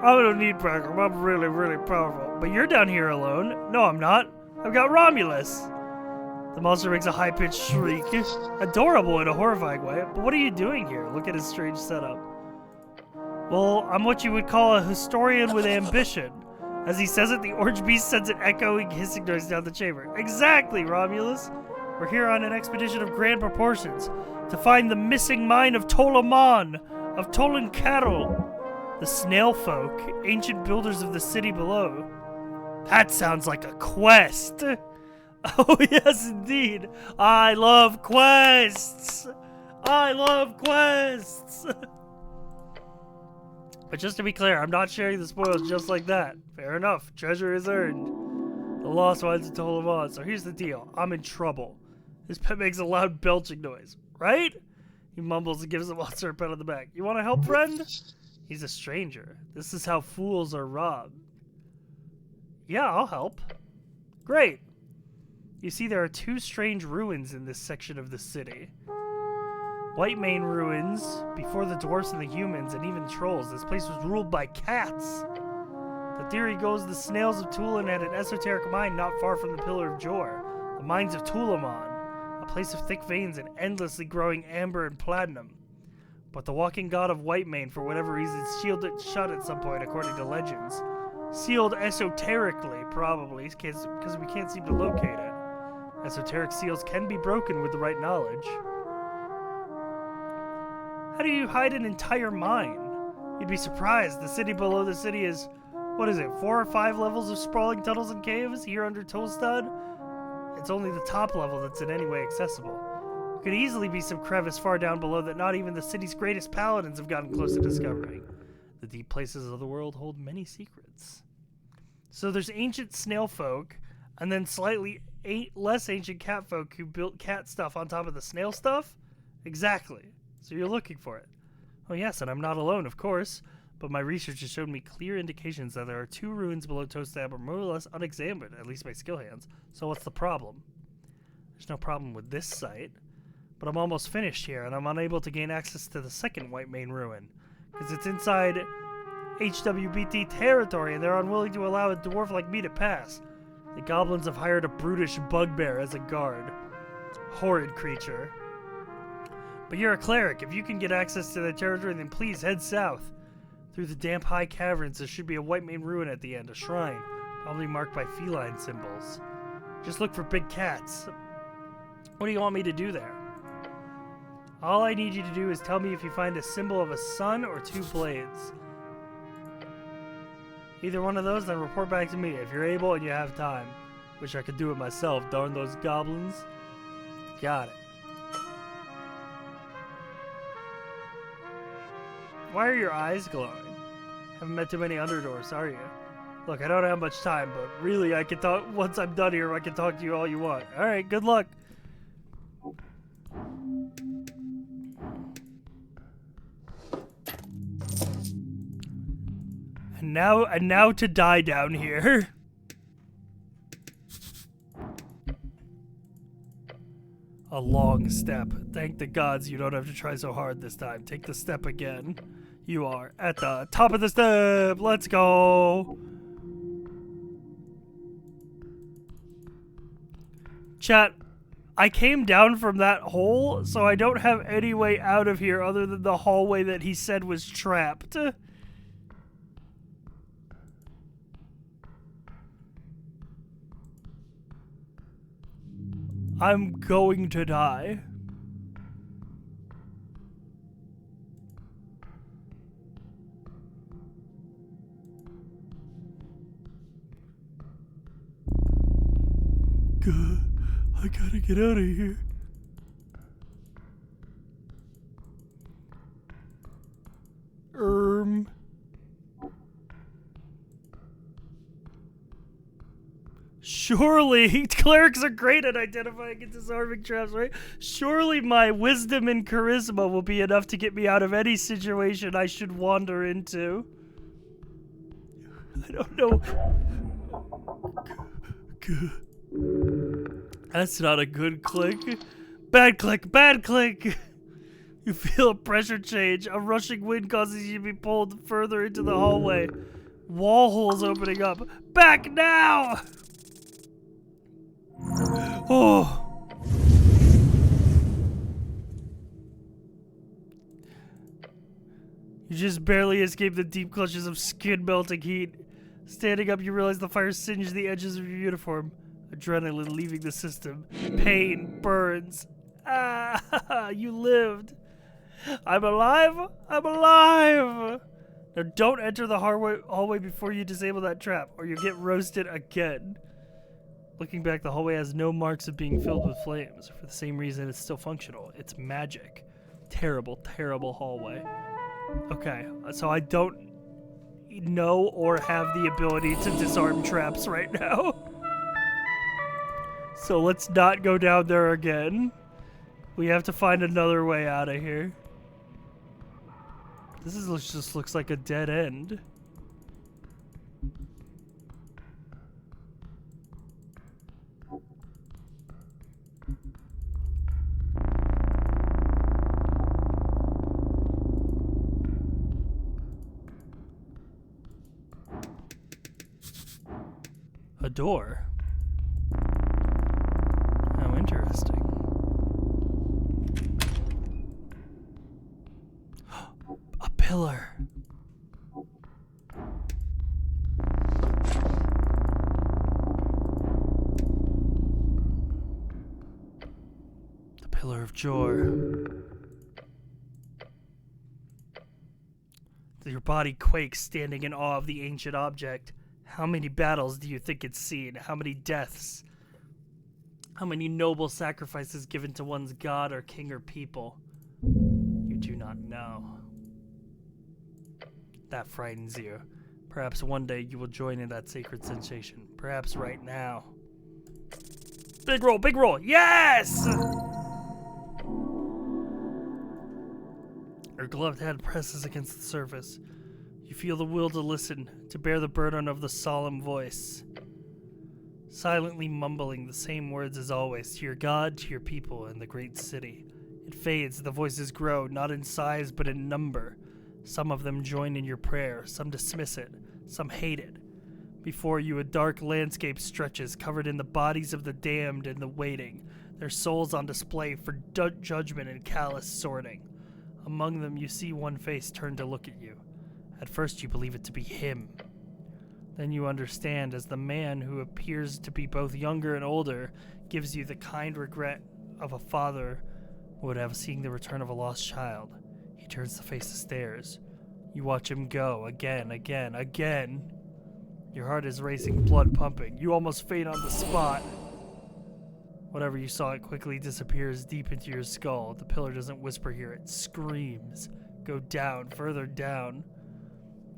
I don't need backup, I'm really, really powerful. But you're down here alone. No, I'm not. I've got Romulus. The monster makes a high-pitched shriek. Adorable in a horrifying way. But what are you doing here? Look at his strange setup. Well, I'm what you would call a historian with ambition. As he says it, the orange beast sends an echoing, hissing noise down the chamber. Exactly, Romulus. We're here on an expedition of grand proportions to find the missing mine of Tolaman, of Tolan Carol, the snail folk, ancient builders of the city below. That sounds like a quest. Oh, yes, indeed. I love quests. I love quests. But just to be clear, I'm not sharing the spoils just like that. Fair enough. Treasure is earned. The lost one's in Tolaman. So here's the deal. I'm in trouble. His pet makes a loud belching noise. Right? He mumbles and gives the monster a pat on the back. You want to help, friend? He's a stranger. This is how fools are robbed. Yeah, I'll help. Great. You see, there are two strange ruins in this section of the city. White Mane ruins, before the dwarfs and the humans, and even trolls. This place was ruled by cats. The theory goes the snails of Tulan had an esoteric mine not far from the Pillar of Jor, the mines of Tulaman, a place of thick veins and endlessly growing amber and platinum. But the walking god of White Mane, for whatever reason, sealed it shut at some point, according to legends. Sealed esoterically, probably, because we can't seem to locate it. Esoteric seals can be broken with the right knowledge. How do you hide an entire mine? You'd be surprised. The city below the city is, what is it, 4 or 5 levels of sprawling tunnels and caves here under Tolstad? It's only the top level that's in any way accessible. There could easily be some crevice far down below that not even the city's greatest paladins have gotten close to discovering. The deep places of the world hold many secrets. So there's ancient snail folk, and then slightly less ancient cat folk who built cat stuff on top of the snail stuff? Exactly. So you're looking for it. Oh yes, and I'm not alone, of course, but my research has shown me clear indications that there are 2 ruins below Toastab are more or less unexamined, at least by skill hands. So what's the problem? There's no problem with this site, but I'm almost finished here, and I'm unable to gain access to the second White Main ruin, because it's inside HWBT territory, and they're unwilling to allow a dwarf like me to pass. The goblins have hired a brutish bugbear as a guard. Horrid creature. But you're a cleric. If you can get access to their territory, then please head south. Through the damp high caverns, there should be a White Main ruin at the end, a shrine, probably marked by feline symbols. Just look for big cats. What do you want me to do there? All I need you to do is tell me if you find a symbol of a sun or 2 blades. Either one of those, then report back to me if you're able and you have time. Wish I could do it myself, darn those goblins. Got it. Why are your eyes glowing? Haven't met too many underdoors, are you? Look, I don't have much time, but really I can talk once I'm done here. I can talk to you all you want. All right, good luck. And now to die down here. A long step. Thank the gods you don't have to try so hard this time. Take the step again. You are at the top of the step. Let's go. Chat, I came down from that hole, so I don't have any way out of here other than the hallway that he said was trapped. I'm going to die. I gotta get out of here. Surely, clerics are great at identifying and disarming traps, right? Surely my wisdom and charisma will be enough to get me out of any situation I should wander into. I don't know. That's not a good click. Bad click, bad click. You feel a pressure change. A rushing wind causes you to be pulled further into the hallway. Wall holes opening up. Back now! Oh. You just barely escaped the deep clutches of skin-melting heat. Standing up, you realize the fire singed the edges of your uniform. Adrenaline leaving the system. Pain burns. Ah, you lived. I'm alive. I'm alive. Now don't enter the hallway before you disable that trap, or you'll get roasted again. Looking back, the hallway has no marks of being filled with flames. For the same reason, it's still functional. It's magic. Terrible, terrible hallway. Okay, so I don't know or have the ability to disarm traps right now. So let's not go down there again. We have to find another way out of here. This just looks like a dead end. A door. How interesting. A pillar. The Pillar of Jor. Your body quakes, standing in awe of the ancient object. How many battles do you think it's seen? How many deaths? How many noble sacrifices given to one's god or king or people? You do not know. That frightens you. Perhaps one day you will join in that sacred sensation. Perhaps right now. Big roll, big roll. Yes! Your gloved hand presses against the surface. You feel the will to listen, to bear the burden of the solemn voice. Silently mumbling the same words as always, to your God, to your people, and the great city. It fades, the voices grow, not in size, but in number. Some of them join in your prayer, some dismiss it, some hate it. Before you, a dark landscape stretches, covered in the bodies of the damned and the waiting, their souls on display for judgment and callous sorting. Among them, you see one face turn to look at you. At first, you believe it to be him. Then you understand as the man who appears to be both younger and older gives you the kind regret of a father would have seeing the return of a lost child. He turns to face the stairs. You watch him go again. Your heart is racing, blood pumping. You almost faint on the spot. Whatever you saw, it quickly disappears deep into your skull. The pillar doesn't whisper here, it screams. Go down, further down.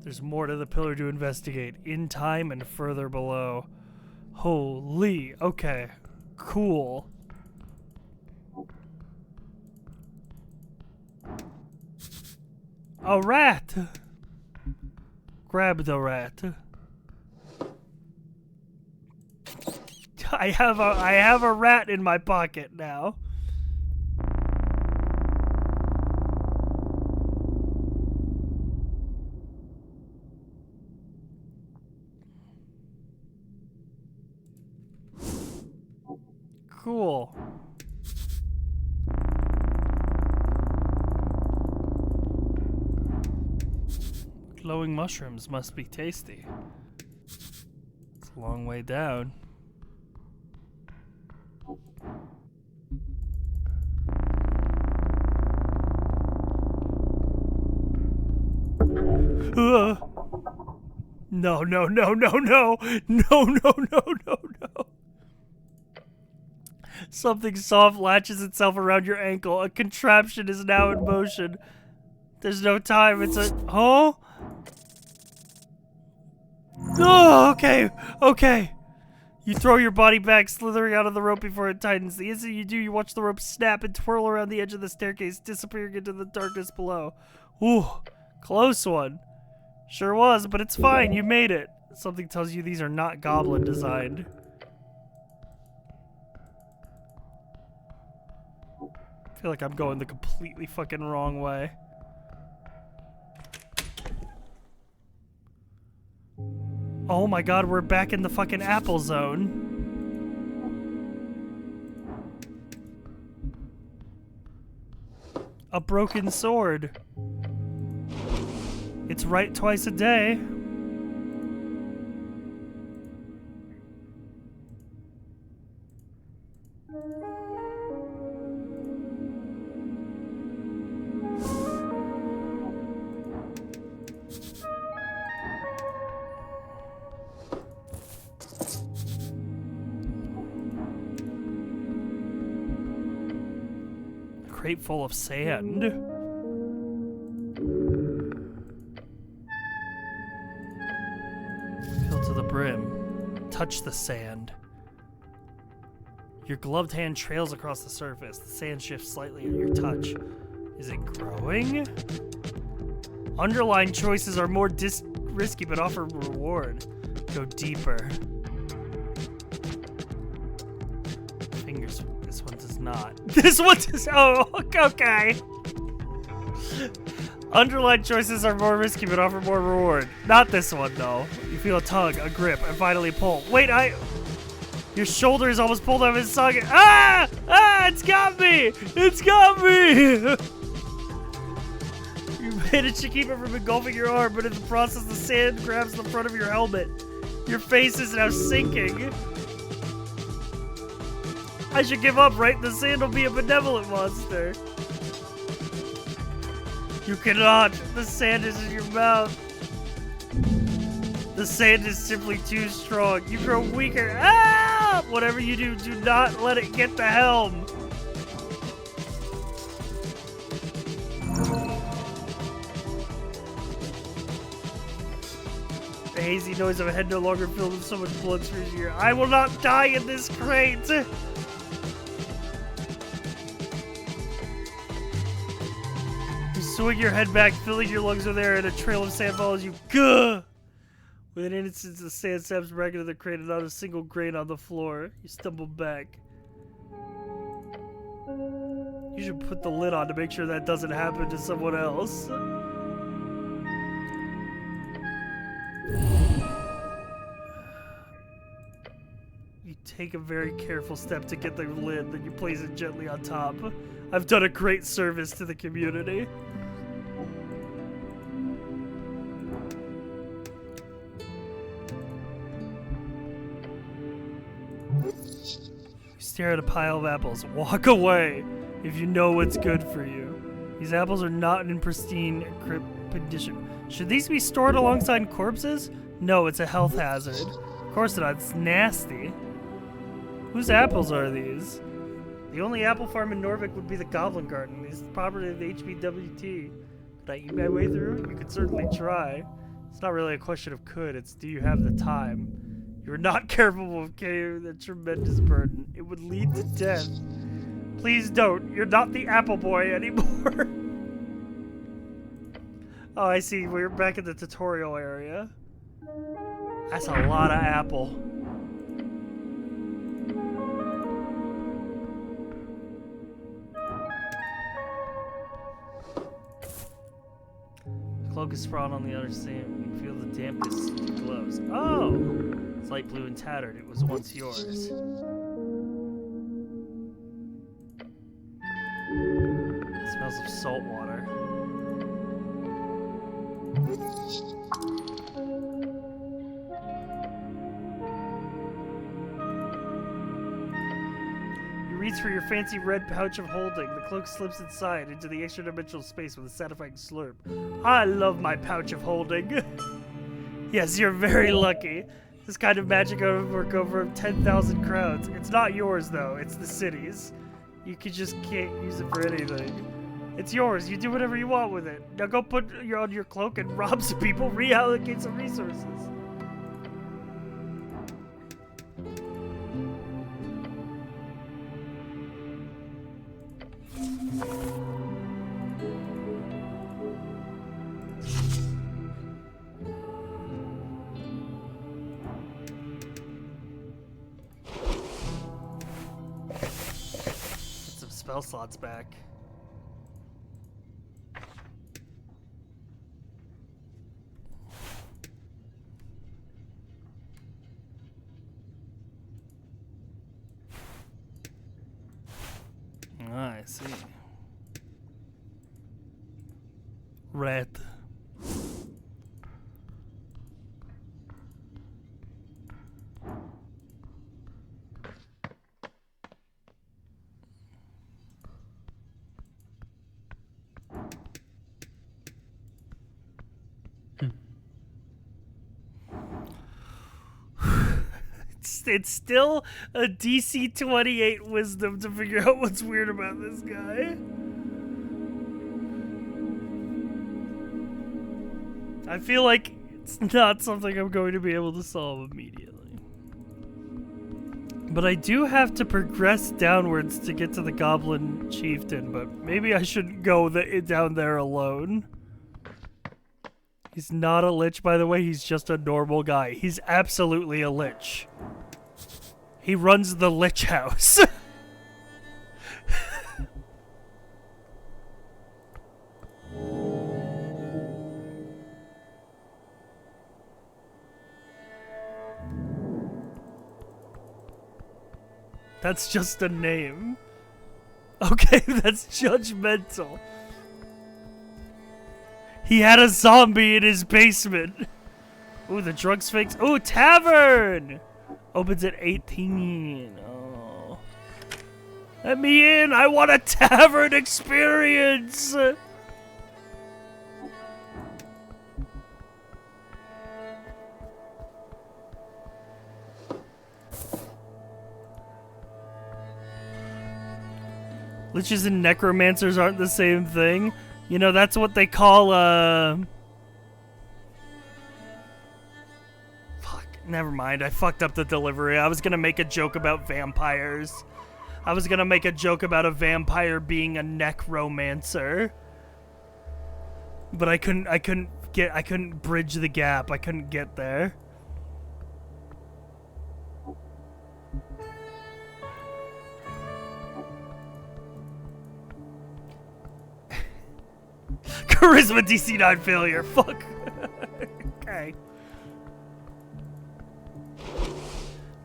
There's more to the pillar to investigate, in time and further below. Holy, okay, cool. A rat! Grab the rat. I have a rat in my pocket now. Cool. Glowing mushrooms must be tasty. It's a long way down. No. Something soft latches itself around your ankle. A contraption is now in motion. There's no time. It's a... Huh? Oh, okay. You throw your body back, slithering out of the rope before it tightens. The instant you do, you watch the rope snap and twirl around the edge of the staircase, disappearing into the darkness below. Ooh, close one. Sure was, but it's fine. You made it. Something tells you these are not goblin designed. I feel like I'm going the completely fucking wrong way. Oh my god, we're back in the fucking apple zone. A broken sword. It's right twice a day. Crate full of sand. Fill to the brim. Touch the sand. Your gloved hand trails across the surface. The sand shifts slightly at your touch. Is it growing? Underlined choices are more risky but offer reward. Go deeper. Fingers. This one does not. This one does. Oh, okay. Underlined choices are more risky but offer more reward. Not this one, though. You feel a tug, a grip, and finally pull. Wait, your shoulder is almost pulled out of his socket. Ah! Ah! It's got me! It's got me! You managed to keep it from engulfing your arm, but in the process, the sand grabs the front of your helmet. Your face is now sinking. I should give up, right? The sand will be a benevolent monster. You cannot. The sand is in your mouth. The sand is simply too strong. You grow weaker. Ah! Whatever you do, do not let it get the helm. hazy noise of a head no longer filled with so much blood streaming here. I will not die in this crate! You swing your head back, filling your lungs with air, and a trail of sand follows you. Gah! With an instant, the sand snaps back into the crate and not a single grain on the floor. You stumble back. You should put the lid on to make sure that doesn't happen to someone else. You take a very careful step to get the lid, then you place it gently on top. I've done a great service to the community. You stare at a pile of apples. Walk away if you know what's good for you. These apples are not in pristine condition. Should these be stored alongside corpses? No, it's a health hazard. Of course not, it's nasty. Whose apples are these? The only apple farm in Norvik would be the Goblin Garden. It's the property of the HBWT. Could I eat my way through? You could certainly try. It's not really a question of could, it's do you have the time? You're not capable of carrying a tremendous burden. It would lead to death. Please don't. You're not the apple boy anymore. Oh, I see. We're back in the tutorial area. That's a lot of apple. The cloak is sprawled on the other side. You can feel the dampness in your gloves. Oh! It's light blue and tattered. It was once yours. It smells of salt water. You reach for your fancy red pouch of holding. The cloak slips inside into the extra-dimensional space with a satisfying slurp. I love my pouch of holding. Yes, you're very lucky. This kind of magic work over 10,000 crowns. It's not yours, though. It's the city's. You just can't use it for anything. It's yours. You do whatever you want with it. Now go put on your cloak and rob some people, reallocate some resources. Get some spell slots back. I see. Red. It's still a DC 28 wisdom to figure out what's weird about this guy. I feel like it's not something I'm going to be able to solve immediately. But I do have to progress downwards to get to the Goblin Chieftain, but maybe I shouldn't go down there alone. He's not a lich, by the way. He's just a normal guy. He's absolutely a lich. He runs the lich house. That's just a name. Okay, that's judgmental. He had a zombie in his basement. Ooh, the drug sphinx. Ooh, tavern! Opens at 18. Oh. Let me in! I want a tavern experience! Liches and necromancers aren't the same thing. You know, that's what they call, Never mind, I fucked up the delivery. I was gonna make a joke about vampires. I was gonna make a joke about a vampire being a necromancer. But I couldn't bridge the gap. I couldn't get there. Charisma DC 9 failure. Fuck. Okay.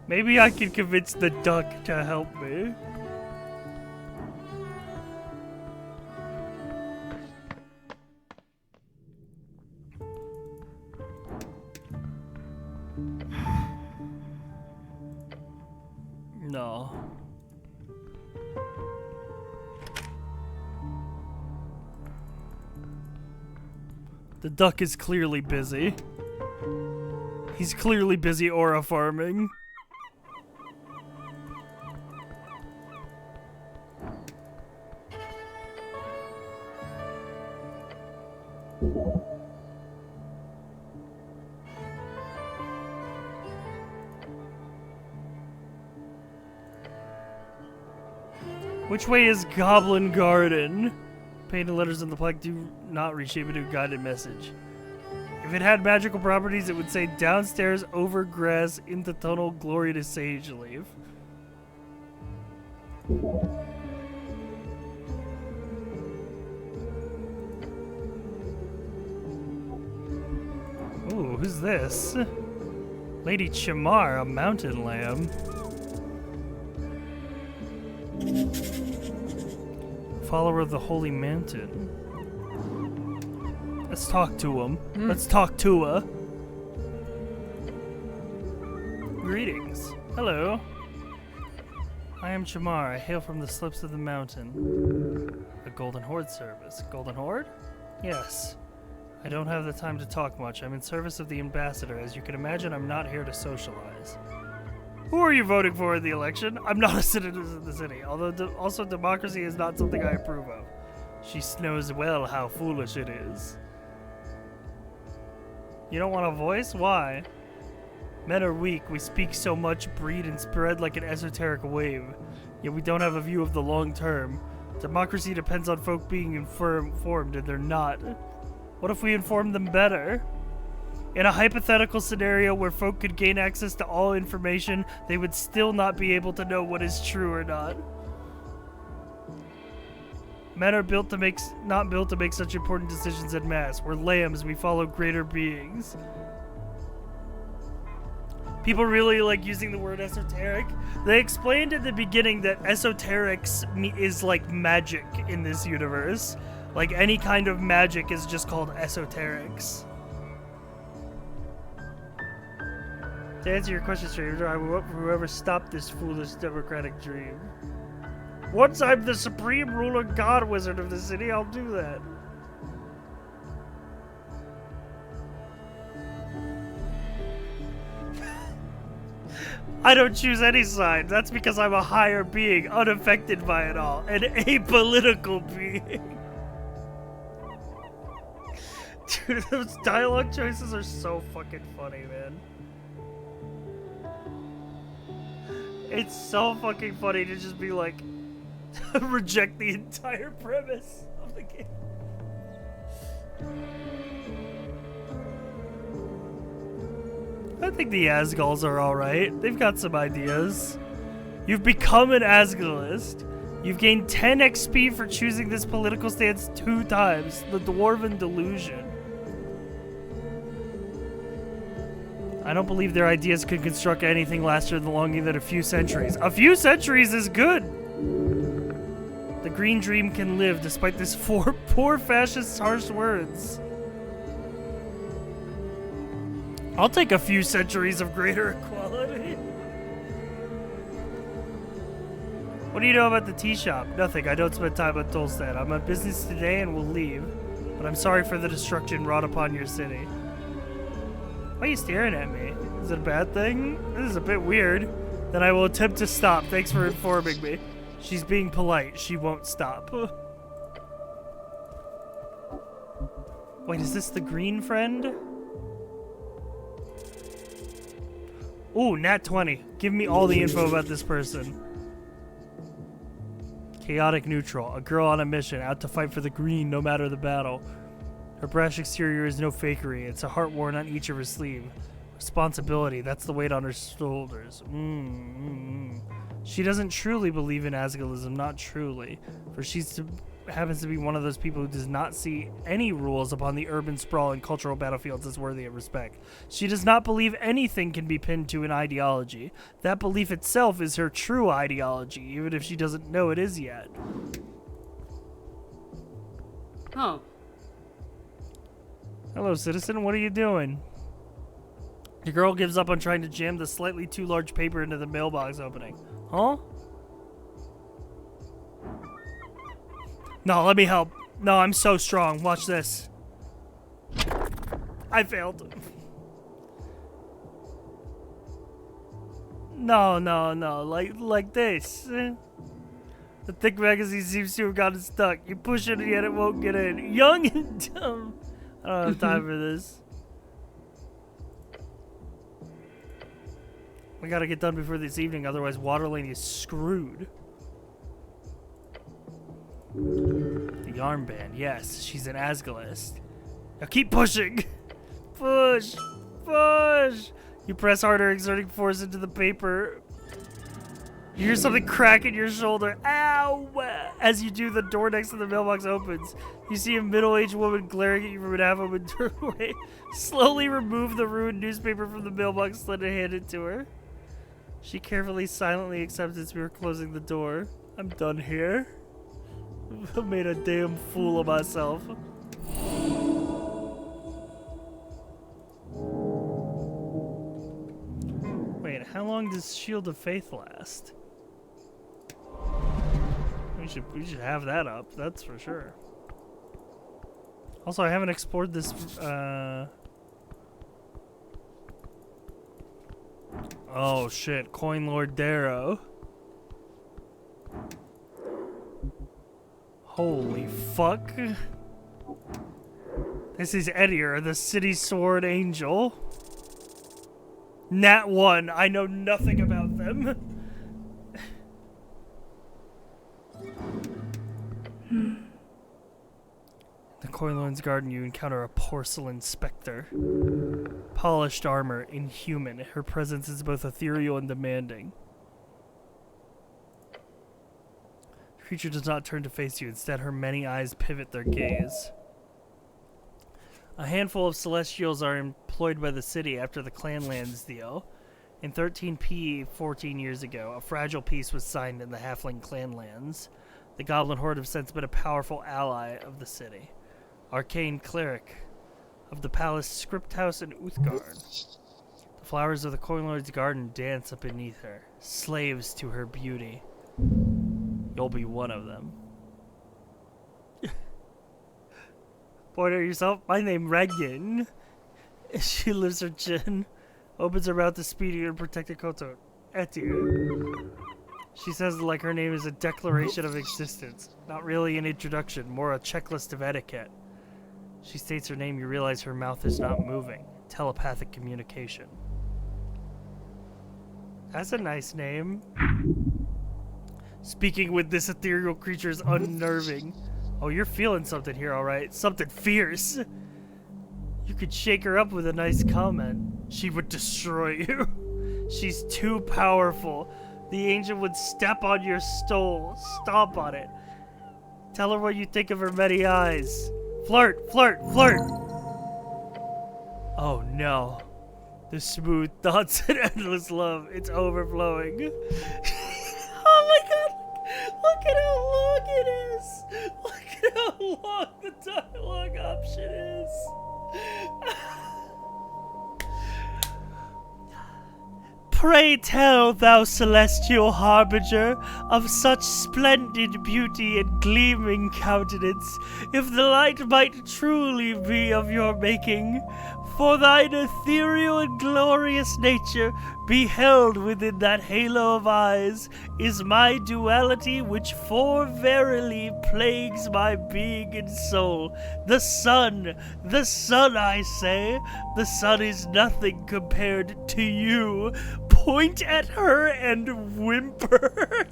Maybe I can convince the duck to help me. No. The duck is clearly busy. He's clearly busy aura farming. Which way is Goblin Garden? Painted letters on the plaque do not reshape into a guided message. If it had magical properties, it would say downstairs, over grass, into tunnel, glory to sage leaf. Ooh, who's this? Lady Chamar, a mountain lamb. Follower of the Holy Mountain. Let's talk to him. Let's talk to her. Greetings. Hello. I am Chamar. I hail from the slopes of the mountain. The Golden Horde service. Golden Horde? Yes. I don't have the time to talk much. I'm in service of the ambassador. As you can imagine, I'm not here to socialize. Who are you voting for in the election? I'm not a citizen of the city, although also democracy is not something I approve of. She knows well how foolish it is. You don't want a voice? Why? Men are weak. We speak so much, breed, and spread like an esoteric wave. Yet we don't have a view of the long term. Democracy depends on folk being informed, and they're not. What if we inform them better? In a hypothetical scenario where folk could gain access to all information, they would still not be able to know what is true or not. Men are not built to make such important decisions en masse. We're lambs, we follow greater beings. People really like using the word esoteric. They explained at the beginning that esoterics is like magic in this universe. Like any kind of magic is just called esoterics. To answer your question, stranger, I will vote for whoever stopped this foolish democratic dream. Once I'm the supreme ruler god wizard of the city, I'll do that. I don't choose any side. That's because I'm a higher being, unaffected by it all, an apolitical being. Dude, those dialogue choices are so fucking funny, man. It's so fucking funny to just be like, reject the entire premise of the game. I think the Asgulls are alright. They've got some ideas. You've become an Asgulist. You've gained 10 XP for choosing this political stance 2 times. The Dwarven Delusion. I don't believe their ideas could construct anything longer than a few centuries. A few centuries is good! The Green Dream can live despite this poor fascist's harsh words. I'll take a few centuries of greater equality. What do you know about the tea shop? Nothing. I don't spend time at Tolstad. I'm on business today and will leave. But I'm sorry for the destruction wrought upon your city. Why are you staring at me? Is it a bad thing? This is a bit weird. Then I will attempt to stop. Thanks for informing me. She's being polite. She won't stop. Wait, is this the green friend? Ooh, nat 20. Give me all the info about this person. Chaotic neutral. A girl on a mission, out to fight for the green no matter the battle. Her brash exterior is no fakery. It's a heart worn on each of her sleeve. Responsibility, that's the weight on her shoulders. She doesn't truly believe in Asgalism, not truly. For happens to be one of those people who does not see any rules upon the urban sprawl and cultural battlefields as worthy of respect. She does not believe anything can be pinned to an ideology. That belief itself is her true ideology, even if she doesn't know it is yet. Oh. Hello, citizen. What are you doing? The girl gives up on trying to jam the slightly too large paper into the mailbox opening. Huh? No, let me help. No, I'm so strong. Watch this. I failed. No. Like this. The thick magazine seems to have gotten stuck. You push it and yet it won't get in. Young and dumb. I don't have time for this. We gotta get done before this evening, otherwise Waterlane is screwed. The armband, yes, she's an Asgalist. Now keep pushing! Push! Push! You press harder, exerting force into the paper. You hear something crack in your shoulder. Ow! As you do, the door next to the mailbox opens. You see a middle-aged woman glaring at you from an half-open doorway. Slowly remove the ruined newspaper from the mailbox slit and hand it to her. She carefully, silently accepts as we were closing the door. I'm done here. I made a damn fool of myself. Wait, how long does Shield of Faith last? We should have that up, that's for sure. Also, I haven't explored this, Oh shit, Coin Lord Darrow. Holy fuck. This is Edier, the City Sword Angel. Nat 1, I know nothing about them. The Coin Lord's garden, you encounter a porcelain specter. Polished armor, inhuman. Her presence is both ethereal and demanding. The creature does not turn to face you. Instead, her many eyes pivot their gaze. A handful of Celestials are employed by the city after the Clanlands deal. In 13P, 14 years ago, a fragile peace was signed in the Halfling Clanlands. The Goblin Horde have since been a powerful ally of the city. Arcane cleric of the palace Script House in Uthgarn. The flowers of the Coin Lord's garden dance up beneath her, slaves to her beauty. You'll be one of them. Point at yourself. My name Regan. She lifts her chin, opens her mouth to speed you and protect her koto. Etir. She says it like her name is a declaration of existence. Not really an introduction, more a checklist of etiquette. She states her name, you realize her mouth is not moving. Telepathic communication. That's a nice name. Speaking with this ethereal creature is unnerving. Oh, you're feeling something here, alright. Something fierce. You could shake her up with a nice comment. She would destroy you. She's too powerful. The angel would step on your stole, stomp on it. Tell her what you think of her many eyes. Flirt, flirt, flirt! Oh no. The smooth thoughts and endless love. It's overflowing. Oh my god! Look at how long it is! Look at how long the dialogue option is! Pray tell, thou celestial harbinger, of such splendid beauty and gleaming countenance, if the light might truly be of your making, For thine ethereal and glorious nature, beheld within that halo of eyes, is my duality which for verily plagues my being and soul. The sun, I say, the sun is nothing compared to you. Point at her and whimper.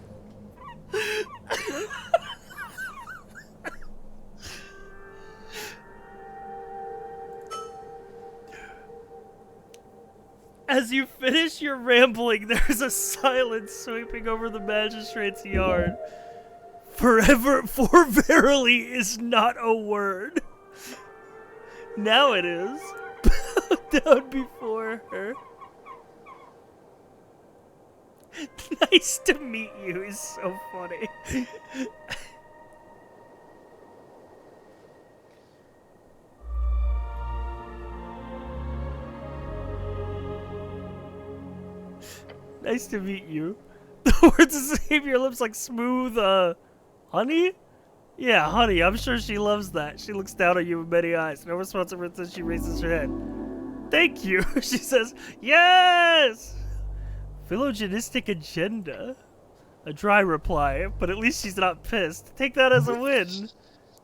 As you finish your rambling, there's a silence sweeping over the magistrate's yard. For verily is not a word. Now it is. Bow down before her. Nice to meet you is so funny. Nice to meet you. The words escape your lips like smooth, honey? Yeah, honey, I'm sure she loves that. She looks down at you with many eyes. No response ever since she raises her head. Thank you, she says. Yes! Phylogenistic agenda. A dry reply, but at least she's not pissed. Take that as a win.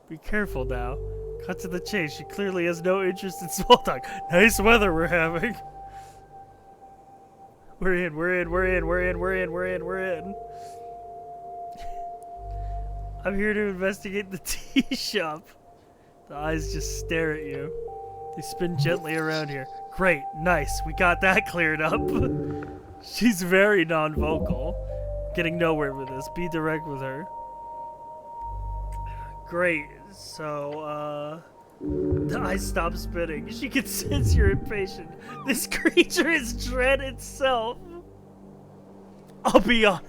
Be careful now. Cut to the chase. She clearly has no interest in small talk. Nice weather we're having. We're in. I'm here to investigate the tea shop. The eyes just stare at you. They spin gently around here. Great, nice, we got that cleared up. She's very non-vocal. Getting nowhere with this. Be direct with her. Great, so, the eyes stop spinning. She can sense you're impatient. This creature is dread itself. I'll be honest.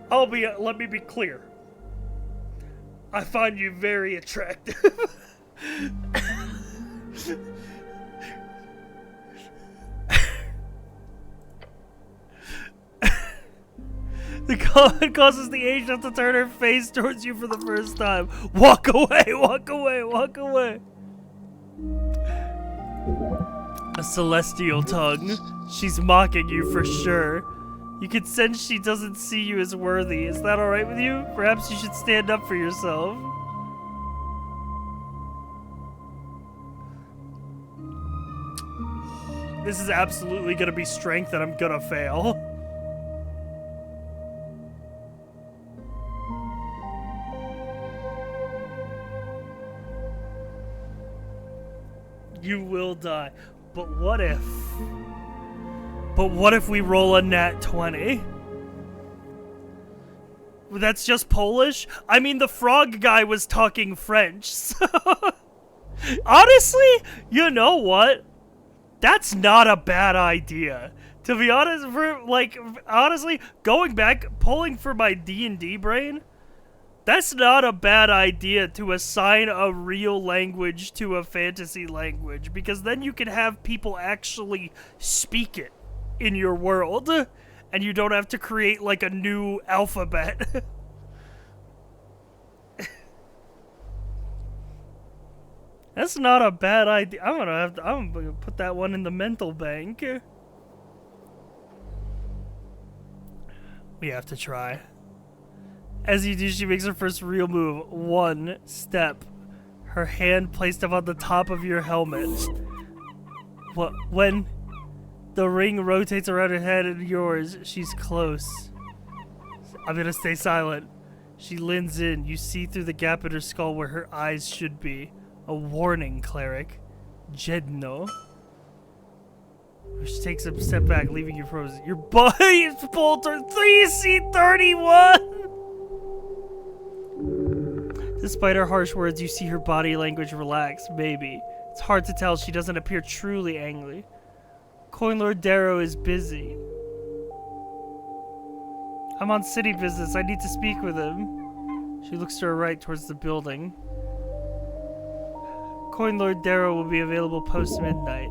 Let me be clear. I find you very attractive. The comment causes the angel to turn her face towards you for the first time. Walk away, walk away, walk away. A celestial tongue. She's mocking you for sure. You can sense she doesn't see you as worthy. Is that alright with you? Perhaps you should stand up for yourself. This is absolutely gonna be strength and I'm gonna fail. You will die. But what if? But what if we roll a nat 20? That's just Polish? I mean, the frog guy was talking French, so... Honestly, you know what? That's not a bad idea. To be honest, honestly, going back, pulling for my D&D brain, that's not a bad idea to assign a real language to a fantasy language, because then you can have people actually speak it in your world, and you don't have to create like a new alphabet. That's not a bad idea. I'm gonna put that one in the mental bank. We have to try. As you do, she makes her first real move. One step. Her hand placed up on the top of your helmet. When the ring rotates around her head and yours, she's close. I'm gonna stay silent. She leans in. You see through the gap in her skull where her eyes should be. A warning, cleric. Jedno. Which takes a step back, leaving you frozen. Your body is bolted. 3C31! Despite her harsh words, you see her body language relax. Maybe. It's hard to tell. She doesn't appear truly angry. Coin Lord Darrow is busy. I'm on city business. I need to speak with him. She looks to her right towards the building. Coin Lord Darrow will be available post-midnight.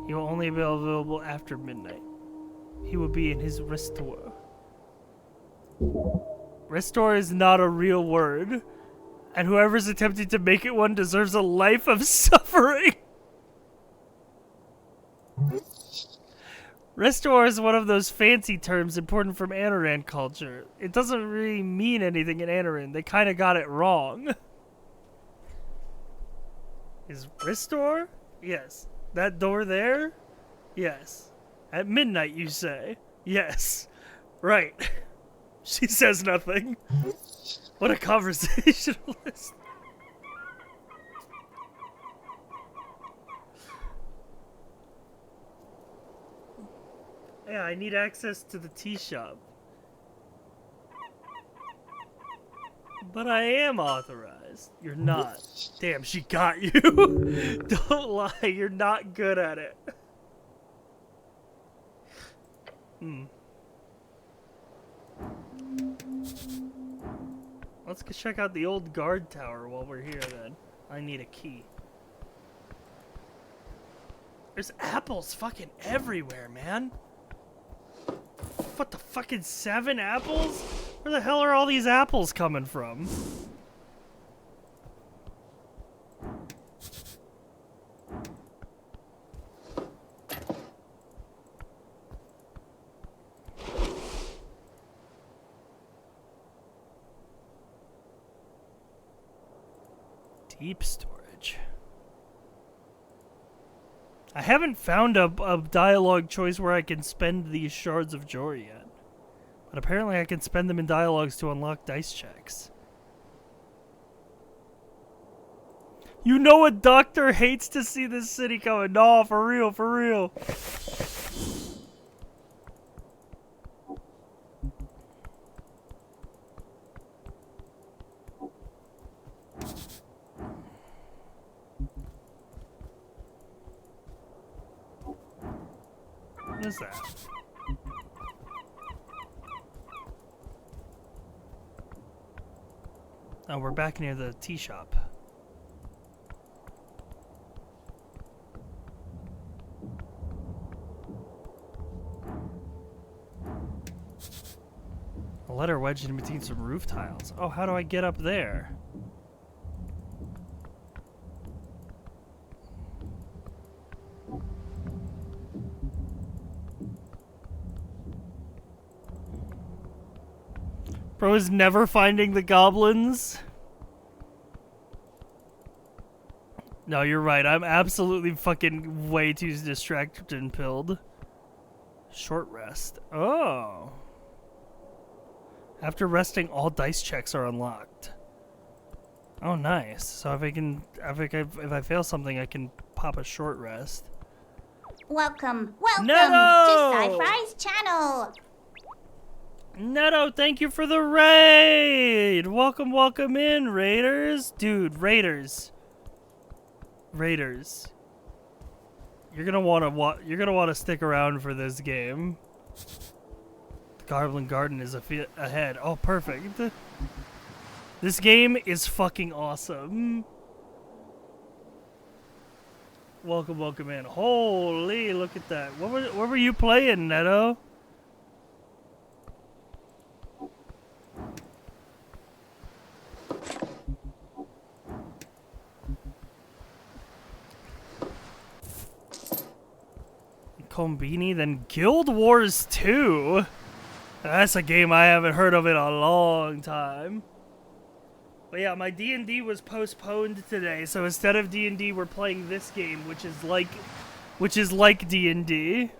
He will only be available after midnight. He will be in his restore. Restore is not a real word. And whoever's attempting to make it one deserves a life of suffering. Restore is one of those fancy terms important from Anoran culture. It doesn't really mean anything in Anoran. They kind of got it wrong. Is restore? Yes. That door there? Yes. At midnight, you say? Yes. Right. She says nothing. What a conversationalist. Yeah, I need access to the tea shop. But I am authorized. You're not. Damn, she got you. Don't lie, you're not good at it. Let's go check out the old guard tower while we're here then. I need a key. There's apples fucking everywhere, man. What the fucking 7 apples? Where the hell are all these apples coming from? Deep storage. I haven't found a dialogue choice where I can spend these shards of joy yet. But apparently I can spend them in dialogues to unlock dice checks. You know a doctor hates to see this city coming. No, for real, for real. What is that? Oh, we're back near the tea shop. A letter wedged in between some roof tiles. Oh, how do I get up there? Bro is never finding the goblins. No, you're right. I'm absolutely fucking way too distracted and pilled. Short rest. Oh. After resting, all dice checks are unlocked. Oh, nice. So if I fail something, I can pop a short rest. Welcome to Sci-Fi's channel. Neto, thank you for the raid. Welcome, welcome in, raiders. Dude, raiders. You're gonna want to stick around for this game. The Goblin Garden is ahead. Oh, perfect. This game is fucking awesome. Welcome, welcome in. Holy, look at that. What were you playing, Neto? Combini, then Guild Wars 2? That's a game I haven't heard of in a long time. But yeah, my D&D was postponed today, so instead of D&D, we're playing this game, which is like D&D.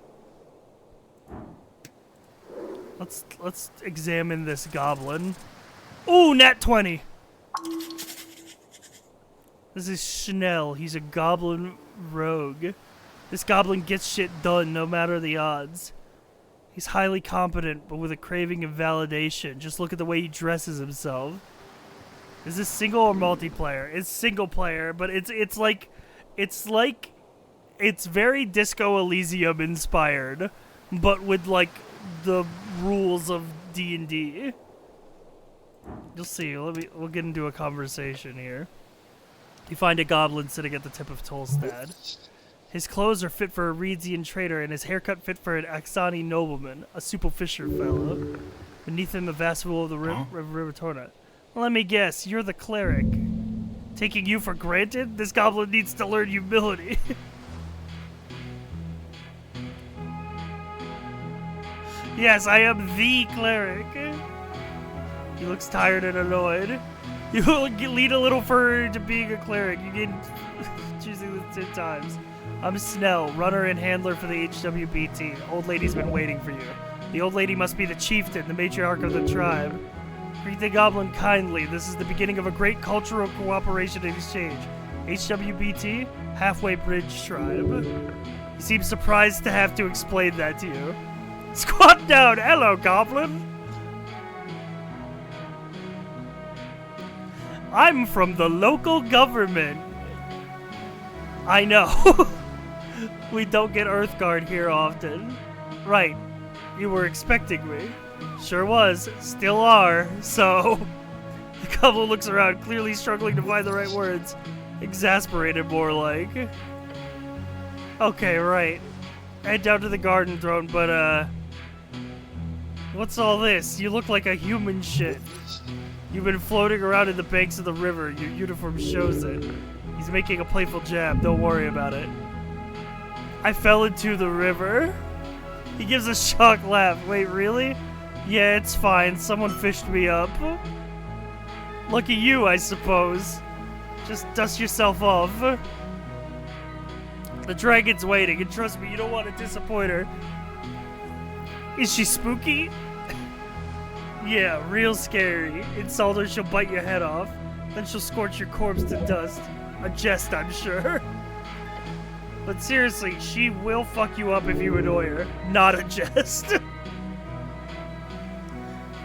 Let's examine this goblin. Ooh, nat 20. This is Schnell. He's a goblin rogue. This goblin gets shit done no matter the odds. He's highly competent, but with a craving of validation. Just look at the way he dresses himself. Is this single or multiplayer? It's single player, but it's very Disco Elysium inspired, but with like the rules of D&D. You'll see. We'll get into a conversation here. You find a goblin sitting at the tip of Tolstad. His clothes are fit for a Reedsian trader, and his haircut fit for an Axani nobleman, a superficial fellow. Beneath him, a vast pool of the River Torna. Let me guess, you're the cleric. Taking you for granted? This goblin needs to learn humility. Yes, I am the cleric. He looks tired and annoyed. You lean a little further into being a cleric. You get choosing the 10 times. I'm Snell, runner and handler for the HWBT. Old lady's been waiting for you. The old lady must be the chieftain, the matriarch of the tribe. Greet the goblin kindly. This is the beginning of a great cultural cooperation and exchange. HWBT, Halfway Bridge Tribe. You seem surprised to have to explain that to you. Squat down! Hello, goblin! I'm from the local government. I know. We don't get Earthguard here often. Right. You were expecting me. Sure was. Still are. So... The goblin looks around, clearly struggling to find the right words. Exasperated, more like. Okay, right. Head down to the garden throne, but, what's all this? You look like a human shit. You've been floating around in the banks of the river. Your uniform shows it. He's making a playful jab. Don't worry about it. I fell into the river. He gives a shocked laugh. Wait, really? Yeah, it's fine. Someone fished me up. Lucky you, I suppose. Just dust yourself off. The dragon's waiting, and trust me, you don't want to disappoint her. Is she spooky? Yeah, real scary. Insult her, she'll bite your head off. Then she'll scorch your corpse to dust. A jest, I'm sure. But seriously, she will fuck you up if you annoy her. Not a jest.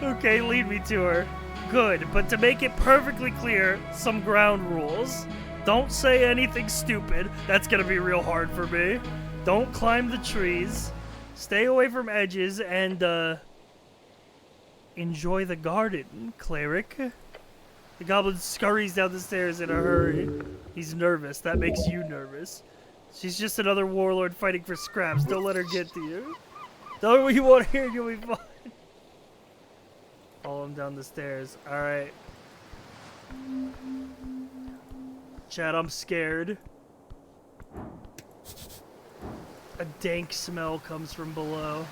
Okay, lead me to her. Good, but to make it perfectly clear, some ground rules. Don't say anything stupid. That's gonna be real hard for me. Don't climb the trees. Stay away from edges and, enjoy the garden, cleric. The goblin scurries down the stairs in a hurry. He's nervous. That makes you nervous. She's just another warlord fighting for scraps. Don't let her get to you. Tell her what you want to hear and you'll be fine. Follow him down the stairs. Alright. Chad, I'm scared. A dank smell comes from below.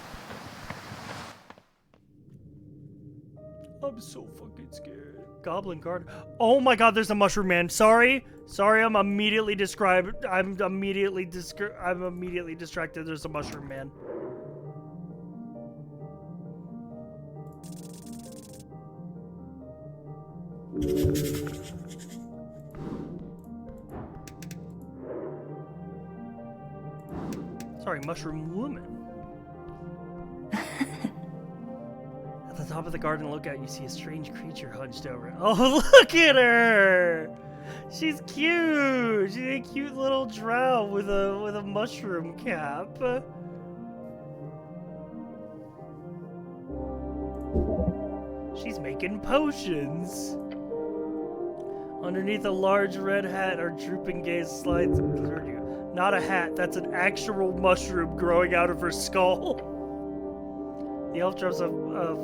I'm so fucking scared. Goblin guard. Oh my god, there's a mushroom man. Sorry, I'm immediately distracted. There's a mushroom man. Sorry, mushroom woman. At the top of the garden lookout, you see a strange creature hunched over. Oh, look at her! She's cute. She's a cute little drow with a mushroom cap. She's making potions. Underneath a large red hat, her drooping gaze slides toward you. Not a hat, that's an actual mushroom growing out of her skull. The elf drops a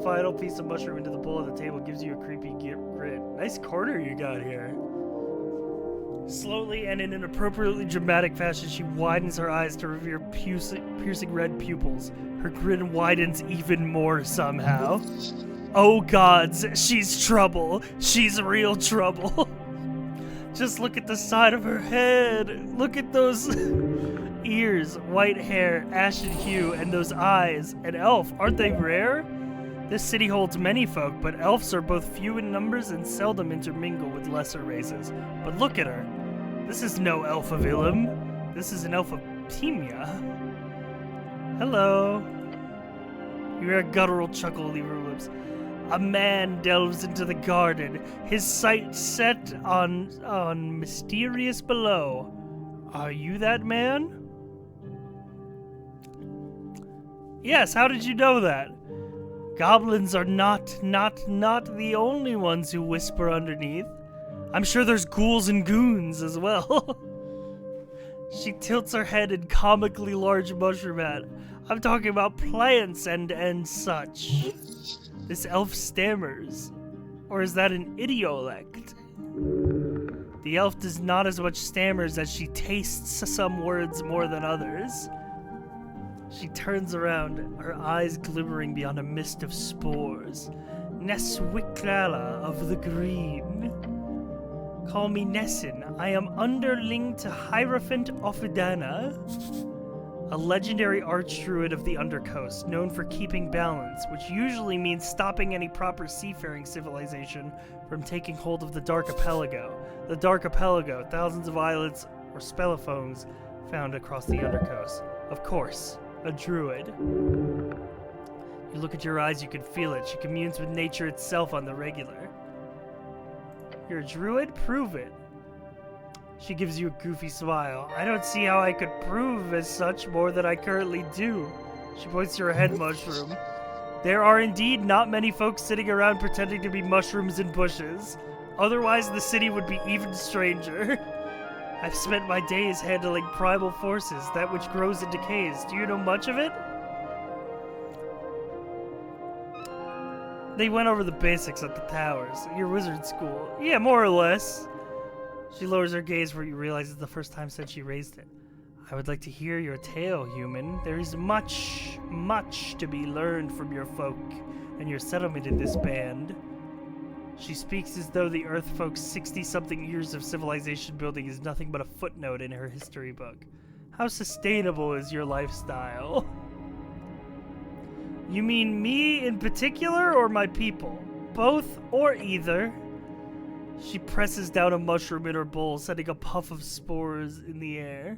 final piece of mushroom into the bowl of the table, gives you a creepy grin. Nice corner you got here. Slowly and in an appropriately dramatic fashion, she widens her eyes to reveal piercing red pupils. Her grin widens even more somehow. Oh gods, she's trouble. She's real trouble. Just look at the side of her head. Look at those ears, white hair, ashen hue, and those eyes. An elf, aren't they rare? This city holds many folk, but elves are both few in numbers and seldom intermingle with lesser races. But look at her. This is no elf of Ilum. This is an elf of Temia. Hello. You hear a guttural chuckle leave her lips. A man delves into the garden, his sight set on mysterious below. Are you that man? Yes, how did you know that? Goblins are not the only ones who whisper underneath. I'm sure there's ghouls and goons as well. She tilts her head in comically large mushroom hat. I'm talking about plants and such. This elf stammers. Or is that an idiolect? The elf does not as much stammers as she tastes some words more than others. She turns around, her eyes glimmering beyond a mist of spores. Neswiklala of the Green. Call me Nessin. I am underling to Hierophant Offidana, a legendary archdruid of the Undercoast, known for keeping balance, which usually means stopping any proper seafaring civilization from taking hold of the Dark Archipelago. The Dark Archipelago, thousands of islets or spelophones found across the Undercoast. Of course, a druid. You look at your eyes, you can feel it. She communes with nature itself on the regular. You're a druid? Prove it. She gives you a goofy smile. I don't see how I could prove as such more than I currently do. She points to her head mushroom. There are indeed not many folks sitting around pretending to be mushrooms in bushes. Otherwise, the city would be even stranger. I've spent my days handling primal forces, that which grows and decays. Do you know much of it? They went over the basics at the towers. Your wizard school. Yeah, more or less. She lowers her gaze where you realize it's the first time since she raised it. I would like to hear your tale, human. There is much, much to be learned from your folk and your settlement in this band. She speaks as though the Earth folk's 60-something years of civilization building is nothing but a footnote in her history book. How sustainable is your lifestyle? You mean me in particular or my people? Both or either? She presses down a mushroom in her bowl, sending a puff of spores in the air.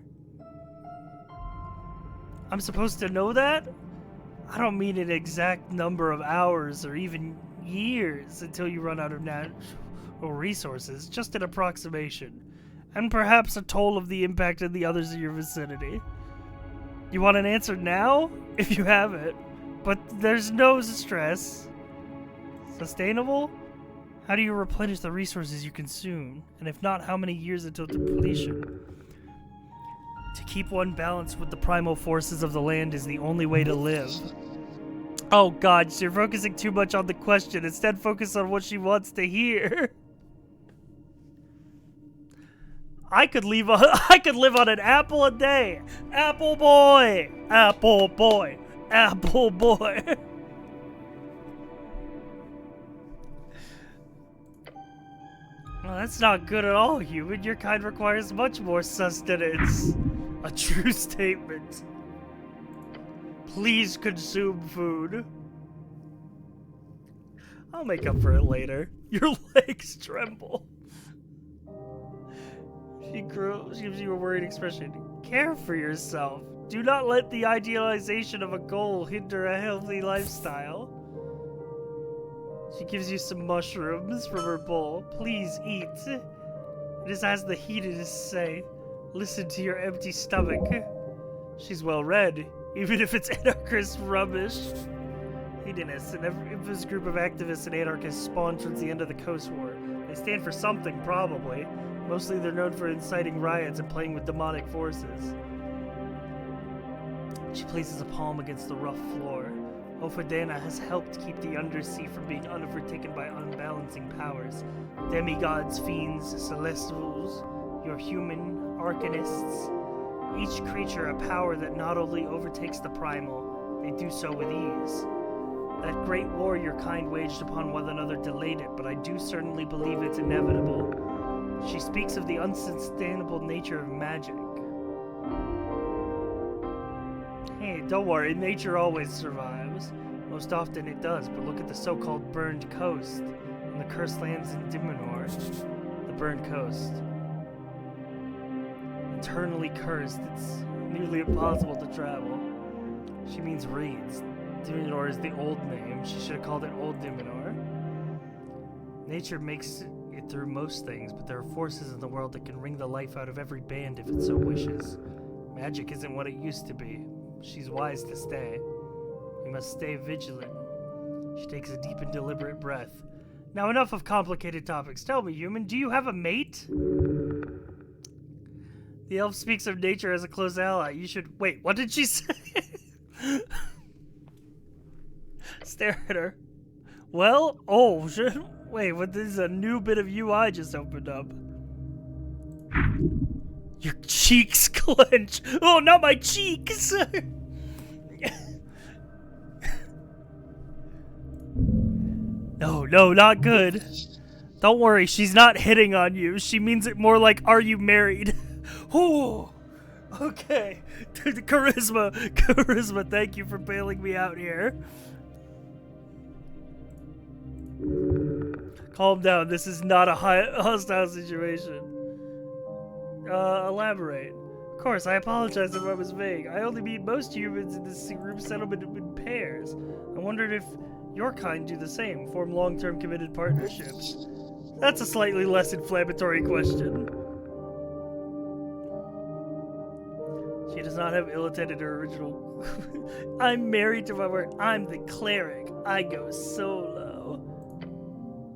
I'm supposed to know that? I don't mean an exact number of hours or even years until you run out of natural resources, just an approximation. And perhaps a toll of the impact on the others in your vicinity. You want an answer now? If you have it. But there's no stress. Sustainable? How do you replenish the resources you consume? And if not, how many years until depletion? To keep one balanced with the primal forces of the land is the only way to live. Oh god, you're focusing too much on the question. Instead, focus on what she wants to hear. I could live on an apple a day. Apple boy! Apple boy! Apple boy! Well, that's not good at all, human. Your kind requires much more sustenance. A true statement. Please consume food. I'll make up for it later. Your legs tremble. She gives you a worried expression. Care for yourself. Do not let the idealization of a goal hinder a healthy lifestyle. She gives you some mushrooms from her bowl. Please eat. It is as the hedonists say. Listen to your empty stomach. She's well read, even if it's anarchist rubbish. Hedonists, an infamous group of activists and anarchists spawned towards the end of the Coast War. They stand for something, probably. Mostly they're known for inciting riots and playing with demonic forces. She places a palm against the rough floor. Offidana has helped keep the undersea from being overtaken by unbalancing powers. Demigods, fiends, celestials, your human, arcanists. Each creature a power that not only overtakes the primal, they do so with ease. That great war your kind waged upon one another delayed it, but I do certainly believe it's inevitable. She speaks of the unsustainable nature of magic. Hey, don't worry, nature always survives. Most often it does, but look at the so-called burned coast and the cursed lands in Dimenor. The burned coast. Eternally cursed, it's nearly impossible to travel. She means reeds. Dimenor is the old name. She should have called it Old Dimenor. Nature makes it through most things, but there are forces in the world that can wring the life out of every band if it so wishes. Magic isn't what it used to be. She's wise to stay. We must stay vigilant. She takes a deep and deliberate breath. Now enough of complicated topics. Tell me, human, do you have a mate? The elf speaks of nature as a close ally. You should... Wait, what did she say? Stare at her. Well, oh, shit. Wait, what? This is a new bit of UI just opened up. Your cheeks clench. Oh, not my cheeks. No, not good. Don't worry, she's not hitting on you. She means it more like, are you married? Oh, okay. Charisma, thank you for bailing me out here. Calm down, this is not a hostile situation. Elaborate. Of course, I apologize if I was vague. I only meet most humans in this group settlement in pairs. I wondered if your kind do the same, form long-term committed partnerships. That's a slightly less inflammatory question. She does not have ill-intended or original... I'm married to my word. I'm the cleric. I go solo.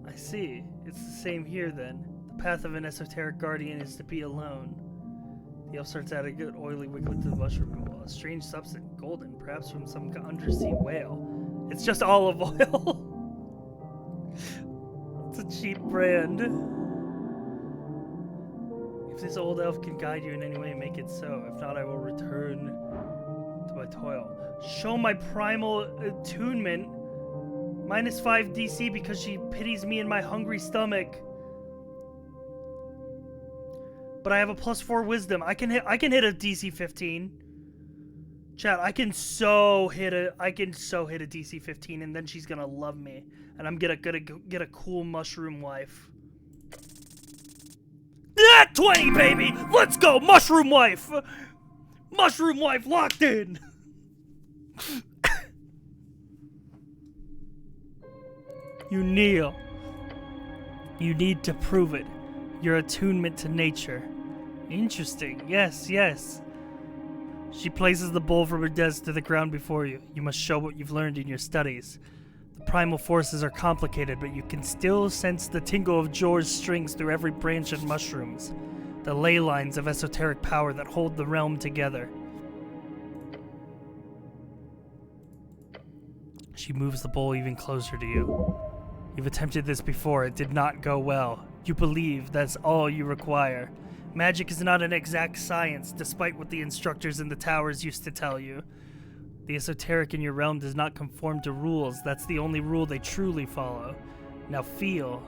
I see. It's the same here, then. The path of an esoteric guardian is to be alone. The elf starts adding an oily liquid to the mushroom bowl. A strange substance, golden, perhaps from some undersea whale. It's just olive oil. It's a cheap brand. If this old elf can guide you in any way, make it so. If not, I will return to my toil. Show my primal attunement. -5 DC because she pities me in my hungry stomach. But I have a +4 wisdom. I can hit a DC 15. Chat, I can so hit a DC 15, and then she's gonna love me, and I'm gonna get a cool mushroom wife. Yeah, 20, baby. Let's go, mushroom wife. Mushroom wife locked in. You kneel. You need to prove it. Your attunement to nature. Interesting. Yes. She places the bowl from her desk to the ground before you. You must show what you've learned in your studies. The primal forces are complicated, but you can still sense the tingle of Jor's strings through every branch and mushrooms. The ley lines of esoteric power that hold the realm together. She moves the bowl even closer to you. You've attempted this before. It did not go well. You believe that's all you require. Magic is not an exact science, despite what the instructors in the towers used to tell you. The esoteric in your realm does not conform to rules. That's the only rule they truly follow. Now feel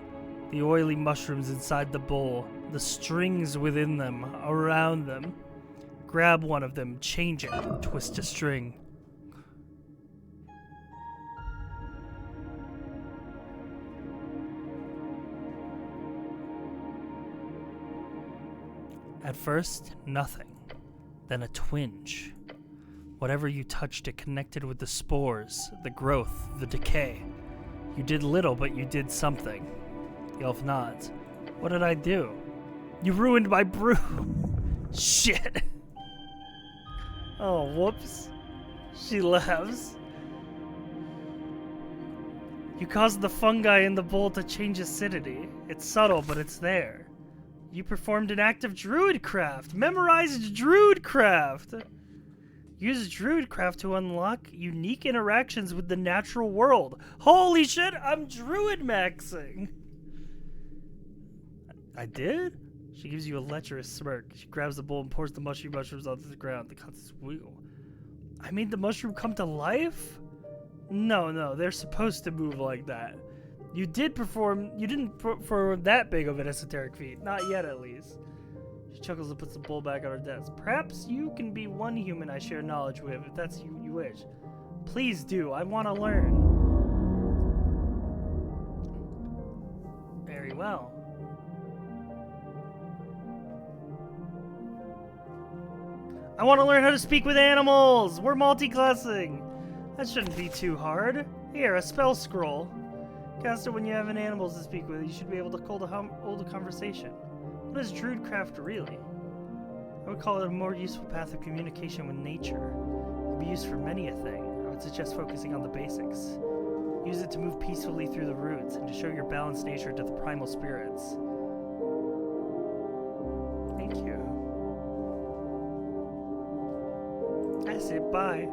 the oily mushrooms inside the bowl, the strings within them, around them. Grab one of them, change it, twist a string. At first, nothing. Then a twinge. Whatever you touched, it connected with the spores, the growth, the decay. You did little, but you did something. The elf nods. What did I do? You ruined my brew. Shit. Oh, whoops. She laughs. You caused the fungi in the bowl to change acidity. It's subtle, but it's there. You performed an act of druidcraft. Memorized druidcraft. Use druidcraft to unlock unique interactions with the natural world. Holy shit, I'm druid maxing. I did? She gives you a lecherous smirk. She grabs the bowl and pours the mushrooms onto the ground. The contents wiggle. I made the mushroom come to life? No, they're supposed to move like that. You didn't perform that big of an esoteric feat. Not yet, at least. She chuckles and puts the bowl back on her desk. Perhaps you can be one human I share knowledge with, if that's you wish. Please do. I want to learn. Very well. I want to learn how to speak with animals. We're multi-classing. That shouldn't be too hard. Here, a spell scroll. Cast it when you have an animal to speak with. You should be able to hold a conversation. What is druidcraft really? I would call it a more useful path of communication with nature. It can be used for many a thing. I would suggest focusing on the basics. Use it to move peacefully through the roots and to show your balanced nature to the primal spirits. Thank you. I say bye.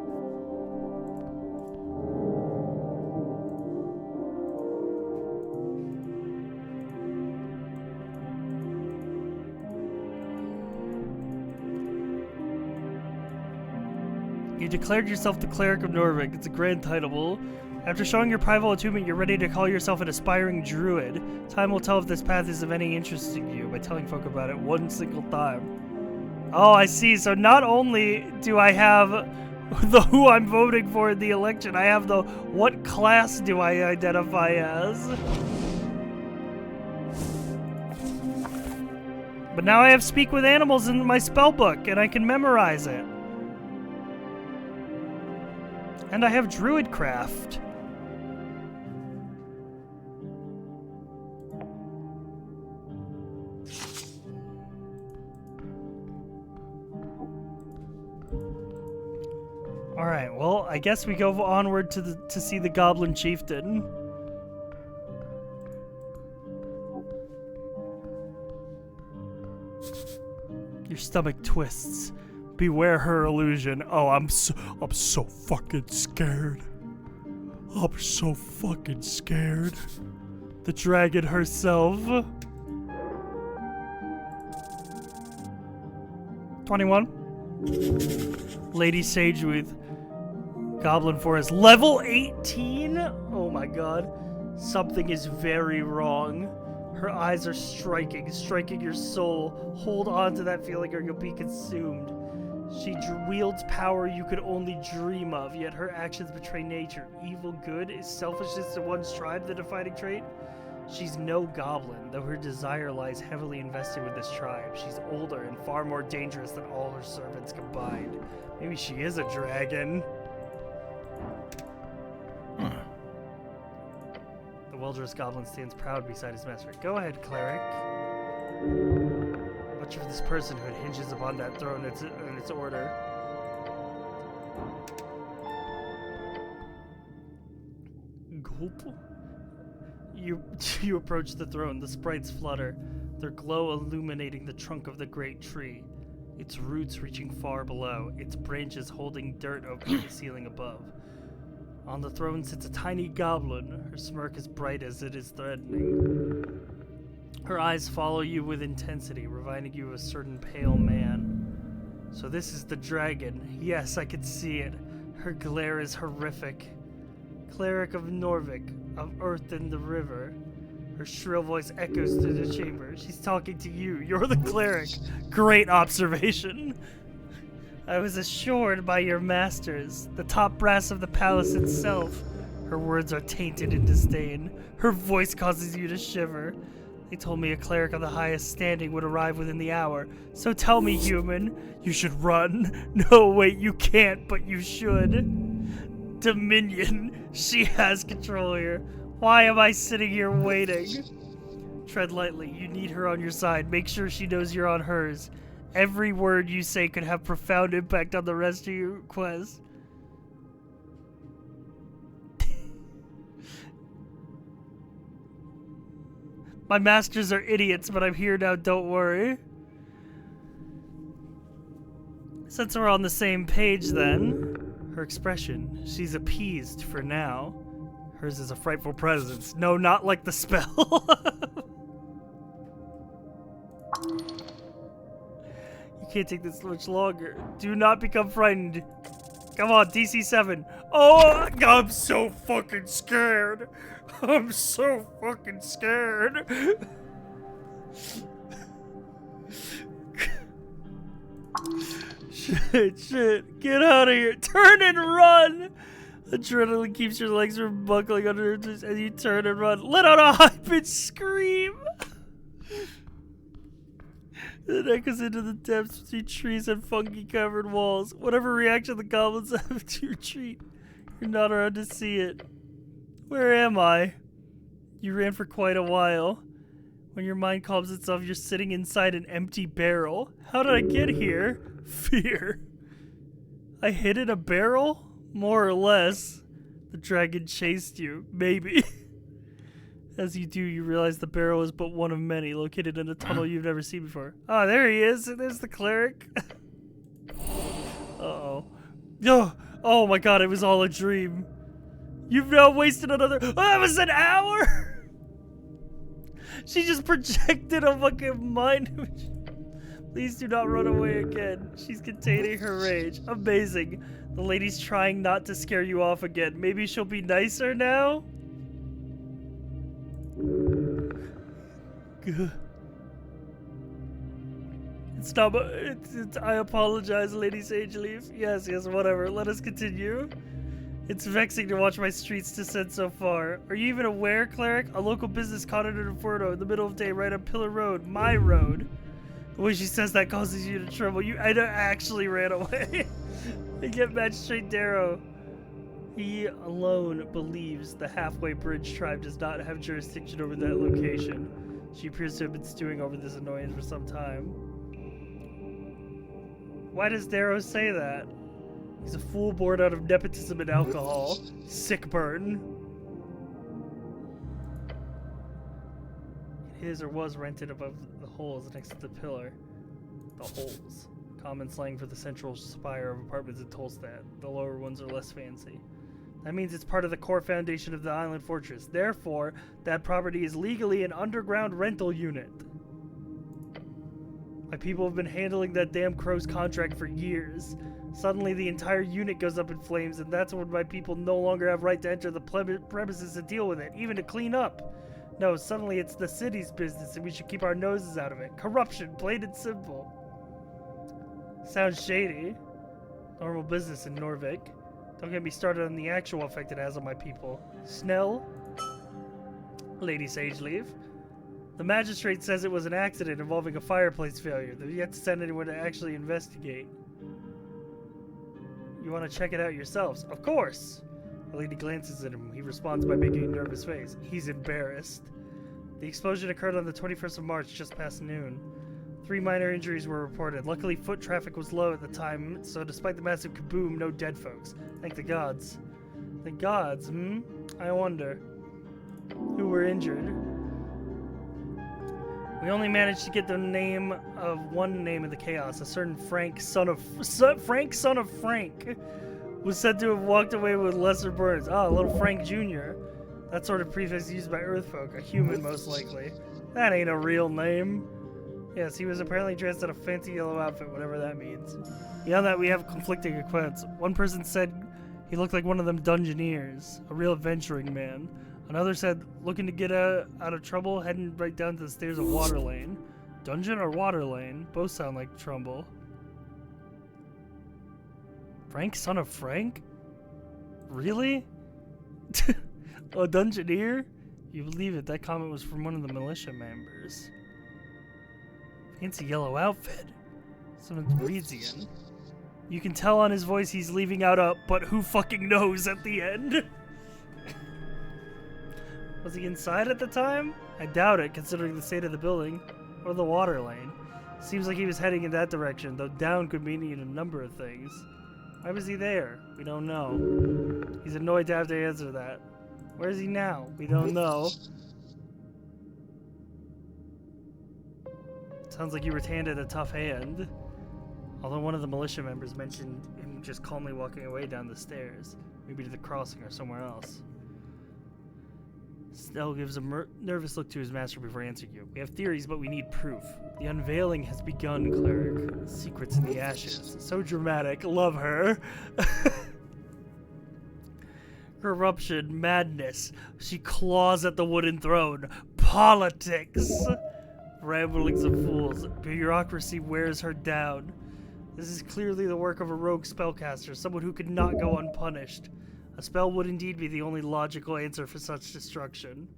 declared yourself the Cleric of Norvik. It's a grand title. After showing your primal attunement, you're ready to call yourself an aspiring druid. Time will tell if this path is of any interest to you by telling folk about it one single time. Oh, I see. So not only do I have the who I'm voting for in the election, I have the what class do I identify as. But now I have Speak with Animals in my spellbook, and I can memorize it. And I have Druidcraft. Alright, well, I guess we go onward to see the Goblin Chieftain. Your stomach twists. Beware her illusion. Oh, I'm so fucking scared. I'm so fucking scared. The dragon herself. 21. Lady Sagewith. Goblin Forest. Level 18? Oh my god. Something is very wrong. Her eyes are striking your soul. Hold on to that feeling or you'll be consumed. She wields power you could only dream of, yet her actions betray nature. Evil, good, is selfishness to one's tribe the defining trait? She's no goblin, though her desire lies heavily invested with this tribe. She's older and far more dangerous than all her servants combined. Maybe she is a dragon. The well-dressed goblin stands proud beside his master. Go ahead, cleric. Much of this personhood hinges upon that throne and its order. Gulp. You approach the throne. The sprites flutter, their glow illuminating the trunk of the great tree. Its roots reaching far below, its branches holding dirt over the ceiling above. On the throne sits a tiny goblin, her smirk as bright as it is threatening. Her eyes follow you with intensity, reminding you of a certain pale man. So this is the dragon. Yes, I can see it. Her glare is horrific. Cleric of Norvik, of Earth and the River. Her shrill voice echoes through the chamber. She's talking to you. You're the cleric. Great observation. I was assured by your masters, the top brass of the palace itself. Her words are tainted in disdain. Her voice causes you to shiver. They told me a cleric of the highest standing would arrive within the hour. So tell me, human, you should run. No, wait, you can't, but you should. Dominion, she has control here. Why am I sitting here waiting? Tread lightly, you need her on your side. Make sure she knows you're on hers. Every word you say could have profound impact on the rest of your quest. My masters are idiots, but I'm here now, don't worry. Since we're on the same page then, her expression, she's appeased for now. Hers is a frightful presence. No, not like the spell. You can't take this much longer. Do not become frightened. Come on, DC 7. Oh, I'm so fucking scared. I'm so fucking scared. Shit. Get out of here. Turn and run. Adrenaline keeps your legs from buckling under as you turn and run. Let out a high-pitched scream. It echoes into the depths between trees and fungi-covered walls. Whatever reaction the goblins have to your retreat, you're not around to see it. Where am I? You ran for quite a while. When your mind calms itself, you're sitting inside an empty barrel. How did I get here? Fear. I hid in a barrel? More or less. The dragon chased you. Maybe. As you do, you realize the barrel is but one of many, located in a tunnel you've never seen before. Oh, there he is. There's the cleric. Uh-oh. Oh my god, it was all a dream. You've now wasted another... Oh, that was an hour? She just projected a fucking mind image. Please do not run away again. She's containing her rage. Amazing. The lady's trying not to scare you off again. Maybe she'll be nicer now? It's not. I apologize, Lady Sageleaf. Yes, whatever. Let us continue. It's vexing to watch my streets descend so far. Are you even aware, cleric? A local business caught in an inferno in the middle of the day right on Pillar Road. My road. The way she says that causes you to tremble. I actually ran away. I get Magistrate Darrow. He alone believes the Halfway Bridge tribe does not have jurisdiction over that location. She appears to have been stewing over this annoyance for some time. Why does Darrow say that? He's a fool born out of nepotism and alcohol. Sick burn. It is or was rented above the holes next to the pillar. The holes. Common slang for the central spire of apartments in Tolstad. The lower ones are less fancy. That means it's part of the core foundation of the island fortress. Therefore, that property is legally an underground rental unit. My people have been handling that damn crow's contract for years. Suddenly, the entire unit goes up in flames, and that's when my people no longer have right to enter the premises to deal with it, even to clean up. No, suddenly it's the city's business, and we should keep our noses out of it. Corruption, plain and simple. Sounds shady. Normal business in Norvik. Don't get me started on the actual effect it has on my people. Snell? Lady Sageleaf? The magistrate says it was an accident involving a fireplace failure. They've yet to send anyone to actually investigate. You want to check it out yourselves? Of course! The lady glances at him. He responds by making a nervous face. He's embarrassed. The explosion occurred on the 21st of March, just past noon. 3 minor injuries were reported. Luckily, foot traffic was low at the time, so despite the massive kaboom, no dead folks. Thank the gods. The gods, I wonder. Who were injured? We only managed to get the name of one name in the chaos. A certain Frank, son of Frank, was said to have walked away with lesser burns. Ah, little Frank Jr. That sort of prefix used by Earthfolk, a human most likely. That ain't a real name. Yes, he was apparently dressed in a fancy yellow outfit, whatever that means. Beyond that, we have conflicting accounts. One person said he looked like one of them Dungeoneers, a real adventuring man. Another said, looking to get out of trouble, heading right down to the stairs of Water Lane. Dungeon or Water Lane? Both sound like trouble. Frank, son of Frank? Really? A Dungeoneer? You believe it, that comment was from one of the militia members. Fancy yellow outfit. Someone's Breezian. You can tell on his voice he's leaving out a "but who fucking knows" at the end. Was he inside at the time? I doubt it, considering the state of the building. Or the Water Lane. Seems like he was heading in that direction, though down could mean a number of things. Why was he there? We don't know. He's annoyed to have to answer that. Where is he now? We don't know. Sounds like you were handed a tough hand. Although one of the militia members mentioned him just calmly walking away down the stairs. Maybe to the crossing or somewhere else. Snell gives a nervous look to his master before answering you. We have theories, but we need proof. The unveiling has begun, cleric. Secrets in the ashes. So dramatic. Love her. Corruption, madness. She claws at the wooden throne. Politics. Ramblings of fools. Bureaucracy wears her down. This is clearly the work of a rogue spellcaster, someone who could not go unpunished. A spell would indeed be the only logical answer for such destruction.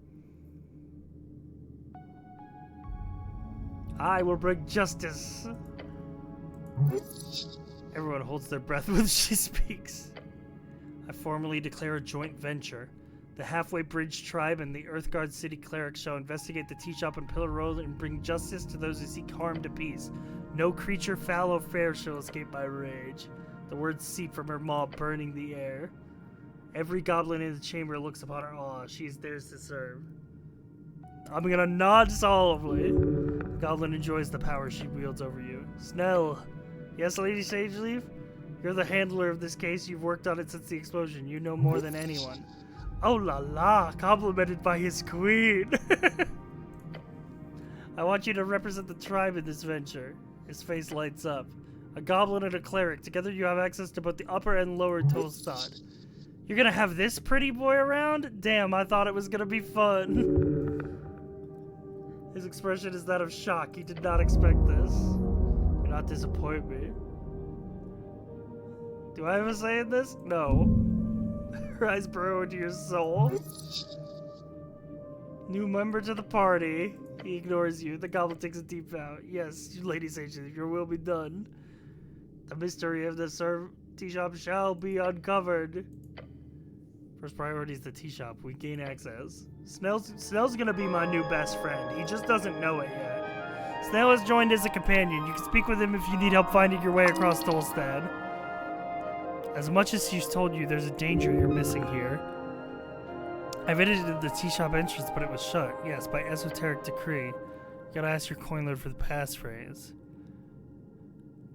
I will bring justice. Everyone holds their breath when she speaks. I formally declare a joint venture. The Halfway Bridge tribe and the Earthguard City cleric shall investigate the tea shop and Pillar Road and bring justice to those who seek harm to peace. No creature foul or fair shall escape my rage. The words seep from her maw, burning the air. Every goblin in the chamber looks upon her. Aw, she's theirs to serve. I'm gonna nod solemnly. The goblin enjoys the power she wields over you. Snell. Yes, Lady Sageleaf? You're the handler of this case. You've worked on it since the explosion. You know more than anyone. Oh la la, complimented by his queen. I want you to represent the tribe in this venture. His face lights up. A goblin and a cleric. Together you have access to both the upper and lower Tolstad. You're gonna have this pretty boy around? Damn, I thought it was gonna be fun. His expression is that of shock. He did not expect this. Do not disappoint me. Do I have a say in this? No. Her eyes burrow into your soul. New member to the party. He ignores you. The goblin takes a deep bow. Yes, Lady Sage, your will be done. The mystery of the tea shop shall be uncovered. First priority is the tea shop. We gain access. Snell's gonna be my new best friend. He just doesn't know it yet. Snell has joined as a companion. You can speak with him if you need help finding your way across Tolstad. As much as she's told you there's a danger you're missing here. I visited the tea shop entrance, but it was shut. Yes, by esoteric decree. You gotta ask your coin lord for the passphrase.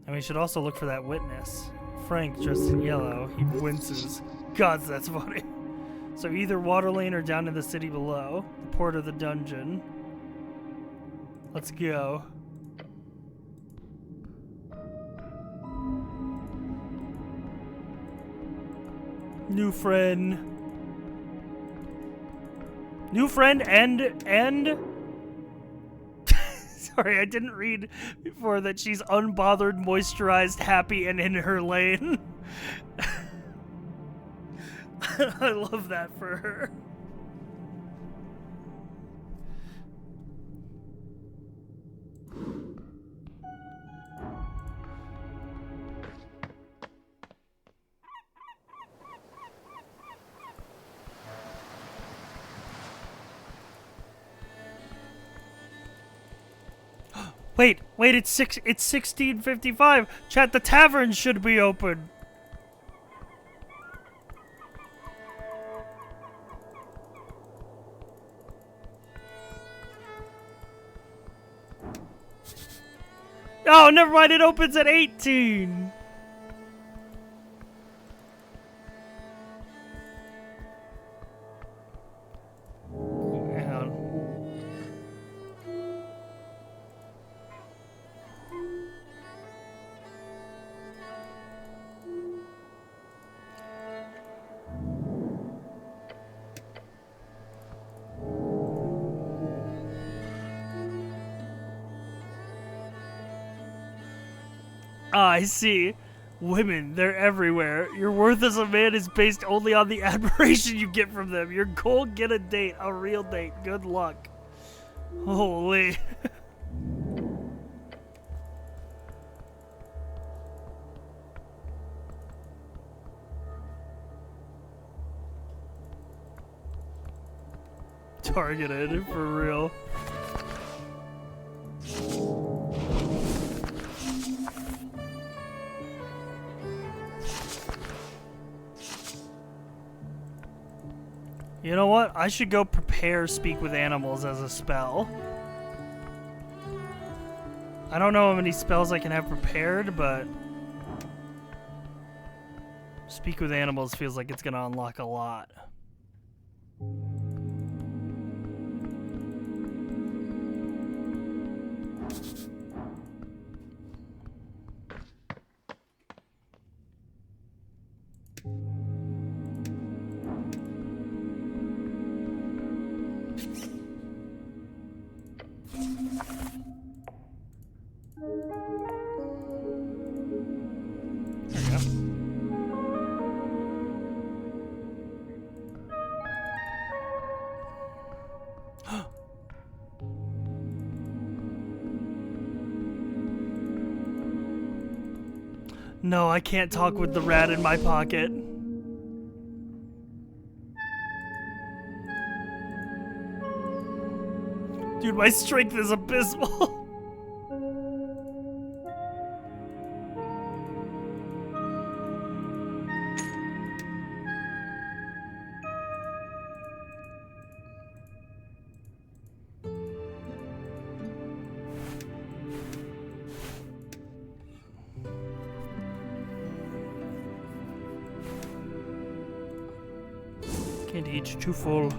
And we should also look for that witness. Frank, dressed in yellow. He winces. Gods, that's funny. So either water lane or down in the city below. The port of the dungeon. Let's go. New friend. New friend and sorry, I didn't read before that she's unbothered, moisturized, happy, and in her lane. I love that for her. Wait, it's 16:55. Chat, the tavern should be open. Oh, never mind, it opens at 18. I see. Women, they're everywhere. Your worth as a man is based only on the admiration you get from them. Your goal, get a date, a real date. Good luck. Holy. Targeted, for real. You know what? I should go prepare Speak with Animals as a spell. I don't know how many spells I can have prepared, but Speak with Animals feels like it's gonna unlock a lot. No, I can't talk with the rat in my pocket. Dude, my strength is abysmal. Can't eat, too full.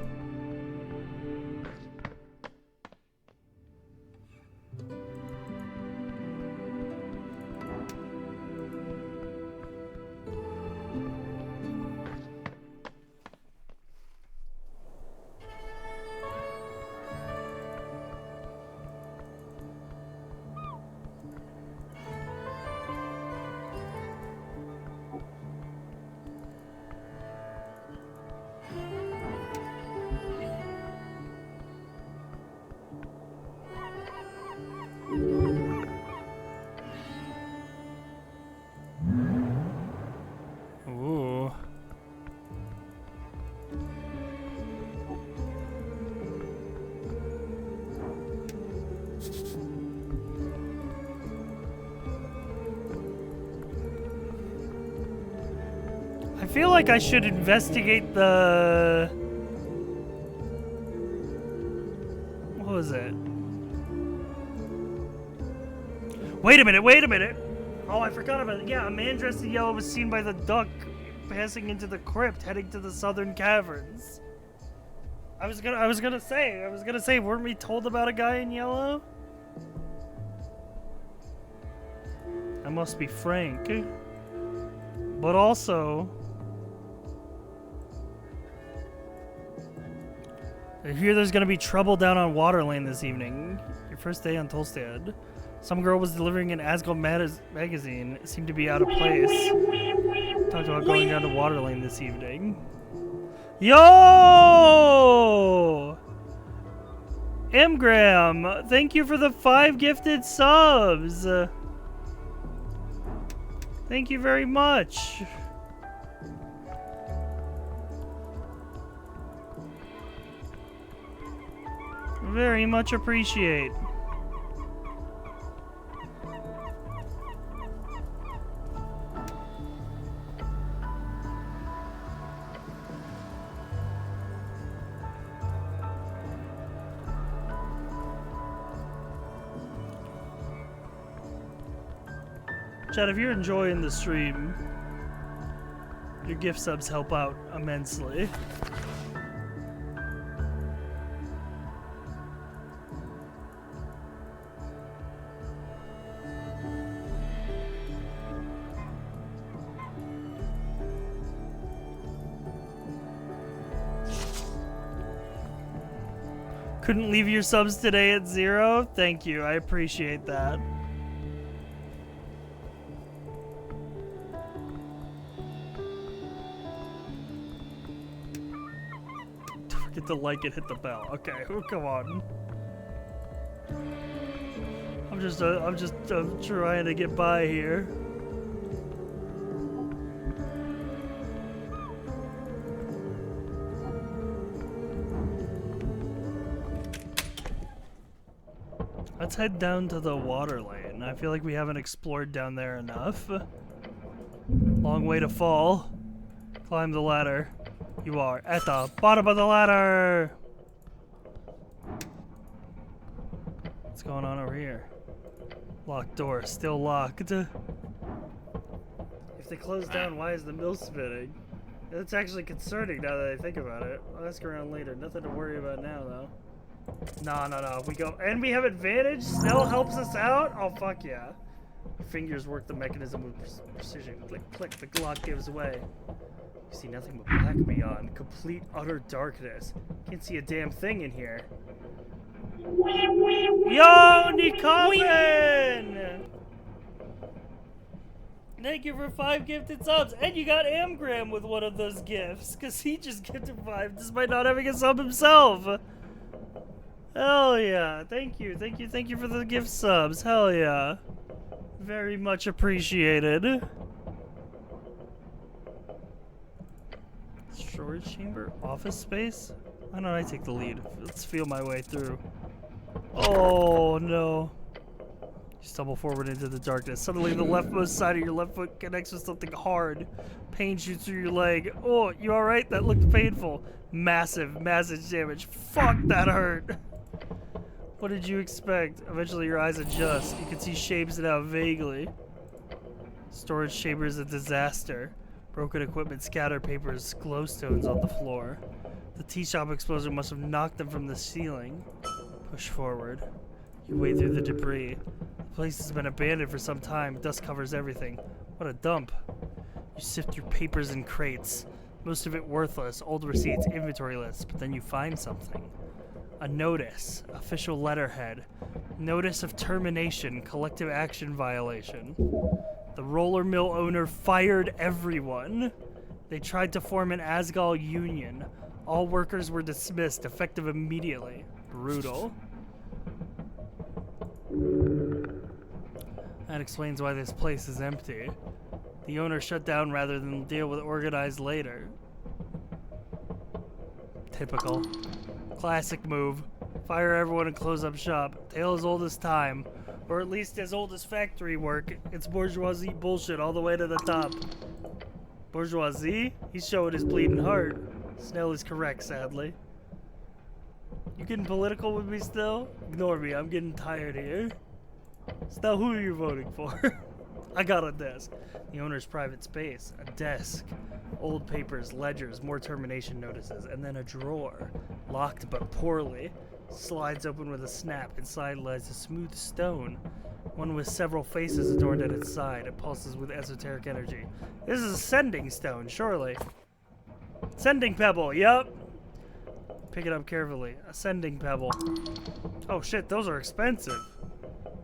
feel like I should investigate the... What was it? Wait a minute! Oh, I forgot about it. Yeah, a man dressed in yellow was seen by the duck passing into the crypt, heading to the southern caverns. I was gonna say, weren't we told about a guy in yellow? I must be frank. But also, I hear there's gonna be trouble down on Waterlane this evening. Your first day on Tolstad. Some girl was delivering an Asgard magazine. It seemed to be out of place. Talked about going down to Waterlane this evening. Yo! Mgram, thank you for the 5 gifted subs. Thank you very much. Very much appreciate. Chad, if you're enjoying the stream, your gift subs help out immensely. Couldn't leave your subs today at 0? Thank you, I appreciate that. To like it, hit the bell. Okay, oh, come on. I'm just trying to get by here. Let's head down to the water lane. I feel like we haven't explored down there enough. Long way to fall. Climb the ladder. You are at the bottom of the ladder! What's going on over here? Locked door, still locked. If they close down, why is the mill spinning? That's actually concerning now that I think about it. I'll ask around later. Nothing to worry about now, though. No. We go, and we have advantage? Snell helps us out? Oh, fuck yeah. Fingers work the mechanism with precision. Click, click, the lock gives way. You see nothing but black beyond. Complete, utter darkness. Can't see a damn thing in here. Yo, Nikomen! Thank you for 5 gifted subs. And you got Amgram with one of those gifts. Because he just gifted 5 despite not having a sub himself. Hell yeah. Thank you for the gift subs. Hell yeah. Very much appreciated. Storage chamber? Office space? Why don't I take the lead? Let's feel my way through. Oh no. You stumble forward into the darkness. Suddenly the leftmost side of your left foot connects with something hard. Pain shoots through your leg. Oh, you alright? That looked painful. Massive damage. Fuck, that hurt. What did you expect? Eventually your eyes adjust. You can see shapes now vaguely. Storage chamber is a disaster. Broken equipment, scattered papers, glowstones on the floor. The tea shop explosion must have knocked them from the ceiling. Push forward. You wade through the debris. The place has been abandoned for some time. Dust covers everything. What a dump. You sift through papers and crates. Most of it worthless. Old receipts, inventory lists. But then you find something. A notice. Official letterhead. Notice of termination. Collective action violation. The roller mill owner fired everyone. They tried to form an Asgal union. All workers were dismissed, effective immediately. Brutal. That explains why this place is empty. The owner shut down rather than deal with organized later. Typical. Classic move. Fire everyone and close up shop. Tale as old as time. Or at least as old as factory work. It's bourgeoisie bullshit all the way to the top. Bourgeoisie? He's showing his bleeding heart. Snell is correct, sadly. You getting political with me still? Ignore me, I'm getting tired here. Snell, who are you voting for? I got a desk. The owner's private space. A desk. Old papers, ledgers, more termination notices, and then a drawer. Locked but poorly. Slides open with a snap. Inside lies a smooth stone. One with several faces adorned at its side. It pulses with esoteric energy. This is a sending stone, surely. Sending pebble, yup. Pick it up carefully. A sending pebble. Oh shit, those are expensive.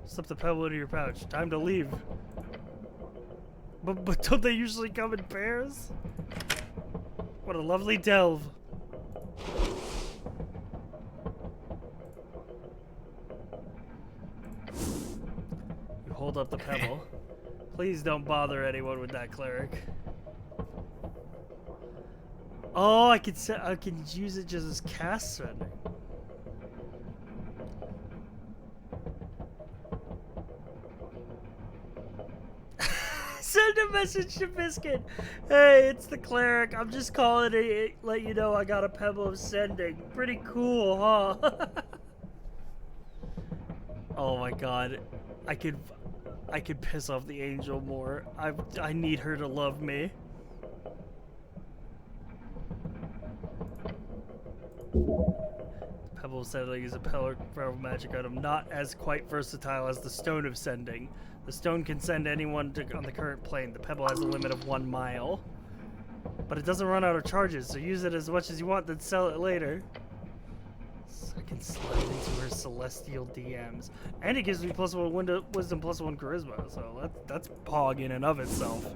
Slip the pebble into your pouch. Time to leave. But don't they usually come in pairs? What a lovely delve. You hold up the pebble. Please don't bother anyone with that, cleric. Oh, I can use it just as cast sending. Send a message to Biscuit. Hey, it's the cleric. I'm just calling to let you know I got a pebble of sending. Pretty cool, huh? Oh my god. I could piss off the angel more. I need her to love me. Pebble of Sending is a powerful magic item, not as quite versatile as the Stone of Sending. The stone can send anyone on the current plane. The pebble has a limit of 1 mile. But it doesn't run out of charges, so use it as much as you want, then sell it later. So I can slide into her celestial DMs. And it gives me +1 wisdom, +1 charisma, so that's pog in and of itself.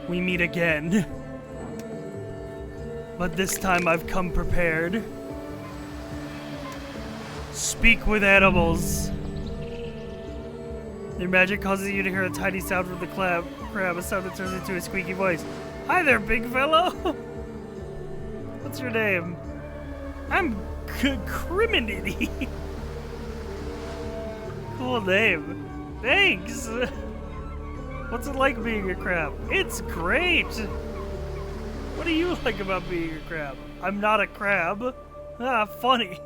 We meet again. But this time I've come prepared. Speak with animals. Their magic causes you to hear a tiny sound from the crab, a sound that turns into a squeaky voice. Hi there, big fellow. What's your name? I'm Criminity. Cool name. Thanks. What's it like being a crab? It's great! What do you like about being a crab? I'm not a crab. Ah, funny.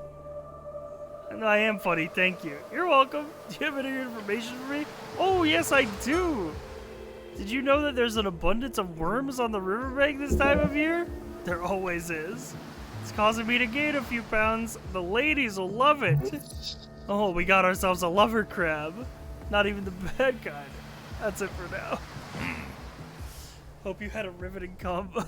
No, I am funny, thank you. You're welcome. Do you have any information for me? Oh, yes, I do! Did you know that there's an abundance of worms on the riverbank this time of year? There always is. It's causing me to gain a few pounds. The ladies will love it. Oh, we got ourselves a lover crab. Not even the bad kind. That's it for now. Hope you had a riveting combo.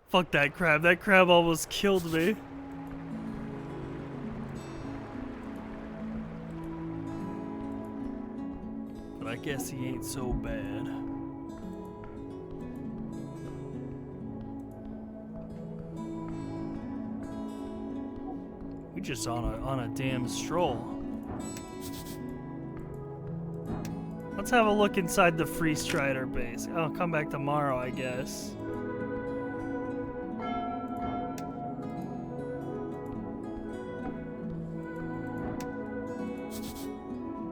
Fuck that crab. That crab almost killed me. But I guess he ain't so bad. Just on a damn stroll. Let's have a look inside the Free Strider base. I'll come back tomorrow, I guess.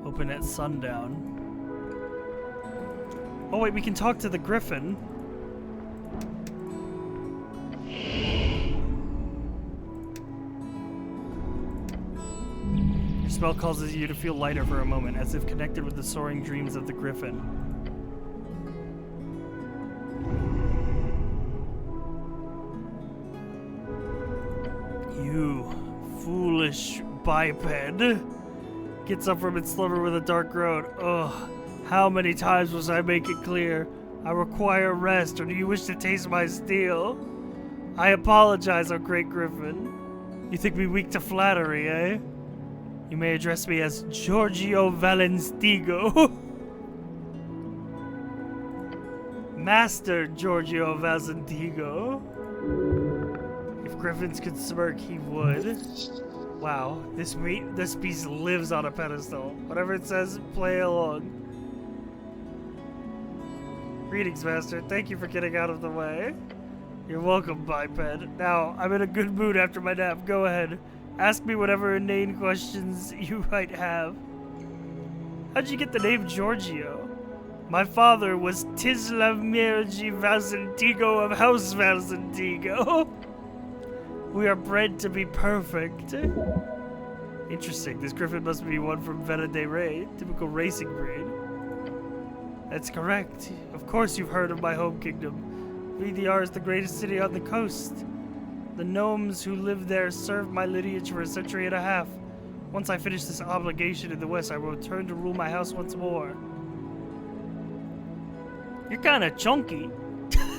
Open at sundown. Oh wait, we can talk to the griffin. The spell causes you to feel lighter for a moment, as if connected with the soaring dreams of the griffin. You foolish biped. Gets up from its slumber with a dark groan. Ugh, how many times must I make it clear? I require rest, or do you wish to taste my steel? I apologize, O great griffin. You think me weak to flattery, eh? You may address me as Giorgio Valenstigo. Master Giorgio Valenstigo. If griffins could smirk, he would. Wow, this beast lives on a pedestal. Whatever it says, play along. Greetings, Master. Thank you for getting out of the way. You're welcome, biped. Now, I'm in a good mood after my nap. Go ahead. Ask me whatever inane questions you might have. How'd you get the name Giorgio? My father was Tislav Mirji Valsentigo of House Valsentigo. We are bred to be perfect. Interesting. This griffin must be one from Vena de Rey, typical racing breed. That's correct. Of course you've heard of my home kingdom. VDR is the greatest city on the coast. The gnomes who live there served my lineage for a century and a half. Once I finish this obligation in the west, I will return to rule my house once more. You're kinda chunky.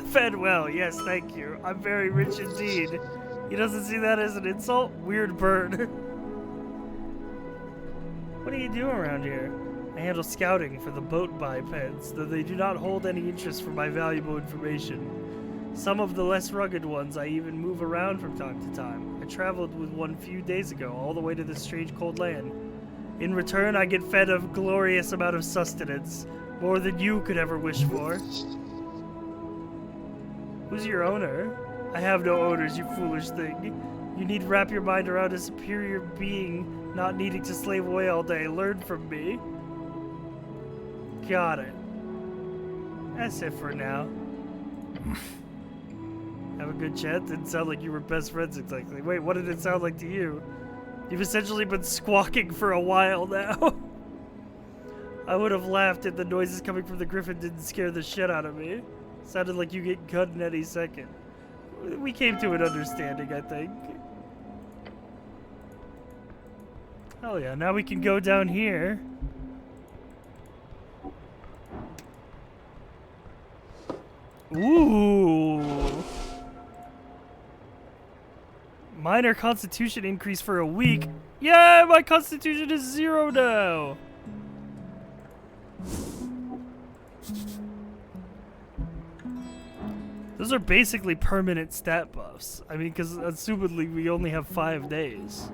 Fed well, yes, thank you. I'm very rich indeed. He doesn't see that as an insult? Weird bird. What do you do around here? I handle scouting for the boat bipeds, though they do not hold any interest for my valuable information. Some of the less rugged ones I even move around from time to time. I traveled with one few days ago, all the way to this strange cold land. In return, I get fed a glorious amount of sustenance, more than you could ever wish for. Who's your owner? I have no owners, you foolish thing. You need to wrap your mind around a superior being, not needing to slave away all day. Learn from me. Got it. That's it for now. Have a good chat? Didn't sound like you were best friends exactly. Wait, what did it sound like to you? You've essentially been squawking for a while now. I would have laughed if the noises coming from the griffin didn't scare the shit out of me. Sounded like you get cut in any second. We came to an understanding, I think. Hell yeah, now we can go down here. Ooh. Minor constitution increase for a week. Yeah, my constitution is 0 now. Those are basically permanent stat buffs. I mean, because assumedly we only have 5 days.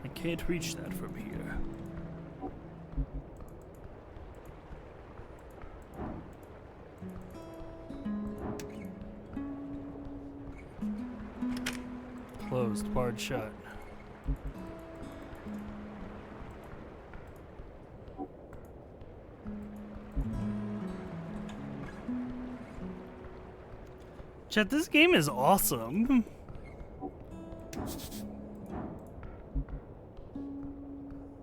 I can't reach that from here. Closed, barred shut. Chat, this game is awesome.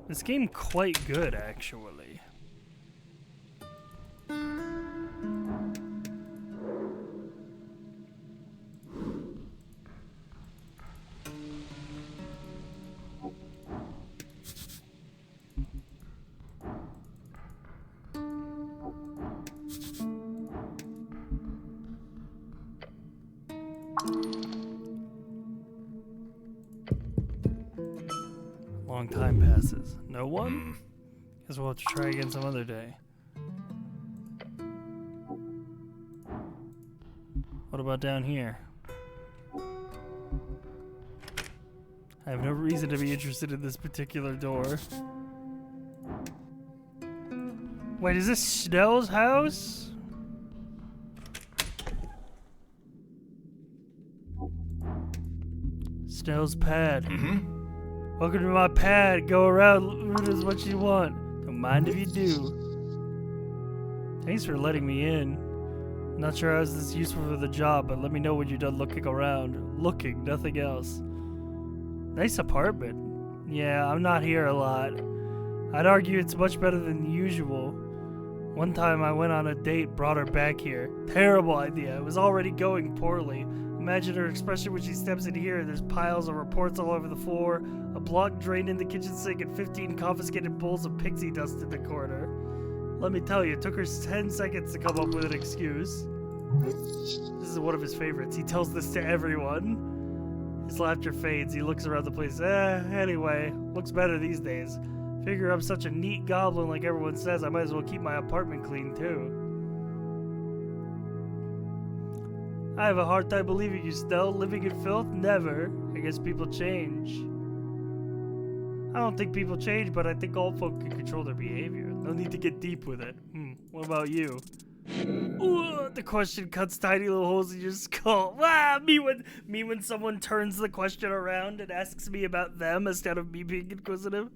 This game quite good, actually. Long time passes. No one? Guess we'll have to try again some other day. What about down here? I have no reason to be interested in this particular door. Wait, is this Snell's house? Snell's pad. Welcome to my pad. Go around, root as what you want. Don't mind if you do. Thanks for letting me in. Not sure I was this useful for the job, but let me know when you're done looking around. Looking, nothing else. Nice apartment. Yeah, I'm not here a lot. I'd argue it's much better than usual. One time I went on a date, brought her back here. Terrible idea. It was already going poorly. Imagine her expression when she steps in here. There's piles of reports all over the floor, a block drain in the kitchen sink, and 15 confiscated bowls of pixie dust in the corner. Let me tell you, it took her 10 seconds to come up with an excuse. This is one of his favorites. He tells this to everyone. His laughter fades. He looks around the place. Anyway, looks better these days. Figure I'm such a neat goblin like everyone says, I might as well keep my apartment clean too. I have a hard time believing you, Stell. Living in filth? Never. I guess people change. I don't think people change, but I think all folk can control their behavior. No need to get deep with it. What about you? Ooh, the question cuts tiny little holes in your skull. Me when someone turns the question around and asks me about them instead of me being inquisitive.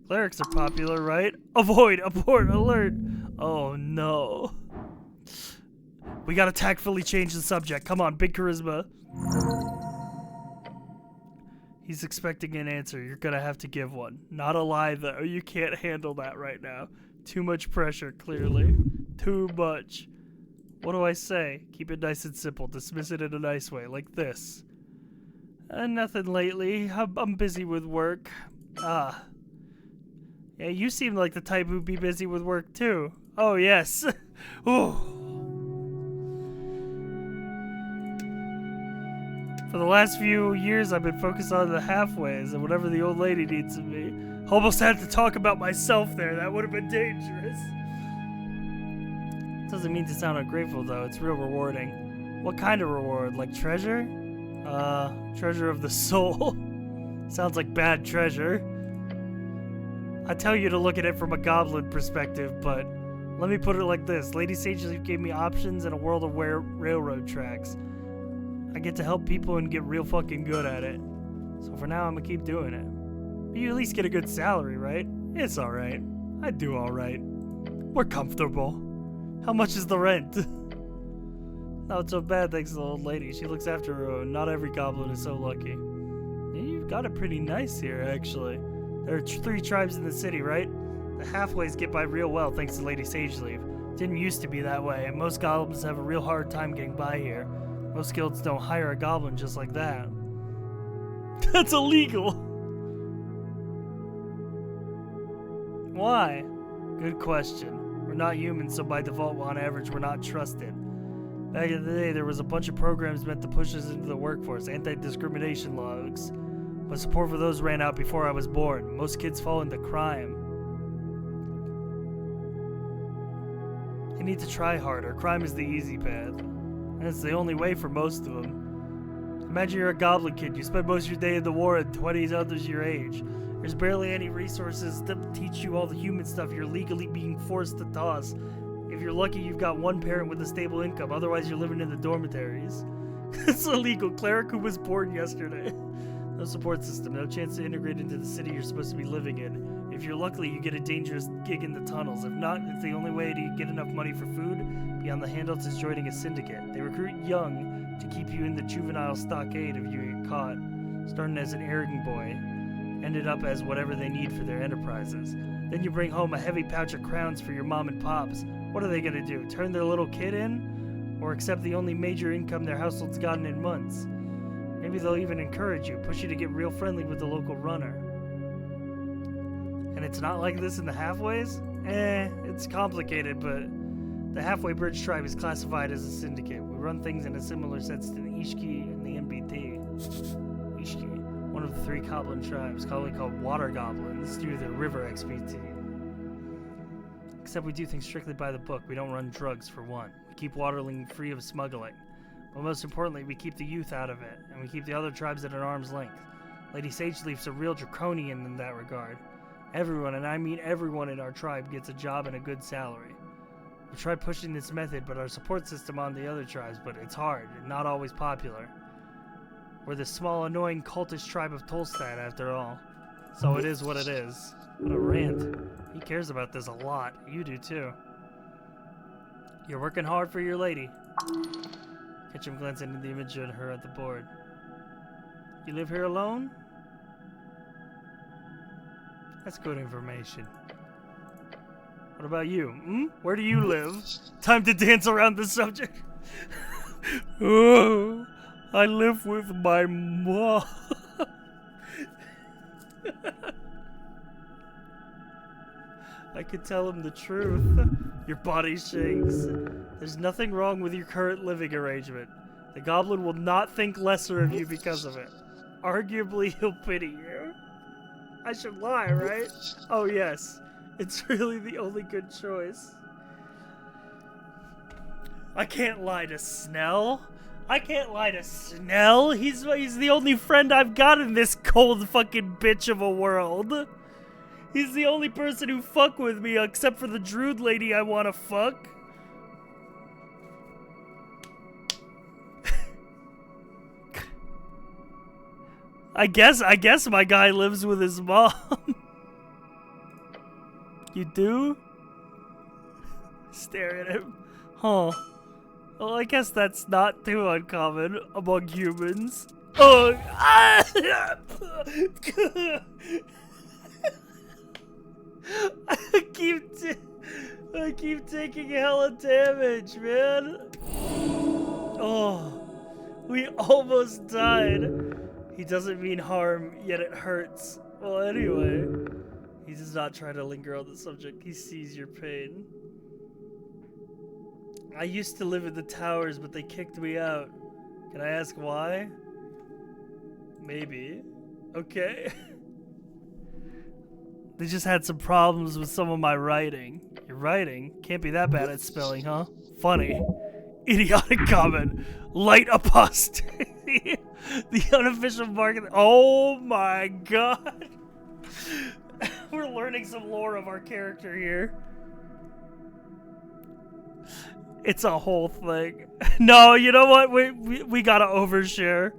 Clerics are popular, right? Avoid, abort, alert. Oh no. We gotta tactfully change the subject. Come on, big charisma. He's expecting an answer. You're gonna have to give one. Not a lie, though. You can't handle that right now. Too much pressure, clearly. Too much. What do I say? Keep it nice and simple. Dismiss it in a nice way, like this. Nothing lately. I'm busy with work. Yeah, you seem like the type who'd be busy with work, too. Oh, yes. Ooh. For the last few years, I've been focused on the halfways and whatever the old lady needs of me. Almost had to talk about myself there. That would have been dangerous. Doesn't mean to sound ungrateful, though. It's real rewarding. What kind of reward? Like treasure? Treasure of the soul. Sounds like bad treasure. I tell you to look at it from a goblin perspective, but let me put it like this. Lady Sageleaf gave me options in a world of railroad tracks. I get to help people and get real fucking good at it. So for now, I'm gonna keep doing it. But you at least get a good salary, right? It's alright. I do alright. We're comfortable. How much is the rent? Not so bad, thanks to the old lady. She looks after her own. Not every goblin is so lucky. Yeah, you've got it pretty nice here, actually. There are 3 tribes in the city, right? The halfways get by real well, thanks to Lady Sageleaf. Didn't used to be that way, and most goblins have a real hard time getting by here. Most guilds don't hire a goblin just like that. That's illegal! Why? Good question. We're not human, so by default, on average, we're not trusted. Back in the day, there was a bunch of programs meant to push us into the workforce, anti-discrimination laws. But support for those ran out before I was born. Most kids fall into crime. They need to try harder. Crime is the easy path. And it's the only way for most of them. Imagine you're a goblin kid. You spend most of your day in the war and 20 others your age. There's barely any resources to teach you all the human stuff you're legally being forced to toss. If you're lucky, you've got one parent with a stable income. Otherwise, you're living in the dormitories. It's illegal. Cleric who was born yesterday. No support system. No chance to integrate into the city you're supposed to be living in. If you're lucky, you get a dangerous gig in the tunnels. If not, it's the only way to get enough money for food. Beyond the handouts is joining a syndicate. They recruit young to keep you in the juvenile stockade if you get caught. Starting as an errand boy, ended up as whatever they need for their enterprises. Then you bring home a heavy pouch of crowns for your mom and pops. What are they gonna do? Turn their little kid in? Or accept the only major income their household's gotten in months? Maybe they'll even encourage you, push you to get real friendly with the local runner. And it's not like this in the halfways? It's complicated, but the Halfway Bridge tribe is classified as a syndicate. We run things in a similar sense to the Ishki and the MBT. Ishki, one of the 3 goblin tribes, commonly called water goblins due to their river expertise. Except we do things strictly by the book. We don't run drugs, for one. We keep Waterling free of smuggling. But most importantly, we keep the youth out of it, and we keep the other tribes at an arm's length. Lady Sageleaf's a real draconian in that regard. Everyone, and I mean everyone in our tribe, gets a job and a good salary. We tried pushing this method, but our support system on the other tribes, but it's hard and not always popular. We're the small, annoying, cultish tribe of Tolstad, after all. So it is what it is. What a rant. He cares about this a lot. You do, too. You're working hard for your lady. Catch him glancing at the image of her at the board. You live here alone? That's good information. What about you? Where do you live? Time to dance around the subject. Oh, I live with my mom. I could tell him the truth. Your body shakes. There's nothing wrong with your current living arrangement. The goblin will not think lesser of you because of it. Arguably, he'll pity you. I should lie, right? Oh, yes. It's really the only good choice. I can't lie to Snell. I can't lie to Snell. He's the only friend I've got in this cold fucking bitch of a world. He's the only person who fuck with me except for the druid lady I want to fuck. I guess my guy lives with his mom. You do? Stare at him. Huh. Well, I guess that's not too uncommon among humans. Oh! I keep taking hella damage, man. Oh, we almost died. He doesn't mean harm, yet it hurts. Well, anyway, he does not try to linger on the subject. He sees your pain. I used to live in the towers, but they kicked me out. Can I ask why? Maybe. Okay. They just had some problems with some of my writing. Your writing? Can't be that bad at spelling, huh? Funny. Idiotic comment. Light apostasy. The unofficial market. Oh my god. We're learning some lore of our character here. It's a whole thing. No, you know what? We gotta overshare.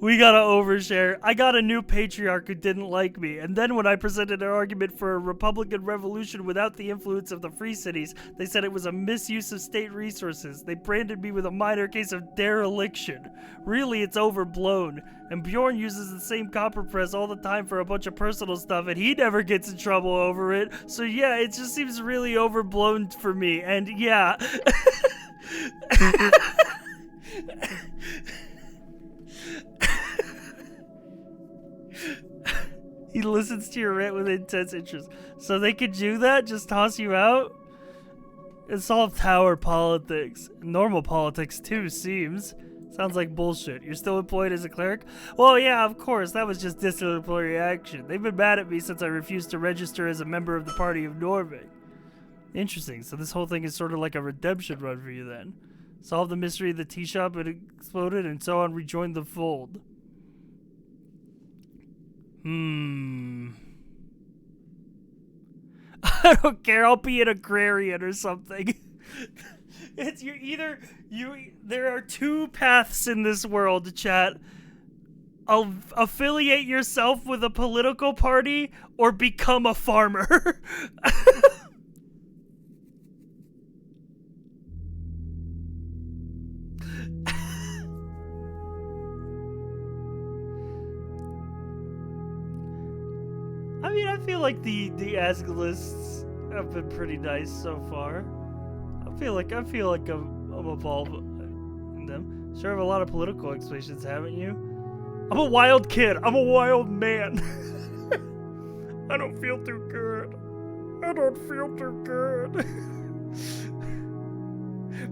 We gotta overshare. I got a new patriarch who didn't like me, and then when I presented an argument for a Republican revolution without the influence of the free cities, they said it was a misuse of state resources. They branded me with a minor case of dereliction. Really, it's overblown. And Bjorn uses the same copper press all the time for a bunch of personal stuff, and he never gets in trouble over it. So yeah, it just seems really overblown for me, and yeah. He listens to your rant with intense interest. So they could do that? Just toss you out? And solve tower politics. Normal politics too, seems. Sounds like bullshit. You're still employed as a cleric? Well, yeah, of course. That was just disciplinary action. They've been mad at me since I refused to register as a member of the Party of Norvig. Interesting. So this whole thing is sort of like a redemption run for you then. Solve the mystery of the tea shop that exploded and so on, rejoin the fold. I don't care. I'll be an agrarian or something. It's there are two paths in this world, chat. Affiliate yourself with a political party or become a farmer. I mean, I feel like the ask lists have been pretty nice so far. I feel like I'm evolved in them. Sure have a lot of political explanations, haven't you? I'm a wild kid. I'm a wild man. I don't feel too good. I don't feel too good.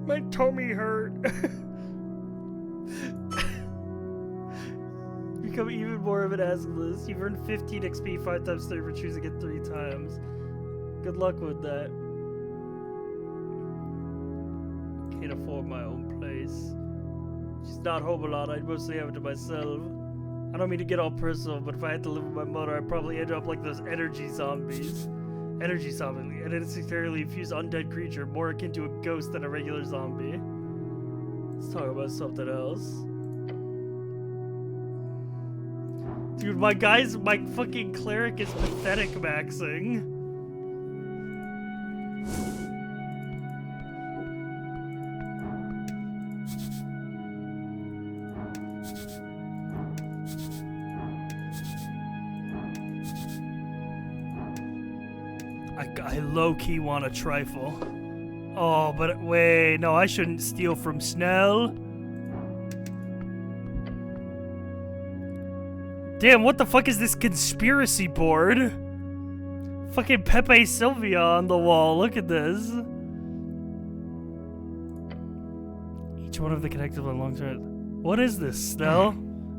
My tummy hurt. Become even more of an ask list. You've earned 15 XP 5 times 3 for choosing it 3 times. Good luck with that. Can't afford my own place. She's not home a lot. I'd mostly have it to myself. I don't mean to get all personal, but if I had to live with my mother, I'd probably end up like those energy zombies. Energy zombie, an insincerely infused undead creature, more akin to a ghost than a regular zombie. Let's talk about something else. Dude, my fucking cleric is pathetic maxing. I low-key want a trifle. Oh, but wait, no, I shouldn't steal from Snell. Damn, what the fuck is this conspiracy board? Fucking Pepe Sylvia on the wall, look at this. Each one of the connected long-term... What is this, Snell?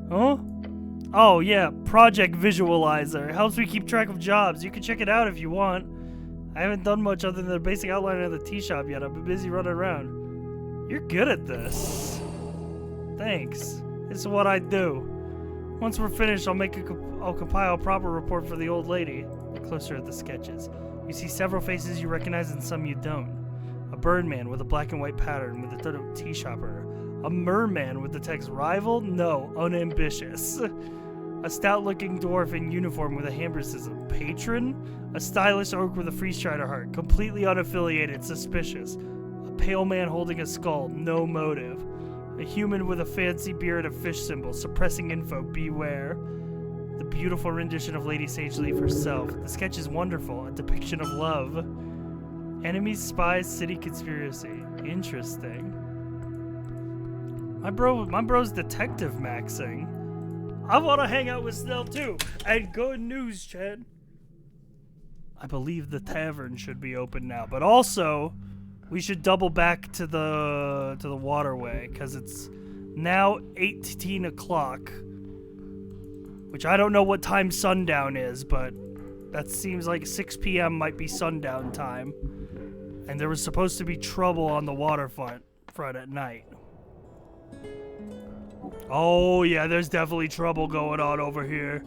Huh? Oh, yeah, Project Visualizer. It helps me keep track of jobs. You can check it out if you want. I haven't done much other than the basic outline of the tea shop yet. I've been busy running around. You're good at this. Thanks. This is what I do. Once we're finished, I'll compile a proper report for the old lady. Look closer at the sketches. You see several faces you recognize and some you don't. A birdman with a black and white pattern with a tea shopper. A merman with the text rival? No, unambitious. A stout-looking dwarf in uniform with a hamburgism. Patron? A stylish oak with a free strider heart. Completely unaffiliated, suspicious. A pale man holding a skull. No motive. A human with a fancy beard of fish symbol. Suppressing info. Beware. The beautiful rendition of Lady Sageleaf herself. The sketch is wonderful. A depiction of love. Enemies, spies, city conspiracy. Interesting. My bro's detective maxing. I want to hang out with Snell too. And good news, Chad. I believe the tavern should be open now, but also we should double back to the waterway because it's now 18 o'clock, which I don't know what time sundown is, but that seems like 6 p.m. might be sundown time. And there was supposed to be trouble on the waterfront at night. Oh, yeah, there's definitely trouble going on over here.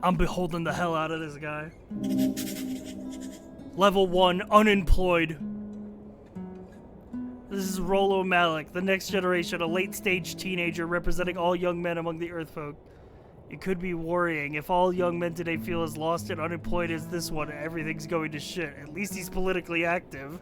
I'm beholding the hell out of this guy. Level 1, unemployed. This is Rollo Malik, the next generation, a late-stage teenager representing all young men among the Earthfolk. It could be worrying if all young men today feel as lost and unemployed as this one, everything's going to shit. At least he's politically active.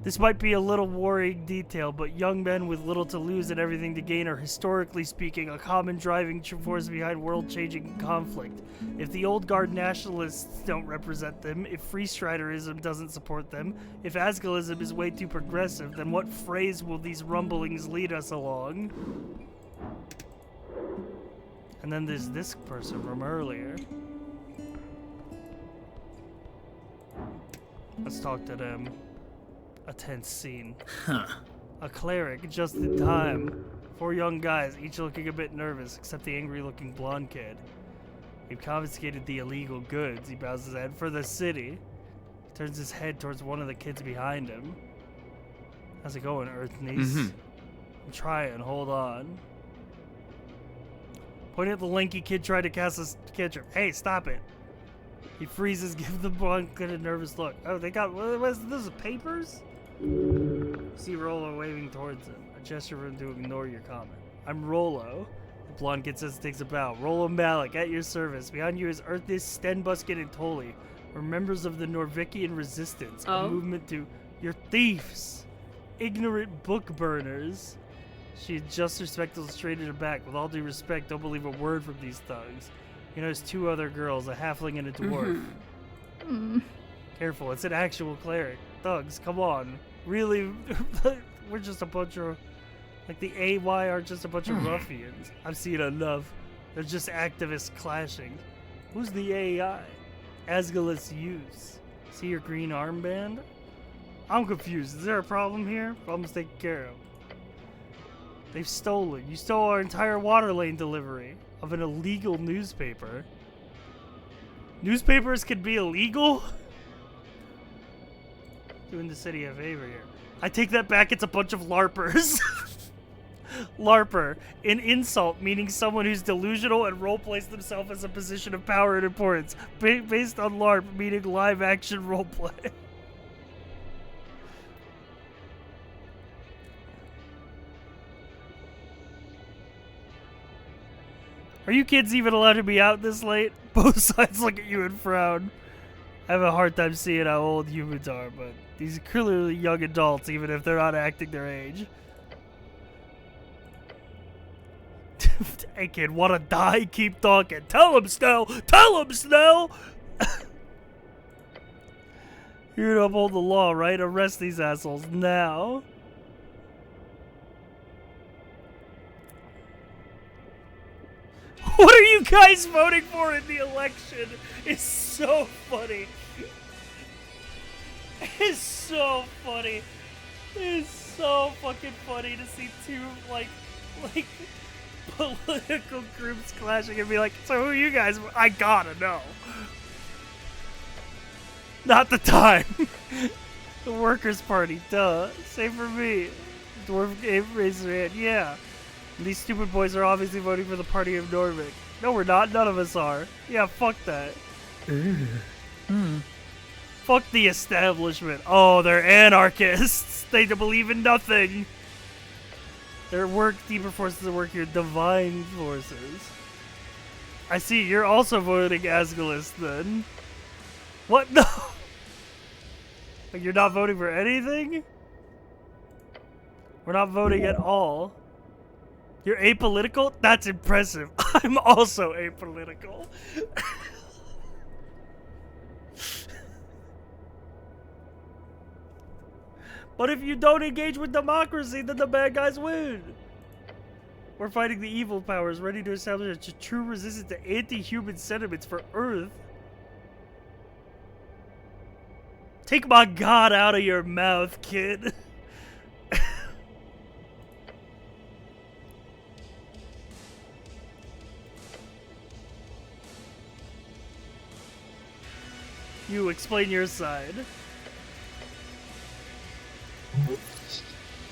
This might be a little worrying detail, but young men with little to lose and everything to gain are, historically speaking, a common driving force behind world-changing conflict. If the old guard nationalists don't represent them, if freestriderism doesn't support them, if Asgalism is way too progressive, then what phrase will these rumblings lead us along? And then there's this person from earlier. Let's talk to them. A tense scene. Huh. A cleric, just in time. 4 young guys, each looking a bit nervous, except the angry-looking blonde kid. We've confiscated the illegal goods. He bows his head for the city. He turns his head towards one of the kids behind him. How's it going, Earth niece? I'm trying, hold on. Point at the lanky kid trying to cast a cantrip. Hey, stop it. He freezes, give the blonde kid a nervous look. Oh, they got, what's this, papers? See Rollo waving towards him. A gesture for him to ignore your comment. I'm Rollo. The blonde kid says takes a bow. Rollo Malik, at your service. Behind you is Earthis, Stenbuskin, and Tolly. We're members of the Norvikian Resistance. A movement to your thieves. Ignorant book burners. She adjusts her spectacles straight in her back. With all due respect, don't believe a word from these thugs. You notice 2 other girls, a halfling and a dwarf. Careful, it's an actual cleric. Thugs, come on. Really, we're just a bunch of, like the AY are just a bunch of ruffians. I've seen enough. They're just activists clashing. Who's the AI? Asgalis use. See your green armband? I'm confused. Is there a problem here? Problem's taken care of. They've stolen. You stole our entire water lane delivery of an illegal newspaper. Newspapers can be illegal? Doing the city a favor here. I take that back, it's a bunch of LARPers. LARPer, an insult meaning someone who's delusional and roleplays themselves as a position of power and importance. Based on LARP, meaning live action roleplay. Are you kids even allowed to be out this late? Both sides look at you and frown. I have a hard time seeing how old humans are, but these are clearly young adults, even if they're not acting their age. Hey kid, wanna die? Keep talking. Tell him, Snell! Tell him, Snell! You're gonna uphold the law, right? Arrest these assholes now. What are you guys voting for in the election? It's so funny. It's so funny. It's so fucking funny to see 2, like political groups clashing and be like, so who are you guys? I gotta know. Not the time. The Workers' Party, duh. Same for me. Dwarf game raised their hand. Yeah. And these stupid boys are obviously voting for the party of Norvik. No, we're not. None of us are. Yeah, fuck that. Fuck the establishment. Oh, they're anarchists. They believe in nothing. Their deeper forces work here. Divine forces. I see. You're also voting Asgulus then. What? No. Like you're not voting for anything? We're not voting at all. You're apolitical? That's impressive. I'm also apolitical. But if you don't engage with democracy, then the bad guys win. We're fighting the evil powers, ready to establish a true resistance to anti-human sentiments for Earth. Take my God out of your mouth, kid. You explain your side.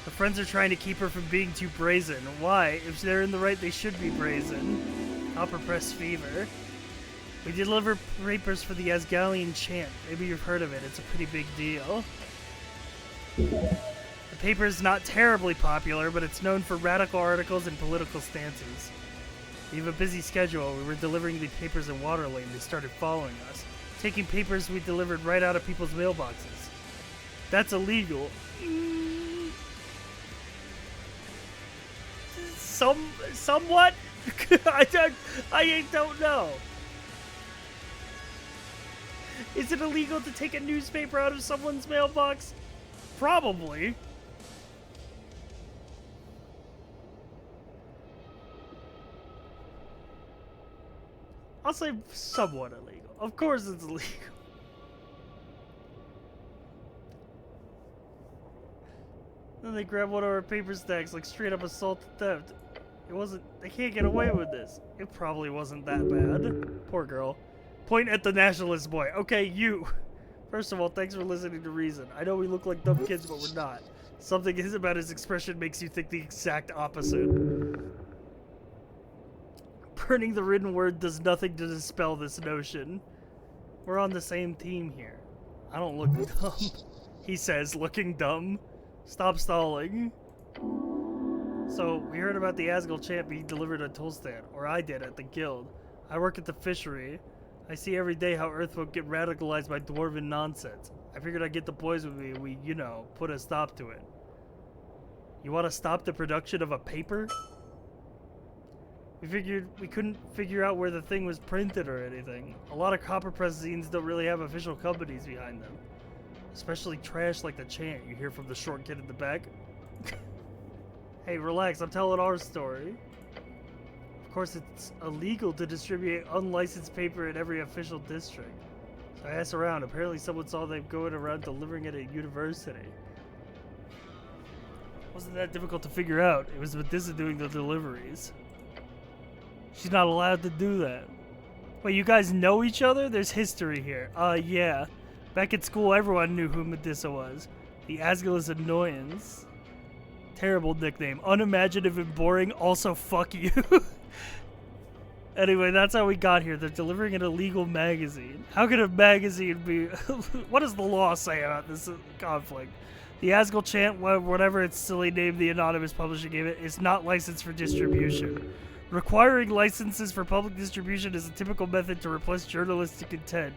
The friends are trying to keep her from being too brazen. Why? If they're in the right, they should be brazen. Upper press fever. We deliver papers for the Asgalian chant. Maybe you've heard of it. It's a pretty big deal. The paper is not terribly popular, but it's known for radical articles and political stances. We have a busy schedule. We were delivering the papers in Waterlane. They started following us, taking papers we delivered right out of people's mailboxes. That's illegal. Somewhat? I don't know. Is it illegal to take a newspaper out of someone's mailbox? Probably. I'll say somewhat illegal. Of course it's illegal. Then they grab one of our paper stacks like straight up assault and theft. It wasn't. They can't get away with this. It probably wasn't that bad. Poor girl. Point at the nationalist boy. Okay, you. First of all, thanks for listening to reason. I know we look like dumb kids, but we're not. Something about his expression makes you think the exact opposite. Burning the written word does nothing to dispel this notion. We're on the same team here. I don't look dumb. He says, looking dumb. Stop stalling. So, we heard about the Asgul chant being delivered at Tolstan, or I did at the guild. I work at the fishery. I see every day how Earthfolk get radicalized by dwarven nonsense. I figured I'd get the boys with me and we, you know, put a stop to it. You want to stop the production of a paper? We figured we couldn't figure out where the thing was printed or anything. A lot of copper press zines don't really have official companies behind them. Especially trash like the chant you hear from the short kid in the back. Hey, relax, I'm telling our story. Of course, it's illegal to distribute unlicensed paper in every official district. So I asked around. Apparently someone saw them going around delivering it at university. Wasn't that difficult to figure out. It was Medissa doing the deliveries. She's not allowed to do that. Wait, you guys know each other? There's history here. Yeah. Back at school, everyone knew who Medissa was. The Asgulus Annoyance. Terrible nickname. Unimaginative and boring. Also, fuck you. Anyway, that's how we got here. They're delivering an illegal magazine. How could a magazine be... What does the law say about this conflict? The Asgul chant, whatever its silly name the anonymous publisher gave it, is not licensed for distribution. Requiring licenses for public distribution is a typical method to replace journalistic intent.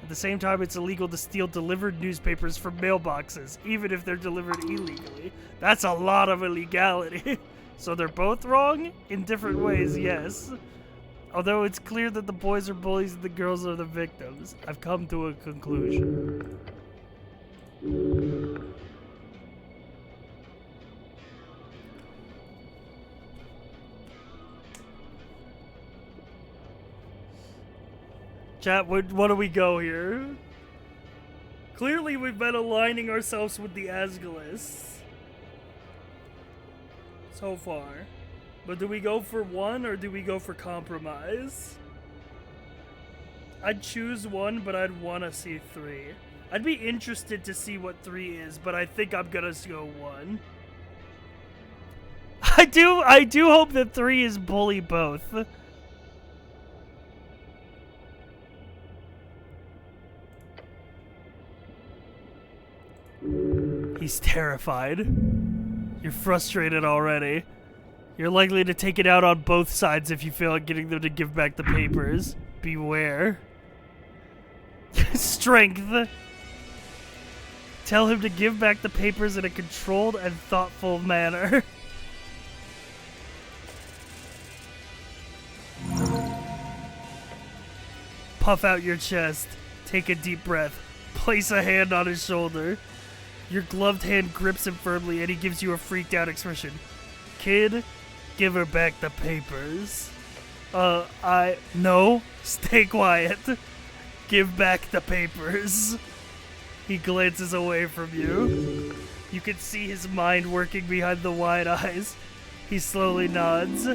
At the same time, it's illegal to steal delivered newspapers from mailboxes, even if they're delivered illegally. That's a lot of illegality. So they're both wrong? In different ways, yes. Although it's clear that the boys are bullies and the girls are the victims, I've come to a conclusion. Chat, what do we go here? Clearly we've been aligning ourselves with the Asgulus so far. But do we go for one or do we go for compromise? I'd choose one, but I'd want to see 3. I'd be interested to see what 3 is, but I think I'm gonna go 1. I do hope that 3 is bully both. He's terrified. You're frustrated already. You're likely to take it out on both sides if you fail at getting them to give back the papers. Beware. Strength. Tell him to give back the papers in a controlled and thoughtful manner. Puff out your chest. Take a deep breath. Place a hand on his shoulder. Your gloved hand grips him firmly and he gives you a freaked out expression. Kid, give her back the papers. No. Stay quiet. Give back the papers. He glances away from you. You can see his mind working behind the wide eyes. He slowly nods.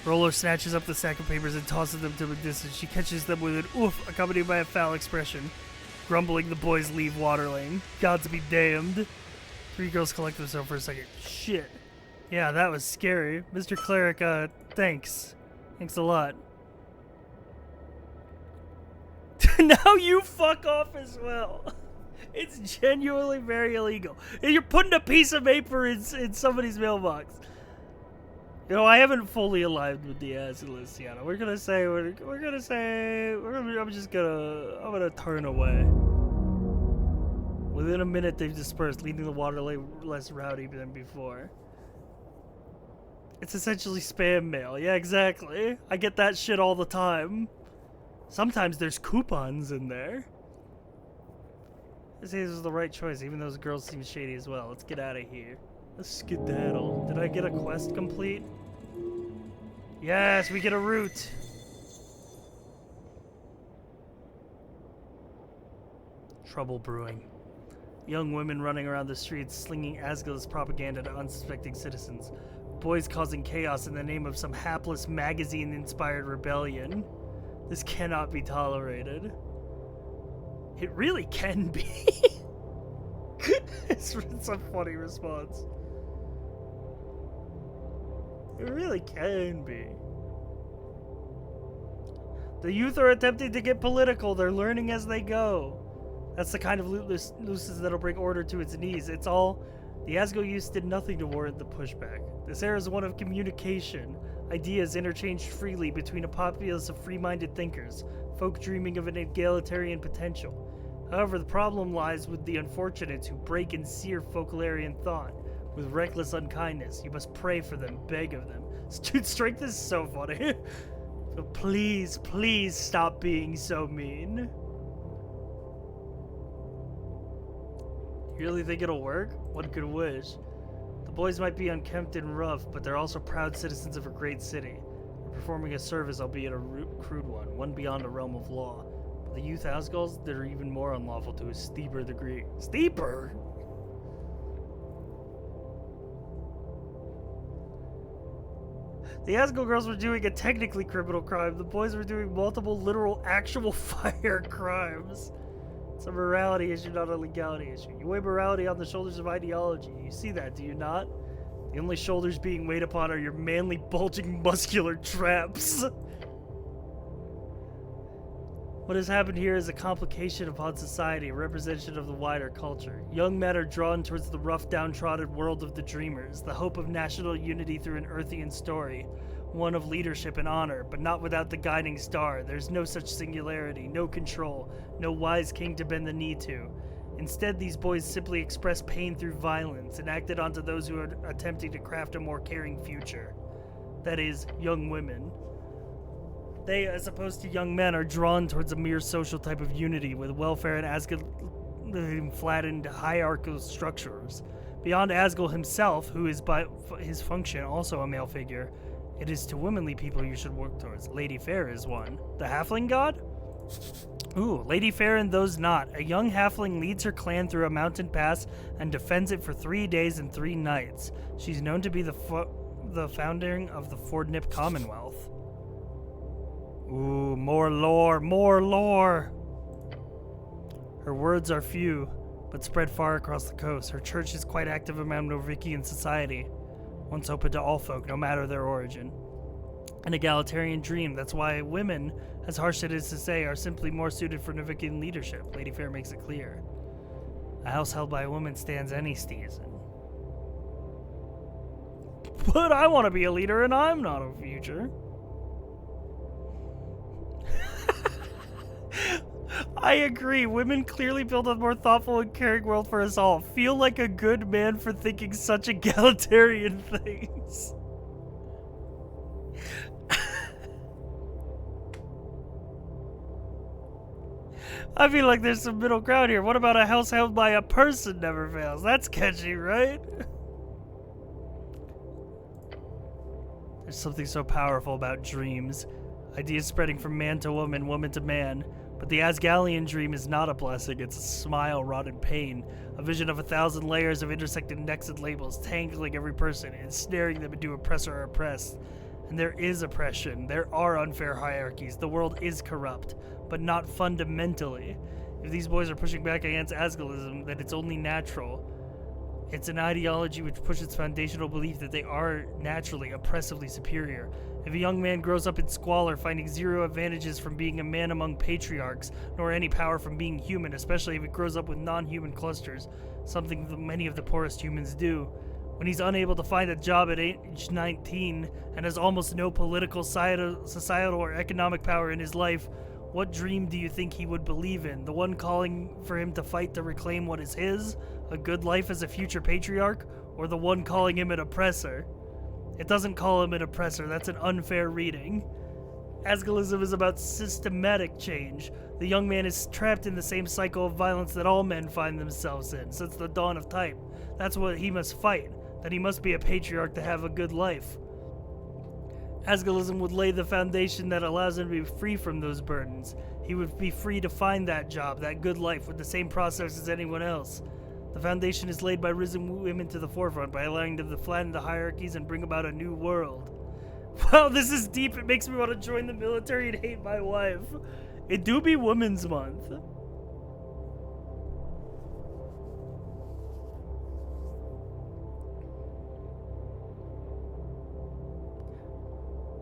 Roller snatches up the stack of papers and tosses them to a distance. She catches them with an oof, accompanied by a foul expression. Grumbling, the boys leave water lane. Gods be damned. 3 girls collect themselves for a second. Shit. Yeah, that was scary. Mr. Cleric, thanks. Thanks a lot. Now you fuck off as well. It's genuinely very illegal. And you're putting a piece of paper in somebody's mailbox. You know, I haven't fully aligned with the Azulus yet. I'm gonna turn away. Within a minute, they've dispersed, leaving the water less rowdy than before. It's essentially spam mail. Yeah, exactly. I get that shit all the time. Sometimes there's coupons in there. I say this was the right choice, even though those girls seem shady as well. Let's get out of here. Let's skedaddle. Did I get a quest complete? Yes, we get a route. Trouble brewing. Young women running around the streets slinging Asgil's propaganda to unsuspecting citizens. Boys causing chaos in the name of some hapless magazine-inspired rebellion. This cannot be tolerated. It really can be. It's a funny response. It really can be. The youth are attempting to get political. They're learning as they go. That's the kind of looseness that'll bring order to its knees. It's all... The Asgil youth did nothing to warrant the pushback. This era is one of communication. Ideas interchanged freely between a populace of free-minded thinkers, folk dreaming of an egalitarian potential. However, the problem lies with the unfortunates who break and sear folklorian thought. With reckless unkindness, you must pray for them, beg of them. Dude, strength is so funny. So please, please stop being so mean. You really think it'll work? One could wish. The boys might be unkempt and rough, but they're also proud citizens of a great city. They're performing a service, albeit a crude one beyond the realm of law. But the youth Asgals, they're even more unlawful to a steeper degree. Steeper? The Asgul girls were doing a technically criminal crime. The boys were doing multiple literal actual fire crimes. It's a morality issue, not a legality issue. You weigh morality on the shoulders of ideology. You see that, do you not? The only shoulders being weighed upon are your manly, bulging, muscular traps. What has happened here is a complication upon society, a representation of the wider culture. Young men are drawn towards the rough, downtrodden world of the dreamers, the hope of national unity through an Earthian story, one of leadership and honor, but not without the guiding star. There's no such singularity, no control, no wise king to bend the knee to. Instead, these boys simply express pain through violence and acted onto those who are attempting to craft a more caring future. That is, young women. They, as opposed to young men, are drawn towards a mere social type of unity, with welfare and Asgil flattened hierarchical structures. Beyond Asgil himself, who is by his function also a male figure, it is to womanly people you should work towards. Lady Fair is one. The halfling god? Ooh, Lady Fair and those not. A young halfling leads her clan through a mountain pass and defends it for 3 days and 3 nights. She's known to be the founding of the Fordnip Commonwealth. Ooh, more lore, more lore! Her words are few, but spread far across the coast. Her church is quite active among Norvikian society, once open to all folk, no matter their origin. An egalitarian dream. That's why women, as harsh as it is to say, are simply more suited for Norvikian leadership. Lady Fair makes it clear. A house held by a woman stands any season. But I want to be a leader and I'm not a future. I agree. Women clearly build a more thoughtful and caring world for us all. Feel like a good man for thinking such egalitarian things. I feel like there's some middle ground here. What about a house held by a person never fails? That's catchy, right? There's something so powerful about dreams. Ideas spreading from man to woman, woman to man. But the Asgalian dream is not a blessing. It's a smile wrought in pain. A vision of 1,000 layers of intersected necks and labels, tangling every person, ensnaring them into oppressor or oppressed. And there is oppression. There are unfair hierarchies. The world is corrupt, but not fundamentally. If these boys are pushing back against Asgalism, then it's only natural. It's an ideology which pushes its foundational belief that they are naturally, oppressively superior. If a young man grows up in squalor, finding zero advantages from being a man among patriarchs, nor any power from being human, especially if it grows up with non-human clusters, something that many of the poorest humans do, when he's unable to find a job at age 19 and has almost no political, societal, or economic power in his life, what dream do you think he would believe in? The one calling for him to fight to reclaim what is his? A good life as a future patriarch? Or the one calling him an oppressor? It doesn't call him an oppressor. That's an unfair reading. Asgalism is about systematic change. The young man is trapped in the same cycle of violence that all men find themselves in since the dawn of time. That's what he must fight. That he must be a patriarch to have a good life. Asgalism would lay the foundation that allows him to be free from those burdens. He would be free to find that job, that good life, with the same process as anyone else. The foundation is laid by raising women to the forefront, by allowing them to flatten the hierarchies and bring about a new world. Wow, this is deep. It makes me want to join the military and hate my wife. It do be Women's Month.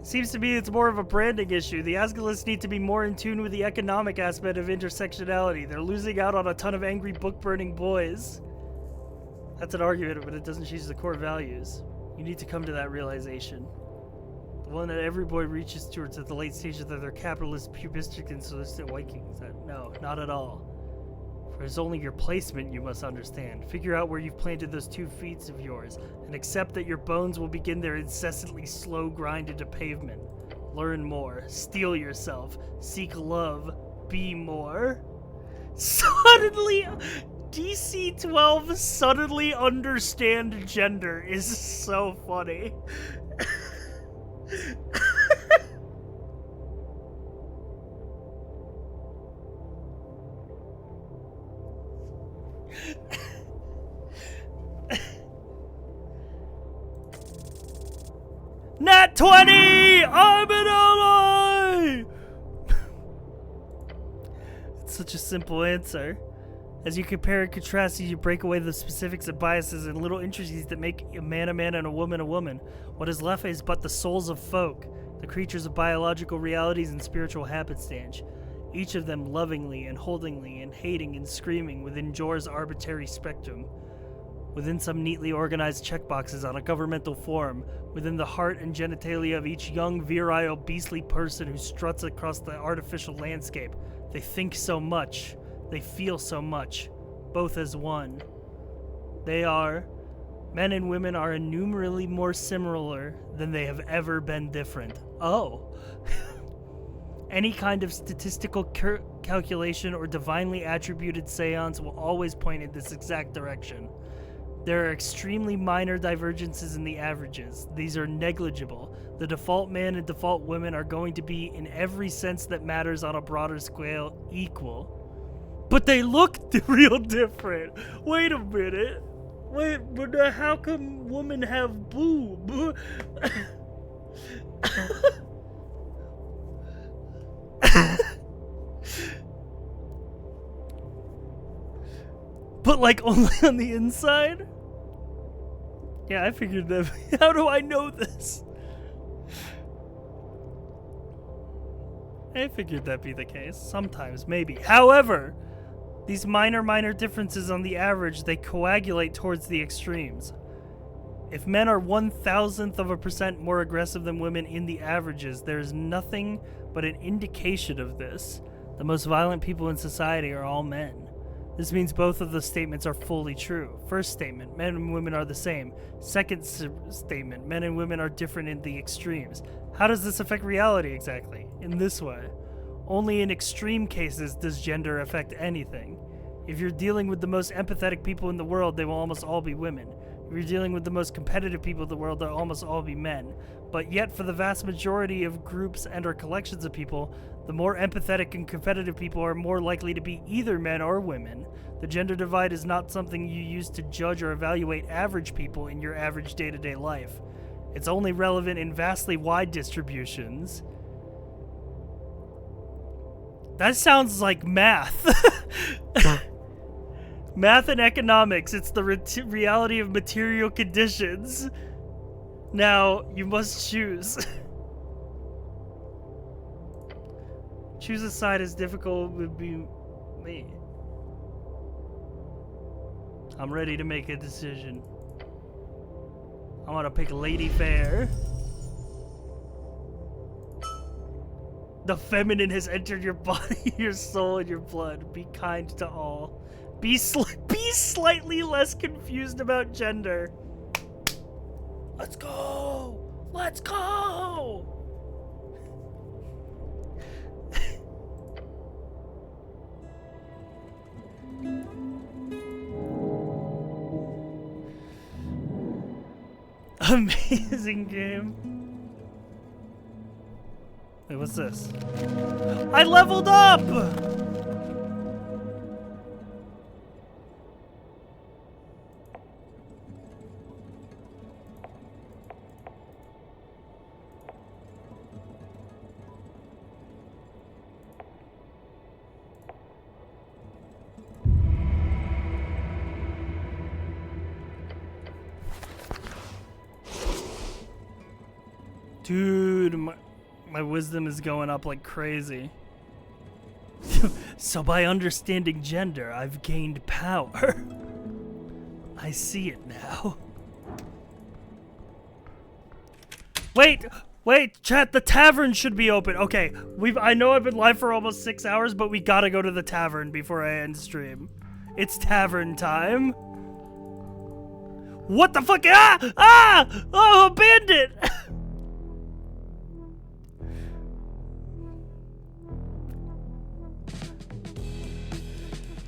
Seems to me it's more of a branding issue. The Asgalists need to be more in tune with the economic aspect of intersectionality. They're losing out on a ton of angry book-burning boys. That's an argument, but it doesn't change the core values. You need to come to that realization. The one that every boy reaches towards at the late stages of their capitalist, pubistic, and solicited Vikings. No, not at all. For it's only your placement you must understand. Figure out where you've planted those 2 feet of yours, and accept that your bones will begin their incessantly slow grind into pavement. Learn more. Steel yourself. Seek love. Be more. Suddenly, DC 12 suddenly understand gender is so funny. Nat 20! I'm an ally! It's such a simple answer. As you compare and contrast, you break away the specifics and biases and little intricacies that make a man and a woman. What is left is but the souls of folk, the creatures of biological realities and spiritual happenstance, each of them lovingly and holdingly and hating and screaming within Jor's arbitrary spectrum. Within some neatly organized checkboxes on a governmental form, within the heart and genitalia of each young, virile, beastly person who struts across the artificial landscape. They think so much. They feel so much. Both as one. Men and women are innumerably more similar than they have ever been different. Oh. Any kind of statistical calculation or divinely attributed seance will always point in this exact direction. There are extremely minor divergences in the averages. These are negligible. The default man and default women are going to be, in every sense that matters on a broader scale, equal. But they look real different. Wait a minute. But how come women have boob? But like only on the inside? Yeah, I figured that. How do I know this? I figured that'd be the case. Sometimes, maybe. However, these minor differences on the average, they coagulate towards the extremes. If men are 1,000% more aggressive than women in the averages, there is nothing but an indication of this. The most violent people in society are all men. This means both of the statements are fully true. First statement, men and women are the same. Second statement, men and women are different in the extremes. How does this affect reality exactly? In this way. Only in extreme cases does gender affect anything. If you're dealing with the most empathetic people in the world, they will almost all be women. If you're dealing with the most competitive people in the world, they'll almost all be men. But yet, for the vast majority of groups and or collections of people, the more empathetic and competitive people are more likely to be either men or women. The gender divide is not something you use to judge or evaluate average people in your average day-to-day life. It's only relevant in vastly wide distributions. That sounds like math. Math and economics, it's the reality of material conditions. Now, you must choose. Choose a side as difficult would be me. I'm ready to make a decision. I want to pick Lady Fair. The feminine has entered your body, your soul, and your blood. Be kind to all. Be slightly less confused about gender. Let's go! Let's go! Amazing game. Wait, what's this? I leveled up! Dude, my wisdom is going up like crazy. So by understanding gender, I've gained power. I see it now. Wait, chat, the tavern should be open. Okay, I know I've been live for almost 6 hours, but we gotta go to the tavern before I end stream. It's tavern time. What the fuck? Oh, a bandit!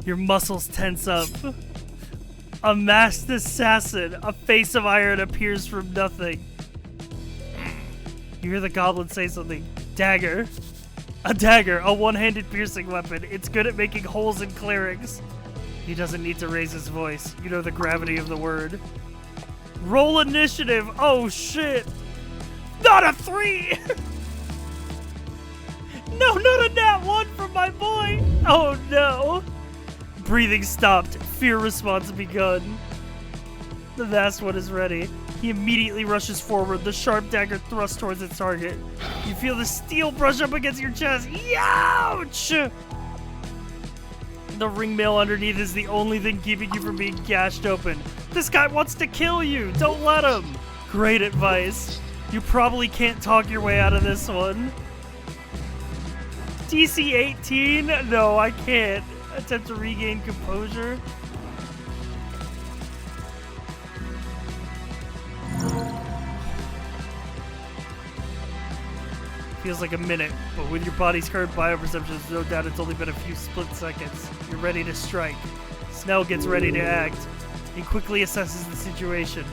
Your muscles tense up. A masked assassin, a face of iron appears from nothing. You hear the goblin say something. Dagger. A dagger, a one-handed piercing weapon. It's good at making holes in clerics. He doesn't need to raise his voice. You know the gravity of the word. Roll initiative. Oh shit. Not a 3. No, not a nat 1 from my boy. Oh no. Breathing stopped. Fear response begun. The last one is ready. He immediately rushes forward, the sharp dagger thrust towards its target. You feel the steel brush up against your chest. Ouch! The ring mail underneath is the only thing keeping you from being gashed open. This guy wants to kill you. Don't let him. Great advice. You probably can't talk your way out of this one. DC 18? No, I can't. Attempt to regain composure. Feels like a minute, but with your body's current bioperception, there's no doubt it's only been a few split seconds. You're ready to strike. Snell gets ready to act. He quickly assesses the situation.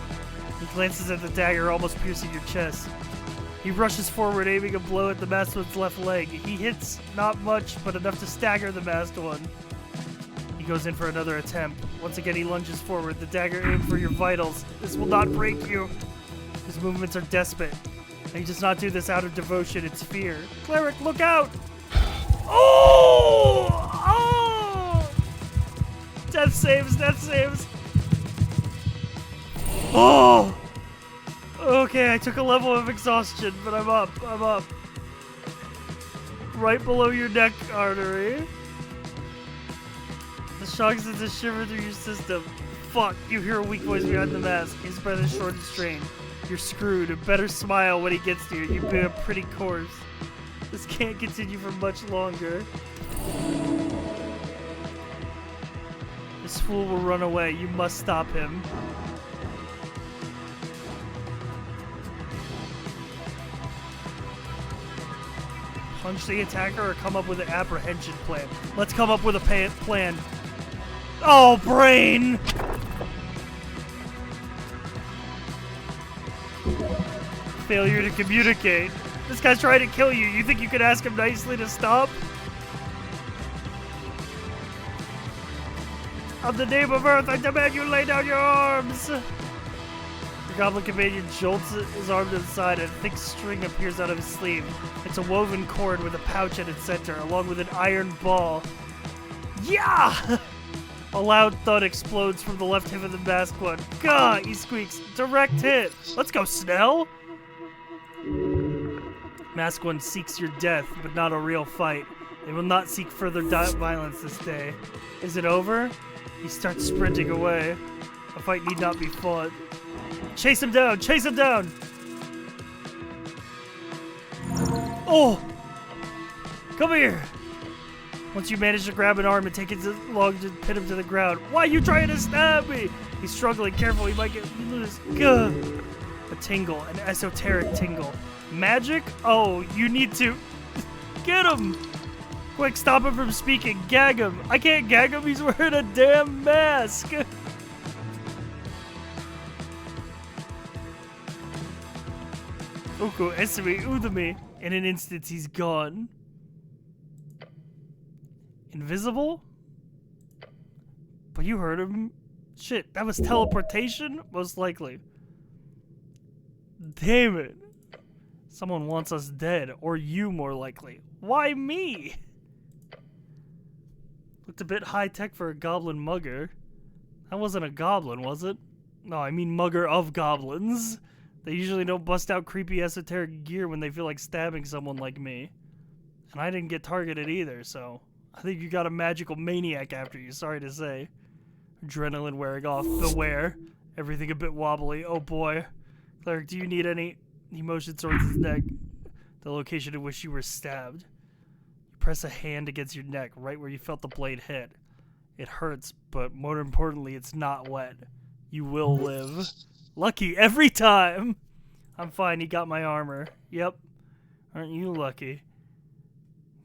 He glances at the dagger, almost piercing your chest. He rushes forward, aiming a blow at the masked one's left leg. He hits not much, but enough to stagger the masked one. He goes in for another attempt. Once again, he lunges forward. The dagger aimed for your vitals. This will not break you. His movements are desperate. He does not do this out of devotion, it's fear. Cleric, look out! Oh! Oh! Death saves, death saves. Oh! Okay, I took a level of exhaustion, but I'm up, I'm up. Right below your neck artery. The shock sends a shiver through your system. Fuck, you hear a weak voice behind the mask. His breath is short and strained. You're screwed. Better smile when he gets to you. You've been a pretty corpse. This can't continue for much longer. This fool will run away. You must stop him. Punch the attacker or come up with an apprehension plan. Let's come up with a plan. Oh, brain! Failure to communicate. This guy's trying to kill you. You think you could ask him nicely to stop? On the name of Earth, I demand you lay down your arms! Your goblin companion jolts his arm to the side and a thick string appears out of his sleeve. It's a woven cord with a pouch at its center, along with an iron ball. Yeah! A loud thud explodes from the left hip of the masked one. Gah! He squeaks. Direct hit! Let's go, Snell! Masked one seeks your death, but not a real fight. They will not seek further violence this day. Is it over? He starts sprinting away. A fight need not be fought. Chase him down! Chase him down! Oh! Come here! Once you manage to grab an arm and take it along to pin him to the ground. Why are you trying to stab me? He's struggling. Careful, he might get loose. Gah! A tingle, an esoteric tingle. Magic? Oh, you need to... Get him! Quick, stop him from speaking. Gag him. I can't gag him. He's wearing a damn mask. Uku, Esumi, Udumi. In an instant, he's gone. Invisible? But you heard him. Shit, that was teleportation? Most likely. Damn it. Someone wants us dead, or you more likely. Why me? Looked a bit high-tech for a goblin mugger. That wasn't a goblin, was it? No, I mean mugger of goblins. They usually don't bust out creepy esoteric gear when they feel like stabbing someone like me. And I didn't get targeted either, so... I think you got a magical maniac after you, sorry to say. Adrenaline wearing off. Beware. Everything a bit wobbly. Oh boy. Cleric, do you need any... He motions towards his neck. The location in which you were stabbed. You press a hand against your neck, right where you felt the blade hit. It hurts, but more importantly, it's not wet. You will live. Lucky every time! I'm fine, he got my armor. Yep. Aren't you lucky?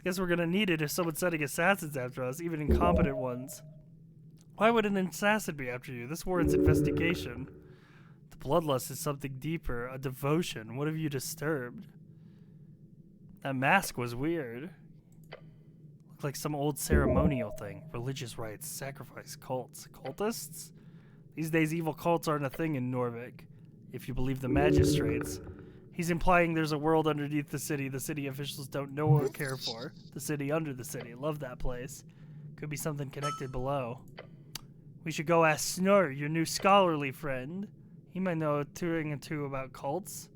Guess we're gonna need it if someone's sending assassins after us, even incompetent ones. Why would an assassin be after you? This warrants investigation. The bloodlust is something deeper, a devotion. What have you disturbed? That mask was weird. Looked like some old ceremonial thing. Religious rites, sacrifice, cults. Cultists? These days evil cults aren't a thing in Norvik, if you believe the magistrates. He's implying there's a world underneath the city officials don't know or care for. The city under the city. Love that place. Could be something connected below. We should go ask Snur, your new scholarly friend. He might know a thing or two about cults.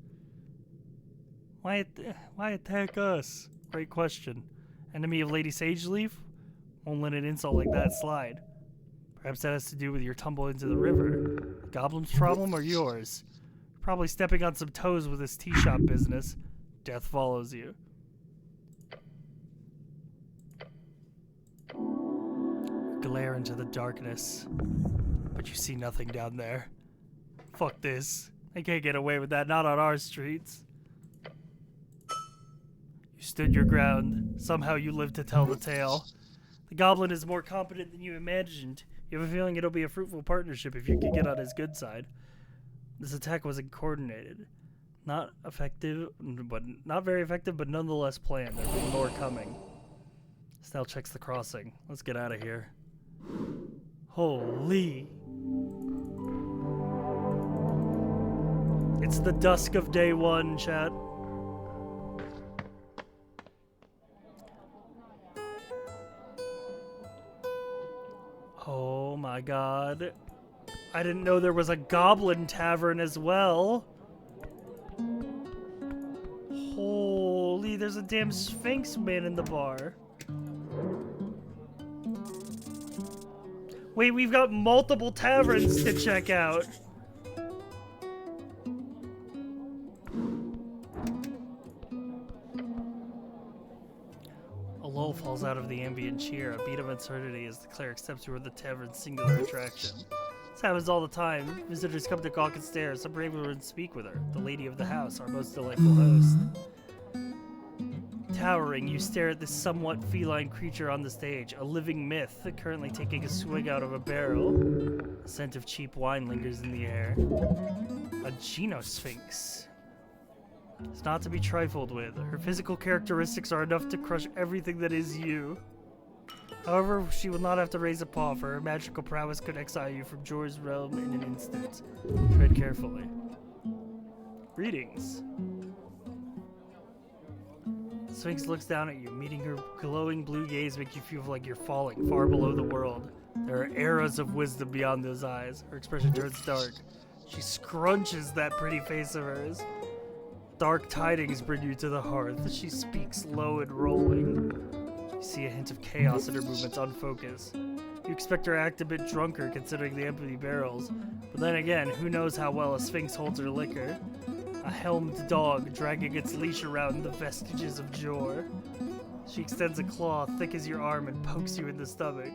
Why attack us? Great question. Enemy of Lady Sageleaf? Won't let an insult like that slide. Perhaps that has to do with your tumble into the river. The goblin's problem or yours? Probably stepping on some toes with his tea shop business. Death follows you. Glare into the darkness, but you see nothing down there. Fuck this. They can't get away with that, not on our streets. You stood your ground. Somehow you lived to tell the tale. The goblin is more competent than you imagined. You have a feeling it'll be a fruitful partnership if you can get on his good side. This attack wasn't coordinated. Not effective, but not very effective, but nonetheless planned. There'll be more coming. Snell checks the crossing. Let's get out of here. Holy. It's the dusk of day one, chat. Oh my my god. I didn't know there was a goblin tavern as well. Holy, there's a damn Sphinx man in the bar. Wait, we've got multiple taverns to check out. A lull falls out of the ambient cheer, a beat of uncertainty as the cleric steps toward the tavern's singular attraction. This happens all the time. Visitors come to gawk and stare. Some brave women speak with her, the lady of the house, our most delightful host. Towering, you stare at this somewhat feline creature on the stage, a living myth, currently taking a swig out of a barrel. A scent of cheap wine lingers in the air. A Genosphinx. It's not to be trifled with. Her physical characteristics are enough to crush everything that is you. However, she will not have to raise a paw, for her magical prowess could exile you from Jor's realm in an instant. Tread carefully. Greetings. Sphinx looks down at you, meeting her glowing blue gaze make you feel like you're falling far below the world. There are eras of wisdom beyond those eyes. Her expression turns dark. She scrunches that pretty face of hers. Dark tidings bring you to the hearth. She speaks low and rolling. You see a hint of chaos in her movements, unfocused. You expect her to act a bit drunker considering the empty barrels, but then again, who knows how well a Sphinx holds her liquor. A helmed dog dragging its leash around the vestiges of Jor. She extends a claw thick as your arm and pokes you in the stomach.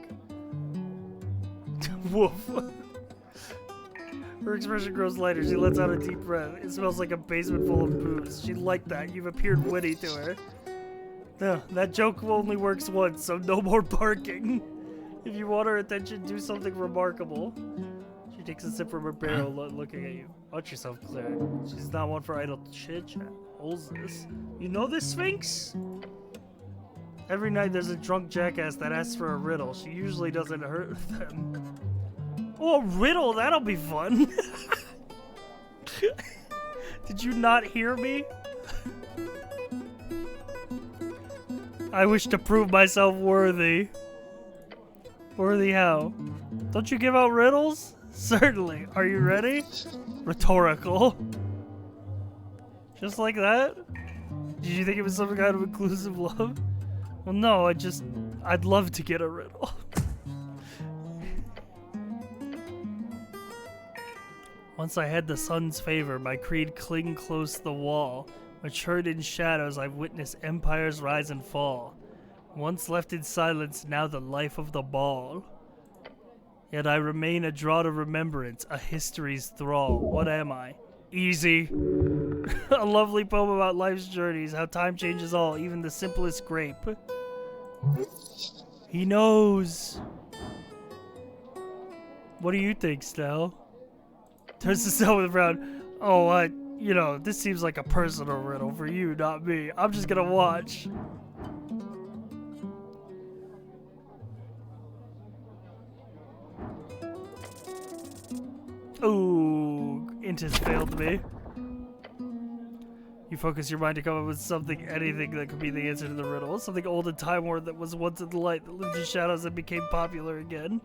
Woof. Her expression grows lighter. She lets out a deep breath. It smells like a basement full of booze. She'd like that. You've appeared witty to her. No, that joke only works once, so no more barking. If you want her attention, do something remarkable. She takes a sip from her barrel, looking at you. Watch yourself, cleric. She's not one for idle chit-chat. Holds this. You know this Sphinx? Every night there's a drunk jackass that asks for a riddle. She usually doesn't hurt them. Oh, a riddle! That'll be fun! Did you not hear me? I wish to prove myself worthy. Worthy how? Don't you give out riddles? Certainly. Are you ready? Rhetorical. Just like that? Did you think it was some kind of inclusive love? Well, no, I'd love to get a riddle. Once I had the sun's favor, my creed cling close to the wall. Matured in shadows, I've witnessed empires rise and fall. Once left in silence, now the life of the ball. Yet I remain a draught of remembrance, a history's thrall. What am I? Easy. A lovely poem about life's journeys, how time changes all, even the simplest grape. He knows. What do you think, Stell? Turns to Stell with a frown. Oh, you know, this seems like a personal riddle for you, not me. I'm just gonna watch. Ooh, Intis failed me. You focus your mind to come up with something, anything that could be the answer to the riddle. Something old and time-worn that was once in the light, that lived in shadows and became popular again.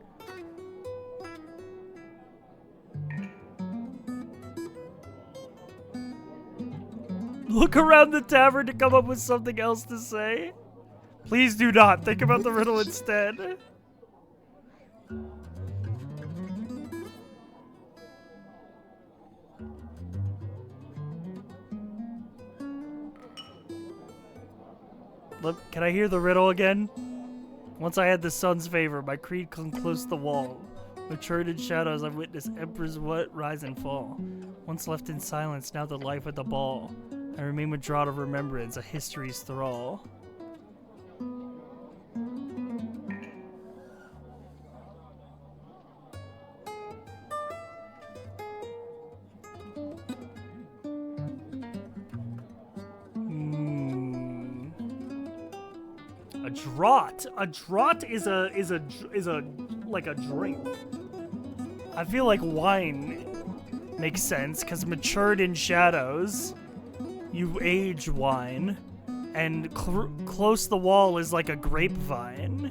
Look around the tavern to come up with something else to say. Please do not. Think about the riddle instead. Can I hear the riddle again? Once I had the sun's favor, my creed clung close to the wall. Matured in shadows, I've witnessed emperors rise and fall. Once left in silence, now the life at the ball. I remain a draught of remembrance, a history's thrall. A draught. A draught is like a drink. I feel like wine makes sense because matured in shadows. You age wine, and close the wall is like a grapevine.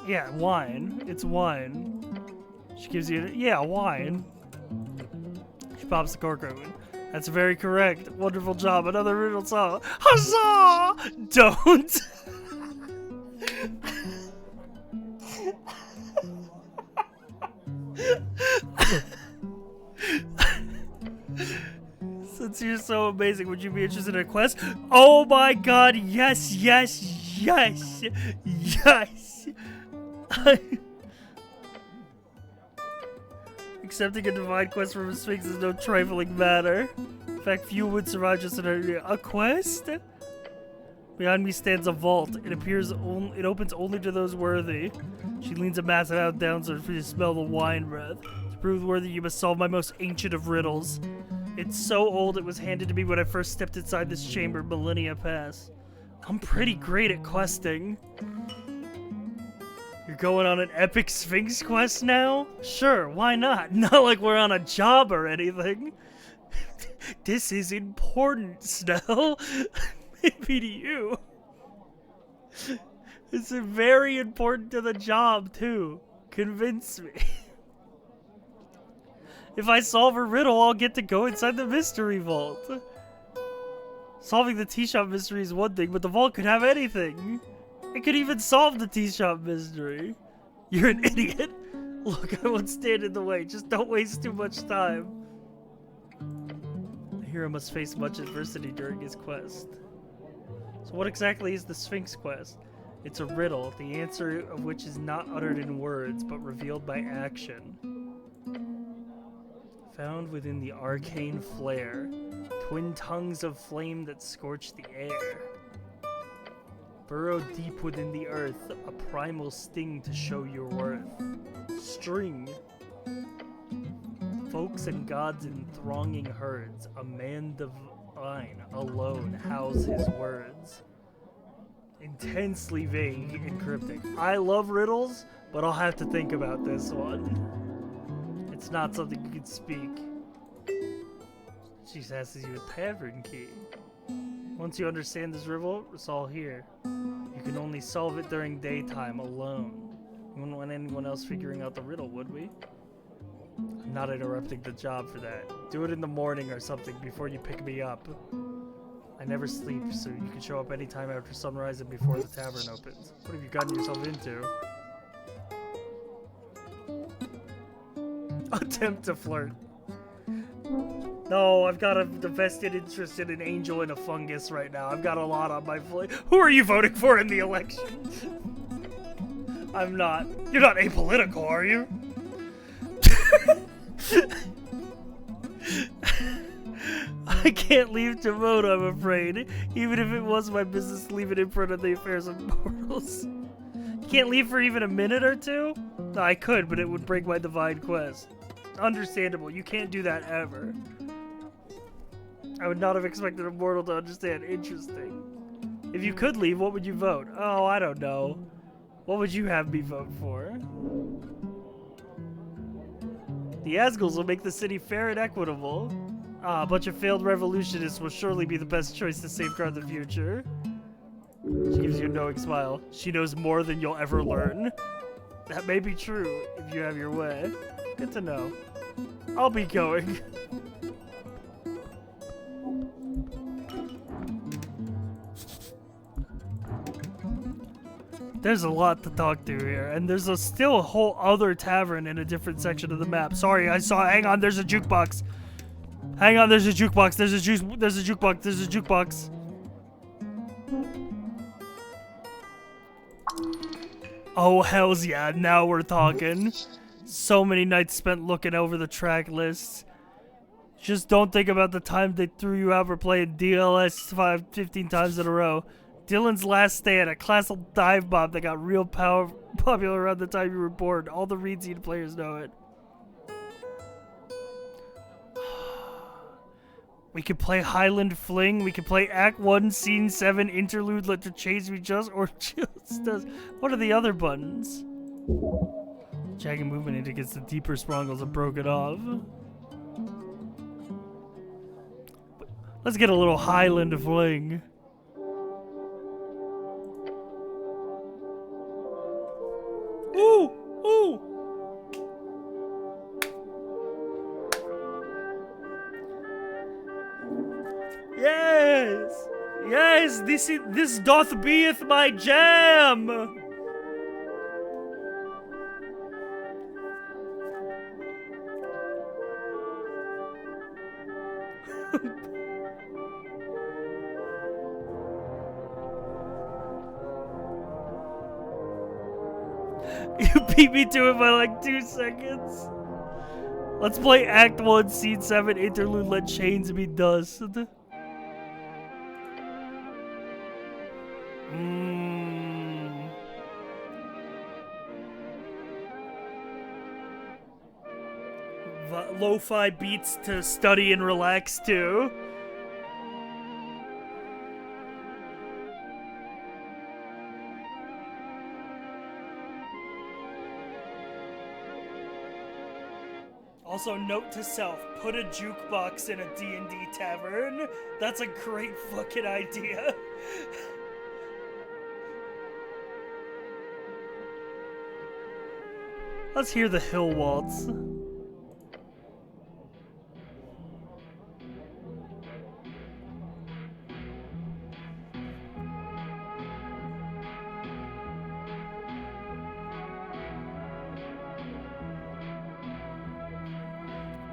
Yeah, wine. It's wine. She gives you, yeah, wine. She pops the cork open. That's very correct. Wonderful job. Another riddle song. Huzzah! Don't. Since you're so amazing, would you be interested in a quest? Oh my god, yes, yes, yes, yes. Accepting a divine quest from a Sphinx is no trifling matter. In fact, few would survive just in a quest. Behind me stands a vault. It opens only to those worthy. She leans a massive out down so for you to smell the wine breath. To prove worthy, you must solve my most ancient of riddles. It's so old it was handed to me when I first stepped inside this chamber millennia past. I'm pretty great at questing. You're going on an epic Sphinx quest now? Sure, why not? Not like we're on a job or anything. This is important, Snell. Maybe to you. It's very important to the job, too. Convince me. If I solve a riddle, I'll get to go inside the mystery vault. Solving the tea shop mystery is one thing, but the vault could have anything. It could even solve the tea shop mystery. You're an idiot. Look, I won't stand in the way. Just don't waste too much time. The hero must face much adversity during his quest. So what exactly is the Sphinx quest? It's a riddle, the answer of which is not uttered in words, but revealed by action. Found within the arcane flare, twin tongues of flame that scorch the air. Burrow deep within the earth, a primal sting to show your worth. String. Folks and gods in thronging herds, a man divine alone house his words. Intensely vague and cryptic. I love riddles, but I'll have to think about this one. It's not something you can speak. She asks you a tavern key. Once you understand this riddle, it's all here. You can only solve it during daytime alone. We wouldn't want anyone else figuring out the riddle, would we? I'm not interrupting the job for that. Do it in the morning or something before you pick me up. I never sleep, so you can show up anytime after sunrise and before the tavern opens. What have you gotten yourself into? Attempt to flirt. No, I've got a vested interest in an angel and a fungus right now. I've got a lot on my plate. Who are you voting for in the election? I'm not. You're not apolitical, are you? I can't leave to vote, I'm afraid. Even if it was my business to leave it in front of the affairs of mortals. You can't leave for even a minute or two? No, I could, but it would break my divine quest. Understandable, you can't do that ever. I would not have expected a mortal to understand. Interesting. If you could leave, what would you vote? Oh, I don't know. What would you have me vote for? The Asgulls will make the city fair and equitable. Ah, a bunch of failed revolutionists will surely be the best choice to safeguard the future. She gives you a knowing smile. She knows more than you'll ever learn. That may be true if you have your way. Good to know. I'll be going. There's a lot to talk to here, and there's still a whole other tavern in a different section of the map. Sorry, I saw. Hang on, there's a jukebox. Hang on, there's a jukebox. There's a jukebox. There's a jukebox. Oh hells yeah! Now we're talking. So many nights spent looking over the track lists. Just don't think about the time they threw you out for playing DLS 15 times in a row. Dylan's Last Stand, a classical dive bomb that got real popular around the time you were born. All the Reed Scene players know it. We could play Highland Fling. We could play Act 1, Scene 7, Interlude, Let the Change Be Just, or Just Does. What are the other buttons? Jagged movement indicates the deeper sprongles are broken off. Let's get a little Highland Fling. Ooh! Ooh! Yes! Yes! This doth beeth my jam! You beat me to it by like 2 seconds. Let's play Act 1, Scene 7, Interlude, Let Chains Be Dust. Lo-fi beats to study and relax to. Also, note to self, put a jukebox in a D&D tavern. That's a great fucking idea. Let's hear the Hill Waltz.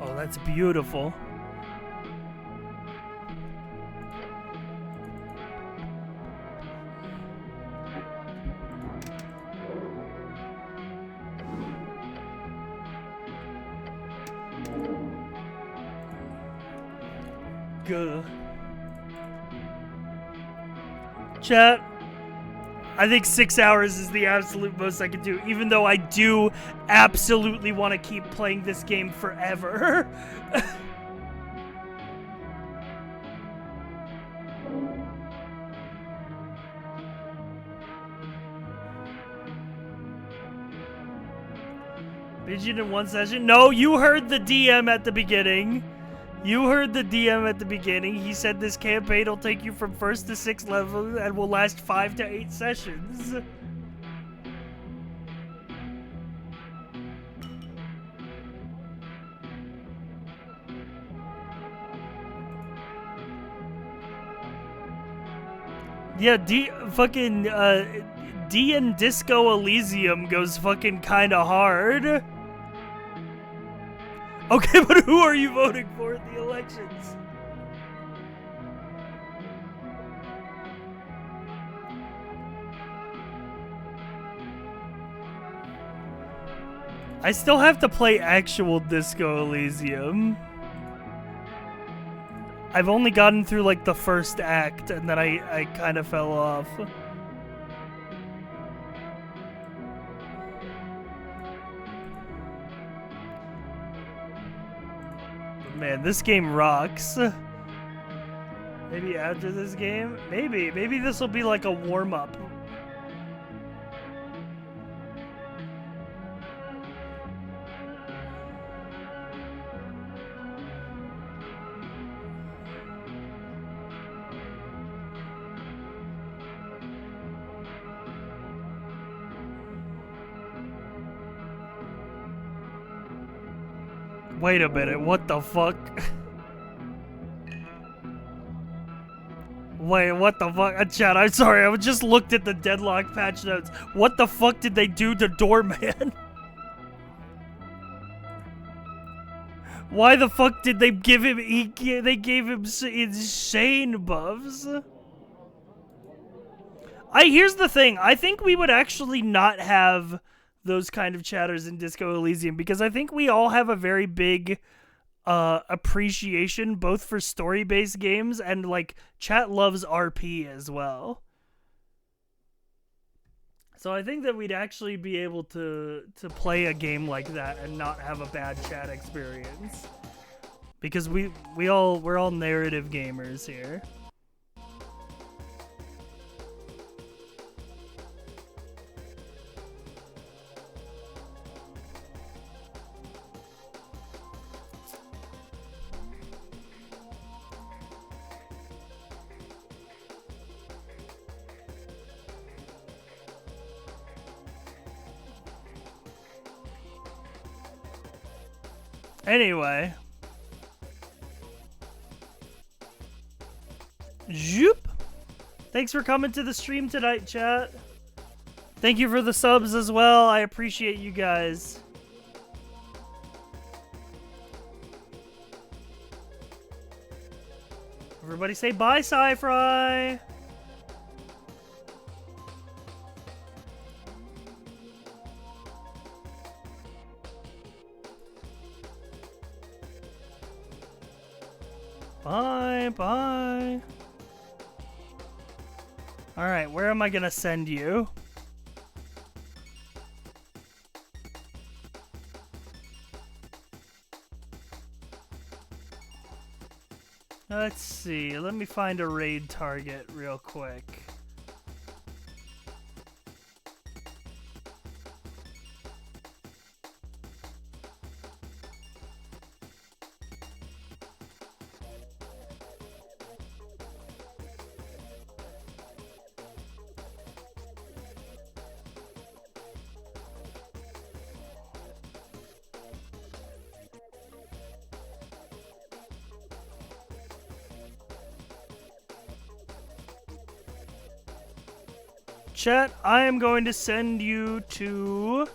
Oh, that's beautiful. Good. Chat, I think 6 hours is the absolute most I can do, even though I do absolutely want to keep playing this game forever. Binge in one session? No, you heard the DM at the beginning. You heard the DM at the beginning. He said this campaign will take you from 1st to 6th level and will last 5 to 8 sessions. Yeah, D and Disco Elysium goes fucking kinda hard. Okay, but who are you voting for in the elections? I still have to play actual Disco Elysium. I've only gotten through like the first act and then I kind of fell off. Man, this game rocks. Maybe after this game? Maybe this will be like a warm-up. Wait a minute, what the fuck? Wait, what the fuck? Chat, I'm sorry, I just looked at the Deadlock patch notes. What the fuck did they do to Doorman? Why the fuck did they give him, they gave him insane buffs? Here's the thing, I think we would actually not have those kind of chatters in Disco Elysium because I think we all have a very big appreciation both for story-based games and like chat loves RP as well. So I think that we'd actually be able to play a game like that and not have a bad chat experience because we're all narrative gamers here. Anyway. Zoop. Thanks for coming to the stream tonight, chat. Thank you for the subs as well. I appreciate you guys. Everybody say bye, Sci-Fry. Bye, bye. Alright, where am I gonna send you? Let's see, let me find a raid target real quick. Chat, I am going to send you to...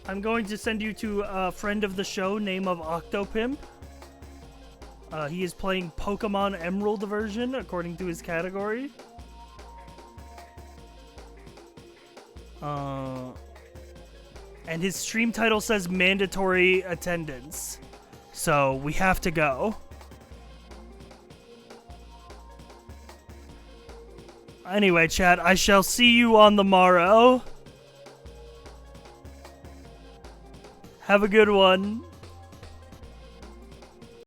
I'm going to send you to a friend of the show, name of Octopimp. He is playing Pokemon Emerald version, according to his category. And his stream title says mandatory attendance. So, we have to go. Anyway, chat, I shall see you on the morrow. Have a good one.